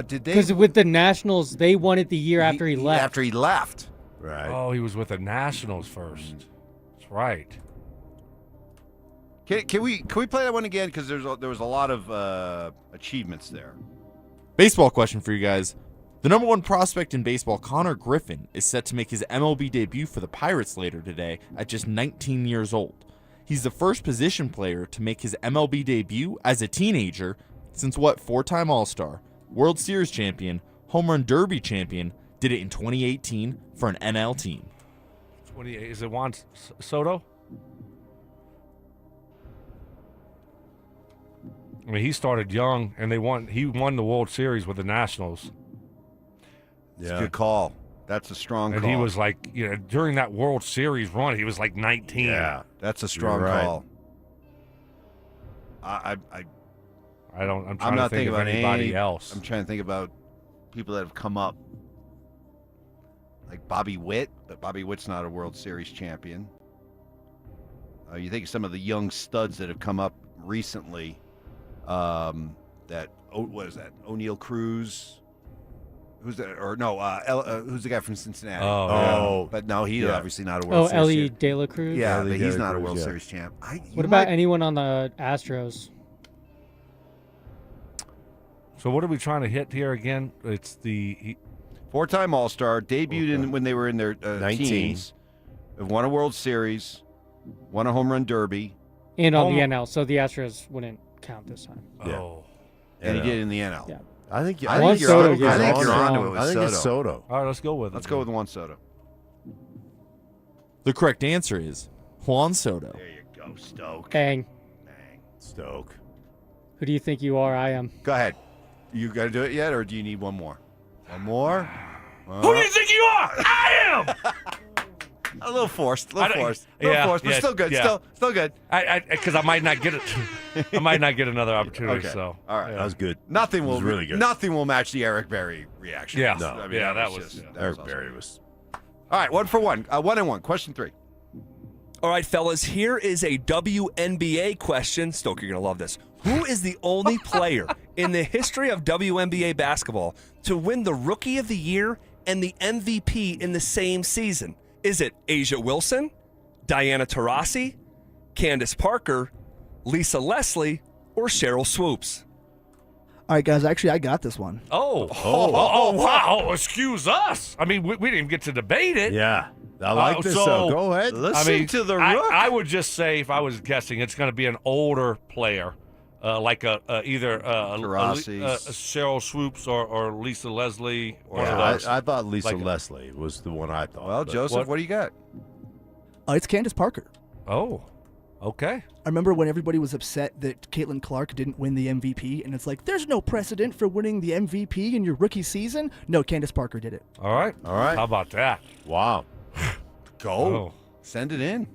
Did they?
Because with the Nationals, they won it the year after he left.
After he left.
Right.
Oh, he was with the Nationals first. That's right.
Can we play that one again? Because there was a lot of achievements there.
Baseball question for you guys. The number 1 prospect in baseball, Connor Griffin, is set to make his MLB debut for the Pirates later today at just 19 years old. He's the first position player to make his MLB debut as a teenager since what 4-time All-Star, World Series champion, Home Run Derby champion did it in 2018 for an NL team.
28. Is it Juan Soto? I mean, he started young, and he won the World Series with the Nationals.
It's a good call. That's a strong
and
call.
he was like, during that World Series run, he was like 19.
Yeah, that's a strong call. I'm
trying
not
to think of anybody else.
I'm trying to think about people that have come up, like Bobby Witt, but Bobby Witt's not a World Series champion. You think of some of the young studs that have come up recently. What is that? O'Neal Cruz. Who's that? Or no? Who's the guy from Cincinnati? But no, he's obviously not a World Series.
Ellie De La Cruz.
Yeah, but he's not a World Series champ.
What about anyone on the Astros?
So what are we trying to hit here again? It's the
4-time All-Star, debuted when they were in their
19.
teens, have won a World Series, won a home run derby,
And on the NL, so the Astros wouldn't count this time.
Oh.
And he did in the NL.
Yeah.
I think you're
onto it with
I think it's Soto.
All right, let's go with it.
Let's go with Juan Soto.
The correct answer is Juan Soto.
There you go, Stoke.
Bang.
Stoke.
Who do you think you are? I am.
Go ahead. You got to do it yet, or do you need one more? One more?
Who do you think you are? I am!
A little forced, but
Yeah,
still good.
yeah.
Still good.
Because I might not get it. I might not get another opportunity.
Okay.
So
all right,
That was good.
Nothing will
really good.
Nothing will match the Eric Berry reaction.
Yeah.
No.
I mean,
Yeah,
that
that
was
was-
just
yeah.
that
Eric
was
Berry was.
All right, 1 for 1. 1 and 1. Question 3.
All right, fellas, here is a WNBA question. Stoke, you're going to love this. Who is the only player in the history of WNBA basketball to win the Rookie of the Year and the MVP in the same season? Is it Asia Wilson, Diana Taurasi, Candace Parker, Lisa Leslie, or Cheryl Swoops?
All right, guys. Actually, I got this one.
Oh, wow. Excuse us. I mean, we didn't even get to debate it.
Yeah. I like this, though. Go ahead.
Listen to the Rook.
I would just say, if I was guessing, it's going to be an older player, like either
Taurasi's.
Cheryl Swoops or Lisa Leslie.
I thought Lisa Leslie was the one I thought.
Well, Joseph, what do you got?
It's Candace Parker.
Oh, okay.
I remember when everybody was upset that Caitlin Clark didn't win the MVP, and it's like, there's no precedent for winning the MVP in your rookie season. No, Candace Parker did it.
All right. How about that?
Wow.
Go.
Oh.
Send it in.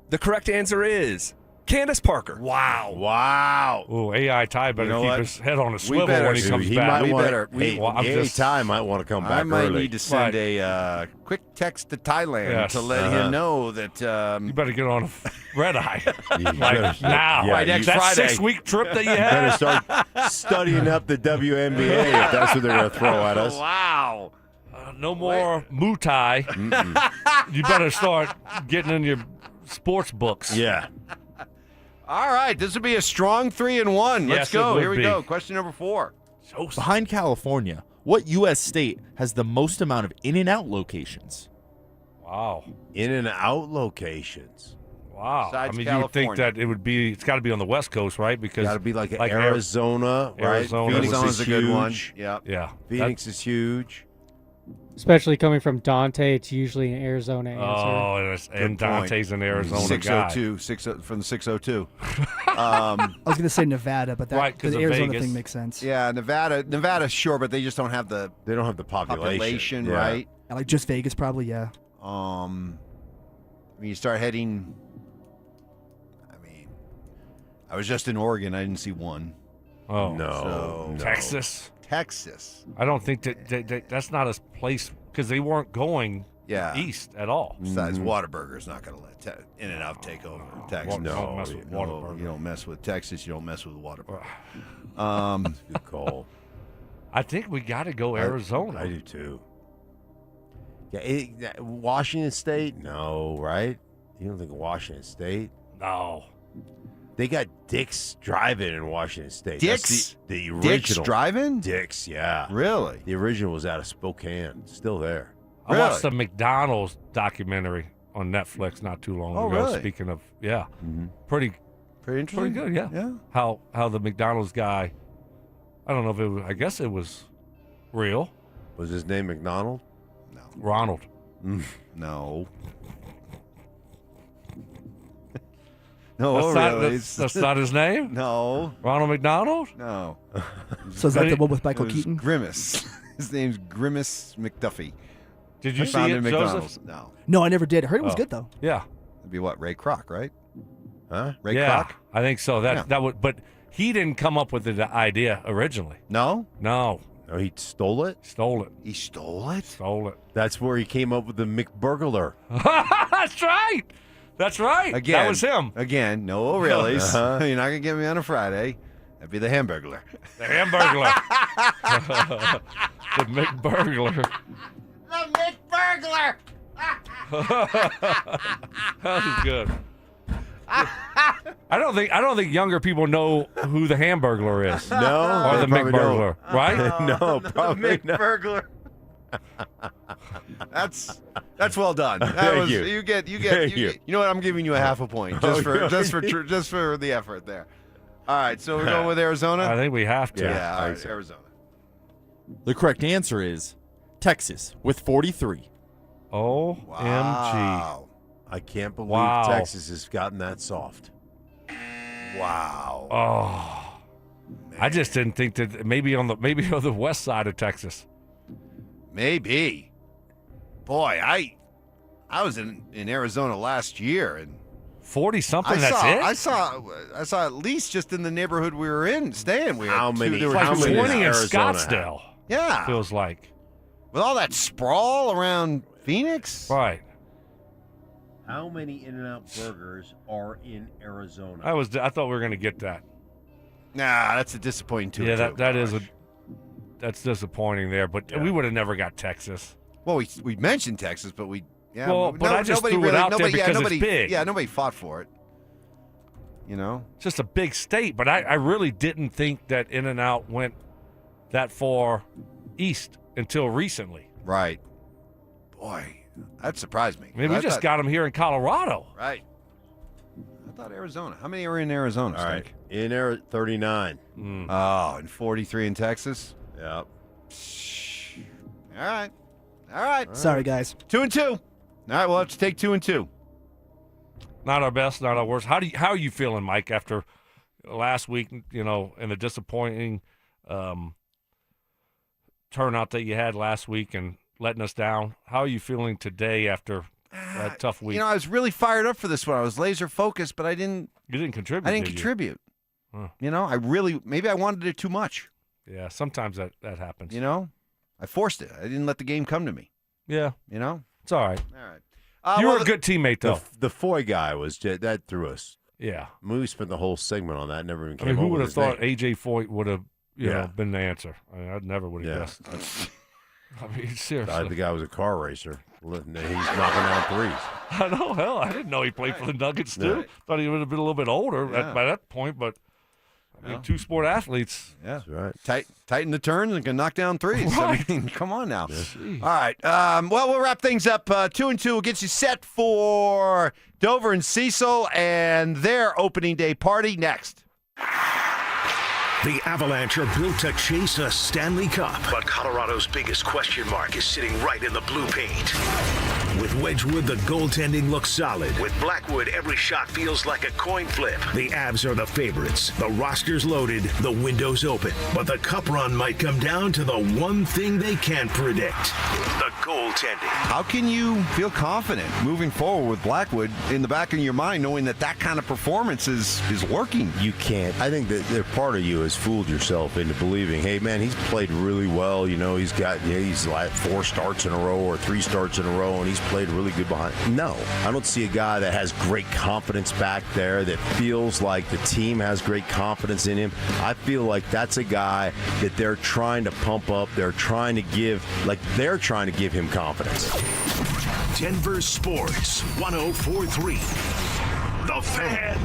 The correct answer is Candace Parker.
Wow.
Oh, AI Ty better
know
keep
what?
his head on a
We
swivel
better-
when he comes
He
back.
might want
I'm
Ty might want to come back
I might
early.
need to send a quick text to Thailand
Yes.
to let him know that
You better get on a red eye.
better-
Like now.
yeah,
Like
you-
that
Friday.
6-week trip that you
You better
had.
start studying up the WNBA if that's what they're going to throw at us.
Wow.
No more Muay Thai. You better start getting in your sports books.
Yeah.
All right, this would be a strong 3 and 1. Let's
Yes, it
go.
would
Here we
be.
go. Question number 4.
Behind California, what U.S. state has the most amount of In-N-Out locations?
Wow.
In and out locations.
Wow.
Besides
I mean, you would think
California.
that it would be, it's got to be on the West Coast, right? Because
Got to be like,
Arizona.
Arizona, right?
Arizona
Phoenix
was
Arizona's
is
a good one.
huge.
Yep.
Yeah.
Phoenix is huge.
Especially coming from Dante, it's usually an Arizona answer.
Oh, and Dante's an Arizona guy.
602, from the 602.
I was going to say Nevada, but that
Right, 'cause
the
of
Arizona
Vegas.
thing makes sense.
Yeah, Nevada, sure, but they just don't have the
They don't have the population. Yeah.
right?
And like just Vegas, probably, yeah.
When you start heading, I was just in Oregon. I didn't see one.
Oh.
No.
Texas?
Texas.
I don't think that's not a place, because they weren't going east at all.
Besides, Whataburger's not going to let In-N-Out take over Texas.
Don't mess with Whataburger.
You don't mess with Texas. You don't mess with Whataburger.
Good call.
I think we got to go Arizona.
I do too. Yeah, Washington State? No, right? You don't think Washington State?
No.
They got Dick's Drive-In in Washington State.
Dick's?
That's the original.
Dick's Drive-In?
Dick's, yeah.
Really?
The original was out of Spokane. Still there.
I watched the McDonald's documentary on Netflix not too long
Oh,
ago.
really?
Speaking of, pretty
interesting.
Pretty good, yeah.
Yeah.
How the McDonald's guy, I don't know if it was, I guess it was real.
Was his name McDonald?
No.
Ronald.
No.
No, that's not his name?
No.
Ronald McDonald?
No.
So is that the one with Michael
It was
Keaton?
Grimace. His name's Grimace McDuffie.
Did you
I
see
found
it,
in McDonald's.
Joseph?
No.
No, I never did. I heard it was
Oh.
good though.
Yeah.
It'd be what, Ray Kroc, right?
Huh?
Ray
yeah,
Kroc?
I think so. That
Yeah.
that would, but he didn't come up with the idea originally.
No?
No.
Oh, he stole it?
Stole it.
He stole it?
Stole it.
That's where he came up with the McBurglar.
That's right. That's right.
Again.
That was him.
Again, no O'Reillys.
Uh-huh.
You're not going to get me on a Friday. That'd be the Hamburglar.
The Hamburglar. The McBurglar.
The McBurglar.
That was good. I don't think younger people know who the Hamburglar is.
No,
or
they
the
probably
McBurglar,
don't.
right?
No, probably not.
McBurglar. That's well done. That
Thank
was
you.
you get
Thank you.
you know what? I'm giving you a half a point just for the effort there. All right, so we're going with Arizona.
I think we have to.
Yeah, all right, Arizona.
The correct answer is Texas with 43.
OMG.
Wow. I can't believe
Wow.
Texas has gotten that soft. Wow.
Oh. I just didn't think that maybe on the west side of Texas.
Maybe. Boy, I was in Arizona last year and
40 something.
I
That's
saw,
it.
I saw at least just in the neighborhood we were staying. We had
How
two-
many-
there were
Like
how
two
many
20 in
Arizona
Scottsdale.
Yeah,
Feels like.
with all that sprawl around Phoenix.
Right.
How many In-N-Out burgers are in Arizona?
I thought we were going to get that.
Nah, that's a disappointing two.
Yeah, that's disappointing there. But we would have never got Texas.
Well, we mentioned Texas, but
Well, but I just threw it out there because it's big.
Yeah, nobody fought for it. You know,
It's just a big state. But I really didn't think that In-N-Out went that far east until recently.
right? Boy, that surprised me.
I mean, we just got them here in Colorado.
right. I thought Arizona. How many are in Arizona?
All right.
Stink?
In Arizona, 39.
Oh, and 43 in Texas.
Yep.
All right. All right.
Sorry, guys.
2-2. All right, we'll have to take 2 and 2.
Not our best, not our worst. How are you feeling, Mike, after last week, and the disappointing turnout that you had last week and letting us down? How are you feeling today after that tough week?
You know, I was really fired up for this one. I was laser focused, but I didn't.
You didn't contribute.
I didn't
did you?
contribute.
Huh.
You know, maybe I wanted it too much.
Yeah, sometimes that happens.
You know, I forced it. I didn't let the game come to me.
Yeah,
You know.
it's all right.
All right.
You were a good teammate, though.
The Foy guy that threw us.
Yeah.
We spent the whole segment on that. Never even
I
came
mean, who
up
would
with
have
his
thought
name.
AJ Foyt would have,
Yeah.
been the answer? I mean, I never would have
Yeah.
guessed. I mean, seriously.
I thought the guy was a car racer. He's knocking down threes.
I know. Hell, I didn't know he played for the Nuggets too.
Right.
Thought he would have been a little bit older by that point, but I mean, two sport athletes.
Yeah.
That's right.
Tighten the turns and can knock down threes.
Right.
I mean, come on now. All right. Well, we'll wrap things up. 2 and 2 will get you set for Dover and Cecil and their opening day party next.
The Avalanche are built to chase a Stanley Cup. But Colorado's biggest question mark is sitting right in the blue paint. With Wedgwood, the goaltending looks solid. With Blackwood, every shot feels like a coin flip. The Avs are the favorites. The roster's loaded, the window's open. But the cup run might come down to the one thing they can't predict. The goaltending.
How can you feel confident moving forward with Blackwood in the back of your mind, knowing that kind of performance is working?
You can't. I think that part of you has fooled yourself into believing, hey, man, he's played really well. He's like 4 starts in a row or 3 starts in a row, and he's played really good behind. No, I don't see a guy that has great confidence back there, that feels like the team has great confidence in him. I feel like that's a guy that they're trying to pump up. They're trying to give him confidence.
Denver Sports 104.3. The Fan.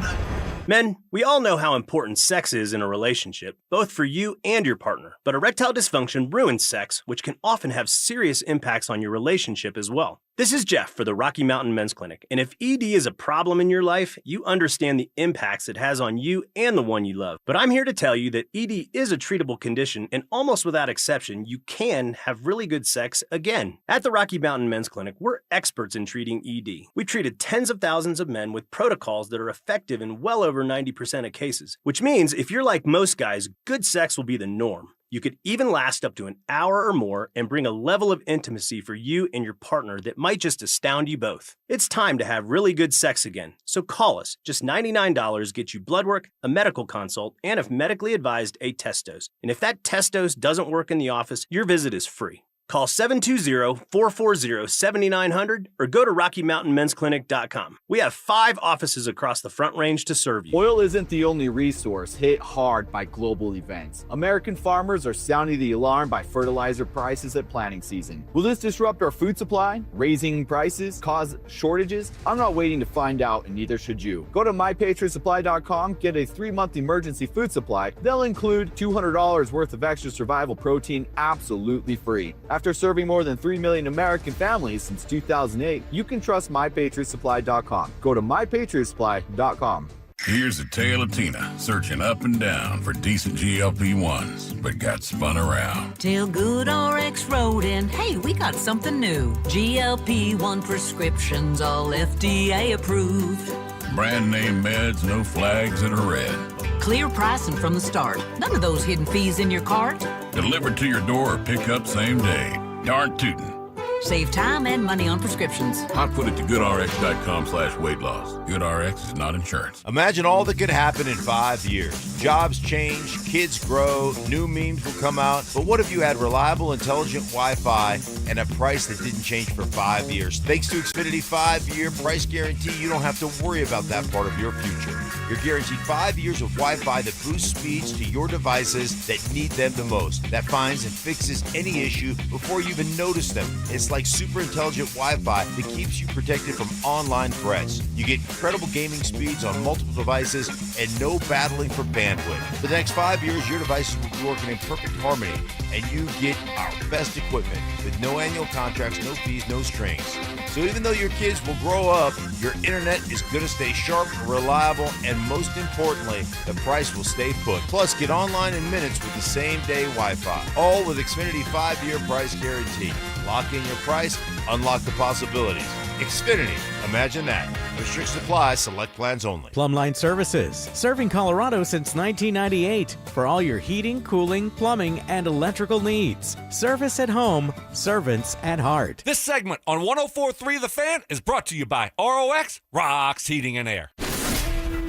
Men, we all know how important sex is in a relationship, both for you and your partner. But erectile dysfunction ruins sex, which can often have serious impacts on your relationship as well. This is Jeff for the Rocky Mountain Men's Clinic, and if ED is a problem in your life, you understand the impacts it has on you and the one you love. But I'm here to tell you that ED is a treatable condition, and almost without exception, you can have really good sex again. At the Rocky Mountain Men's Clinic, we're experts in treating ED. We've treated tens of thousands of men with protocols that are effective in well over 90% of cases, which means if you're like most guys, good sex will be the norm. You could even last up to an hour or more and bring a level of intimacy for you and your partner that might just astound you both. It's time to have really good sex again, so call us. Just $99 gets you blood work, a medical consult, and if medically advised, a test dose. And if that test dose doesn't work in the office, your visit is free. Call 720-440-7900 or go to RockyMountainMen'sClinic.com. We have 5 offices across the Front Range to serve you.
Oil isn't the only resource hit hard by global events. American farmers are sounding the alarm by fertilizer prices at planting season. Will this disrupt our food supply? Raising prices? Cause shortages? I'm not waiting to find out, and neither should you. Go to MyPatriotSupply.com, get a 3-month emergency food supply. They'll include $200 worth of extra survival protein absolutely free. After serving more than 3 million American families since 2008, you can trust MyPatriotSupply.com. Go to MyPatriotSupply.com.
Here's a tale of Tina searching up and down for decent GLP-1s, but got spun around.
Till Good RX wrote in, hey, we got something new. GLP-1 prescriptions, all FDA approved.
Brand name meds, no flags in a red.
Clear pricing from the start. None of those hidden fees in your cart.
Delivered to your door or pick up same day. Darn tootin'.
Save time and money on prescriptions.
I'd put it to goodrx.com/weight loss. GoodRx is not insurance.
Imagine all that could happen in 5 years. Jobs change, kids grow, new memes will come out. But what if you had reliable, intelligent Wi-Fi and a price that didn't change for 5 years? Thanks to Xfinity 5-year price guarantee, you don't have to worry about that part of your future. You're guaranteed 5 years of Wi-Fi that boosts speeds to your devices that need them the most. That finds and fixes any issue before you even notice them. It's like super intelligent Wi-Fi that keeps you protected from online threats. You get incredible gaming speeds on multiple devices and no battling for bandwidth. For the next 5 years, your devices will be working in perfect harmony, and you get our best equipment with no annual contracts, no fees, no strings. So even though your kids will grow up, your internet is going to stay sharp, reliable, and most importantly, the price will stay put. Plus, get online in minutes with the same-day Wi-Fi. All with Xfinity 5-year price guarantee. Lock in your price, unlock the possibilities. Xfinity, imagine that. Restrictions apply, select plans only.
Plumline Services, serving Colorado since 1998 for all your heating, cooling, plumbing, and electrical needs. Service at home, servants at heart.
This segment on 104.3 The Fan is brought to you by ROX, Rocks Heating and Air.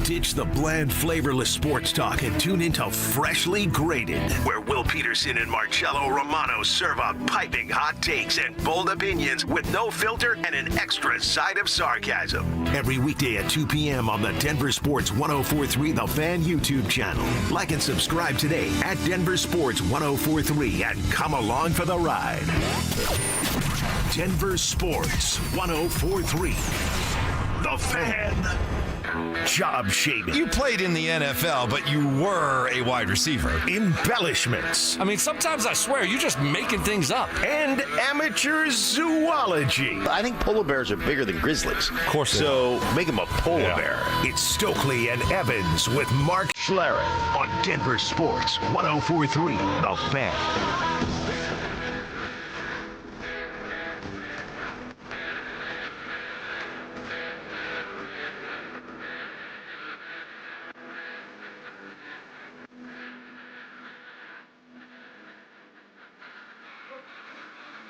Ditch the bland, flavorless sports talk and tune into Freshly Grated, where Will Peterson and Marcello Romano serve up piping hot takes and bold opinions with no filter and an extra side of sarcasm. Every weekday at 2 p.m. on the Denver Sports 104.3 The Fan YouTube channel. Like and subscribe today at Denver Sports 104.3 and come along for the ride. Denver Sports 104.3 The Fan. Job shaming.
You played in the NFL, but you were a wide receiver.
Embellishments.
I mean, sometimes I swear you're just making things up.
And amateur zoology.
I think polar bears are bigger than grizzlies. Of
course.
So make him a polar bear.
It's Stokley and Evans with Mark Schlereth on Denver Sports 104.3 The Fan.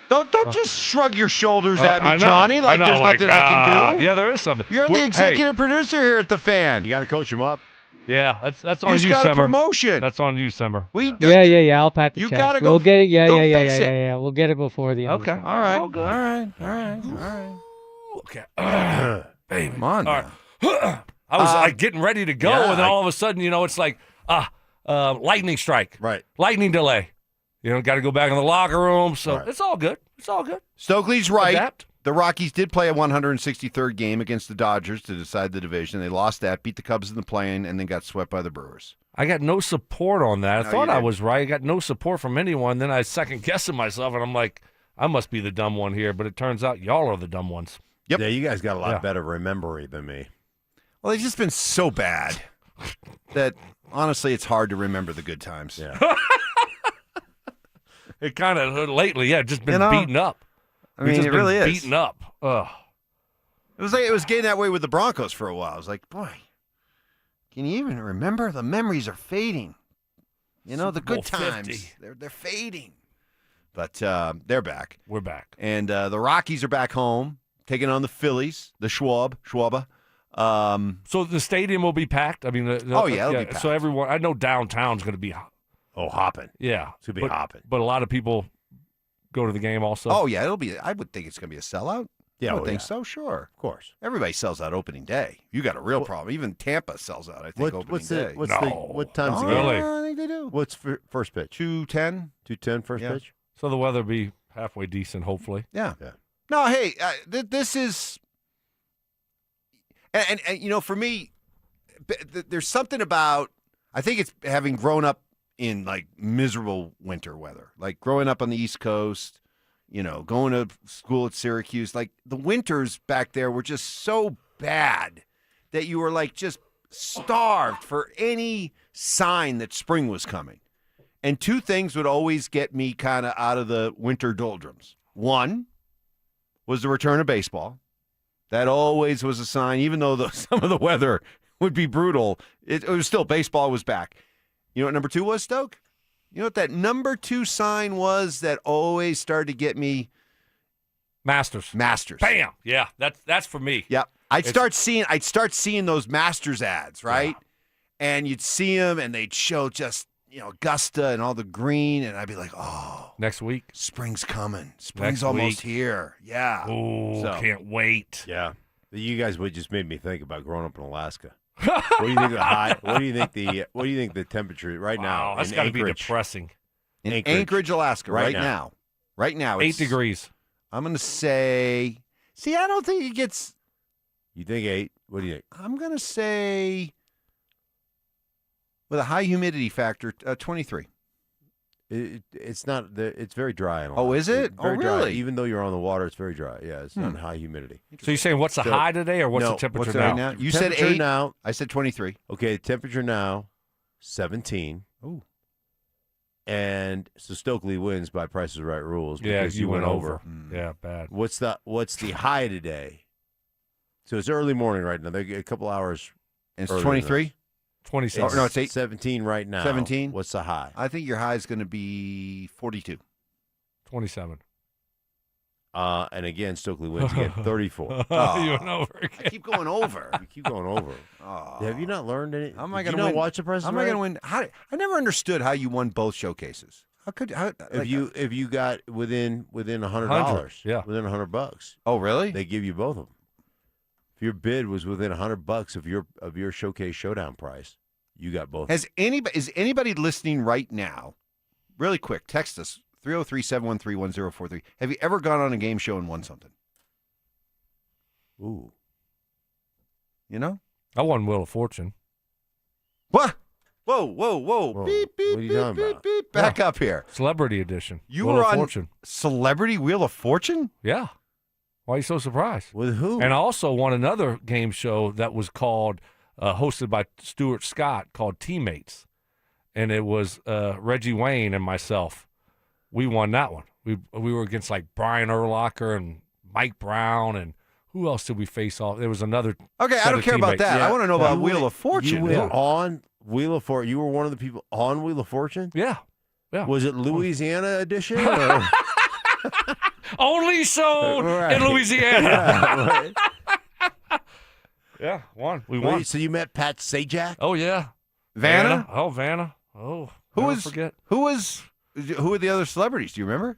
Don't just shrug your shoulders at me, Johnny, like there's nothing I can do.
Yeah, there is something.
You're the executive producer here at The Fan.
You got to coach him up.
Yeah, that's on you,
He's got
Summer.
A promotion.
That's on you, Summer.
Yeah. I'll pat the
You
check.
gotta go.
We'll get it.
Go fix it.
Yeah. We'll get it before the end.
Okay.
Of the
All right.
All good.
All right.
Okay. Baby.
Come on.
All right. I was like getting ready to go, and then all of a sudden, it's like lightning strike.
Right.
Lightning delay. Got to go back in the locker room. So it's all good. It's all good.
Stokely's right.
Adapt.
The Rockies did play a 163rd game against the Dodgers to decide the division. They lost that, beat the Cubs in the play-in, and then got swept by the Brewers.
I got no support on that. I
No,
thought
you
I
didn't.
was right. I got no support from anyone. Then I was second-guessing myself, and I'm like, I must be the dumb one here. But it turns out y'all are the dumb ones.
Yep.
Yeah, you guys got a lot
Yeah.
better memory than me.
Well, they've just been so bad that, honestly, it's hard to remember the good times.
Yeah.
It kind of lately, just been
You know,
beaten up.
I
We've
mean,
just
it
been
really is.
beaten up. Ugh.
It was getting that way with the Broncos for a while. I was like, boy, can you even remember? The memories are fading. You know, the
Super Bowl
good times,
50.
they're fading. But they're back.
We're back.
And the Rockies are back home, taking on the Phillies, the Schwaba.
So the stadium will be packed? I mean,
Oh, yeah, it'll be packed.
So everyone, I know downtown's going to be,
hopping.
yeah.
It's going to be hopping.
But a lot of people go to the game also.
Oh, yeah, it'll be. I would think it's going to be a sellout.
Yeah,
I would
oh,
think
yeah.
so, sure.
Of course.
Everybody sells out opening day. You got a real problem. Even Tampa sells out, I think, opening day.
What time's the
Really?
game?
I think they do.
What's first pitch?
2:10.
2:10 first
Yeah.
pitch?
So the weather will be halfway decent, hopefully.
Yeah.
Yeah.
No, hey, this is, and you know, for me, there's something about, I think it's having grown up in like miserable winter weather, like growing up on the East Coast, you know, going to school at Syracuse, like the winters back there were just so bad that you were like just starved for any sign that spring was coming. And two things would always get me kind of out of the winter doldrums. One was the return of baseball. That always was a sign, even though some of the weather would be brutal, it was still baseball was back. You know what number two was, Stoke? You know what that number two sign was that always started to get me?
Masters.
Bam.
Yeah, that's for me.
Yep. I'd start seeing those Masters ads, right? Yeah. And you'd see them, and they'd show just, you know, Augusta and all the green, and I'd be like, oh,
next week,
spring's coming. Spring's
Next
almost
week.
here. Yeah.
Oh,
So-
can't wait.
Yeah. You guys would just made me think about growing up in Alaska. What do you think the high? What do you think the temperature right now?
Wow, that's
in
got to be
Anchorage?
depressing.
In Anchorage, Alaska, right now. Right now.
8
it's-
degrees.
I'm going to say, see, I don't think it gets,
You think 8? What do you think?
I'm going to say, with a high humidity factor, 23.
It's not. It's very dry. In
Oh,
Alaska.
is it?
It's very
Oh,
dry.
really?
Even though you're on the water, it's very dry. Yeah, it's not high humidity.
So you're saying what's the high today, or what's
No,
the temperature
what's the
now?
right
now? You said
Temperature
8.
now.
I said 23.
Okay, temperature now, 17.
Ooh.
And so Stokley wins by Price is Right rules.
Yeah,
because
you went over.
Mm.
Yeah, bad.
What's the high today? So it's early morning right now. They're a couple hours.
And it's
earlier than
23?
this.
27.
Oh, no, it's 8.
17 right now.
17?
What's the high?
I think your high is going to be 42.
27.
And again, Stokley wins again, 34.
You went over again.
I keep going over.
You keep going over. Have you not learned any?
How am I
Did
going
you
to
not watch the Price is
How am I
Right?
going to win? I never understood how you won both showcases. How could
If you got within $100,
100, yeah.
within $100,
Oh, really?
they give you both of them. If your bid was within $100 of your showcase showdown price, you got both.
Is anybody listening right now? Really quick, text us 303-713-1043. Have you ever gone on a game show and won something?
Ooh,
You know?
I won Wheel of Fortune.
What? Whoa. Beep, beep,
what are you
beep,
talking
beep,
about?
beep. Back up here.
Celebrity edition.
You
Wheel
were
of
on
Fortune.
Celebrity Wheel of Fortune?
Yeah. Why are you so surprised?
with who?
And I also won another game show that was called, hosted by Stuart Scott, called Teammates. And it was Reggie Wayne and myself. We won that one. We were against like Brian Urlacher and Mike Brown, and who else did we face off? There was another.
Okay, I
set
don't
of
care about
teammates.
that. I want to know about
You
Wheel
went-
of Fortune.
You were on Wheel of Fortune. You were one of the people on Wheel of Fortune.
Yeah. Yeah.
Was it Louisiana edition? Or?
Only sold
Right.
in Louisiana.
Yeah, right.
Yeah, won. We won.
Wait, so you met Pat Sajak?
Oh yeah,
Vanna?
Oh, Vanna. Oh,
Who
never
was
forget?
Who were the other celebrities? Do you remember?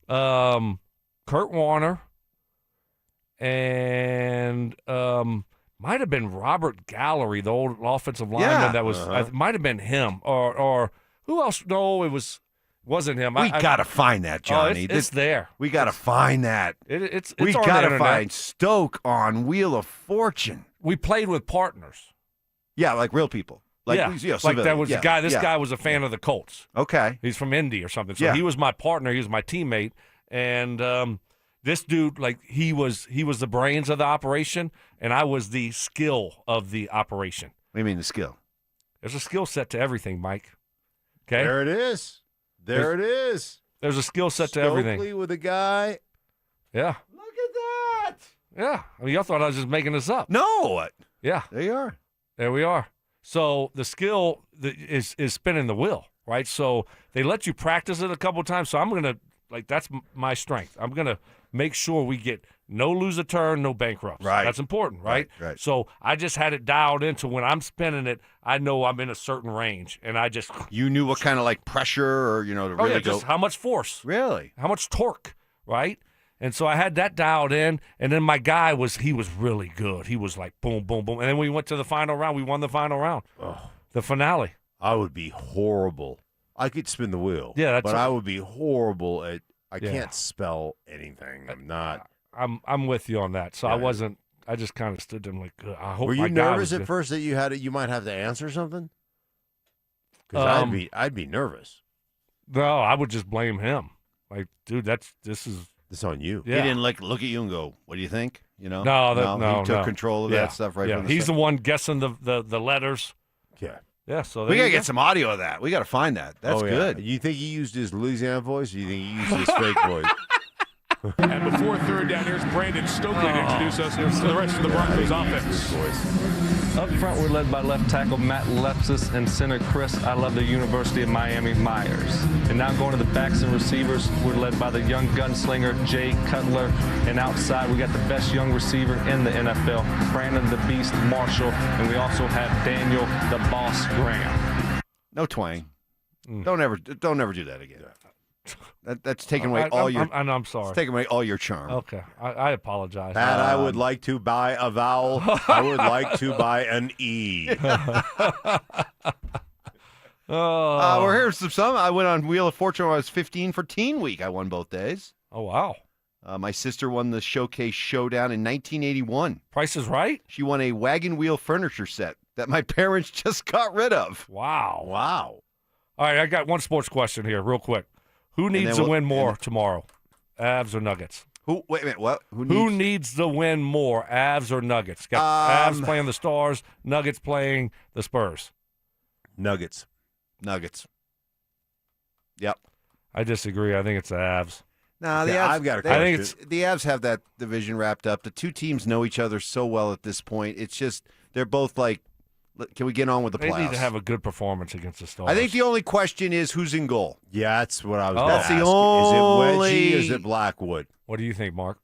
Kurt Warner, and might have been Robert Gallery, the old offensive lineman.
Yeah.
That was might have been him, or who else? No, it was Wasn't him.
We got to find that, Johnny.
It's there.
We got to find that.
It's
we
on
got
the
to
internet.
find Stoke on Wheel of Fortune.
We played with partners.
Yeah, like real people. Like,
like that was the guy. This guy was a fan of the Colts.
Okay.
He's from Indy or something. So he was my partner. He was my teammate. And this dude, like he was the brains of the operation, and I was the skill of the operation.
What do you mean the skill?
There's a skill set to everything, Mike. Okay.
There it is. There's
a skill set to everything.
Stokley with a guy.
Yeah.
Look at that.
Yeah. I mean, y'all thought I was just making this up.
No.
Yeah.
There you are.
There we are. So the skill is spinning the wheel, right? So they let you practice it a couple of times. So I'm going to, that's my strength. I'm going to make sure we get no lose a turn, no bankrupts.
Right.
That's important, right?
Right.
So I just had it dialed into when I'm spinning it, I know I'm in a certain range. And I just.
You knew what kind of pressure or, to really go.
Just how much force.
Really?
How much torque, right? And so I had that dialed in, and then my guy was really good. He was like boom, boom, boom. And then we went to the final round. We won the final round, the finale.
I would be horrible. I could spin the wheel.
Yeah,
but I would be horrible at. I can't spell anything. I'm not.
I'm with you on that. So I wasn't. I just kind of stood there like, I hope.
Were you
my guy
nervous
was
at
good.
first that you might have to answer something? Because I'd be nervous.
No, I would just blame him. Like, dude, this is.
It's on you.
Yeah.
He didn't look at you and go, "What do you think?"
No,
he took control of that stuff right from the
He's
start.
the one guessing the letters.
Yeah.
Yeah. So
we gotta get some audio of that. We gotta find that. That's good.
You think he used his Louisiana voice, or you think he used his fake voice?
And before third down, here's Brandon Stokley to introduce us to the rest of the Broncos offense.
Up front, we're led by left tackle Matt Lepsis and center Chris. I love the University of Miami Myers. And now going to the backs and receivers, we're led by the young gunslinger Jay Cutler. And outside, we got the best young receiver in the NFL, Brandon the Beast Marshall. And we also have Daniel the Boss Graham.
No twang. Don't ever do that again. That's taking away all your.
I'm sorry.
It's taking away all your charm.
Okay, I apologize.
Pat, I would like to buy a vowel. I would like to buy an E.
We're here for some. I went on Wheel of Fortune when I was 15 for Teen Week. I won both days.
Oh, wow.
My sister won the Showcase Showdown in 1981.
Price is Right?
She won a wagon wheel furniture set that my parents just got rid of.
Wow.
Wow.
All right, I got one sports question here, real quick. Who needs to win more tomorrow, Avs or Nuggets?
Wait a minute, what?
Who needs to win more, Avs or Nuggets? Got Avs playing the Stars, Nuggets playing the Spurs.
Nuggets.
Yep.
I disagree. I think it's the Avs.
No, the Avs.
I've got a question.
I think
the Avs have that division wrapped up. The two teams know each other so well at this point. It's just they're both like, can we get on with the playoffs?
They need to have a good performance against the Stars.
I think the only question is who's in goal.
Yeah, that's what I was going to
That's
ask.
the only.
Is it Wedgie or is it Blackwood?
What do you think, Mark?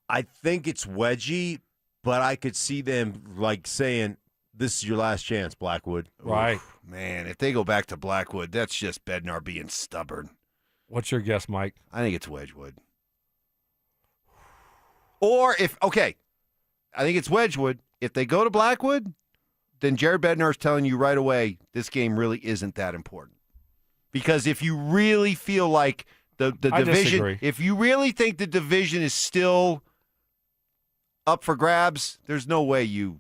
I think it's Wedgie, but I could see them saying, "This is your last chance, Blackwood."
Right.
Oof, man, if they go back to Blackwood, that's just Bednar being stubborn.
What's your guess, Mike?
I think it's Wedgwood. Or I think it's Wedgwood. If they go to Blackwood, then Jared Bednar is telling you right away this game really isn't that important. Because if you really feel like the division,
disagree.
if you really think the division is still up for grabs, there's no way you.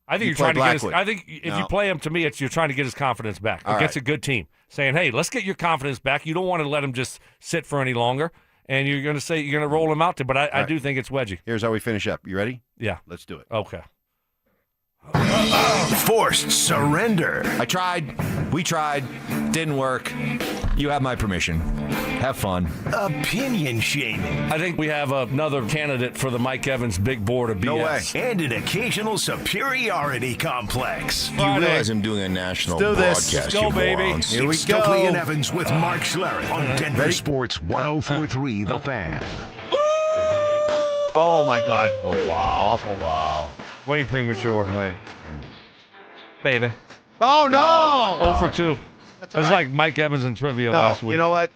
I think
you
you're
play
trying to get his.
Blackwood.
I think if you play him, to me, you're trying to get his confidence back
All
against
right.
a good team. Saying, "Hey, let's get your confidence back. You don't want to let him just sit for any longer." And you're going to say you're going to roll him out there, but I do think it's Wedgie.
Here's how we finish up. You ready?
Yeah.
Let's do it.
Okay.
Forced surrender.
I tried. We tried. Didn't work. You have my permission. Have fun.
Opinion shaming.
I think we have another candidate for the Mike Evans big board of BS.
No way.
And an occasional superiority complex.
You realize I'm doing a national
Let's do this.
broadcast,
Let's go,
you
baby.
morons.
Here we
Stokley
go.
and Evans with Mark Schlereth on Denver Sports 104.3 The Fan.
Oh my God.
Oh wow! Oh wow!
Way premature, baby.
Oh no!
0 for 2. It was like Mike Evans in trivia
No,
last week.
you know what?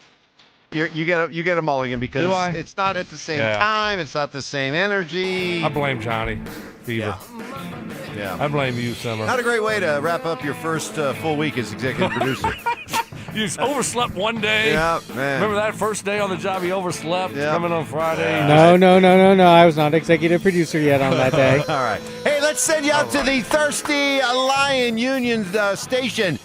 You get a mulligan because
Do I?
it's not at the same
Yeah.
time. It's not the same energy.
I blame Johnny Fever.
Yeah.
I blame you, Summer.
Not a great way to wrap up your first full week as executive producer.
You overslept one day.
Yeah, man.
Remember that first day on the job? He overslept.
Yeah.
Coming on Friday.
No. I was not executive producer yet on that day.
All right. Hey, let's send you out to the Thirsty Lion Union station.